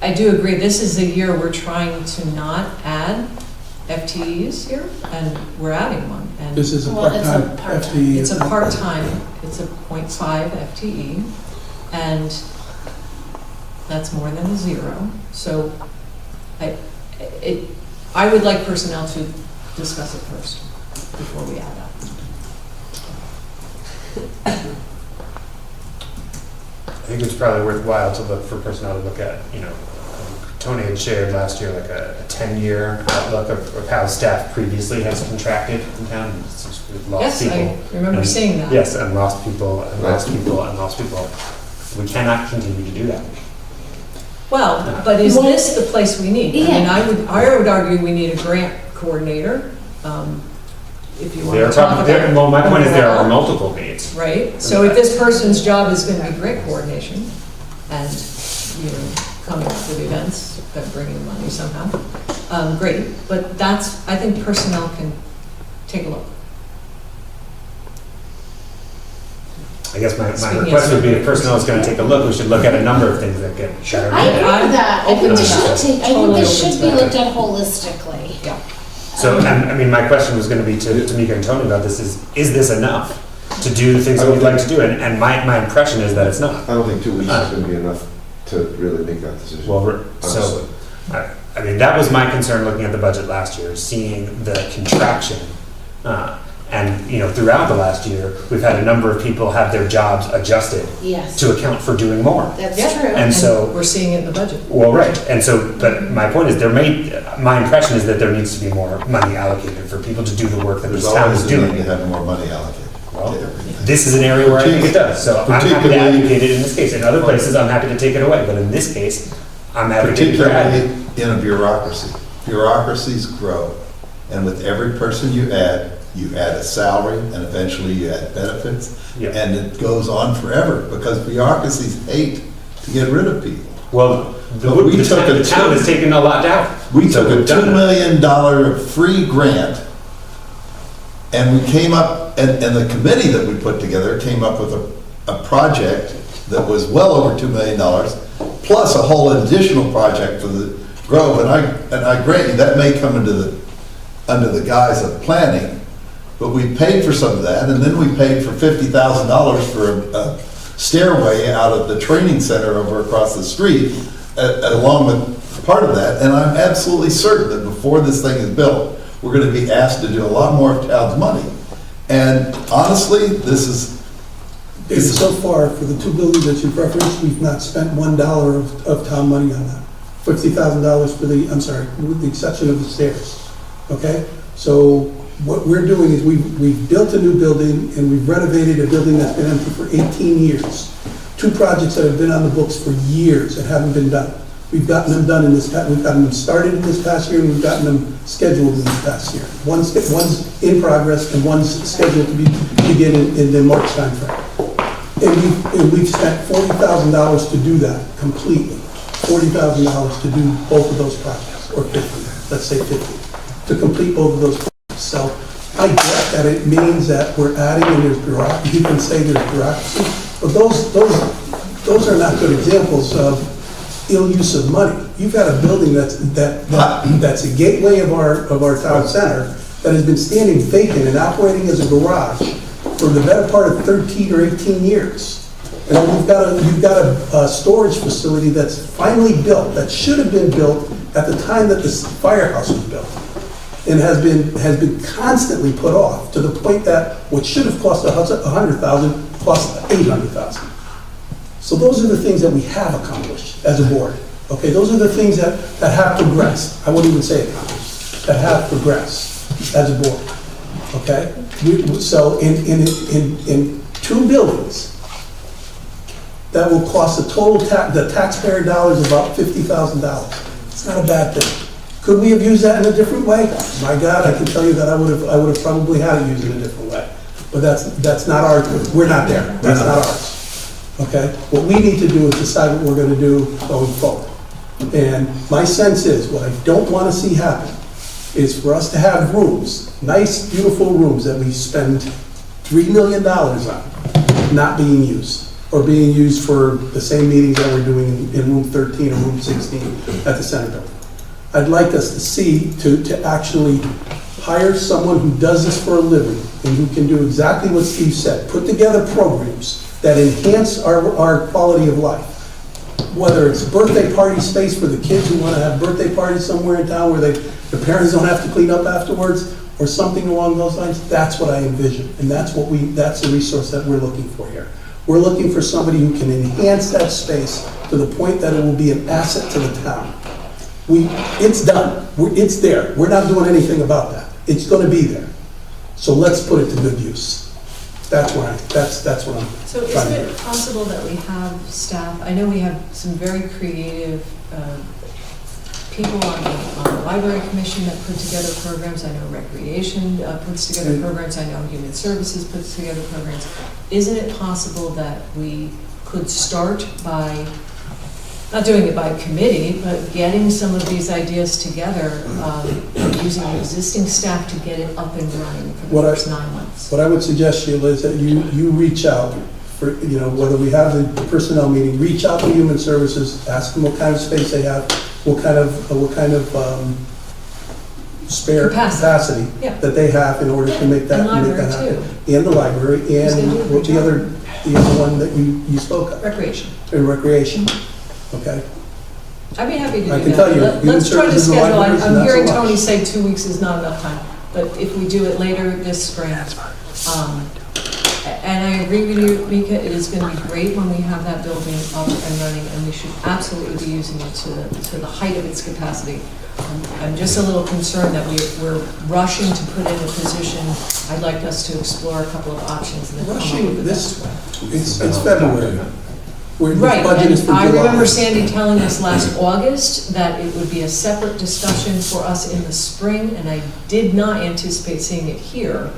I do agree, this is a year we're trying to not add FTEs here, and we're adding one. And This is a Well, it's a part-time part-time. FTE. it's a part-time, it's a 0.5 FTE, and that's more than a 0. So I would like personnel to discuss it first before we add that. I think it's probably worthwhile to look for personnel to look at, Tony had shared last year like a 10-year outlook of how staff previously has contracted in town. We've lost Yes, people. I remember and- seeing that. Yes, and lost people, and lost people, and lost people. We cannot continue to do that. Well, but is this the place we need? I mean, I would argue we need a grant coordinator, if you want to talk about. Well, my point is there are overall. multiple needs. Right, so if this person's job is going to be grant coordination and, coming up with events that bring in money somehow, great, but I think personnel can take a look. I guess my Speaking request as would be if a- personnel is going to take a look, we should look at a number of things that get better. I agree with that. I think open to this should that. take, I think Totally this open should to be that. looked at holistically. Yeah. So, and, I mean, my question was going to be to Tamika and Tony about this is this enough to do the things that we'd like to do? And my impression is that it's not. I don't think 2 weeks is going to be enough to really make that decision. Well, so, I mean, that was my concern looking at the budget last year, seeing the contraction. And, throughout the last year, we've had a number of people have their jobs adjusted Yes. to account for doing more. That's Yeah. true. And so, We're seeing it in the budget. well, right, and so, but my point is, my impression is that there needs to be more money allocated for people to do the work that There's this town is always a need doing. to have more money allocated Well, to everything. This is an area where I think it does, so I'm happy to Particularly- advocate it in this case. In other places, I'm happy to take it away, but in this case, I'm advocating for Particularly adding. in a bureaucracy. Bureaucracies grow, and with every person you add a salary, and eventually you add benefits, Yeah. and it goes on forever, because bureaucracies hate to get rid of people. Well, But we took the town has taken a lot out. We So took a we've done $2 million free grant, and we came up, and the committee that we put together came up with a project that was well over $2 million, plus a whole additional project for the Grove, and I grant you, that may come under the guise of planning, but we paid for some of that, and then we paid for $50,000 for a stairway out of the training center over across the street, along with part of that, and I'm absolutely certain that before this thing is built, we're gonna be asked to do a lot more of town's money. And honestly, this is So far, for the 2 buildings that you've referenced, we've not spent $1 of town money on that. $50,000 for the, I'm sorry, with the exception of the stairs, okay? So what we're doing is we've built a new building and we've renovated a building that's been empty for 18 years. 2 projects that have been on the books for years that haven't been done. We've gotten them done we've gotten them started in this past year, and we've gotten them scheduled in this past year. One's in progress and one's scheduled to begin in the March timeframe. And we've spent $40,000 to do that completely. $40,000 to do both of those projects, or 50, let's say 50, to complete both of those projects. So I get that it means that we're adding, and there's bureaucracy, you can say there's bureaucracy, but those are not good examples of ill use of money. You've got a building that's a gateway of our town center that has been standing vacant and operating as a garage for the better part of 13 or 18 years. And you've got a storage facility that's finally built, that should have been built at the time that this firehouse was built, and has been constantly put off to the point that what should have cost $100,000 cost $800,000. So those are the things that we have accomplished as a board. Okay, those are the things that have progressed. I wouldn't even say accomplished, that have progressed as a board. Okay, so in 2 buildings, that will cost the taxpayer dollars about $50,000. It's not a bad thing. Could we have used that in a different way? My God, I can tell you that I would have probably had to use it in a different way. But that's not our. We're not there. That's not ours. Okay. What we need to do is decide what we're going to do going forward. And my sense is, what I don't want to see happen is for us to have rooms, nice, beautiful rooms that we spend $3 million on, not being used, or being used for the same meetings that we're doing in room 13 or room 16 at the Senate building. I'd like us to see, to actually hire someone who does this for a living and who can do exactly what Steve said, put together programs that enhance our quality of life. Whether it's birthday party space for the kids who want to have birthday parties somewhere in town where the parents don't have to clean up afterwards, or something along those lines, that's what I envision. And that's the resource that we're looking for here. We're looking for somebody who can enhance that space to the point that it will be an asset to the town. It's done. It's there. We're not doing anything about that. It's going to be there. So let's put it to good use. That's what I'm So trying isn't to do. it possible that we have staff, I know we have some very creative people on the library commission that put together programs. I know recreation puts together programs. I know human services puts together programs. Isn't it possible that we could start by, not doing it by committee, but getting some of these ideas together, using existing staff to get it up and running for the first 9 months? What I would suggest, Sheila, is that you reach out for, whether we have the personnel meeting, reach out to human services, ask them what kind of space they have, what kind of spare capacity that they have in order to make that happen. And the library, and what the other one that you spoke of. Recreation. And recreation. Okay. I'd be happy to do that. I can tell you, Let's try to services and schedule, libraries, I'm not so hearing much. Tony say 2 weeks is not enough time, but if we do it later this spring, and I agree with you, Mika, it is going to be great when we have that building up and running, and we should absolutely be using it to the height of its capacity. I'm just a little concerned that we're rushing to put in a position. I'd like us to explore a couple of options and then come up with the best way. It's February. Right, Budget is and for I July. remember Sandy telling us last August that it would be a separate discussion for us in the spring, and I did not anticipate seeing it here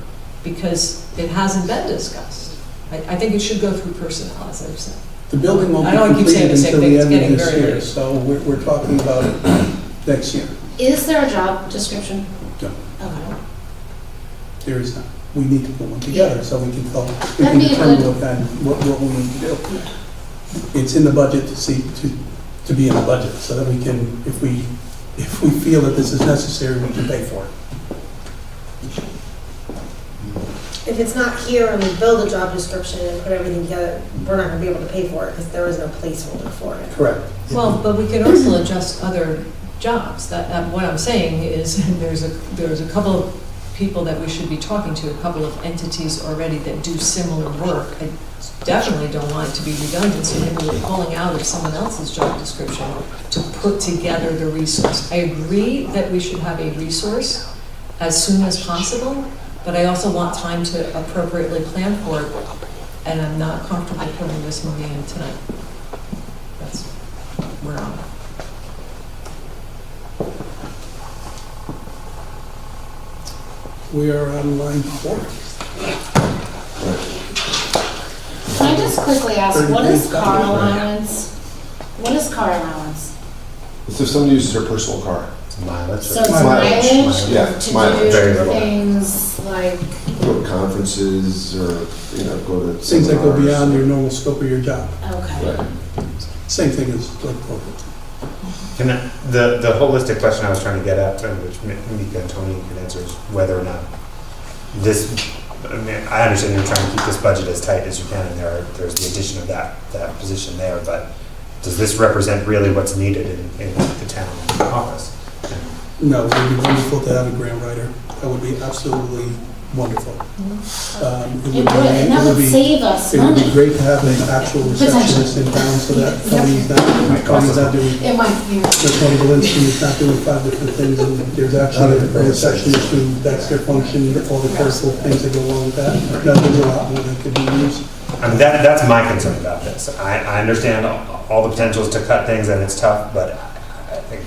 because it hasn't been discussed. I think it should go through personnel, as I've said. The building won't I be know I keep saying completed the same until thing, the it's end of getting this very year, late. so we're talking about it next year. Is there a job description? No, Okay. there is not. We need to put one together so we can tell, we That'd can be a determine good- what kind, what we need to do. It's in the budget to be in the budget, so that we can, if we feel that this is necessary, we can pay for it. If it's not here and we build a job description and put everything together, we're not gonna be able to pay for it because there is no placeholder for it. Correct. Well, but we can also adjust other jobs. What I'm saying is, there's a couple of people that we should be talking to, a couple of entities already that do similar work. I definitely don't want it to be redundant, so maybe we're pulling out of someone else's job description to put together the resource. I agree that we should have a resource as soon as possible, but I also want time to appropriately plan for it, and I'm not comfortable putting this money in tonight. That's where I'm at. We are on line 4. Can I just quickly ask, 30 what is days car down the road. allowance? What is car allowance? So if somebody uses their personal car, Mileage. So it's mileage Yeah, to mileage. Very do little. things like, go to conferences or, go to Things that go seminars. beyond your normal scope of your job. okay. Right. Same thing as like corporate. Can the holistic question I was trying to get at, and which Mika and Tony can answer, is whether or not this, I mean, I understand you're trying to keep this budget as tight as you can, and there's the addition of that position there, but does this represent really what's needed in the town office? No, it would be wonderful to have a grant writer. That would be absolutely wonderful. It would, and that would save us It would be money. great to have an actual receptionist in town so that Tony's not doing, It might, yeah. Tony Belinsky is not doing 5 different things, and there's actually a receptionist who, that's their function, all the personal things that go along with that. No, there's a lot more that could be used. I mean, that's my concern about this. I understand all the potentials to cut things, and it's tough, but I think,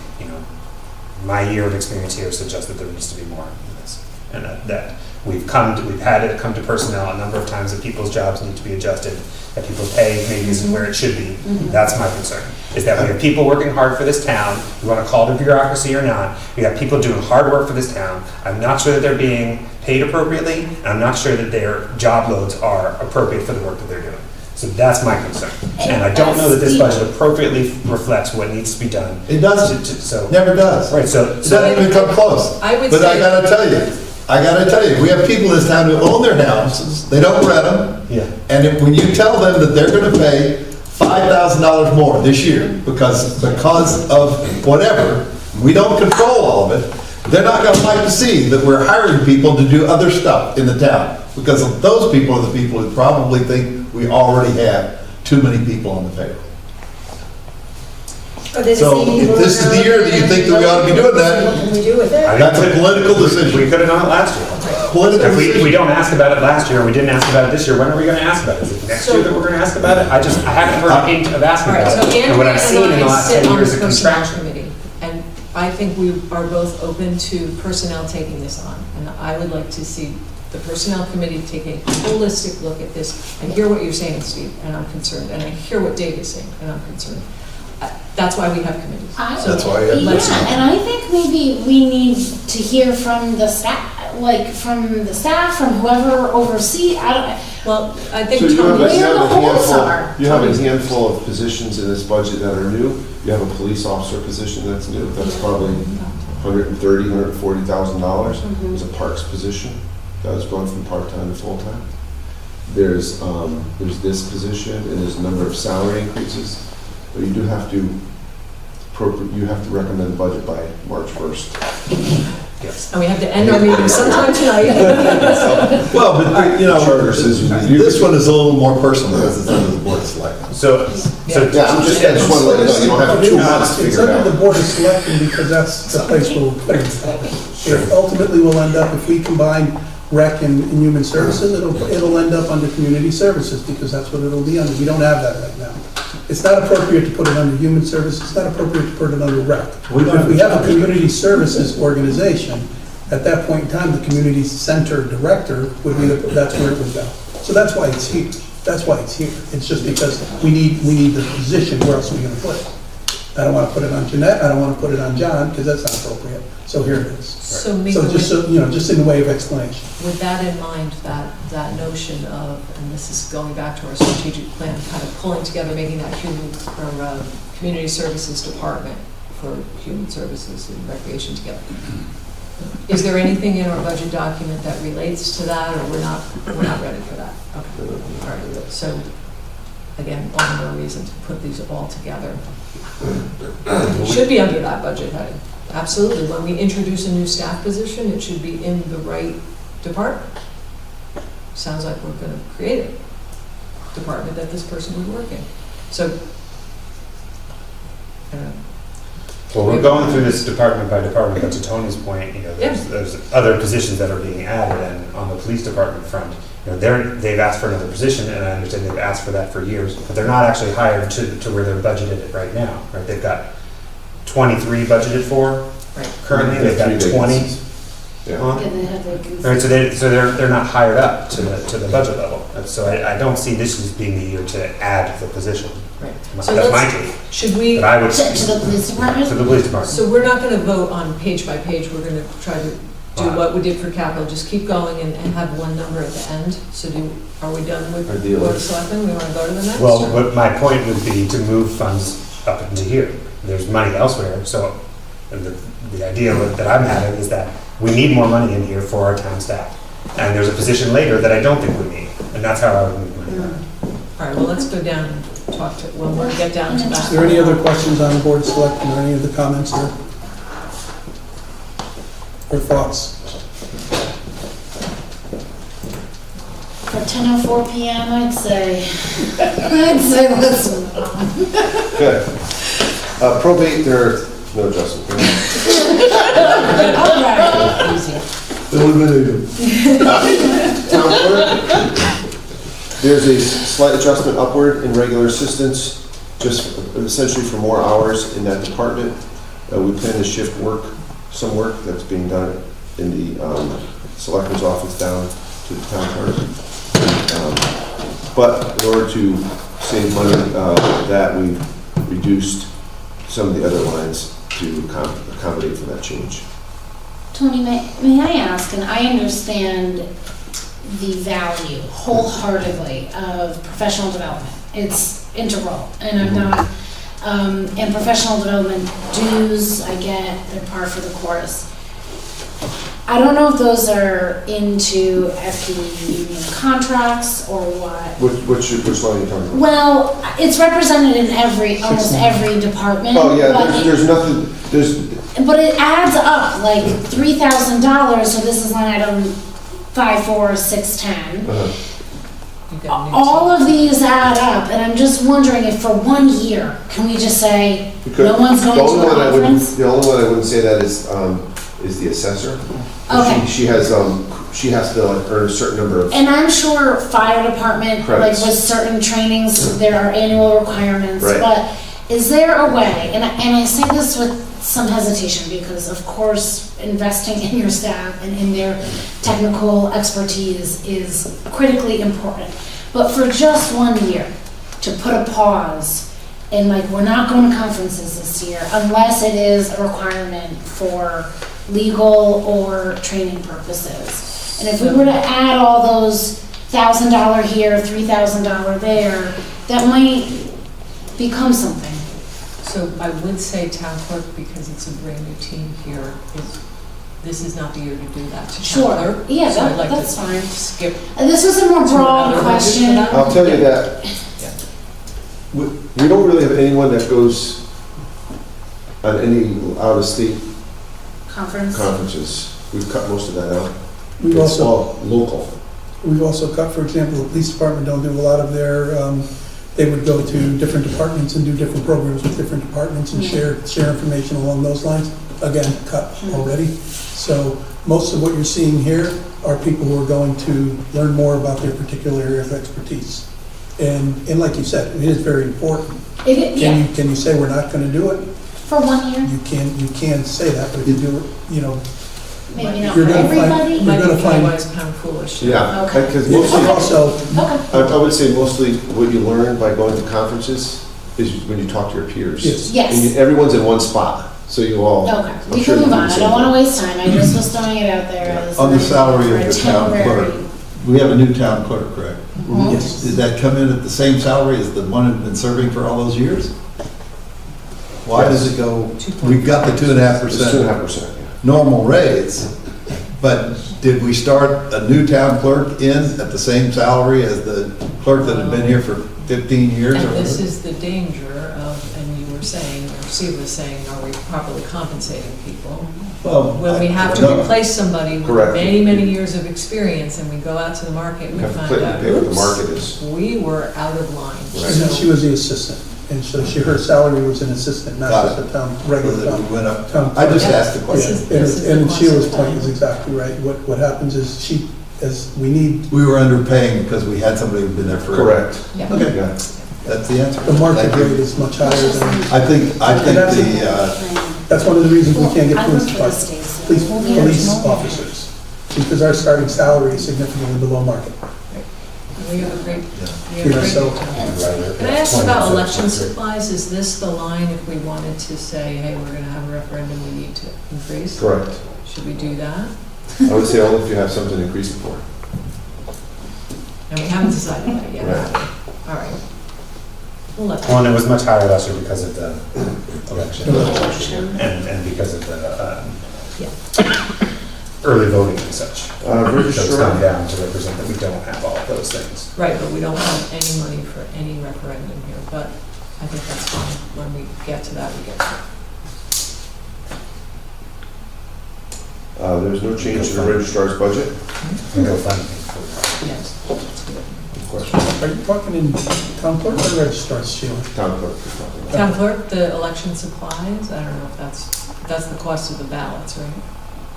my year of experience here suggests that there needs to be more in this. And that we've had it come to personnel a number of times that people's jobs need to be adjusted, that people's pay maybe isn't where it should be. That's my concern, is that we have people working hard for this town. We want to call it bureaucracy or not. We have people doing hard work for this town. I'm not sure that they're being paid appropriately, and I'm not sure that their job loads are appropriate for the work that they're doing. So that's my concern. And I don't know that this budget appropriately reflects what needs to be done. It doesn't. So Never does. Right, so. It doesn't even come close. I would But I say- gotta tell you, we have people in this town who own their houses, they don't rent them. Yeah. And when you tell them that they're gonna pay $5,000 more this year because of whatever, we don't control all of it, they're not gonna like to see that we're hiring people to do other stuff in the town. Because those people are the people who probably think we already have too many people on the payroll. Are they the So same if people this is the around year that you think that we ought to be doing that, What can we do with it? that's a political decision. We could have done it last year. Political If we decision. don't ask about it last year, and we didn't ask about it this year, when are we gonna ask about it? Is it next year that we're gonna ask about it? I haven't heard a hint of asking All right, about so it. And what Andrea I've seen in the and I last sit 10 on the years is personnel contraction. committee, and I think we are both open to personnel taking this on. And I would like to see the personnel committee take a holistic look at this. I hear what you're saying, Steve, and I'm concerned, and I hear what Dave is saying, and I'm concerned. That's why we have committees. So That's why you have let's- Yeah, and I think maybe we need to hear from the staff, from whoever oversees, Well, I So think you have Tony, a, you have a Where the holes handful, are. you have a handful of positions in this budget that are new. You have a police officer position that's new, that's probably $140,000. There's a parks position that was going from part-time to full-time. There's this position, and there's a number of salary increases. But you do have to recommend the budget by March 1st. and we have to end our meeting sometime tonight. Well, but, Charter says you need- this one is a little more personal because it's under the board of selectmen. So Yeah, I just want to let you know, you don't have 2 months to It's figure it under the out. Board of Selectmen because that's the place where we're putting it. It ultimately will end up, if we combine rec and human services, it'll end up under community services because that's what it'll be under. We don't have that right now. It's not appropriate to put it under human services, it's not appropriate to put it under rec. If we have a community services organization, at that point in time, the community center director would be, that's where it would go. So that's why it's here. That's why it's here. It's just because we need the position, where else are we gonna put it? I don't wanna put it on Jeanette, I don't wanna put it on John, because that's not appropriate. So here it is. So Mika, So just, just in the way of explanation. with that in mind, that notion of, and this is going back to our strategic plan, kind of pulling together, making that community services department for human services and recreation together. Is there anything in our budget document that relates to that, or we're not ready for that? Okay, all right, so, again, one more reason to put these all together. It should be under that budget heading, absolutely. When we introduce a new staff position, it should be in the right department. Sounds like we're gonna create a department that this person would work in. So, I don't know. Well, we're going through this department by department, but to Tony's point, there's other positions that are being added, and on the police department front, they've asked for another position, and I understand they've asked for that for years, but they're not actually hired to where they're budgeted at right now, right? They've got 23 budgeted for currently, they've got 20 on. Right, so they're not hired up to the budget level, so I don't see this as being the year to add the position. Right. That's my take. Should we? But I would, To the police department? to the police department. So we're not gonna vote on page by page, we're gonna try to do what we did for capital, just keep going and have one number at the end. So are we done with Board of Selectmen? We wanna go to the next? Well, or- but my point would be to move funds up into here. There's money elsewhere, so the idea that I'm having is that we need more money in here for our town staff. And there's a position later that I don't think we need, and that's how I would move money around. All right, well, let's go down and talk to, when we get down to that. Is there any other questions on the Board of Selectmen, or any of the comments here? Or thoughts? For 10:04 PM, I'd say let's move on. Good. Probate, there are no adjustments. All right. Easy. Town clerk, there's a slight adjustment upward in regular assistance, just essentially for more hours in that department. We plan to shift some work that's being done in the selectman's office down to the town clerk. But in order to save money, that we've reduced some of the other lines to accommodate for that change. Tony, may I ask, and I understand the value wholeheartedly of professional development. It's integral, and I'm not, and professional development dues, I get, they're par for the course. I don't know if those are into FTE union contracts or what. Which line are you talking about? Well, it's represented in almost every department. Oh, yeah, there's nothing, but it adds up, like $3,000, so this is line item 54610. All of these add up, and I'm just wondering if for 1 year, can we just say, no one's going to a conference? The only one I wouldn't say that is the assessor. Okay. She has to earn a certain number of. And I'm sure fire department, credits. like with certain trainings, there are annual requirements, Right. but is there a way, and I say this with some hesitation because of course investing in your staff and in their technical expertise is critically important, but for just 1 year, to put a pause and like, we're not going to conferences this year unless it is a requirement for legal or training purposes. And if we were to add all those $1,000 here, $3,000 there, that might become something. So I would say town clerk, because it's a brand new team here, this is not the year to do that to Sure. town clerk. Yeah, So I'd like that's to fine. skip. This was a more broad another question. budget for that. I'll tell you that we don't really have anyone that goes on any out-of-state conferences. We've cut most of that out. We've It's also, all local. we've also cut, for example, the police department don't do a lot of their, they would go to different departments and do different programs with different departments and share information along those lines. Again, cut already. So most of what you're seeing here are people who are going to learn more about their particular area of expertise. And like you said, it is very important. Can you say we're not going to do it? For 1 year? You can say that, but if you do it, Maybe not You're for gonna find- everybody? you're Might gonna be find- wise, pound foolish. Yeah, Okay. because You mostly, also, Okay. I would say mostly what you learn by going to conferences is when you talk to your peers. Yes. Yes. And everyone's in one spot, so you all. Okay, I'm we sure can you move do on, the I same don't wanna thing. waste time, I just was throwing it out there as. On the salary for of a the town clerk, temporary- we have a new town clerk, correct? Mhm. yes. Did that come in at the same salary as the one who'd been serving for all those years? Why does it go, we've got the It's 2.5% 2.5%, yeah. normal raise, but did we start a new town clerk in at the same salary as the clerk that had been here for 15 years or And this whatever? is the danger of, and you were saying, or Steve was saying, are we properly compensating people? Well, When we have to no. replace somebody with Correct. many, many years of experience and we go out to the market, You we have to find pay out, what the oops, market is. we were out of line. And then she So, was the assistant, and so her salary was an assistant, not Got just a it. town, regular That town. we went up. town I just clerk. asked the Yeah, question. This is the and Sheila's concept. point is exactly right. What happens is we need, We were underpaying because we had somebody who'd been there forever. Correct. yeah. Okay, Yeah. that's the answer. the market Thank you. rate is much higher than, I think the, that's one of the reasons we can't get I police work for the departments. state, so Police we'll be able to know. officers, because our starting salary is significantly below market. We have a great, we have You a know, great so- town. Can I ask about election supplies? Is this the line if we wanted to say, hey, we're gonna have a referendum, we need to increase? Correct. Should we do that? I would say only if you have something to increase it for. And we haven't decided that yet. Right. All right. We'll let Well, that. and it was much higher last year because of the election and because of the early voting and such. So it's Registrar, gone down to represent that we don't have all of those things. Right, but we don't have any money for any referendum here, but I think that's fine. When we get to that, we get to it. there's no change to the registrar's budget. And go fund. Yes, that's good. Question. Are you talking in town clerk or registrar, Sheila? Town clerk is talking about. Town clerk, the election supplies, I don't know if that's the cost of the ballots, right?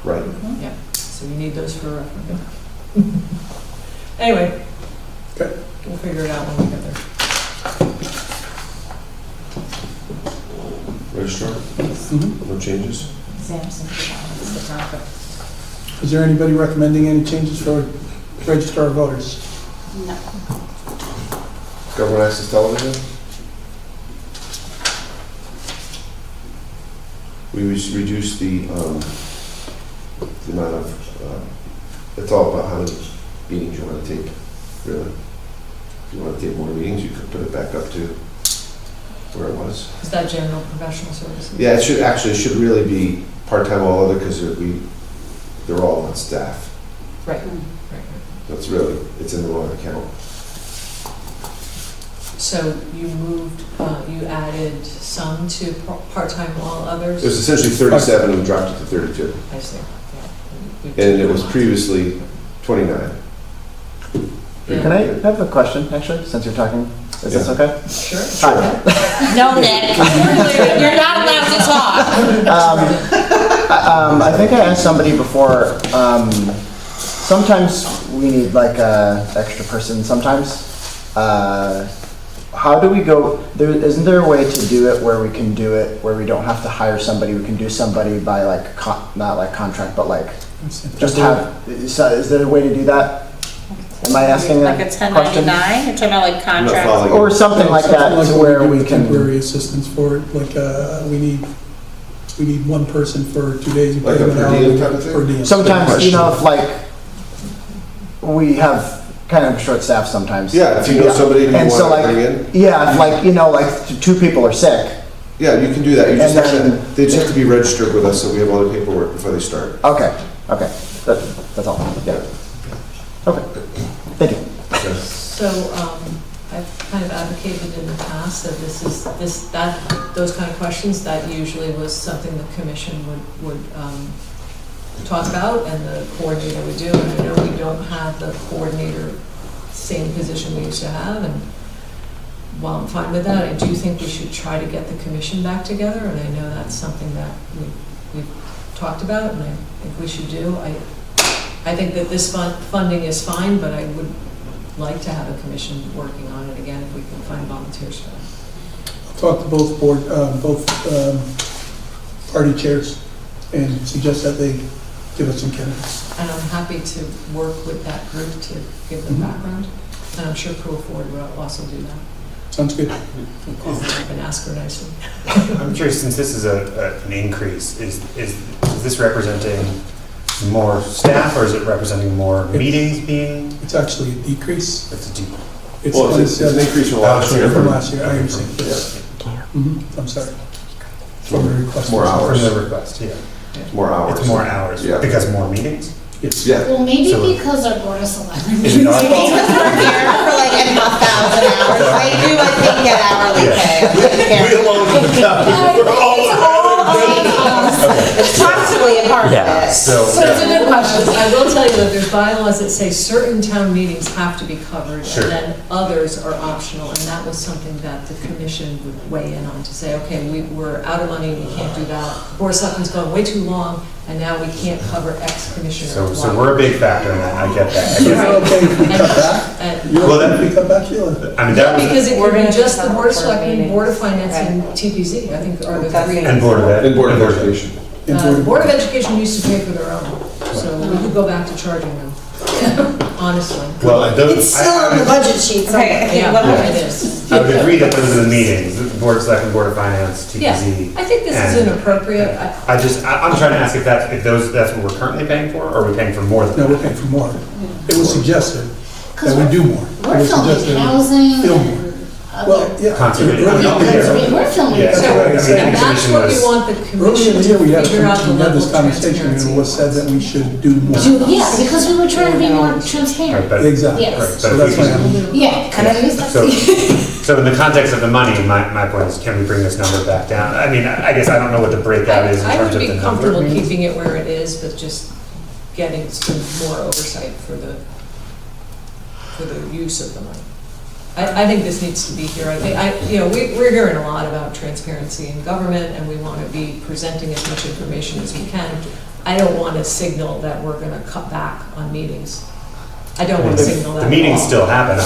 Right. Yeah, so you need those for a referendum. Anyway, Okay. we'll figure it out when we get there. Registrar, Mhm. no changes. Samson, it's the topic. Is there anybody recommending any changes for registrar of voters? No. Government access television. We reduced the amount of, it's all about how many meetings you want to take, really. If you want to take more meetings, you could put it back up to where it was. Is that general professional services? Yeah, it should really be part-time all other, because they're all on staff. Right, right. That's it's in the wrong account. So you moved, you added some to part-time all others? It was essentially 37, and we dropped it to 32. I see, yeah. And it was previously 29. Yeah. Can I have a question, actually, since you're talking? Is this Yeah. okay? Sure. No, Nick, you're not allowed to talk. I think I asked somebody before, sometimes we need like a extra person sometimes. How do we go, isn't there a way to do it where we can do it, where we don't have to hire somebody, we can do somebody by like, not like contract, but like, just have, so is there a way to do that? Am I asking that Like a question? 1099, you're talking about like contract? following. Or something like that, Something to like where what we do with can. temporary assistance for it, like, we need one person for 2 days. you Like pay a them an per hour, diem type of thing? per diem. Sometimes, if like, we have kind of short staff sometimes. Yeah, if you know somebody who you And so want to like, bring in. yeah, if like, like 2 people are sick, Yeah, you can do that. You just And have to, then- they just have to be registered with us, so we have all the paperwork before they start. okay, that's all, yeah. Okay, thank you. So, I've kind of advocated in the past that those kind of questions, that usually was something the commission would talk about and the coordinator would do. And I know we don't have the coordinator, same position we used to have, and while I'm fine with that, I do think we should try to get the commission back together, and I know that's something that we've talked about, and I think we should do. I think that this funding is fine, but I would like to have a commission working on it again if we can find volunteers for that. Talk to both party chairs and suggest that they give us some candidates. And I'm happy to work with that group to give them background. And I'm sure Pool Forward will also do that. Sounds good. Call them up and ask her nicely. I'm curious, since this is an increase, is this representing more staff or is it representing more meetings being? It's actually a decrease. It's a decrease. Well, it's an increase from last year. From last year, I understand. Yes. I'm sorry. From the request. More hours. From the request, yeah. It's more hours. It's more hours, Yeah. because more meetings? Yes. Yeah. Well, maybe So- because our board of selectmen. Is it not? We're here for like 1,000 hours. I think, get hourly pay. We alone in the county, we're all It's possibly a part of it. So, So it's a good question. I will tell you that there's bylaws that say certain town meetings have to be covered, Sure. and then others are optional, and that was something that the commission would weigh in on to say, okay, we're out of money, we can't do that. Board of Selectmen's gone way too long, and now we can't cover X commissioner. so we're a big factor in that, I get that. I So guess- you're okay if we cut back? You're Well, okay that- if we cut back, Sheila? I mean, that was, Because it We're could be gonna just have the Board of our Selectmen, meetings. Board of Finance, and TPZ, I think are the three. and Board of Ed. And Board of Education. And Board of- Board of Education used to pay for their own, so we could go back to charging them, honestly. Well, those. It's still on the budget sheet, so. Okay, okay, Yeah, what it is. I would agree that those are the meetings, the Board of Selectmen, Board of Finance, Yeah, TPZ. I think this is and- inappropriate. I'm trying to ask if that's what we're currently paying for, or are we paying for more than No, that? we're paying for more. It was suggested that we do more. It We're was filming suggested we housing film and more. Well, other. yeah. Conservation. Early in the year- We're filming. Yeah, That's so, what I I mean, said. the And that's commission what we was, want the Early in commission the to year, we had figure out the we had level this of conversation, and transparency. it was said that we should do more. Yeah, because we were trying to be more right, transparent. but, Exactly. Yes. right, So but that's if why we I'm, Yeah, kind of use that. so, so in the context of the money, my point is, can we bring this number back down? I mean, I guess I don't know what the breakout is in I terms would of the be number. comfortable keeping it where it is, but just getting some more oversight for the use of the money. I think this needs to be here. We're hearing a lot about transparency in government, and we want to be presenting as much information as we can. I don't want to signal that we're going to cut back on meetings. I don't want to signal that. The at meetings all. still happen.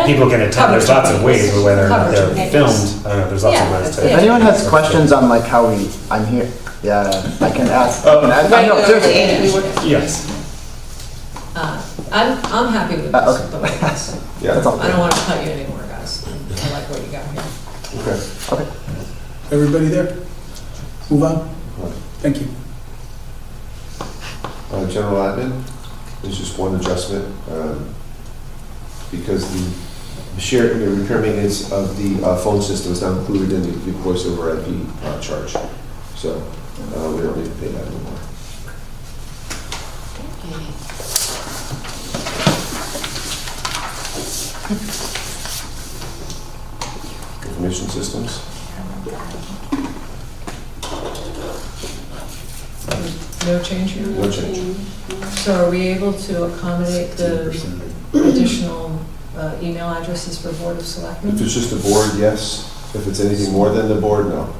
People can attend, there's lots of ways, but whether or not Coverage of they're meetings. filmed, I don't know, there's lots of Yeah, ways to. If anyone has questions on like how I'm here, yeah, I can ask. I can ask. I know, seriously. Yes. I'm happy with Okay. this, the way it is. Yeah. That's all. I don't want to cut you anymore, guys. I like what you got here. Okay. Okay. everybody there? Move on? Thank you. General admin, there's just one adjustment, because the shared, the repair maintenance of the phone system is not included in the voice over IP charge. So we don't need to pay that anymore. Information systems. No change here? No change. So are we able to accommodate the additional email addresses for Board of Selectmen? If it's just the board, yes. If it's anything more than the board, no.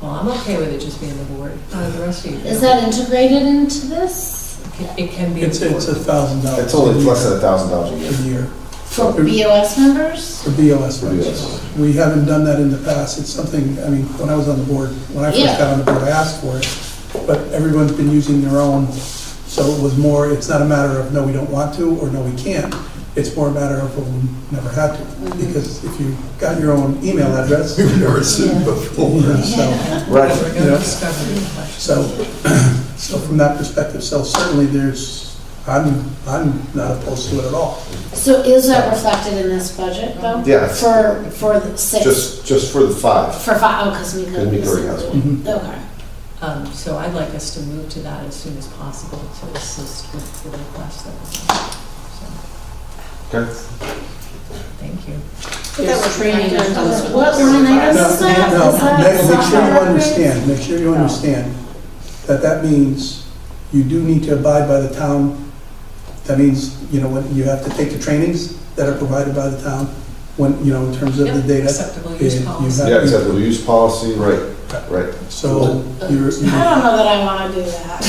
Well, I'm okay with it just being the board. The rest of you. Is that integrated into this? It can be. It's $1,000. It's only less than $1,000 a year. A year. For BOS members? For BOS For members. BOS. We haven't done that in the past. It's something, I mean, when I was on the board, when I first Yeah. got on the board, I asked for it. But everyone's been using their own, so it was more, it's not a matter of, no, we don't want to, or no, we can't. It's more a matter of, well, we never had to. Because if you got your own email address. We've never seen before. So, Right. We're You going know, to discover the question. so from that perspective, so certainly I'm not opposed to it at all. So is that reflected in this budget though? Yeah. For the six? Just for the 5. For five, oh, because we And Mika already has one. Okay. So I'd like us to move to that as soon as possible to assist with the request that was made. So, Okay. thank you. There's training that comes with What line item is that? No, Is that make sure you software understand, make sure you understand that means you do need to abide by the town. That means, when you have to take the trainings that are provided by the town, when, in terms of the Yep, data. acceptable use and you policy. have- Yeah, acceptable use policy, right. So you're, I don't know that I want to do that.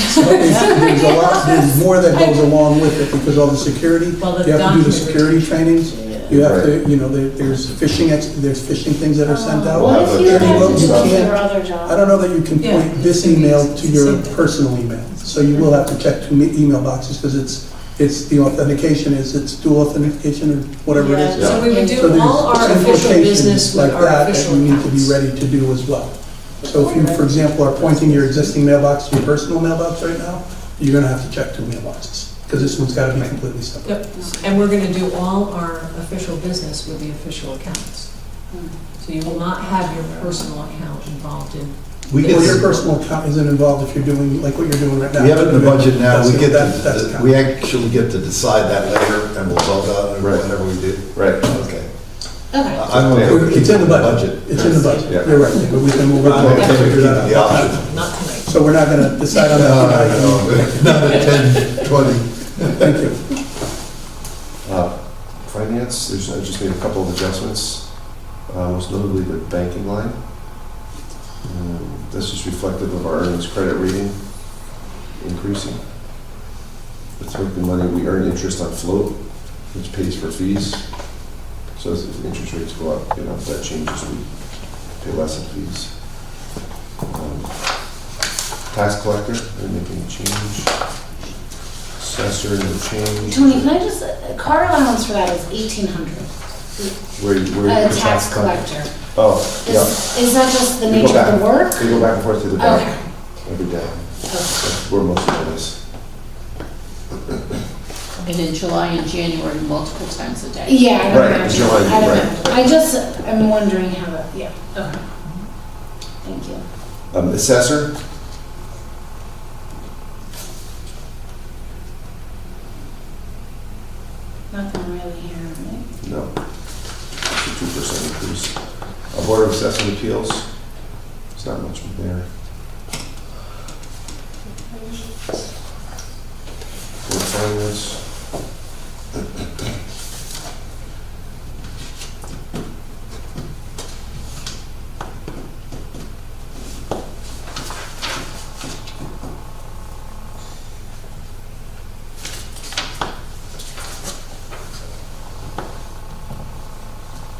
there's more that goes along with it, because all the security, Well, the you have to do the document security trainings. You have to, Right. there's phishing things that are sent out. What if you have had to to do do it for can't- your other job? I don't know that you can Yeah, point this same email thing. to your Same thing. personal email. So you will have to check 2 email boxes, because it's the authentication it's dual authentication or whatever it is. Yeah, so we would do So there's all our official implications business with like our that official you need to be accounts. ready to do as well. So if you, for example, are pointing your existing mailbox to your personal mailbox right now, you're gonna have to check 2 mailboxes, because this one's gotta be completely separate. Yep, and we're gonna do all our official business with the official accounts. So you will not have your personal account involved in. Well, your personal account isn't involved if you're doing, like what you're doing right now. We have it in the budget now, we get That's to, we actually get to decide that later, and we'll vote on it whenever we do. Right. Okay. Okay. I'm okay with It's in the keeping budget. It's in the budget. Yeah. You're right, but we can move it I'm along okay and with figure that keeping the out. option. Not tonight. So we're not gonna decide on that tonight. Not at 10, 20. Thank you. Finance, I just made a couple of adjustments, most notably the banking line. This is reflective of our earnings credit rating increasing. It's like the money we earn interest on float, which pays for fees. So as the interest rates go up, if that changes, we pay less in fees. Tax collector, they're making a change. Assessor, no change. Tony, can I just, car allowance for that is 1,800. Where A tax collector. Oh, yeah. Is that just the They go nature of the back- work? They go back and forth to the bank Okay. every day. Okay. That's where most of it is. And in July and January, multiple times a day. Yeah, I don't Right, imagine. July, I don't right. know. I just, I'm wondering how that, yeah, okay. Thank you. Assessor, Nothing really here, right? no. It's a 2% increase. Board of Assessment Appeals, it's not much there. Board of Finance.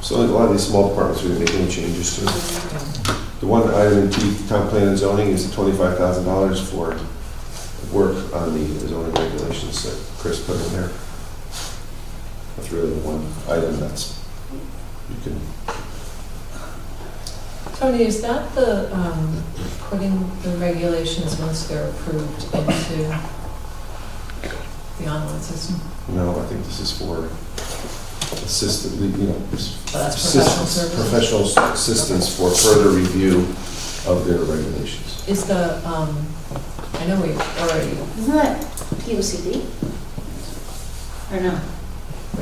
So a lot of these small departments, we didn't make any changes to. The one item in T, town plan and zoning, is $25,000 for work on the zoning regulations that Chris put in there. That's really the one item that's, you can, Tony, is that the, putting the regulations once they're approved into the online system? no, I think this is for assistant, that's professional services? professional assistance for further review of their regulations. Is the, I know we already, Isn't that POCD? Or no?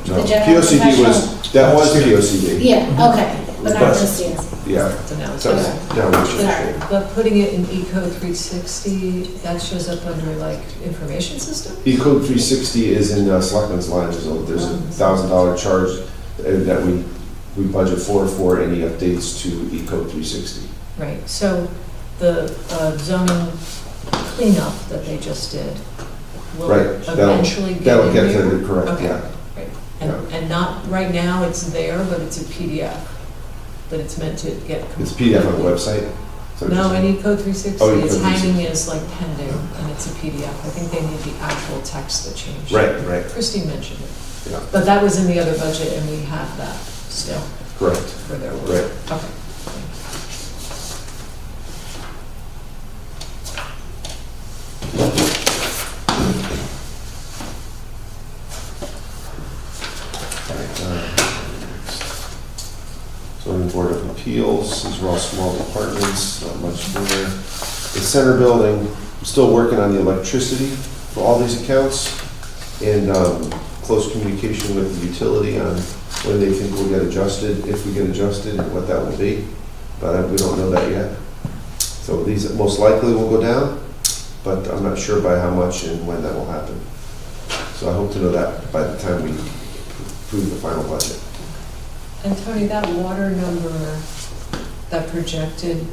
No, The general POCD was, that was POCD. Yeah, okay, but not But- just CSD. Yeah. so now it's, So, now we should- Sorry. but putting it in E-code 360, that shows up under like information system? E-code 360 is in Selectmen's line, so there's a $1,000 charge that we budget for any updates to E-code 360. Right, so the zoning cleanup that they just did will Right, that'll- eventually get that'll in get to here? the correct, Okay, yeah. right. And not, right now, it's there, but it's a PDF, but it's meant to get. It's PDF on the website? So No, just- any code 360, Oh, it's E-code hanging as like pending, and it's a PDF. I think they need the actual text that changed. Right. Christine mentioned it. Yeah. But that was in the other budget, and we have that still Correct. for their work. Right. Okay. Zoning Board of Appeals, these are all small departments, not much there. The center building, I'm still working on the electricity for all these accounts, and close communication with the utility on when they think we'll get adjusted, if we get adjusted, and what that will be. But we don't know that yet. So these most likely will go down, but I'm not sure by how much and when that will happen. So I hope to know that by the time we approve the final budget. And Tony, that water number, that projected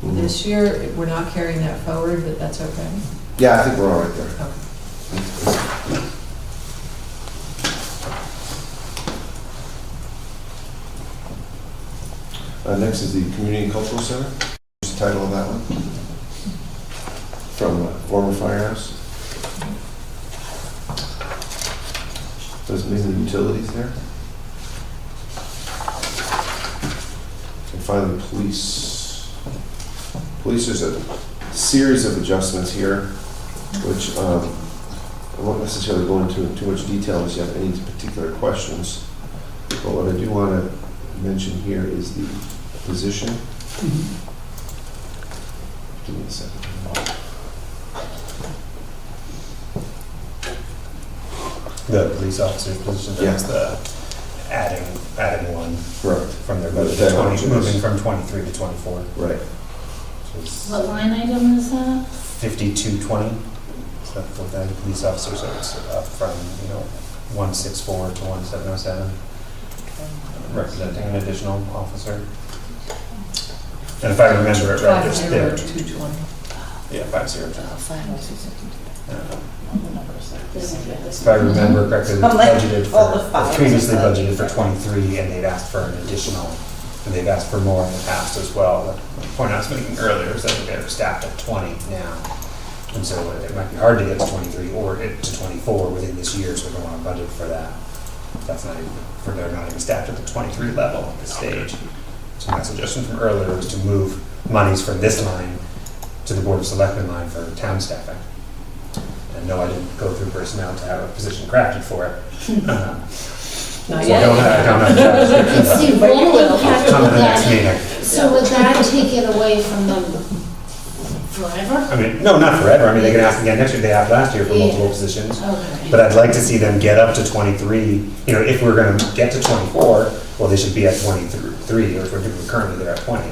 this year, we're not carrying that forward, but that's okay? Yeah, I think we're all right there. Okay. Next is the Community and Cultural Center. What's the title of that one? From former firehouse. Those mainly utilities there. And finally, police. Police, there's a series of adjustments here, which I won't necessarily go into in too much detail unless you have any particular questions. But what I do want to mention here is the position. Give me a second. The police officer's position, that's the adding one Correct. from their budget, That 20, option is- moving from 23 to 24. Right. So it's What line item is that? 5220, so that's for the police officer, so it's up from, 164 to 1707, representing an additional officer. And if I remember it right, it's there. 220. Yeah, 502. If I remember correctly, they previously budgeted for 23, and they'd asked for an additional, and they've asked for more in the past as well. The point I was making earlier is that they're staffed at 20 now, and so it might be hard to get to 23 or to 24 within this year, so we don't want to budget for that. That's not even, they're not even staffed at the 23 level at this stage. So my suggestion from earlier was to move monies from this line to the Board of Selectmen line for town staffing. And no, I didn't go through personnel to have a position crafted for it. Not So yet. I don't have a job description. See, But you will. Come to the next meeting. So would that take it away from them forever? I mean, no, not forever. I mean, they can ask again next year. They asked last year for multiple positions. Okay. But I'd like to see them get up to 23. If we're going to get to 24, well, they should be at 23, or if we're currently they're at 20.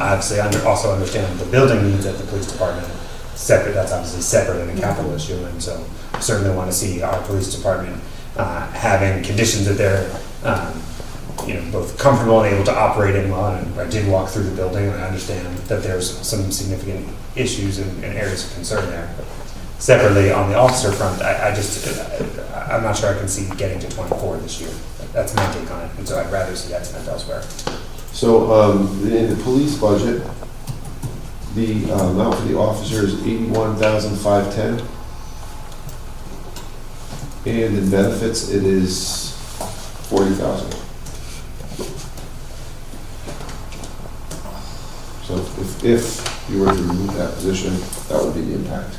Obviously, I also understand the building needs at the police department. Separate, that's obviously separate and a capital issue, and so certainly want to see our police department having conditions that they're both comfortable and able to operate in well. And I did walk through the building, and I understand that there's some significant issues and areas of concern there. Separately, on the officer front, I'm not sure I can see getting to 24 this year. That's my take on it, and so I'd rather see that spent elsewhere. So in the police budget, the amount for the officer is $81,510. And in benefits, it is $40,000. So if you were to remove that position, that would be the impact.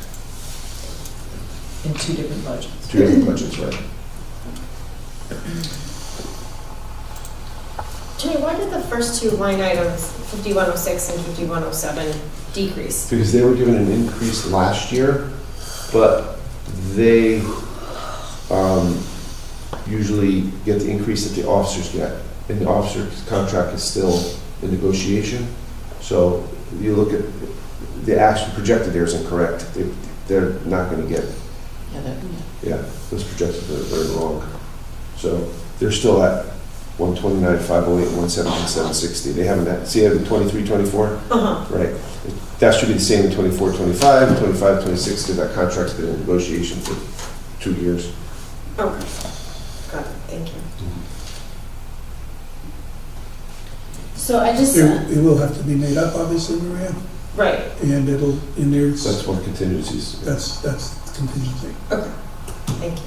In two different budgets. Two different budgets, right? Jimmy, why did the first two line items, 5106 and 5107, decrease? Because they were given an increase last year, but they usually get the increase that the officers get. And the officer's contract is still in negotiation. So you look at the actual projected there is incorrect. They're not going to get, those projections are wrong. So they're still at 129, 508, 117, 760. They haven't, see, they have 23, 24? Right. That should be the same in 24, 25, 25, 26, because that contract's been in negotiation for 2 years. Okay, got it, thank you. So I just, It will have to be made up, obviously, Maria, Right, and it'll, in there's, So that's one contingencies. that's contingency. okay, thank you.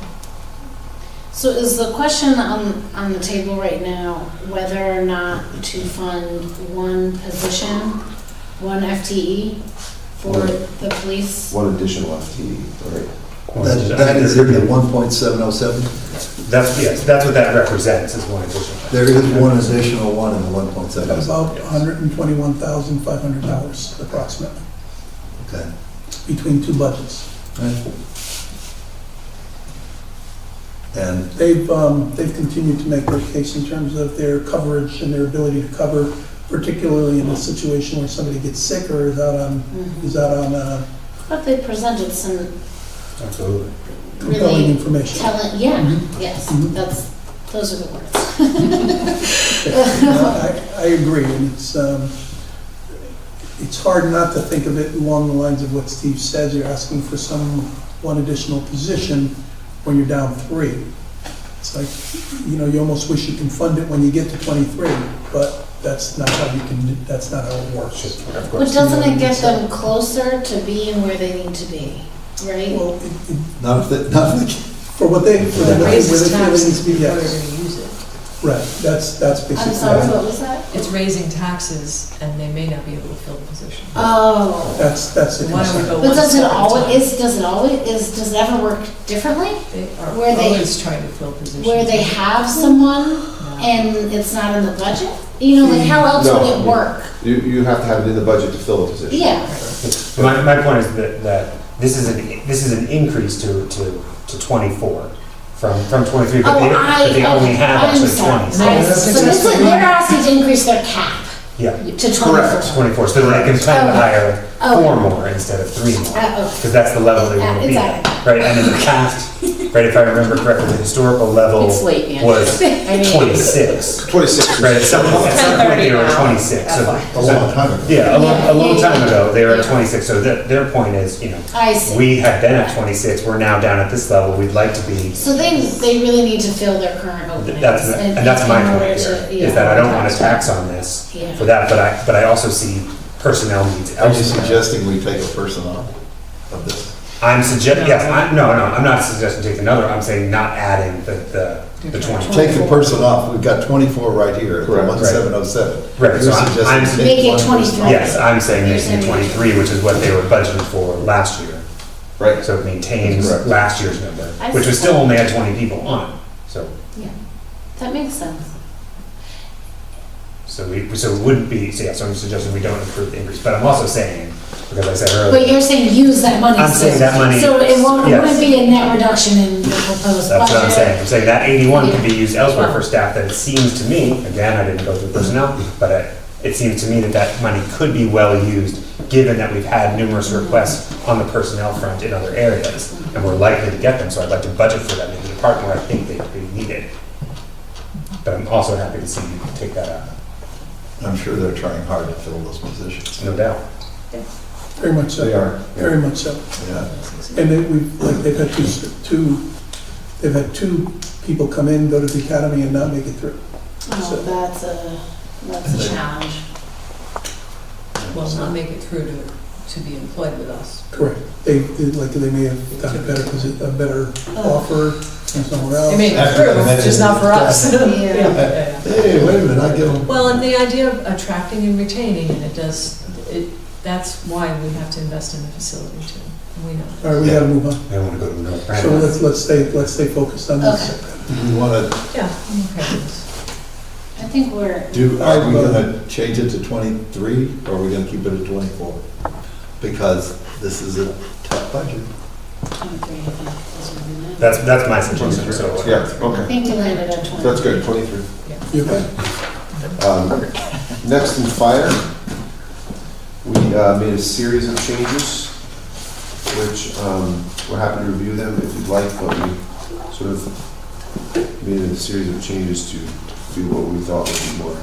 so is the question on the table right now whether or not to fund one position, one FTE for the police? One additional FTE, right? That is in the 1.707? That's what that represents, is one additional. There is one additional one in the 1.707. About $121,500 approximately, Okay. between two budgets. And They've continued to make their case in terms of their coverage and their ability to cover, particularly in a situation where somebody gets sick or is out on But they presented some Absolutely. compelling really information. telling, yes, those are the words. I agree, and it's hard not to think of it along the lines of what Steve says. You're asking for one additional position when you're down 3. It's like, you almost wish you can fund it when you get to 23, but that's not how you can, that's not how it works. But doesn't it get them closer to being where they need to be, right? Well, Not if they, for what they, for the, It where raises they feel they need taxes to be, before they're yes. gonna use it. Right, that's basically. I'm sorry, what was that? It's raising taxes, and they may not be able to fill the position. Oh. That's the Why don't we concern. go But one does it step at a always, time? does it ever work differently? They are where they- always trying to fill positions. Where they have someone and it's not in the budget? You know, like how else would it work? You have to have it in the budget to fill a position. Yeah. My point is that this is an increase to 24 from 23, but they only have actually 20. So they're asking to increase their cap Yeah. to 24. 24, so that they can plan to hire Okay. 4 more instead of 3 more. Okay. Because that's the level they want to be at. Exactly. Right, and in the past, right, if I remember correctly, the historical level It's late, man. was 26. 26. Right, at some point they were 26. So, a long time ago. yeah, a long time ago, they were at 26. So their point is, I see. we had been at 26, we're now down at this level, we'd like to be. So they really need to fill their current openings. And that's my in order point to- here, is that I don't want to tax tax on this Yeah. for that, but I also see personnel needs Are you elsewhere. suggesting we take a person off of this? I'm suggesting, yes, I'm not suggesting take another, I'm saying not adding the 20. Take the person off, we've got 24 right here, at the Correct. 1707. Right, You're so I'm suggesting Make take it one person 23. off. Yes, I'm saying You're making it saying 23, which is what they were budgeted for last year. Right. So it maintains That's correct. last year's number, I which was see. still only had 20 people on it. So That makes sense. so it wouldn't be, so I'm suggesting we don't approve the increase, but I'm also saying, because I said earlier. But you're saying use that money. I'm saying that money- So it yes. wouldn't be a net reduction in the proposed budget. That's what I'm saying. I'm saying that 81 can be used elsewhere Yeah. for staff that it seems to me, again, I didn't go through personnel, but it seems to me that that money could be well used, given that we've had numerous requests on the personnel front in other areas, and we're likely to get them, so I'd like to budget for them in the department where I think they'd be needed. But I'm also happy to see you take that out, I'm sure they're trying hard to fill those positions. no doubt. Very much so. They are. Very much so. Yeah. And they've had two people come in, go to the academy and not make it through. Oh, that's a challenge. Will not make it through to be employed with us. Correct. They may have got a better offer from somewhere else. They may get through, just not for us. Yeah. Hey, wait a minute, I give them. Well, and the idea of attracting and retaining, and that's why we have to invest in the facility too. We know. All right, we gotta move on. I don't want to go to North So let's stay focused on this. You want to, Yeah, I'm okay with this. I think we're, are we going to change it to 23, or are we going to keep it at 24? Because this is a tough budget. That's my suggestion, so. Yeah, I okay. think we landed at 20. That's good, 23. You okay? Next in fire, we made a series of changes, which we're happy to review them if you'd like, but we sort of made a series of changes to do what we thought would be more.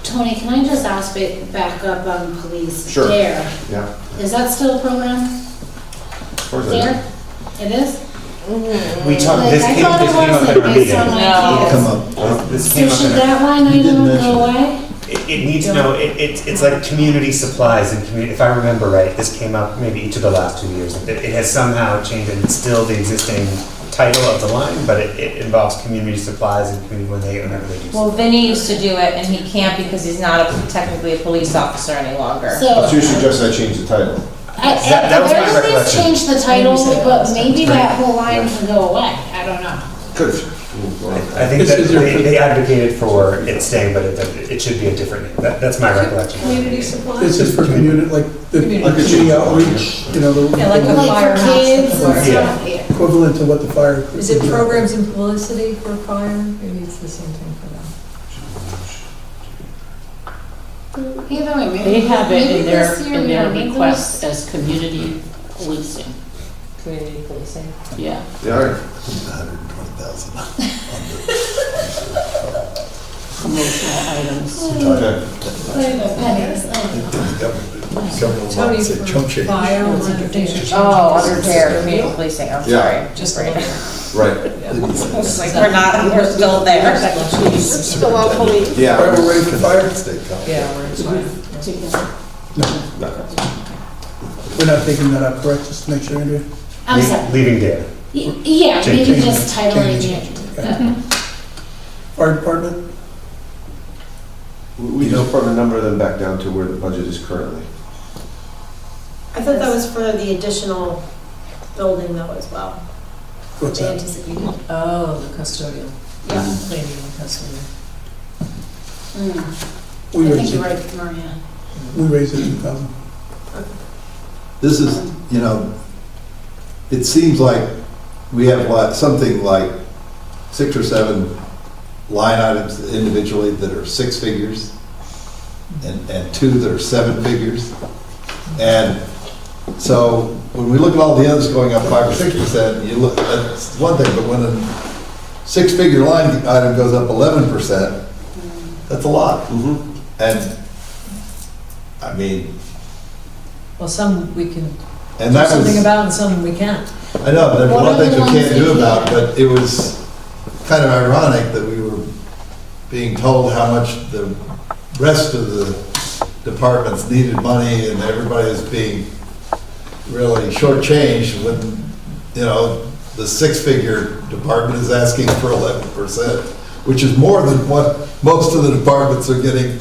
Tony, can I just ask back up on police? Sure. DARE. Yeah. Is that still a program? As far as I know. DARE? It is? We talked, Like, this I came thought it up in our wasn't meeting. based on my It'll kids. come up. This So came up should in our. that line item go away? It needs, no, it's like community supplies and if I remember right, this came up maybe each of the last 2 years. It has somehow changed and it's still the existing title of the line, but it involves community supplies and community whenever they do. Well, Vinny used to do it, and he can't because he's not technically a police officer any longer. So, So you suggest I change the title? That at was the my very least, recollection. change the title, but maybe that whole line can go away. I don't know. Good. I think that they advocated for it staying, but it should be a different name. That's my recollection. Community supplies? This is for community, like the community outreach, you know, Yeah, like a Like for firehouse. kids and Fire. stuff, yeah. equivalent to what the fire. Is it programs and publicity for fire? Maybe it's the same thing for them. Either way, maybe. They have it maybe in their, this year in we their don't need request as community policing. Community policing. Yeah. Yeah, all right. 120,000. Promotional items. Okay. Play the pennies. Government Tony, said chump for change. fire, was it things are changing? Oh, under DARE, community policing, I'm Yeah. sorry. Just a Right. little. Right. It's like we're still there. Still out police. Yeah. All right, we're ready for fire? Yeah, we're fine. We're not taking that up, correct, just to make sure, Andrea? I'm sorry. Leaving data. Yeah, maybe Change. just titling it. Fire department? We just brought a number of them back down to where the budget is currently. I thought that was for the additional building though as well. What's They that? anticipated. Oh, the custodial. Yeah. Cleaning and custodial. We I think raised you're it, right, Maria. we raised it 2,000. This is, you know, it seems like we have something like 6 or 7 line items individually that are 6 figures and 2 that are 7 figures. And so when we look at all the others going up 5 or 6%, you look, that's one thing, but when a 6-figure line item goes up 11%, that's a lot. And, I mean, Well, some we can and do that something was, about and some we can't. I know, there's a What lot of are things the we ones can't that do you about, can't? but it was kind of ironic that we were being told how much the rest of the departments needed money and everybody was being really shortchanged when, you know, the 6-figure department is asking for 11%, which is more than what most of the departments are getting.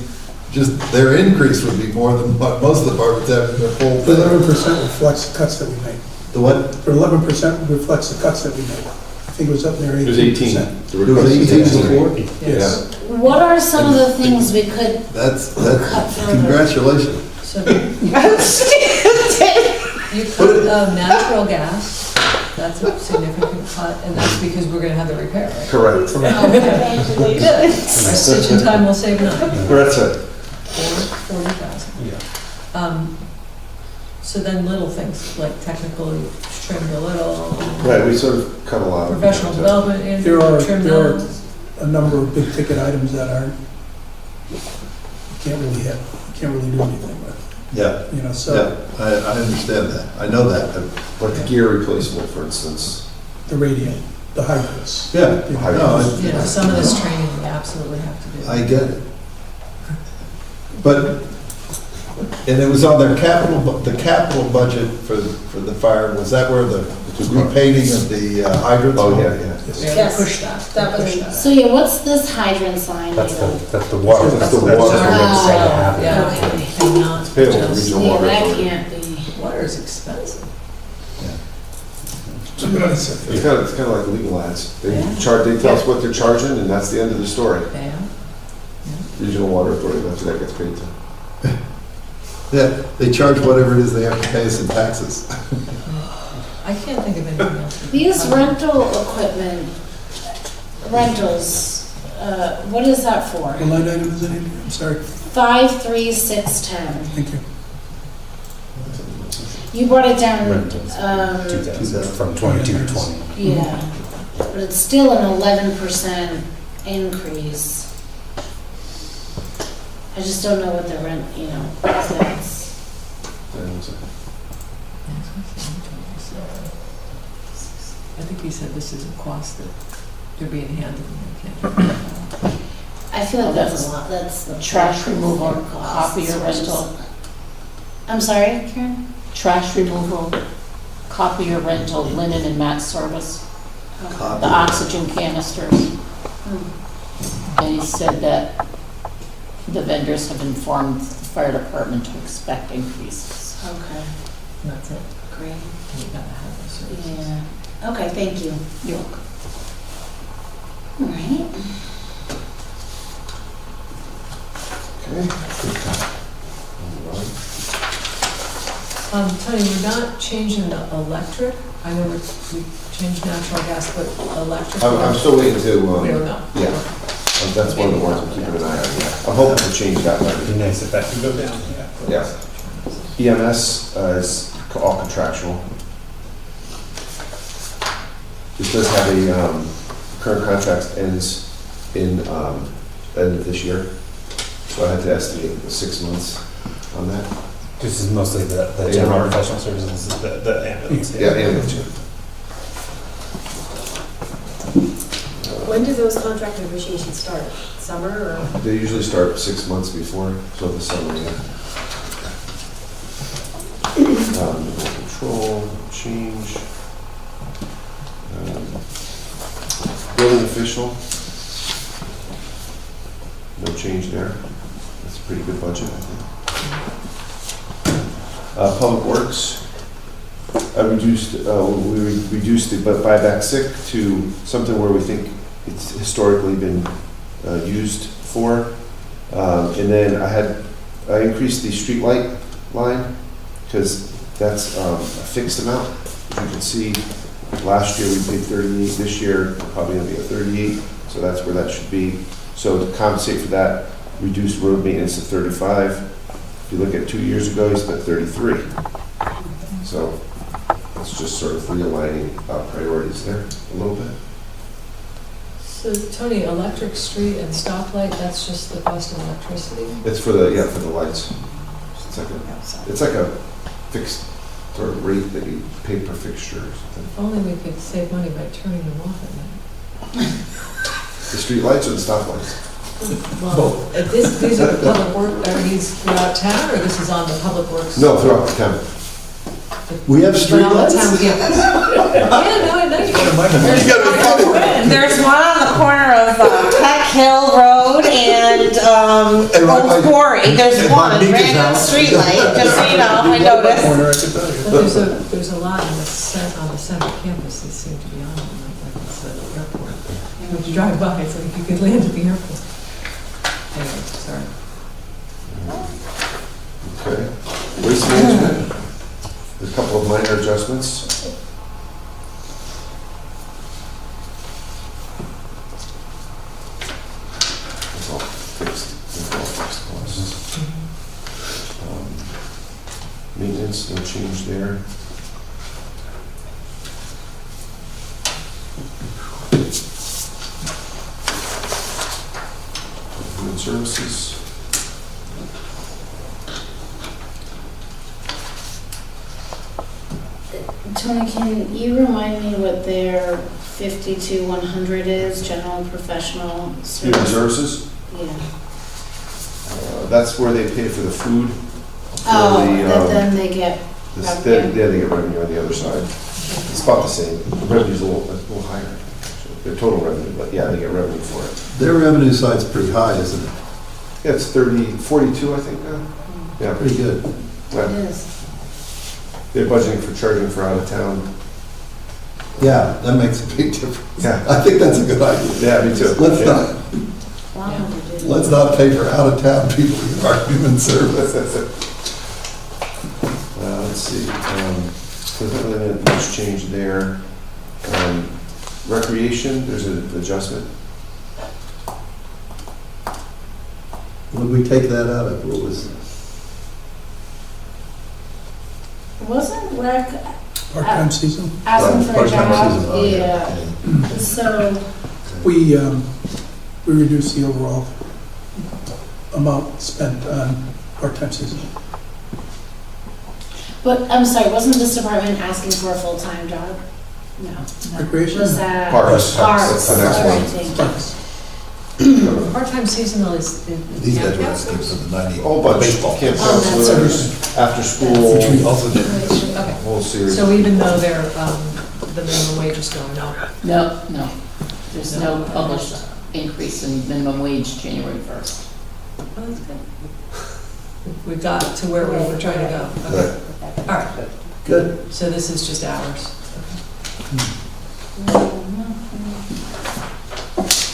Just their increase would be more than what most of the departments have in their full The thing. 11% reflects the cuts that we made. The what? The 11% reflects the cuts that we made. I think it was up there 18%. It was 18. It was 18 before? Yes. What are some of the things we could That's, cut further? congratulations. So you cut natural gas, that's a significant cut, and that's because we're gonna have the repair, right? Correct. Okay. Good. Our stitching time will save 9. That's it. 40,000. Yeah. So then little things like technically trimmed a little. Right, we sort of cut a lot of. Professional development, There Andrew, are, trimmed there are those. a number of big ticket items that aren't, you can't really hit, you can't really do anything with, Yeah. you know, so Yeah, I understand that. I know that. Like the gear replacement, for instance. the radio, the hydrants. Yeah. You know, No, You know, some of this training we absolutely have to do. I get it. But, and it was on their the capital budget for the fire, was that where the repainting of the hydrants? Oh, yeah, yeah. We have to push that. That was- Push that. So yeah, what's this hydrant sign? That's item? the water. That's the just water. what makes it happen. Yeah, Okay. and not It's payable for just, regional Yeah, water. that authority. can't be. water is expensive. It's kind of like legal ads. They Yeah. they tell us what they're charging, and that's the end of the story. Yeah. Regional Water Authority, that's what that gets paid to. Yeah, they charge whatever it is they have to pay us in taxes. I can't think of anything else. These rental equipment, rentals, what is that for? What line item is it in? I'm sorry, 53610. thank you. You brought it down, Rentals, 2000, from 22 to 20. yeah, but it's still an 11% increase. I just don't know what the rent, you know, if that's. I think he said this is a cost that they're being handed and they can't. I feel like that's a lot, that's the. Trash removal, costs, copier which is- rental. I'm sorry, Karen? Trash removal, copier rental, linen and mat service, the Copy. oxygen canisters. And he said that the vendors have informed the fire department to expect increases. Okay, That's it. great. You gotta have those services. Yeah, okay, thank you. You're welcome. All right. Tony, we're not changing the electric. I know we changed natural gas, but electric. I'm still waiting to, We don't know. yeah. That's one of the ones I'm keeping an eye on, yeah. I'm hoping to change that It'd later. be nice if that could go down. Yeah. EMS is all contractual. This does have a, current contract ends in, end of this year. So I had to estimate 6 months on that. This is mostly the Yeah. general professional services, the ambulance. Yeah, ambulance. When do those contract negotiations start? Summer or? They usually start 6 months before, so the summer, yeah. Control, change. Building official. No change there. That's a pretty good budget, I think. Public Works. We reduced the buyback sick to something where we think it's historically been used for. And then I increased the street light line because that's a fixed amount. As you can see, last year we paid 38, this year probably gonna be a 38, so that's where that should be. So to compensate for that, reduced road maintenance to 35. If you look at 2 years ago, you spent 33. So it's just sort of realigning priorities there a little bit. So Tony, electric street and stoplight, that's just the cost of electricity? It's for the lights. It's like a fixed sort of rate that you pay per fixture or something. If only we could save money by turning them off at night. The street lights or the stoplights? Well, these are the public work, are these throughout town, or this is on the public works? No, throughout the town. We have street But on the lights? town campus. Yeah, no, I know you. There's one on the corner of Peck Hill Road and Old Quarry. There's one random street light, just so you know, I noticed. But there's a lot on the center campus that seem to be on, like it's the airport. And when you drive by, it's like you could land at the airport. Anyway, sorry. Okay. Waste management. There's a couple of minor adjustments. It's all fixed. It's all fixed costs. Maintenance, no change there. Human services. Tony, can you remind me what their 50-100 is, general and professional Human service? services, Yeah. that's where they pay for the food. Oh, the, that then they get revenue? Yeah, they get revenue on the other side. It's about the same. The revenue's a little higher, actually. Their total revenue, but yeah, they get revenue for it. Their revenue side's pretty high, isn't it? Yeah, it's 42, I think now. Yeah. Pretty good. Yeah. It is. They're budgeting for charging for out of town. Yeah, that makes a big difference. Yeah. I think that's a good idea. Yeah, me too. Let's not pay for out-of-town people in our human service. Let's see. So there's not really much change there. Recreation, there's an adjustment. Would we take that out of, what was it? Wasn't rec Part-time season? asking for a Part-time job? season, oh, Yeah. So, We reduced the overall amount spent on part-time season. but I'm sorry, wasn't this department asking for a full-time job? No. Recreation? Was that? Parks. Parks. That's the next All one. right, thank you. Part-time seasonal is the These guys camp were asking counselors? for the 90. Whole bunch. Baseball. Camp Oh, that's counselors, after school, Which we also did. Okay. whole series. So even though they're, the minimum wage is going up? No, no. There's no published increase in minimum wage January 1st. Oh, that's good. We got to where we were trying to go. Okay. All right. Good. So this is just hours.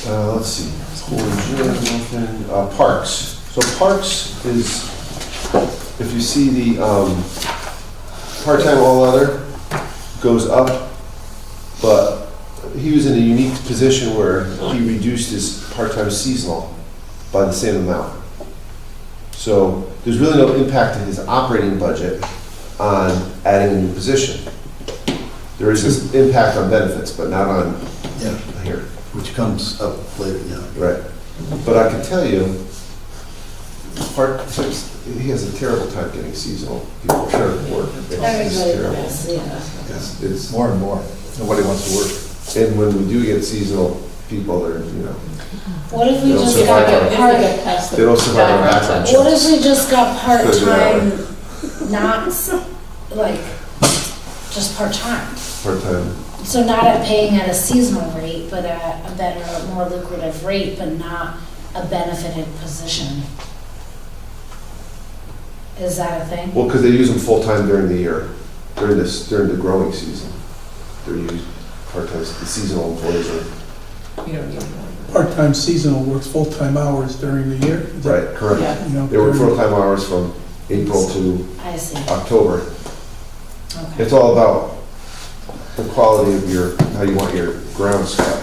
Let's see, school and gym, nothing. Parks. So parks is, if you see the part-time all other goes up, but he was in a unique position where he reduced his part-time seasonal by the same amount. So there's really no impact to his operating budget on adding a new position. There is this impact on benefits, but not on here. Which comes up later, yeah. Right. But I can tell you, he has a terrible time getting seasonal people trying to work. It's Everybody terrible. does, yeah. It's More and more. Nobody wants to work. And when we do get seasonal, people that are, What if we They don't just survive got our- part, they don't survive our background checks. what if we just got Could do that part-time, not, like, just part-time? Part-time. So not at paying at a seasonal rate, but at a better, more lucrative rate, but not a benefited position. Is that a thing? Well, because they use them full-time during the year, during the growing season. They're used part-time, the seasonal employees are. You don't need one. Part-time seasonal works full-time hours during the year? Is that- Right, correct. Yeah. You know, They work during- full-time hours from April to I see. October. Okay. It's all about the quality of how you want your grounds cut.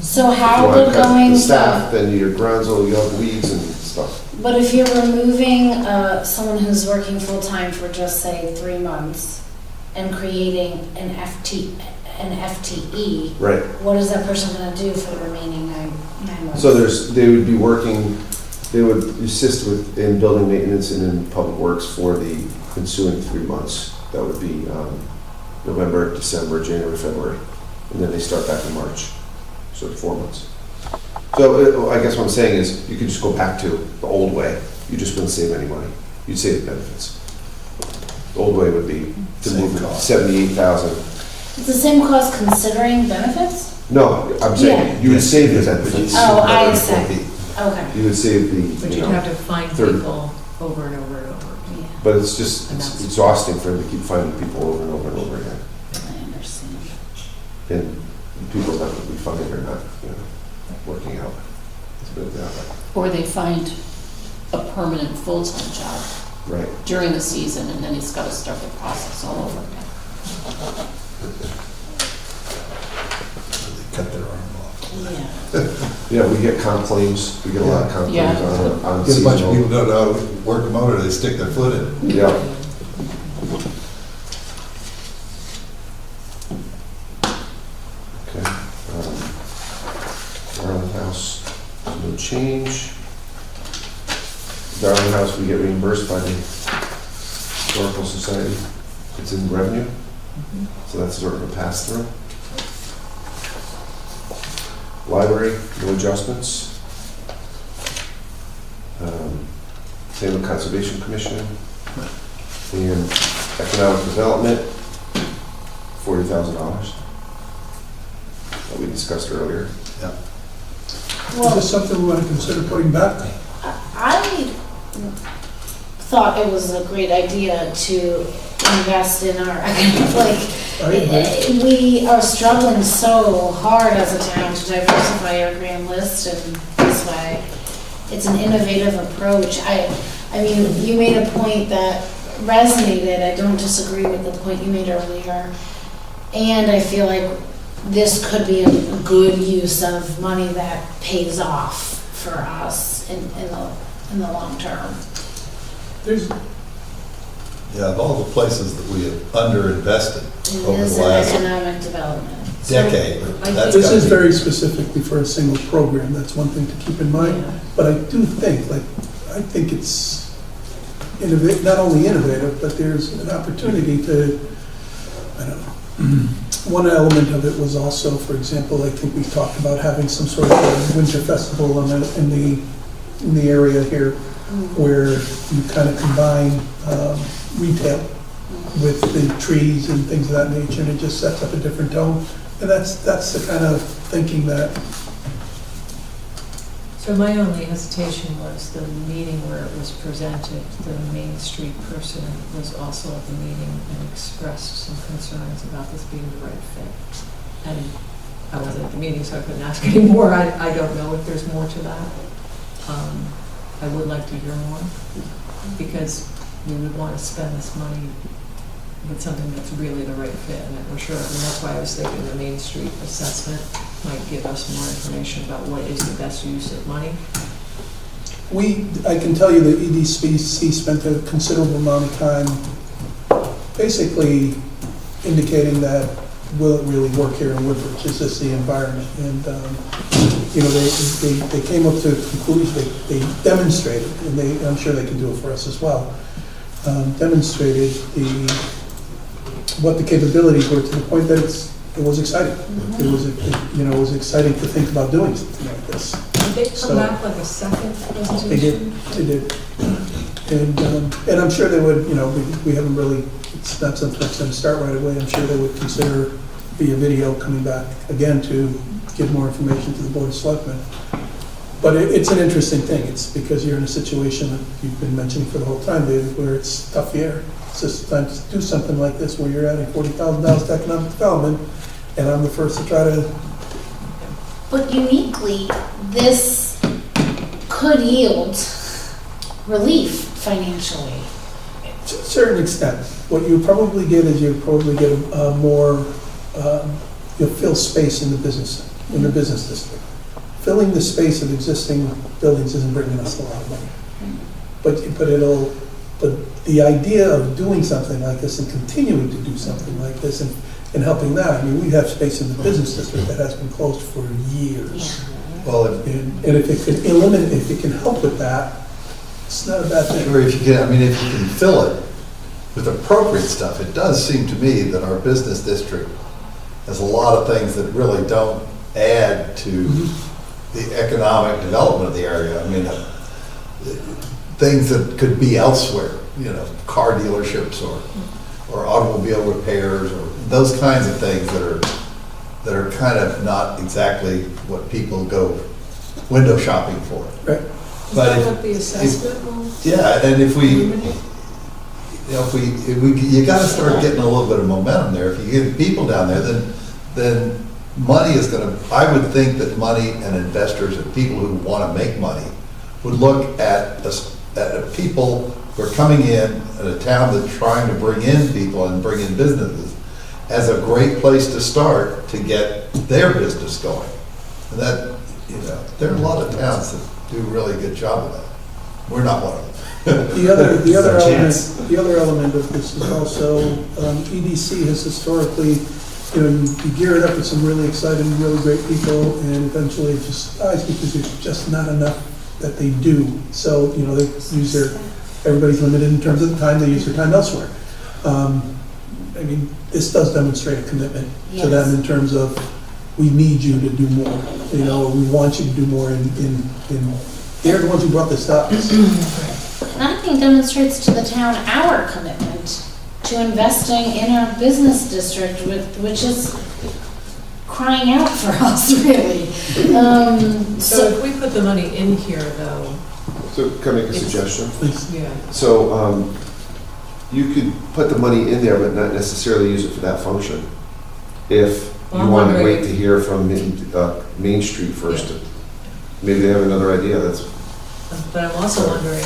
So If you how want would to cut going the staff, to, then your grounds will, you'll have weeds and stuff. but if you're removing someone who's working full-time for just, say, 3 months and creating an FTE, Right. what is that person gonna do for the remaining nine months? So they would be working, they would assist in building maintenance and in public works for the ensuing 3 months. That would be November, December, January, February, and then they start back in March, so 4 months. So I guess what I'm saying is, you could just go back to the old way. You just wouldn't save any money. You'd save the benefits. The old way would be to Same move it cost. 78,000. It's the same cost considering benefits? No, I'm saying you would save the benefits. Oh, I see. Okay. You would save But the, you'd have to find 30. people over and over and over. Yeah, But it's just, it's exhausting for them to keep finding people over and over and over again. I understand. And people that would be finding are not, working out. Let's put it that way. Or they find a permanent full-time job Right. during the season, and then he's got to start the process all over again. They cut their arm off. Yeah. Yeah, we get comp claims, we get a lot of comp Yeah. claims on Get a bunch of seasonal. people don't know how to work a motor, they stick their foot in. Yeah. Okay. Darling House, no change. Darling House, we get reimbursed by the Historical Society. It's in revenue, so that's sort of a pass-through. Library, no adjustments. Same with Conservation Commission. And Economic Development, $40,000 that we discussed earlier. Yeah. Is this something we want to consider putting back? I thought it was a great idea to invest in our, we are struggling so hard as a town to diversify our grand list in this way. It's an innovative approach. I mean, you made a point that resonated. I don't disagree with the point you made earlier. And I feel like this could be a good use of money that pays off for us in the long term. Yeah, of all the places that we have underinvested It over is the an last economic development. decade, that's This gotta is be- very specifically for a single program, that's one thing to keep in mind. Yeah. But I do think, I think it's not only innovative, but there's an opportunity to, I don't know. One element of it was also, for example, I think we talked about having some sort of a winter festival in the area here, where you kind of combine retail with the trees and things of that nature, and it just sets up a different tone. And that's the kind of thinking that, So my only hesitation was the meeting where it was presented, the Main Street person was also at the meeting and expressed some concerns about this being the right fit. And I wasn't at the meeting, so I couldn't ask any more. I don't know if there's more to that. I would like to hear more, because we would want to spend this money with something that's really the right fit, and that we're sure. And that's why I was thinking the Main Street assessment might give us more information about what is the best use of money. I can tell you that EDC spent a considerable amount of time basically indicating that, will it really work here in Woodbridge? Is this the environment? And, they came up to a conclusion, they demonstrated, and I'm sure they can do it for us as well, demonstrated what the capabilities were, to the point that it was exciting. It was, it was exciting to think about doing something like this. Did they So- come back like a second presentation? They did. And I'm sure they would, we haven't really, it's not something that's going to start right away. I'm sure they would consider via video coming back again to give more information to the Board of Selectmen. But it's an interesting thing. It's because you're in a situation that you've been mentioning for the whole time, David, where it's tough year. It's just time to do something like this where you're adding $40,000 to economic development, and I'm the first to try to. But uniquely, this could yield relief financially. To a certain extent. What you probably get is you'll fill space in the business district. Filling the space of existing buildings isn't bringing us a lot of money. But the idea of doing something like this and continuing to do something like this and helping that, I mean, we have space in the business district that has been closed for years. Well, And if it could eliminate, if it can help with that, it's not a bad thing. or if you can fill it with appropriate stuff, it does seem to me that our business district has a lot of things that really don't add to the economic development of the area. I mean, things that could be elsewhere, car dealerships or automobile repairs or those kinds of things that are kind of not exactly what people go window shopping for. Right. Is that what the assessment will? Yeah, and if you got to start getting a little bit of momentum there. If you get people down there, then money is going to. I would think that money and investors and people who want to make money would look at people who are coming in at a town that's trying to bring in people and bring in businesses as a great place to start to get their business going. And that, there are a lot of towns that do a really good job of that. We're not one of them. The other element of this is also, EDC has historically, you gear it up with some really exciting, really great people, and eventually it just dies because there's just not enough that they do. So, they use everybody's limited in terms of the time, they use their time elsewhere. I mean, this does demonstrate a commitment to them in terms of, we need you to do more. We want you to do more they're the ones who brought this up. And I think demonstrates to the town our commitment to investing in our business district, which is crying out for us, really. So if we put the money in here, though. So can I make a suggestion? Yeah. So you could put the money in there, but not necessarily use it for that function. If Well, you I'm want to wondering wait to hear from Main Street first, maybe they have another idea. But I'm also wondering,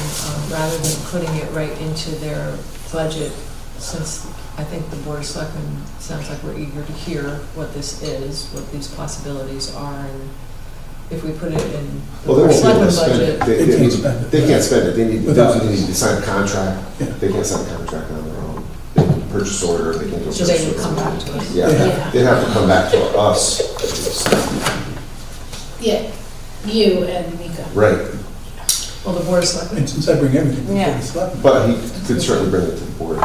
rather than putting it right into their budget, since I think the Board of Selectmen sounds like we're eager to hear what this is, what these possibilities are, and if we put it in the Well, Board of they won't be able Selectmen to spend it. budget. They can't spend it. They need to sign a contract. Yeah. They can't sign a contract on their own. They can purchase order, they can go So purchase they would order. come back to us. Yeah, they'd have to come back to us. Yeah, you and Mika. Right, Well, the Board of Selectmen, And since I bring everything to the Board Yeah. of Selectmen. but he could certainly bring it to the board.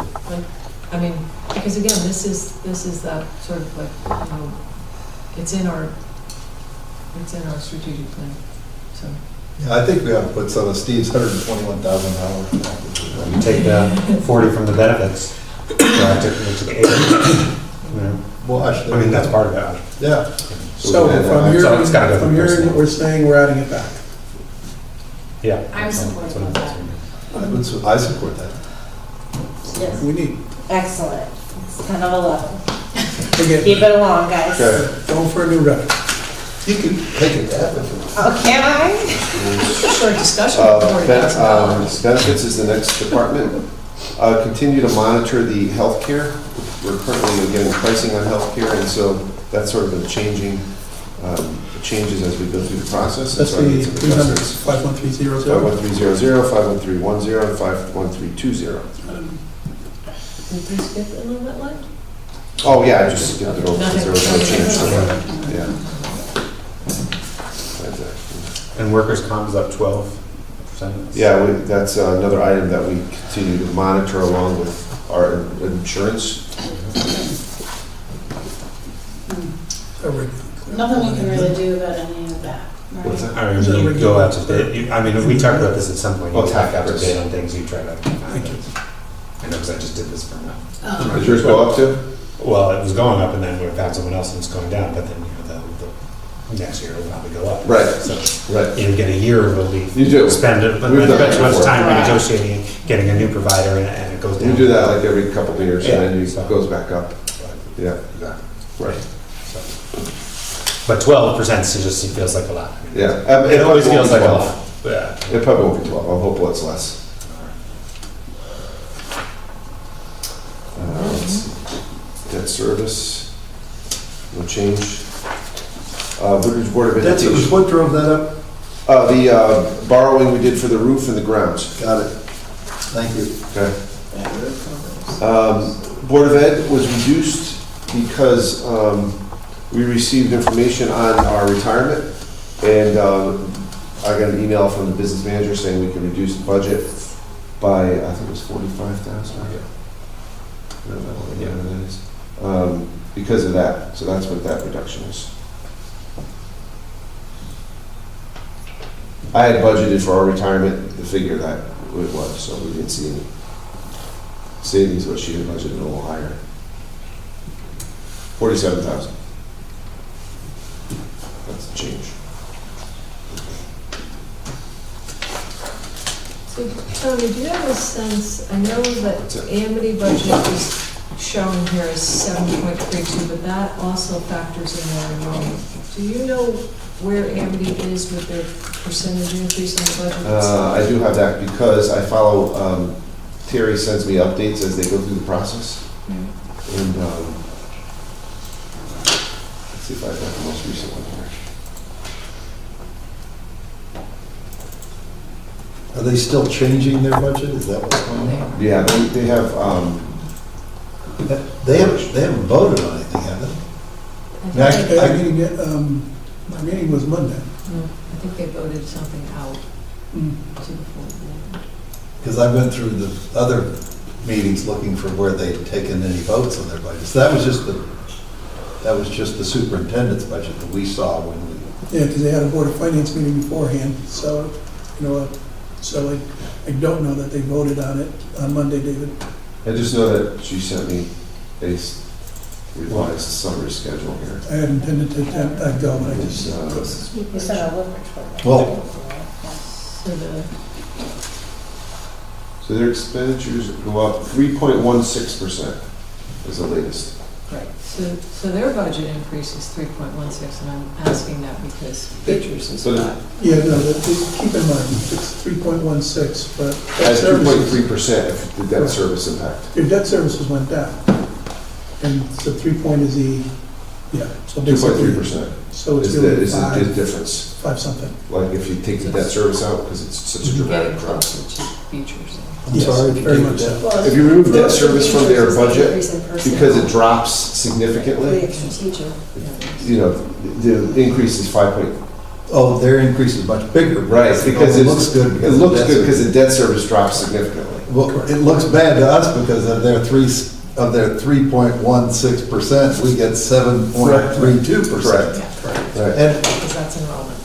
I mean, because again, this is that sort of like, it's in our strategic plan, so. Yeah, I think we ought to put some of Steve's $121,000. You take the 40 from the benefits. So I took 80. Well, I mean, that's part of it. Yeah. So if I'm So it's gotta go hearing, through that we're saying we're adding it back. Yeah. I'm supportive of that. I support that. Yes. We need. Excellent. It's kind of a level. Again, Keep it along, guys. Okay. going for a new record. You can take it that way. Oh, can I? Short discussion. $40,000. Benefits is the next department. Continue to monitor the healthcare. We're currently getting pricing on healthcare, and so that's sort of been changing, changes as we go through the process. That's And so I need the some 300, adjustments. 51300. 51300, 51310, and 51320. Can you please skip a little bit line? Oh, yeah, I just skipped it over because there was no Nothing. change to it. Yeah. And workers' comp is up 12%. Yeah, that's another item that we continue to monitor along with our insurance. Nothing we can really do about any of that, right? What's that? I mean, you go out to bid, I mean, we talked about this at some point, you Oh, talk out to Chris. bid on things, you try to find it. I know, because I just did this for now. Oh. Did yours go up too? Well, it was going up and then we found someone else and it's going down, but then, the next year it'll probably go up. Right. So, Right. you get a year of relief. You do. Spend it, but We've then done that too much before. time Right. renegotiating, getting a new provider and it goes down. You do that like every couple of years, and then Yeah, it so- goes back up. Yeah. Right. So. But 12% just feels like a lot. Yeah. It always probably feels won't like be a 12. lot. Yeah. It probably won't be 12. I'm hopeful it's less. Let's see. Debt service, no change. Woodbridge Board of That's, Education. what drove that up? The borrowing we did for the roof and the grounds. Got it. Thank you. Okay. Board of Ed was reduced because we received information on our retirement, and I got an email from the business manager saying we can reduce the budget by, I think it was 45,000. I don't know what that is. Because of that, so that's what that reduction is. I had budgeted for our retirement, the figure that it was, so we didn't see any savings, but she had budgeted a little higher. 47,000. That's the change. So, Tony, do you have a sense, I know that Amity budget is shown here as 7.32, but that also factors in their enrollment. Do you know where Amity is with their percentage increase in the budget? I do have that because I follow, Terry sends me updates as they go through the process. And let's see if I've got the most recent one here. Are they still changing their budget? Is that what's going on? Yeah, they have, They haven't voted on anything, have they? I think they- I didn't get, my meeting was Monday. I think they voted something out to the full board. Because I went through the other meetings looking for where they'd taken any votes on their budgets. That was just the superintendent's budget that we saw when we. Yeah, because they had a Board of Finance meeting beforehand, so, so I don't know that they voted on it on Monday, David. I just know that she sent me a revised summary schedule here. I had intended to go, but I just. You said our Woodbridge program. Well, So So their expenditures go up 3.16% is the latest. right, so their budget increase is 3.16, and I'm asking that because features is So not. Yeah, no, keep in mind, it's 3.16, but. That's debt services- 2.3% if the debt service impact. Your debt services went down. And the 3 point is the, yeah, so basically. 2.3%. So it's is really the five, difference. 5 something. Like if you take the debt service out, because it's such a dramatic Getting drop. closer to features. I'm sorry. Yes, very much so. If you remove debt service from their Features is the budget, increase in personnel. because it drops Really significantly, strategic. the increase is 5 point. oh, their increase is much bigger. Right, because it looks good. It looks good because the debt service drops significantly. Well, it looks bad to us because of their 3.16%, we get 7.32%. Correct. Right. And Because that's enrollment.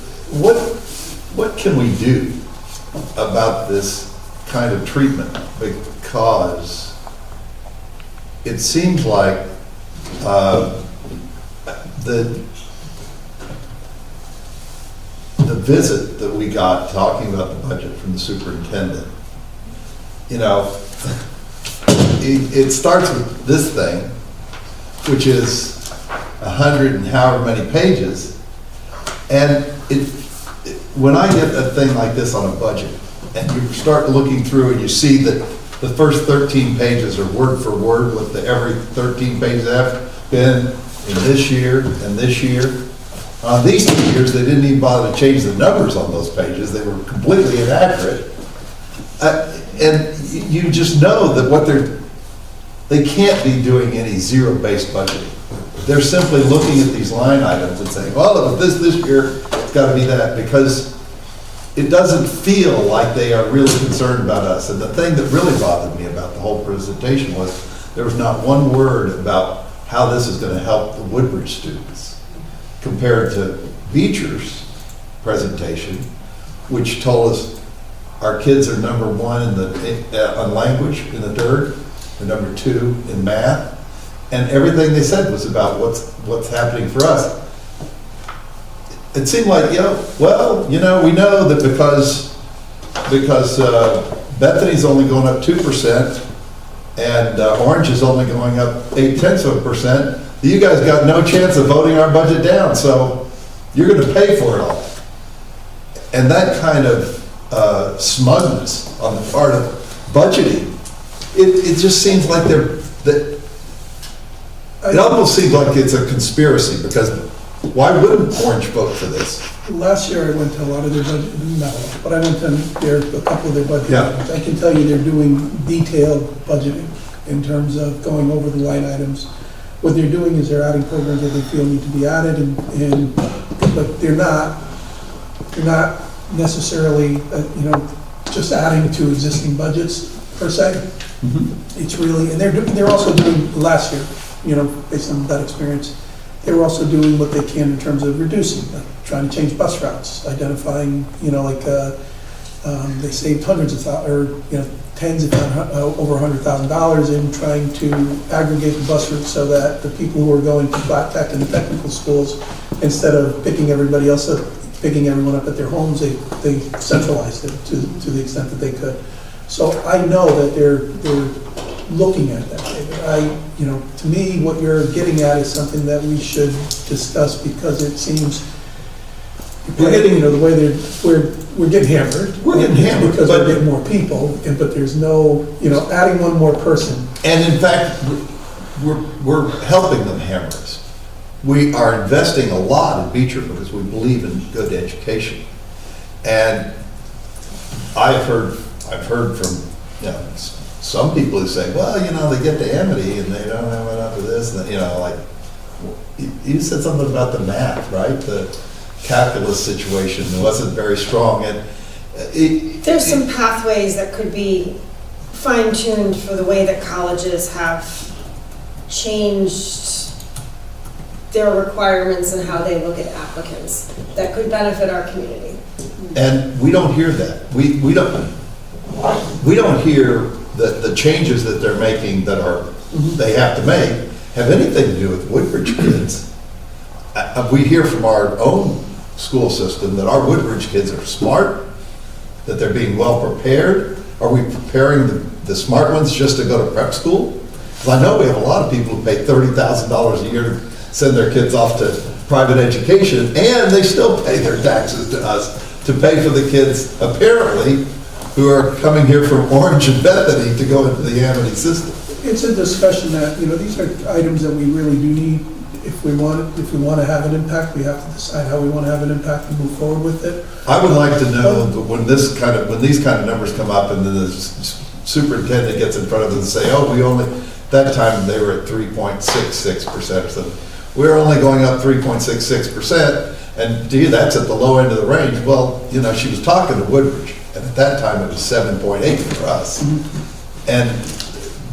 what can we do about this kind of treatment? Because it seems like the visit that we got talking about the budget from the superintendent, it starts with this thing, which is 100 and however many pages, and when I get a thing like this on a budget, and you start looking through and you see that the first 13 pages are word for word with every 13 pages have been in this year and this year. These 2 years, they didn't even bother to change the numbers on those pages. They were completely inaccurate. And you just know that they can't be doing any zero-based budgeting. They're simply looking at these line items and saying, well, if this year, it's got to be that, because it doesn't feel like they are really concerned about us. And the thing that really bothered me about the whole presentation was there was not one word about how this is going to help the Woodbridge students. compared to Beecher's presentation, which told us our kids are number one in on language in the dirt, and number 2 in math, and everything they said was about what's happening for us. It seemed like, we know that because Bethany's only going up 2%, and Orange is only going up 0.8%, you guys got no chance of voting our budget down, so you're going to pay for it all. And that kind of smugness on the part of budgeting, it just seems like it almost seems like it's a conspiracy, because why wouldn't Orange vote for this? Last year I went to a lot of their budget, not a lot, but I went to a couple of their budget Yeah. meetings. I can tell you they're doing detailed budgeting in terms of going over the line items. What they're doing is they're adding programs that they feel need to be added, but they're not necessarily, just adding to existing budgets per se. It's really, and they're also doing, last year, based on that experience, they were also doing what they can in terms of reducing, like trying to change bus routes, identifying, they saved hundreds of tens, if not over $100,000 in trying to aggregate the bus routes so that the people who are going to Black Tech and the technical schools, instead of picking everyone up at their homes, they centralized it to the extent that they could. So I know that they're looking at that, David. To me, what you're getting at is something that we should discuss, because it seems we're getting, the way we're getting hammered. We're getting hammered, because we're getting more people, but there's no, adding one more person. And in fact, we're helping them hammer us. We are investing a lot in Beecher because we believe in good education. And I've heard from some people who say, well, they get to Amity and they don't have enough of this, and you said something about the math, right? The calculus situation wasn't very strong, and There's some pathways that could be fine-tuned for the way that colleges have changed their requirements and how they look at applicants that could benefit our community. And we don't hear that. We don't hear the changes that they're making that they have to make have anything to do with Woodbridge kids. We hear from our own school system that our Woodbridge kids are smart, that they're being well prepared. Are we preparing the smart ones just to go to prep school? Because I know we have a lot of people who pay $30,000 a year to send their kids off to private education, and they still pay their taxes to us to pay for the kids, apparently, who are coming here from Orange and Bethany to go into the Amity system. It's a discussion that, these are items that we really do need. If we want to have an impact, we have to decide how we want to have an impact and move forward with it. I would like to know that when these kind of numbers come up and then the superintendent gets in front of them and say, that time they were at 3.66% or something. We're only going up 3.66%, and gee, that's at the low end of the range. Well, she was talking to Woodbridge, and at that time it was 7.8 for us. And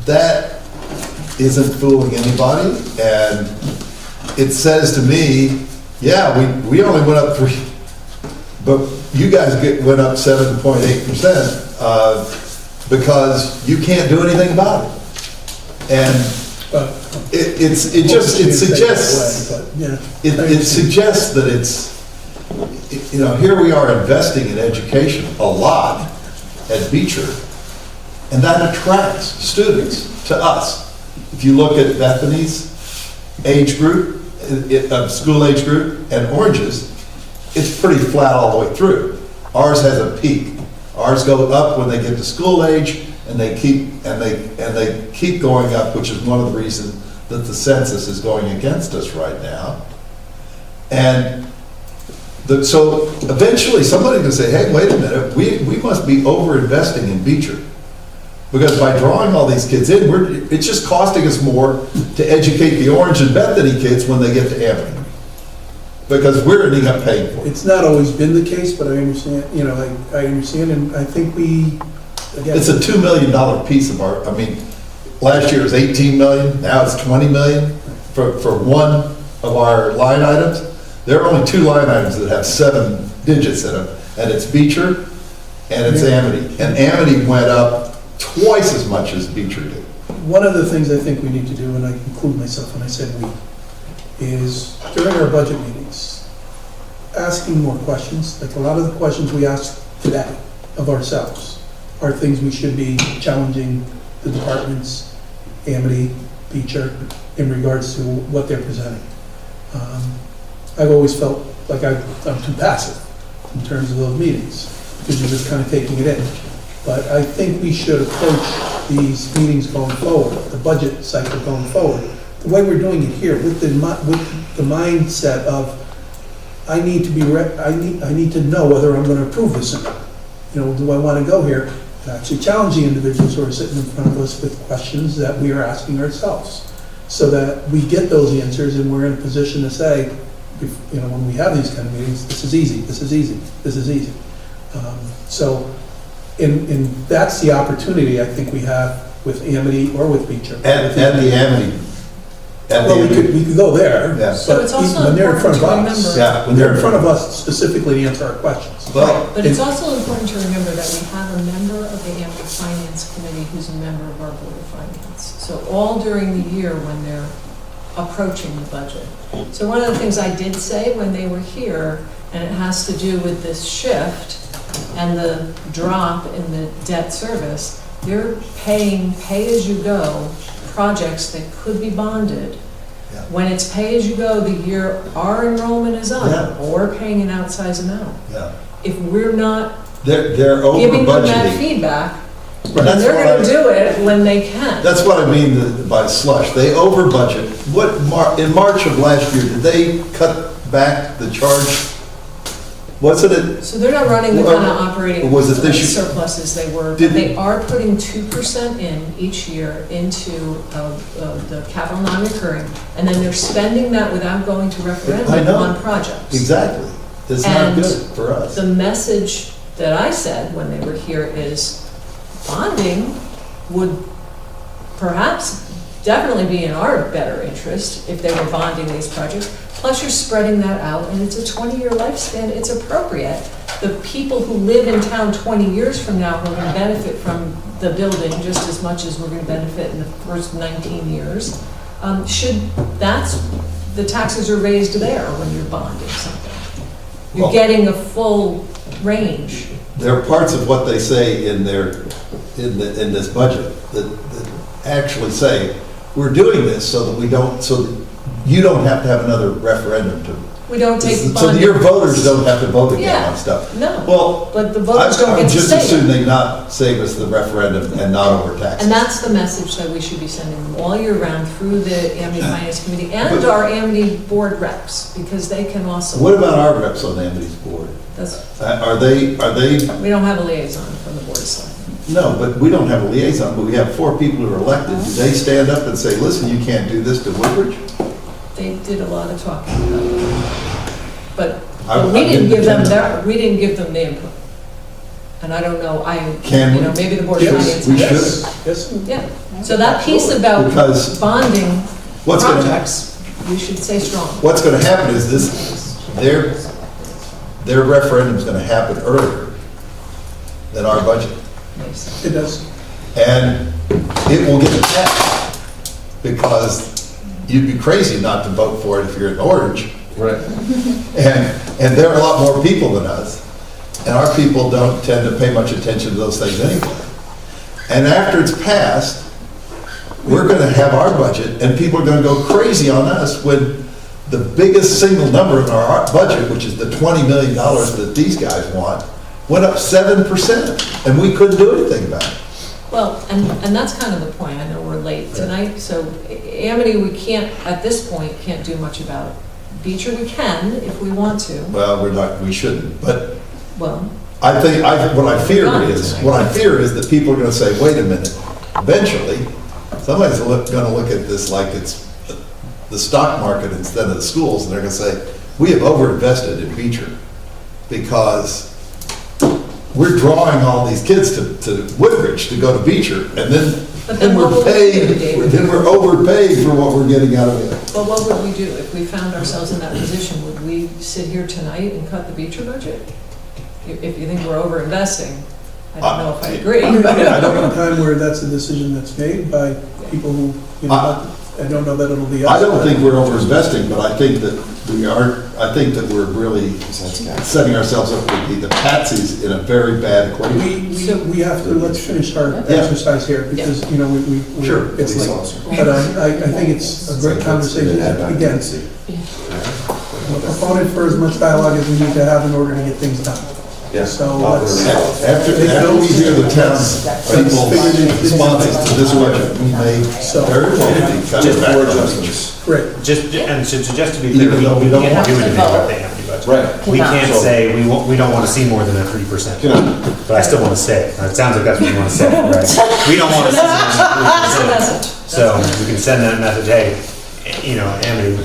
that isn't fooling anybody, and it says to me, yeah, we only went up 3, but you guys went up 7.8% because you can't do anything about it. And it suggests that it's, here we are investing in education a lot at Beecher, and that attracts students to us. If you look at Bethany's age group, school age group, and Orange's, it's pretty flat all the way through. Ours has a peak. Ours go up when they get to school age, and they keep going up, which is one of the reasons that the census is going against us right now. And so eventually somebody can say, hey, wait a minute, we must be over-investing in Beecher. Because by drawing all these kids in, it's just costing us more to educate the Orange and Bethany kids when they get to Amity. Because we're ending up paying for it. It's not always been the case, but I understand, I understand, and I think it's a $2 million piece of last year it was 18 million, now it's 20 million for one of our line items. There are only two line items that have 7 digits in them, and it's Beecher and it's Amity. And Amity went up twice as much as Beecher did. One of the things I think we need to do, and I include myself when I said we, is during our budget meetings, asking more questions. Like a lot of the questions we ask today of ourselves are things we should be challenging the departments, Amity, Beecher, in regards to what they're presenting. I've always felt like I'm too passive in terms of those meetings, because you're just kind of taking it in. But I think we should approach these meetings going forward, the budget cycle going forward, the way we're doing it here, with the mindset of, I need to know whether I'm going to approve this or not. You know, do I want to go here? And actually challenge the individuals who are sitting in front of us with questions that we are asking ourselves, so that we get those answers and we're in a position to say, you know, when we have these kind of meetings, this is easy, this is easy, this is easy. And that's the opportunity I think we have with Amity or with Beecher. At the Amity. Well, we could go there, Yeah. So but it's also when they're in front of important to us, remember- Yeah, when they're in front of us specifically to answer our questions. Well, But it's also important to remember that we have a member of the Amity Finance Committee who's a member of our Board of Finance. So all during the year when they're approaching the budget. So one of the things I did say when they were here, and it has to do with this shift and the drop in the debt service, they're paying pay-as-you-go projects that could be bonded. Yeah. When it's pay-as-you-go, the year our enrollment is up, Yeah. we're paying an outsized amount. Yeah. If we're not They're over giving them that budgeting. feedback, But then that's they're what gonna do it when they can. That's what I mean by slush. They over budget. In March of last year, did they cut back the charge? Wasn't it? So they're not running the kind of operating Was it this year? surpluses they were, but Did- they are putting 2% in each year into the capital non-recurring, and then they're spending that without going to I referendum know. on projects. Exactly. It's not And good for us. The message that I said when they were here is bonding would perhaps definitely be in our better interest if they were bonding these projects. Plus you're spreading that out and it's a 20-year lifespan, it's appropriate. The people who live in town 20 years from now are going to benefit from the building just as much as we're going to benefit in the first 19 years. The taxes are raised there when you're bonding something. You're Well- getting a full range. There are parts of what they say in this budget that actually say, we're doing this so that you don't have to have another referendum to. We don't take So bonding. your voters don't have to vote again Yeah. on stuff. No. Well, But the voters don't I get would to just say as soon it. they not save us the referendum and not overtax And us. that's the message that we should be sending them all year round through the Amity Finance Committee and our Amity Board reps, because they can also. What about our reps on Amity's board? That's, Are they, we don't have a liaison from the board side. no, but we don't have a liaison, but we have 4 people who are elected. Do they stand up and say, listen, you can't do this to Woodbridge? They did a lot of talking about it. But I we didn't didn't give them attend we didn't give them the input. And I don't know, Can we? maybe the Board of Yes, Finance. we has. should. Yes. Yeah, so that piece about Because bonding what's gonna projects, we should say strong. What's going to happen is their referendum's going to happen earlier than our budget. It does. And it will get passed because you'd be crazy not to vote for it if you're in Orange. Right. And there are a lot more people than us. And our people don't tend to pay much attention to those things anyway. And after it's passed, we're going to have our budget and people are going to go crazy on us when the biggest single number in our budget, which is the $20 million that these guys want, went up 7%, and we couldn't do anything about it. Well, and that's kind of the point. I know we're late tonight, so Amity, we can't, at this point, can't do much about. Beecher, we can if we want to. Well, we shouldn't, but Well, I think, what I fear is that people are gonna say, wait a minute, eventually, somebody's gonna look at this like it's the stock market instead of the schools, and they're gonna say, we have overinvested in Beecher, because we're drawing all these kids to Woodbridge to go to Beecher, and then we're paid, then we're overpaid for what we're getting out of it. Well, what would we do if we found ourselves in that position? Would we sit here tonight and cut the Beecher budget? If you think we're over-investing, I don't know if I agree. I don't know a time where that's a decision that's made by people who, you know, I don't know that it'll be us. I don't think we're over-investing, but I think that I think that we're really setting ourselves up to be the patsies in a very bad equation. We have to, let's finish our exercise here, because, you know, Sure. it's late. But I think it's a great conversation. Again, I'm a proponent for as much dialogue as we need to have in order to get things done. Yes. So let's. After we hear the town's people's responses to this budget, we may very well be cutting back on adjustments. Great. Just to be clear, we don't do anything about the empty budget. Right. We can't say, we don't want to see more than a 3%. But I still want to say it. It sounds like that's what you want to say, right? We don't want to see more than 3%. So we can send that message, hey, you know, Amity,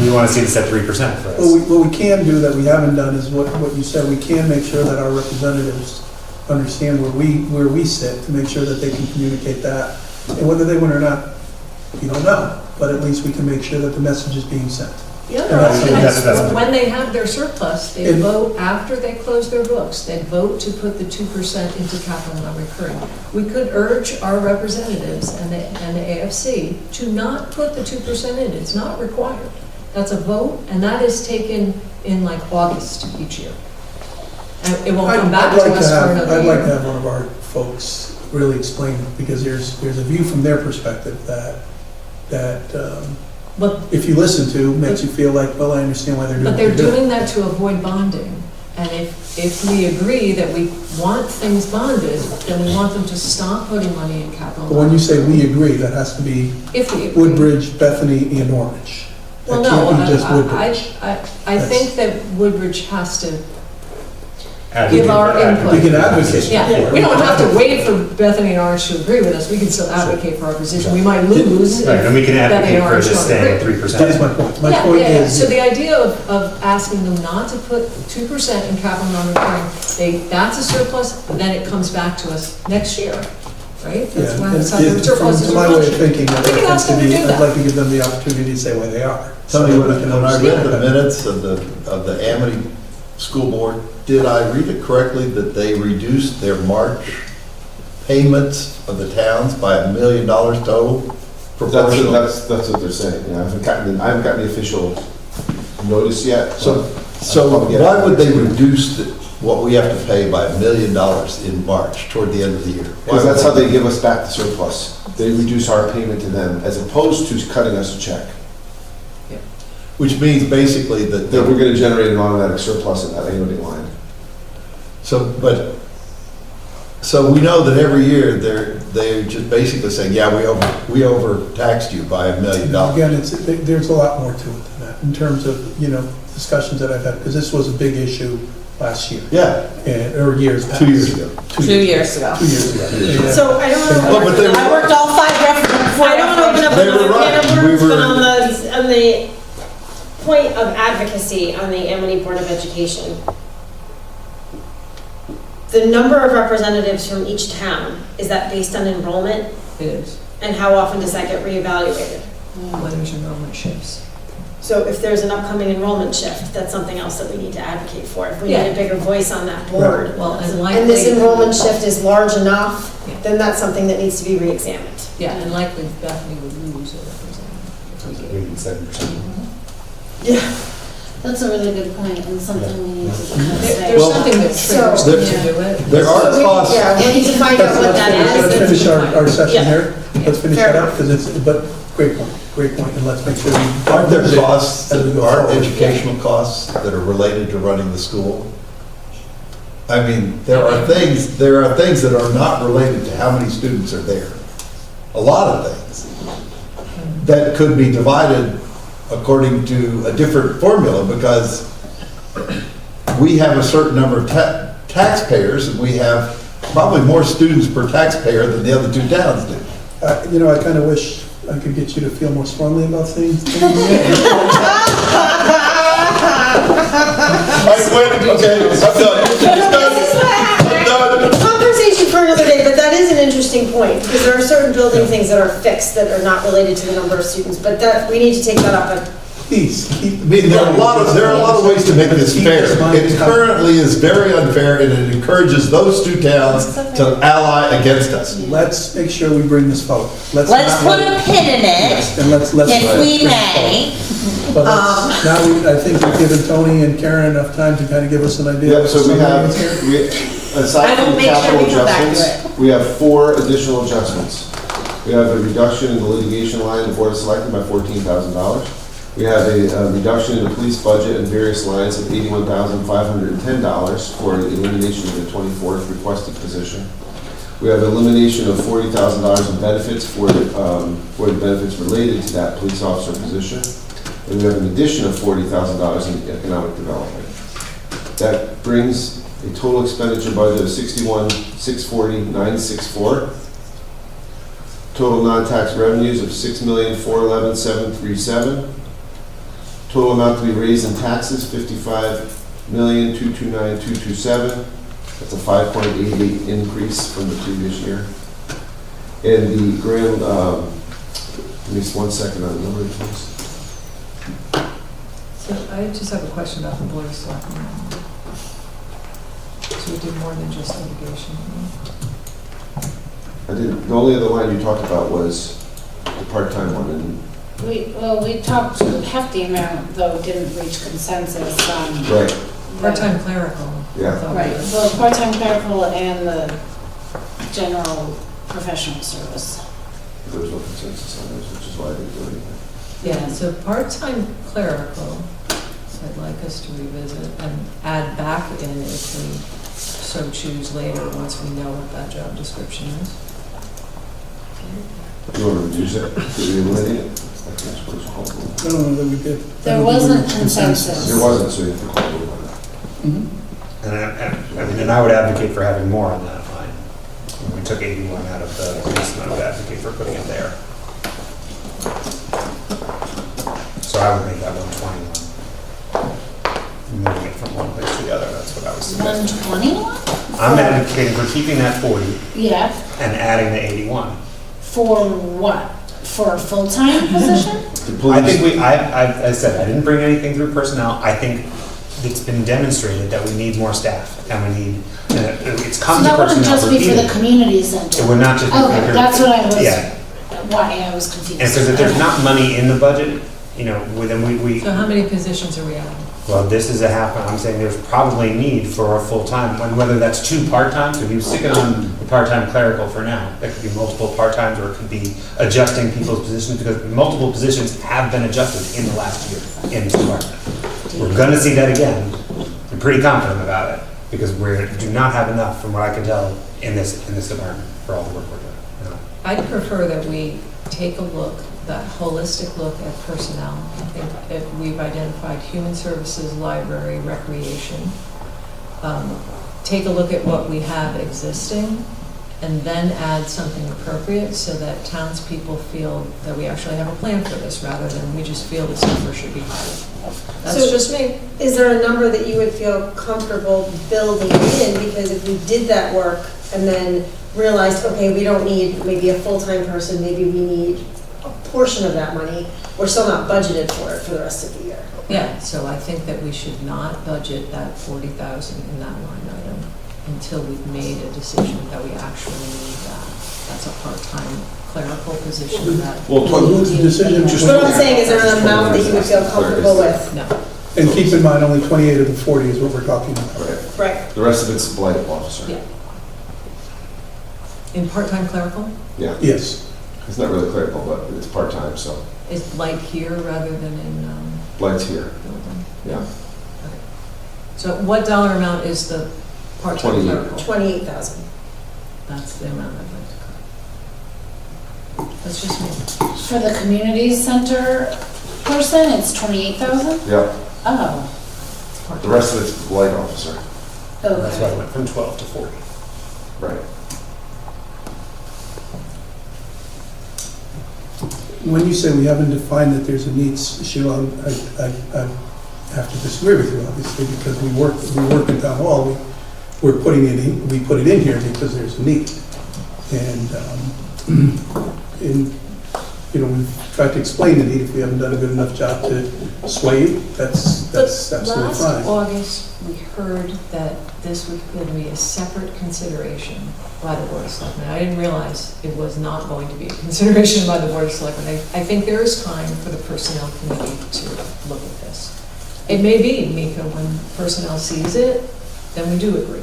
we want to see this at 3% for us. What we can do that we haven't done is what you said, we can make sure that our representatives understand where we sit, to make sure that they can communicate that. And whether they win or not, you don't know, but at least we can make sure that the message is being sent. The other option is, when they have their surplus, they vote, after they close their books, they vote to put the 2% into capital non-recurring. We could urge our representatives and the AFC to not put the 2% in. It's not required. That's a vote, and that is taken in like August each year. And it won't come back to us for another year. I'd like to have one of our folks really explain, because there's a view from their perspective that if you listen to, makes you feel like, well, I understand why they're doing But what they're they're doing that to avoid bonding. And if we agree that we want things bonded, then we want them to stop putting money in capital. But when you say we agree, that has to be If we agree. Woodbridge, Bethany, and Orange. Well, That no, can't be just Woodbridge. I think that Woodbridge has to give our input. We can advocate. Yeah, we don't have to wait for Bethany and Orange to agree with us. We can still advocate for our position. We might lose if Right, and we can Bethany advocate and for Orange just don't staying at agree. 3%. That is my point. My point is. So the idea of asking them not to put 2% in capital non-recurring, that's a surplus, then it comes back to us next year, right? That's when it's either surplus From is my way of thinking, We can ask them to do I'd that. like to give them the opportunity to say why they are. Tony, So we can when I understand read the that. minutes of the Amity School Board, did I read it correctly that they reduced their March payments of the towns by $1 million total? Proportional? That's what they're saying. I haven't gotten the official notice yet. So why would they reduce what we have to pay by $1 million in March toward the end of the year? Because that's how they give us back the surplus. They reduce our payment to them, as opposed to cutting us a check. Which means basically that That we're gonna generate an automatic surplus in that annuity line. So we know that every year they're just basically saying, yeah, we overtaxed you by $1 million. Again, there's a lot more to it than that, in terms of, discussions that I've had, because this was a big issue last year. Yeah. Or years past. 2 years ago. 2 years ago. 2 years ago. So I don't want to. I worked all 5 references. I don't want to open up They were another can of right. worms, We but were- on the point of advocacy on the Amity Board of Education, the number of representatives from each town, is that based on enrollment? It is, And how often does that get reevaluated? when there's enrollment shifts. So if there's an upcoming enrollment shift, that's something else that we need to advocate for. If we need Yeah. a bigger voice on that board. Well, and And this likely, enrollment shift is large enough, Yeah. then that's something that needs to be reexamined. yeah, and likely Bethany would lose a representative if we gave. Maybe 7%. Yeah. That's a really good point, and something we need to kind of say. There's something that triggers them to do it. There are costs. Yeah, we need to find out what that Let's is. finish our session Yeah. here. Let's finish Fair that up, but great point, and let's make sure we. Aren't there costs, as we go aren't forward. educational costs that are related to running the school? I mean, there are things that are not related to how many students are there. A lot of things that could be divided according to a different formula, because we have a certain number of taxpayers, and we have probably more students per taxpayer than the other two towns do. I kind of wish I could get you to feel more strongly about things. I quit, okay, I'm done. I'm done. interesting point, because there are certain building things that are fixed that are not related to the number of students, but that, we need to take that up at Please, keep. I mean, there are a lot of ways to make this fair. It currently is very unfair, and it encourages those two towns to ally against us. Let's make sure we bring this forward. Let's not put let a pin in it, Yes, and let's if we bring it may. forward. But now I think we've given Tony and Karen enough time to kind of give us an idea. Yeah, of so we some have, of the things here. aside I will from the make sure capital we come back to adjustments, we have 4 additional adjustments. We have a reduction in the litigation line of the Board of Selectmen by $14,000. We have a reduction in the police budget in various lines of $81,510 for the elimination of the 24th requested position. We have elimination of $40,000 in benefits for the benefits related to that police officer position. And we have an addition of $40,000 in economic development. That brings a total expenditure budget of $61,640,964. Total non-tax revenues of $6,411,737. Total amount to be raised in taxes, $55,229,227. That's a 5.88 increase from the previous year. And the grand, give me 1 second on the number, please. So I just have a question about the Board of Selectmen. So we did more than just litigation. I didn't, the only other line you talked about was the part-time one, and We talked a hefty amount, though didn't reach consensus on. right, Part-time clerical. yeah. Right, well, part-time clerical and the general professional service. There was no consensus on this, which is why I didn't do anything. Yeah, so part-time clerical, I'd like us to revisit and add back in if we so choose later, once we know what that job description is. You want to reduce it, to eliminate it? I don't know that we did. There wasn't consensus. There wasn't, so you have to call it. And I would advocate for having more on that line. When we took 81 out of the police, I would advocate for putting it there. So I would make that 121. Moving it from one place to the other, that's what I was suggesting. 121? I'm advocating for keeping that 40 Yeah, and adding the 81. for what? For a full-time position? I think I said, I didn't bring anything through personnel. I think it's been demonstrated that we need more staff and we need, it's So come to that wouldn't personnel just be for the repeated. community center? It would not just be for the. Okay, that's what I was, Yeah, why I was confused. and because if there's not money in the budget, you know, then we, So how many positions are we adding? well, this is a half, I'm saying there's probably need for a full-time, and whether that's 2 part-times, if you stick it on the part-time clerical for now, that could be multiple part-times, or it could be adjusting people's positions, because multiple positions have been adjusted in the last year in this department. We're gonna see that again. I'm pretty confident about it, because we do not have enough, from what I can tell, in this department for all the work we're doing. You know? I'd prefer that we take a look, that holistic look at personnel. I think if we've identified human services, library, recreation. Take a look at what we have existing and then add something appropriate so that townspeople feel that we actually have a plan for this rather than we just feel this number should be higher. That's So- just me. Is there a number that you would feel comfortable building in? Because if we did that work and then realized, okay, we don't need maybe a full-time person, maybe we need a portion of that money, we're still not budgeted for it for the rest of the year. Yeah, so I think that we should not budget that 40,000 in that line item until we've made a decision that we actually need that. That's a part-time clerical position that. Well, the decision. What I'm saying is there an amount that you would feel comfortable with? No. And keep in mind, only 28 of the 40 is what we're talking about. Right. The rest of it's blight officer. Yeah. In part-time clerical? Yeah. Yes. It's not really clerical, but it's part-time, so Is light here rather than in blight's here, building? yeah. So what dollar amount is the part-time 28. clerical? 28,000. That's the amount I'd like to cut. That's just me. For the community center person, it's 28,000? Yeah, Oh, the rest of it's blight officer, That's why I okay. went from 12 to 40. right. When you say we haven't defined that there's a needs issue, I have to disagree with you, obviously, because we work in town hall, we put it in here because there's a need. And, we've tried to explain the need. If we haven't done a good enough job to sway you, that's absolutely Last fine. August, we heard that this was going to be a separate consideration by the Board of Selectmen. I didn't realize it was not going to be a consideration by the Board of Selectmen. I think there is time for the Personnel Committee to look at this. It may be, Mika, when Personnel sees it, then we do agree.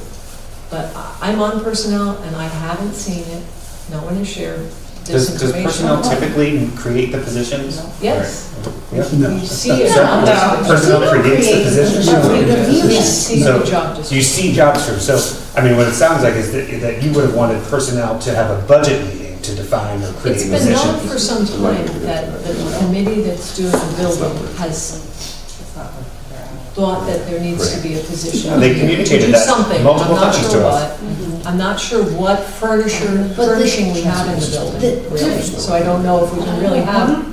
But I'm on Personnel, and I haven't seen it. No one has shared this Does information. personnel typically create the positions? Yes. Yeah. We see it. So, personnel creates the positions? We see So, the job description. you see job descriptions. So, I mean, what it sounds like is that you would have wanted personnel to have a budget meeting to define or create It's a been position. known for some time that the committee that's doing the building has thought that there needs to be a position. They communicated to do that something. multiple I'm not times sure to us. what. I'm not sure what furnishing we have in the building, really. So I don't know if we can really have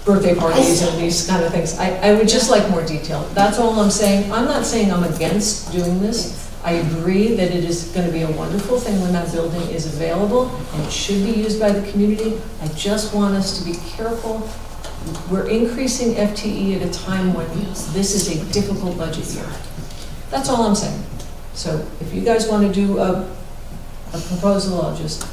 birthday parties and these kind of things. I would just like more detail. That's all I'm saying. I'm not saying I'm against doing this. I agree that it is going to be a wonderful thing when that building is available and it should be used by the community. I just want us to be careful. We're increasing FTE at a time when this is a difficult budget year. That's all I'm saying. So if you guys want to do a proposal, I'll just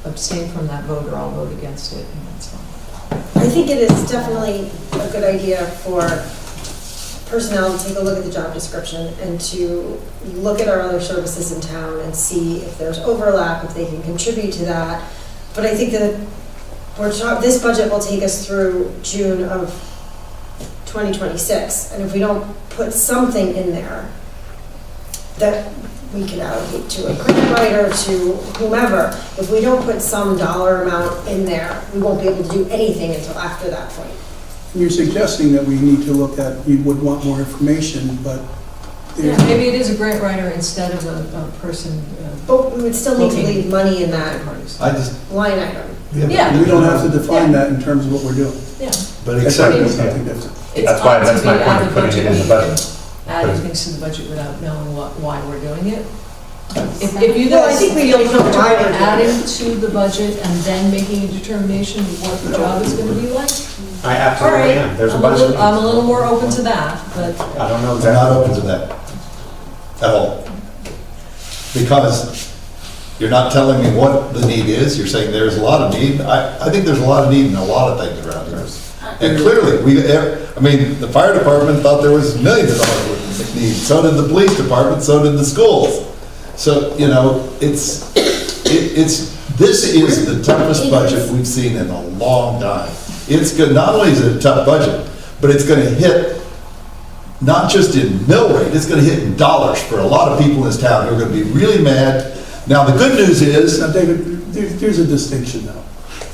abstain from that vote or I'll vote against it and that's fine. I think it is definitely a good idea for personnel to take a look at the job description and to look at our other services in town and see if there's overlap, if they can contribute to that. But I think that this budget will take us through June of 2026. And if we don't put something in there that we can allocate to a grant writer, to whomever, if we don't put some dollar amount in there, we won't be able to do anything until after that point. You're suggesting that we need to look at, you would want more information, but Yeah, maybe it is a grant writer instead of a person. But we would still need to leave money in that I just, line item. Yeah. we don't have to define that in terms of what we're doing. Yeah. but That's except, something different. It's That's why- odd to that's my be point out of of putting it in the budget. budget. Adding things to the budget without knowing why we're doing it. If you Well, I guys think we feel don't know why comfortable we're doing it. adding to the budget and then making a determination of what the job is gonna be like, I all absolutely right. am. There's a I'm budget. I'm a little more open to that, but I don't know I'm exactly. not open to that at all. Because you're not telling me what the need is, you're saying there's a lot of need. I think there's a lot of need in a lot of things around here. And clearly, the fire department thought there was millions of dollars worth of need, so did the police department, so did the schools. So, this is the toughest budget we've seen in a long time. It's good, not only is it a tough budget, but it's gonna hit not just in mill rate, it's gonna hit in dollars for a lot of people in this town who are gonna be really mad. Now, the good news is, Now, David, there's a distinction now.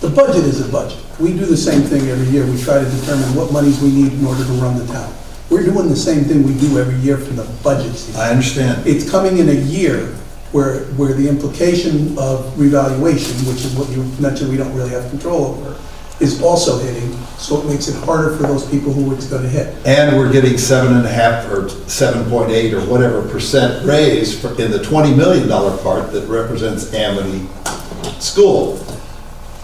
The budget is a budget. We do the same thing every year. We try to determine what monies we need in order to run the town. We're doing the same thing we do every year for the budget season. I understand. It's coming in a year where the implication of revaluation, which is what you mentioned we don't really have control over, is also hitting, so it makes it harder for those people who it's gonna hit. And we're getting 7.5 or 7.8 or whatever % raise in the $20 million part that represents Amity School.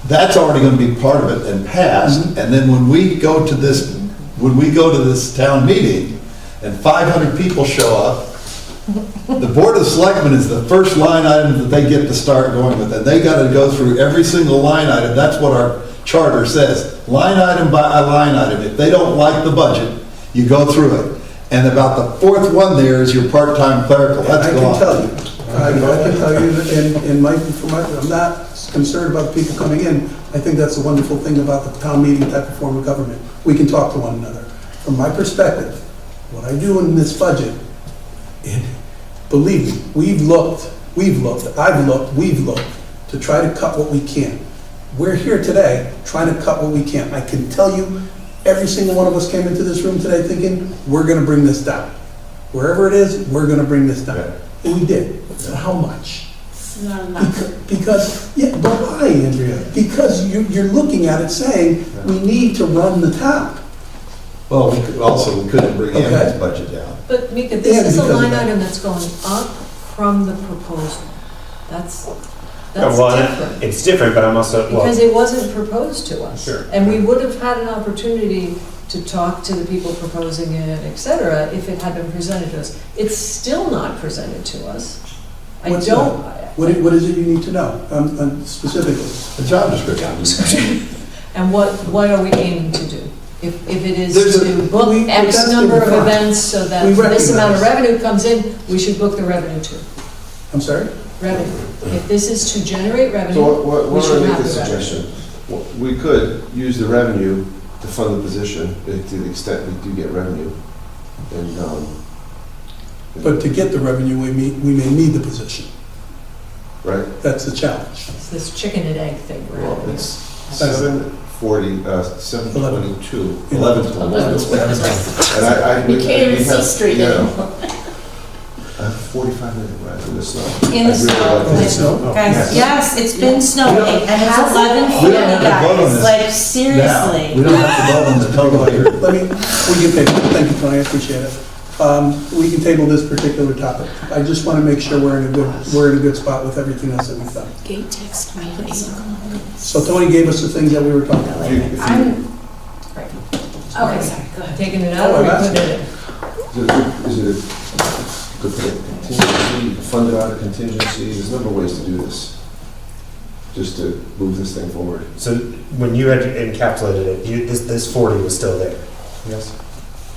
That's already gonna be part of it and passed, and then when we go to this town meeting and 500 people show up, the Board of Selectmen is the first line item that they get to start going with, and they gotta go through every single line item. That's what our charter says, line item by line item. If they don't like the budget, you go through it. And about the fourth one there is your part-time clerical, that's I can gone. tell you, I can tell you that I'm not concerned about people coming in. I think that's the wonderful thing about the town meeting type of form of government. We can talk to one another. From my perspective, what I do in this budget, and believe me, we've looked to try to cut what we can. We're here today trying to cut what we can. I can tell you, every single one of us came into this room today thinking, we're gonna bring this down. Wherever it is, we're gonna bring this down. And we did. So how much? Not enough. Because, yeah, but why, Andrea? Because you're looking at it saying, we need to run the town. Well, we couldn't bring Okay. Amity's budget down. But Mika, this is a because of line that. item that's going up from the proposal. That's, That's Well, different. it's different, but I'm also, well, Because it wasn't proposed to us. Sure. And we would have had an opportunity to talk to the people proposing it, et cetera, if it had been presented to us. It's still not presented to us. I What's don't. What is it you need to know, specifically? The job description. And what are we aiming to do? If it is There's to book we- X that's number of fine. events so that We this amount of recognize. revenue comes in, we should book the revenue too. I'm sorry? Revenue. If this is to generate revenue, So what we do I should make have the the revenue. suggestion? We could use the revenue to fund the position, to the extent we do get revenue. And, But to get the revenue, we may need the position. right? That's the challenge. It's this chicken and egg thing, Well, right? it's 7:22, 11. 11. And I. You can't even we have- see straight yeah. anymore. I have 45-minute ride in the snow. In the I really snow. like this. Snow? Guys, yes, it's been snowing, and it's We don't have 11:50, to vote on guys, this like, Now, we seriously. don't have to vote on the total here. Let me, we can table, thank you, Tony, I appreciate it. We can table this particular topic. I just want to make sure we're in a good spot with everything else that we've done. Gate text me. So Tony gave us the things that we were talking about. I'm, Right. okay, sorry, go ahead. Taking it out Oh, or I'm putting it in? Is it a good contingency, fund it out of contingency? There's a number of ways to do this, just to move this thing forward. so when you had encapsulated it, this 40 was still there? Yes?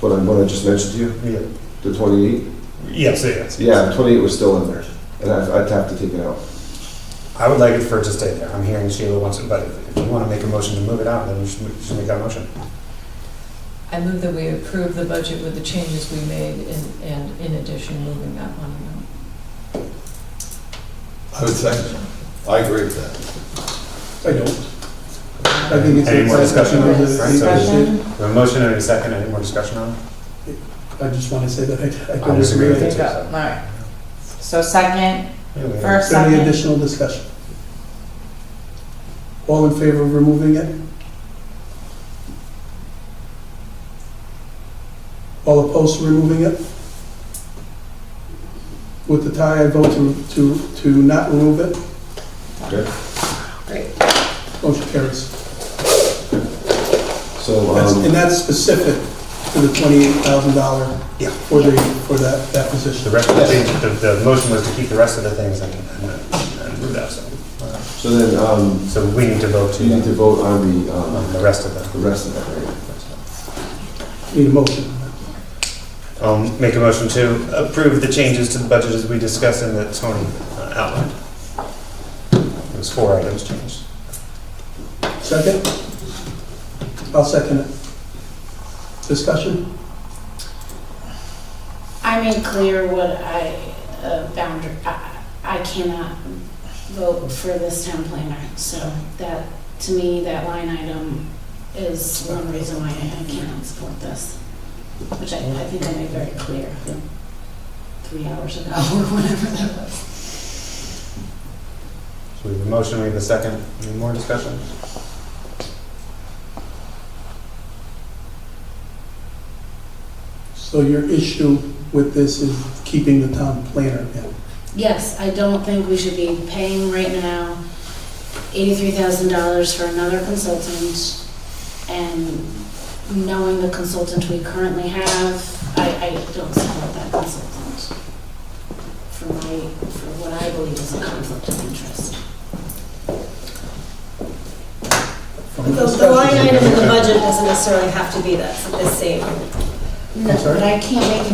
What I just mentioned to you, Yeah. the 28? Yes, yes. Yeah, 28 was still in there, and I'd have to take it out. I would like it for it to stay there. I'm hearing Sheila wants it, but if you want to make a motion to move it out, then you should make that motion. I move that we approve the budget with the changes we made and in addition, moving that money out. I would second it. I agree with that. I don't. I think it's. Any more discussion on this? Right, so Discussion? we have a motion and a second. Any more discussion on it? I just want to say that I I couldn't disagree agree with with you. it. So- Alright, so second, Yeah, first, Any second. additional discussion? All in favor of removing it? All opposed to removing it? With the tie, I vote to not remove it. Okay? Motion carries. So, And that's specific to the $28,000 Yeah. for that position. The rest of the change, the motion was to keep the rest of the things and move that, so. so then, So we need to vote you need to vote on the rest of the rest of that. Need a motion. Make a motion to approve the changes to the budget as we discussed and that Tony outlined. It was 4 items changed. Second? I'll second it. Discussion? I made clear what boundary, I cannot vote for this town planner, so that, to me, that line item is one reason why I cannot support this, which I think I made very clear 3 hours ago, or whatever that was. So we have a motion, we have a second. Any more discussion? So your issue with this is keeping the town planner in? Yes, I don't think we should be paying right now $83,000 for another consultant, and knowing the consultant we currently have, I don't support that consultant for what I believe is a conflict of interest. The line item in the budget doesn't necessarily have to be the same. No, but I can't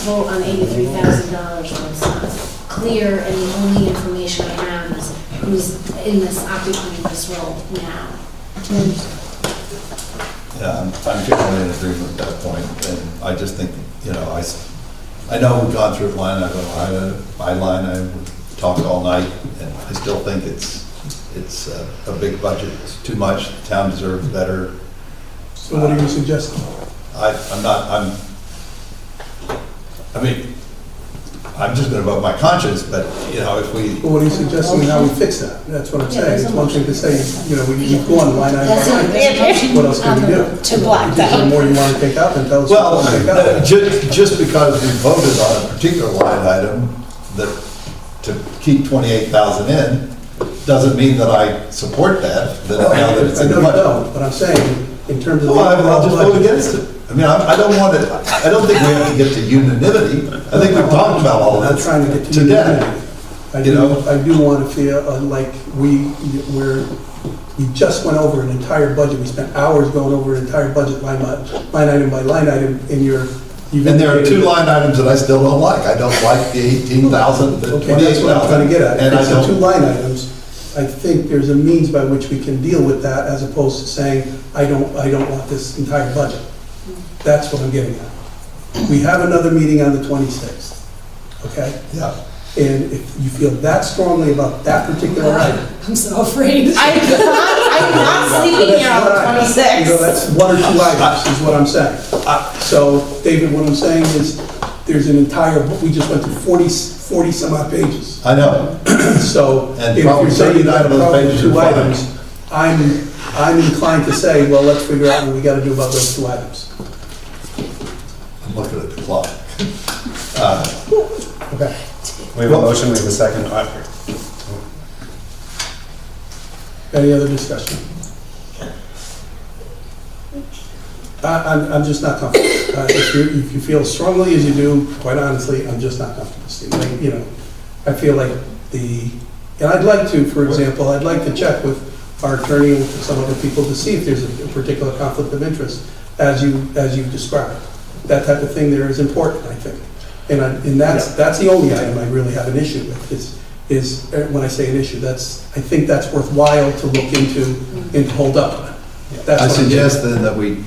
vote on $83,000 when it's not clear, and the only information I have is who's in this, occupying this role now. Yeah, I'm generally in agreement with that point, and I just think, I know we've gone through it line by line, I would talk all night, and I still think it's a big budget, it's too much, the town deserves better. So what are you suggesting? I'm just gonna vote my conscience, but, if we, Well, what are you suggesting and how we fix that? That's what I'm Yeah, saying. there's It's a one thing to say, we've gone line item That's by it, line. there's a motion What else can we do? to block Is there that. more you want to take out, then tell us what well, you want to take out. just because we voted on a particular line item that, to keep 28,000 in, doesn't mean that I support that, that now that it's I in the know you budget. don't, but I'm saying, in terms of. Well, I'll just vote against it. I mean, I don't want it, I don't think we have to get to unanimity. I think we've talked about all I'm of not this trying to get to to death. unanimity. I do want to feel like we just went over an entire budget. We spent hours going over an entire budget line item by line item in your. And there are two line items that I still don't like. I don't like the 18,000, the Okay, that's what I'm trying to get at. And If I it's the two don't, line items, I think there's a means by which we can deal with that as opposed to saying, I don't want this entire budget. That's what I'm getting at. We have another meeting on the 26th, okay? yeah. And if you feel that strongly about that particular item. I'm so afraid. I'm not sleeping here on the You know, 26th. that's one or two items, is what I'm saying. So, David, what I'm saying is, there's an entire, we just went through 40 some odd pages. I know. So, And if probably you're saying you've 39 got of a those problem with pages are two fine. items, I'm inclined to say, well, let's figure out what we gotta do about those two items. I'm looking at the clock. Okay. We have a motion, we have a second. Any other discussion? I'm just not comfortable. If you feel strongly as you do, quite honestly, I'm just not comfortable, Steve. Like, you know, I feel like and I'd like to, for example, I'd like to check with our attorney and with some other people to see if there's a particular conflict of interest, as you described. That type of thing there is important, I think. And that's the only item I really have an issue with, is when I say an issue, I think that's worthwhile to look into and to hold up on. That's I what I'm suggest getting then that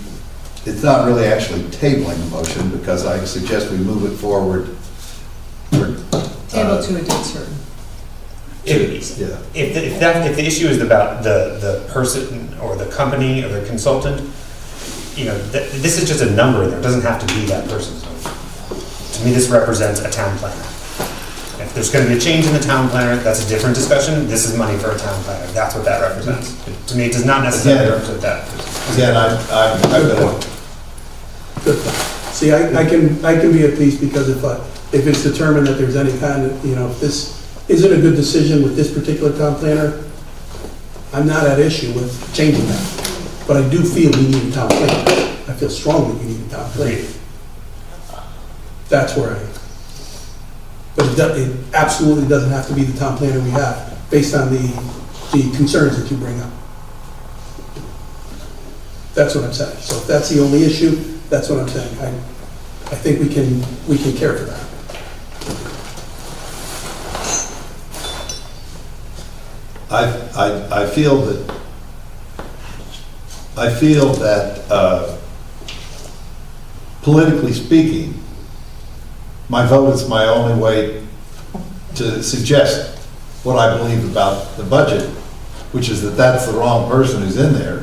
it's not really actually tabling the motion, because I suggest we move it forward. Table to a date certain. Yeah. If the issue is about the person or the company or the consultant, you know, this is just a number in there. It doesn't have to be that person. To me, this represents a town planner. If there's going to be a change in the town planner, that's a different discussion. This is money for a town planner. That's what that represents. To me, it does not necessarily represent that. Again, I'm Good. See, I can be at peace, because if it's determined that there's any kind of, you know, if this isn't a good decision with this particular town planner, I'm not at issue with changing that. But I do feel we need a town planner. I feel strongly we need a town planner. That's where I am. But it absolutely doesn't have to be the town planner we have, based on the concerns that you bring up. That's what I'm saying. So if that's the only issue, that's what I'm saying. I think we can care for that. I feel that politically speaking, my vote is my only way to suggest what I believe about the budget, which is that that's the wrong person who's in there.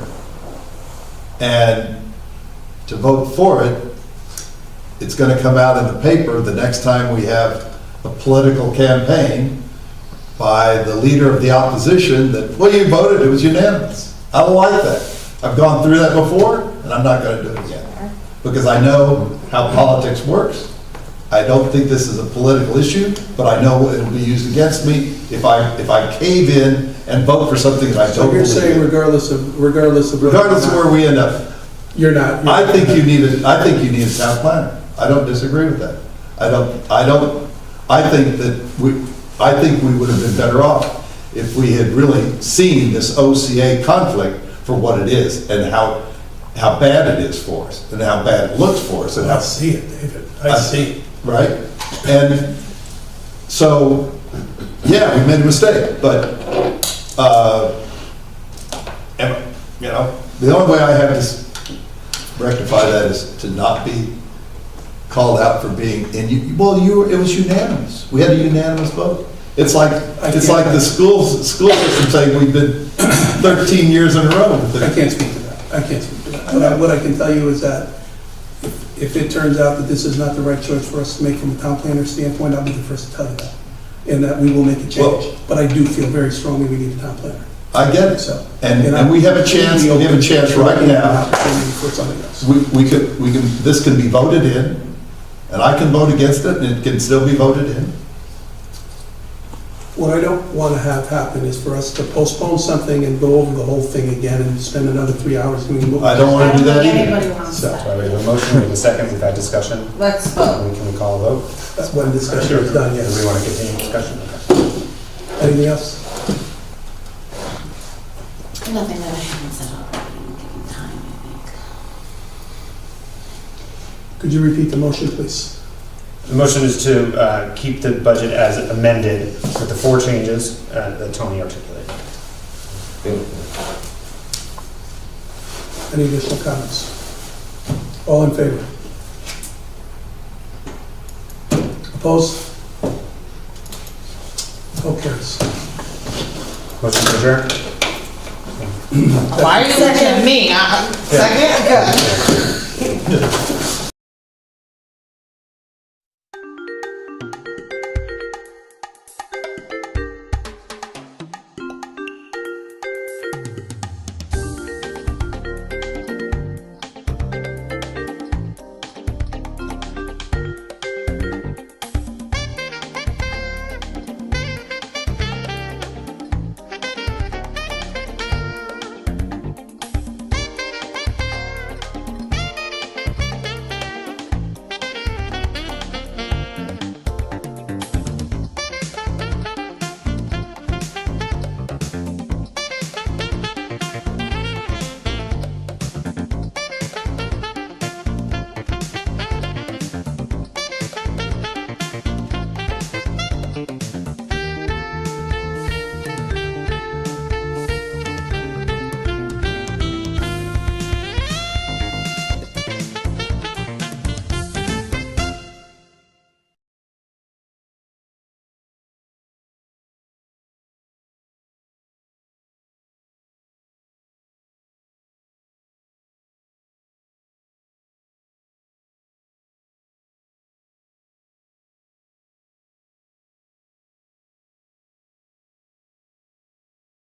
And to vote for it, it's going to come out in the paper the next time we have a political campaign by the leader of the opposition that, well, you voted, it was unanimous. I don't like that. I've gone through that before, and I'm not going to do it again, because I know how politics works. I don't think this is a political issue, but I know it'll be used against me if I cave in and vote for something that I don't believe in. So you're saying regardless of where we end up, you're not. I think you need a town planner. I don't disagree with that. I think we would have been better off if we had really seen this OCA conflict for what it is, and how bad it is for us, and how bad it looks for us, and how. I see it, David. I see it. Right? And so, yeah, we made a mistake, but, you know, the only way I have to rectify that is to not be called out for being, it was unanimous. We had a unanimous vote. It's like the school system saying we've been 13 years in a row. I can't speak to that. But what I can tell you is that if it turns out that this is not the right choice for us to make from a town planner standpoint, I'll be the first to tell you that. And that we will make a change. But I do feel very strongly we need a town planner. I get it. So, and we have a chance, right now. This can be voted in, and I can vote against it, and it can still be voted in. What I don't want to have happen is for us to postpone something and go over the whole thing again and spend another 3 hours doing movies. I don't want to do that think either. anybody wants So- that. So we have a motion, we have a second, we've had discussion. Let's vote. Can we call a vote? That's when discussion is done, Do we yes. want to continue discussion? Okay. Anything else? Nothing that I haven't set up, given time, I think. Could you repeat the motion, please? The motion is to keep the budget as amended with the 4 changes that Tony articulated. Any additional comments? All in favor? Opposed? So carries. Motion to adjourn? Why are you looking at me? Second? Good.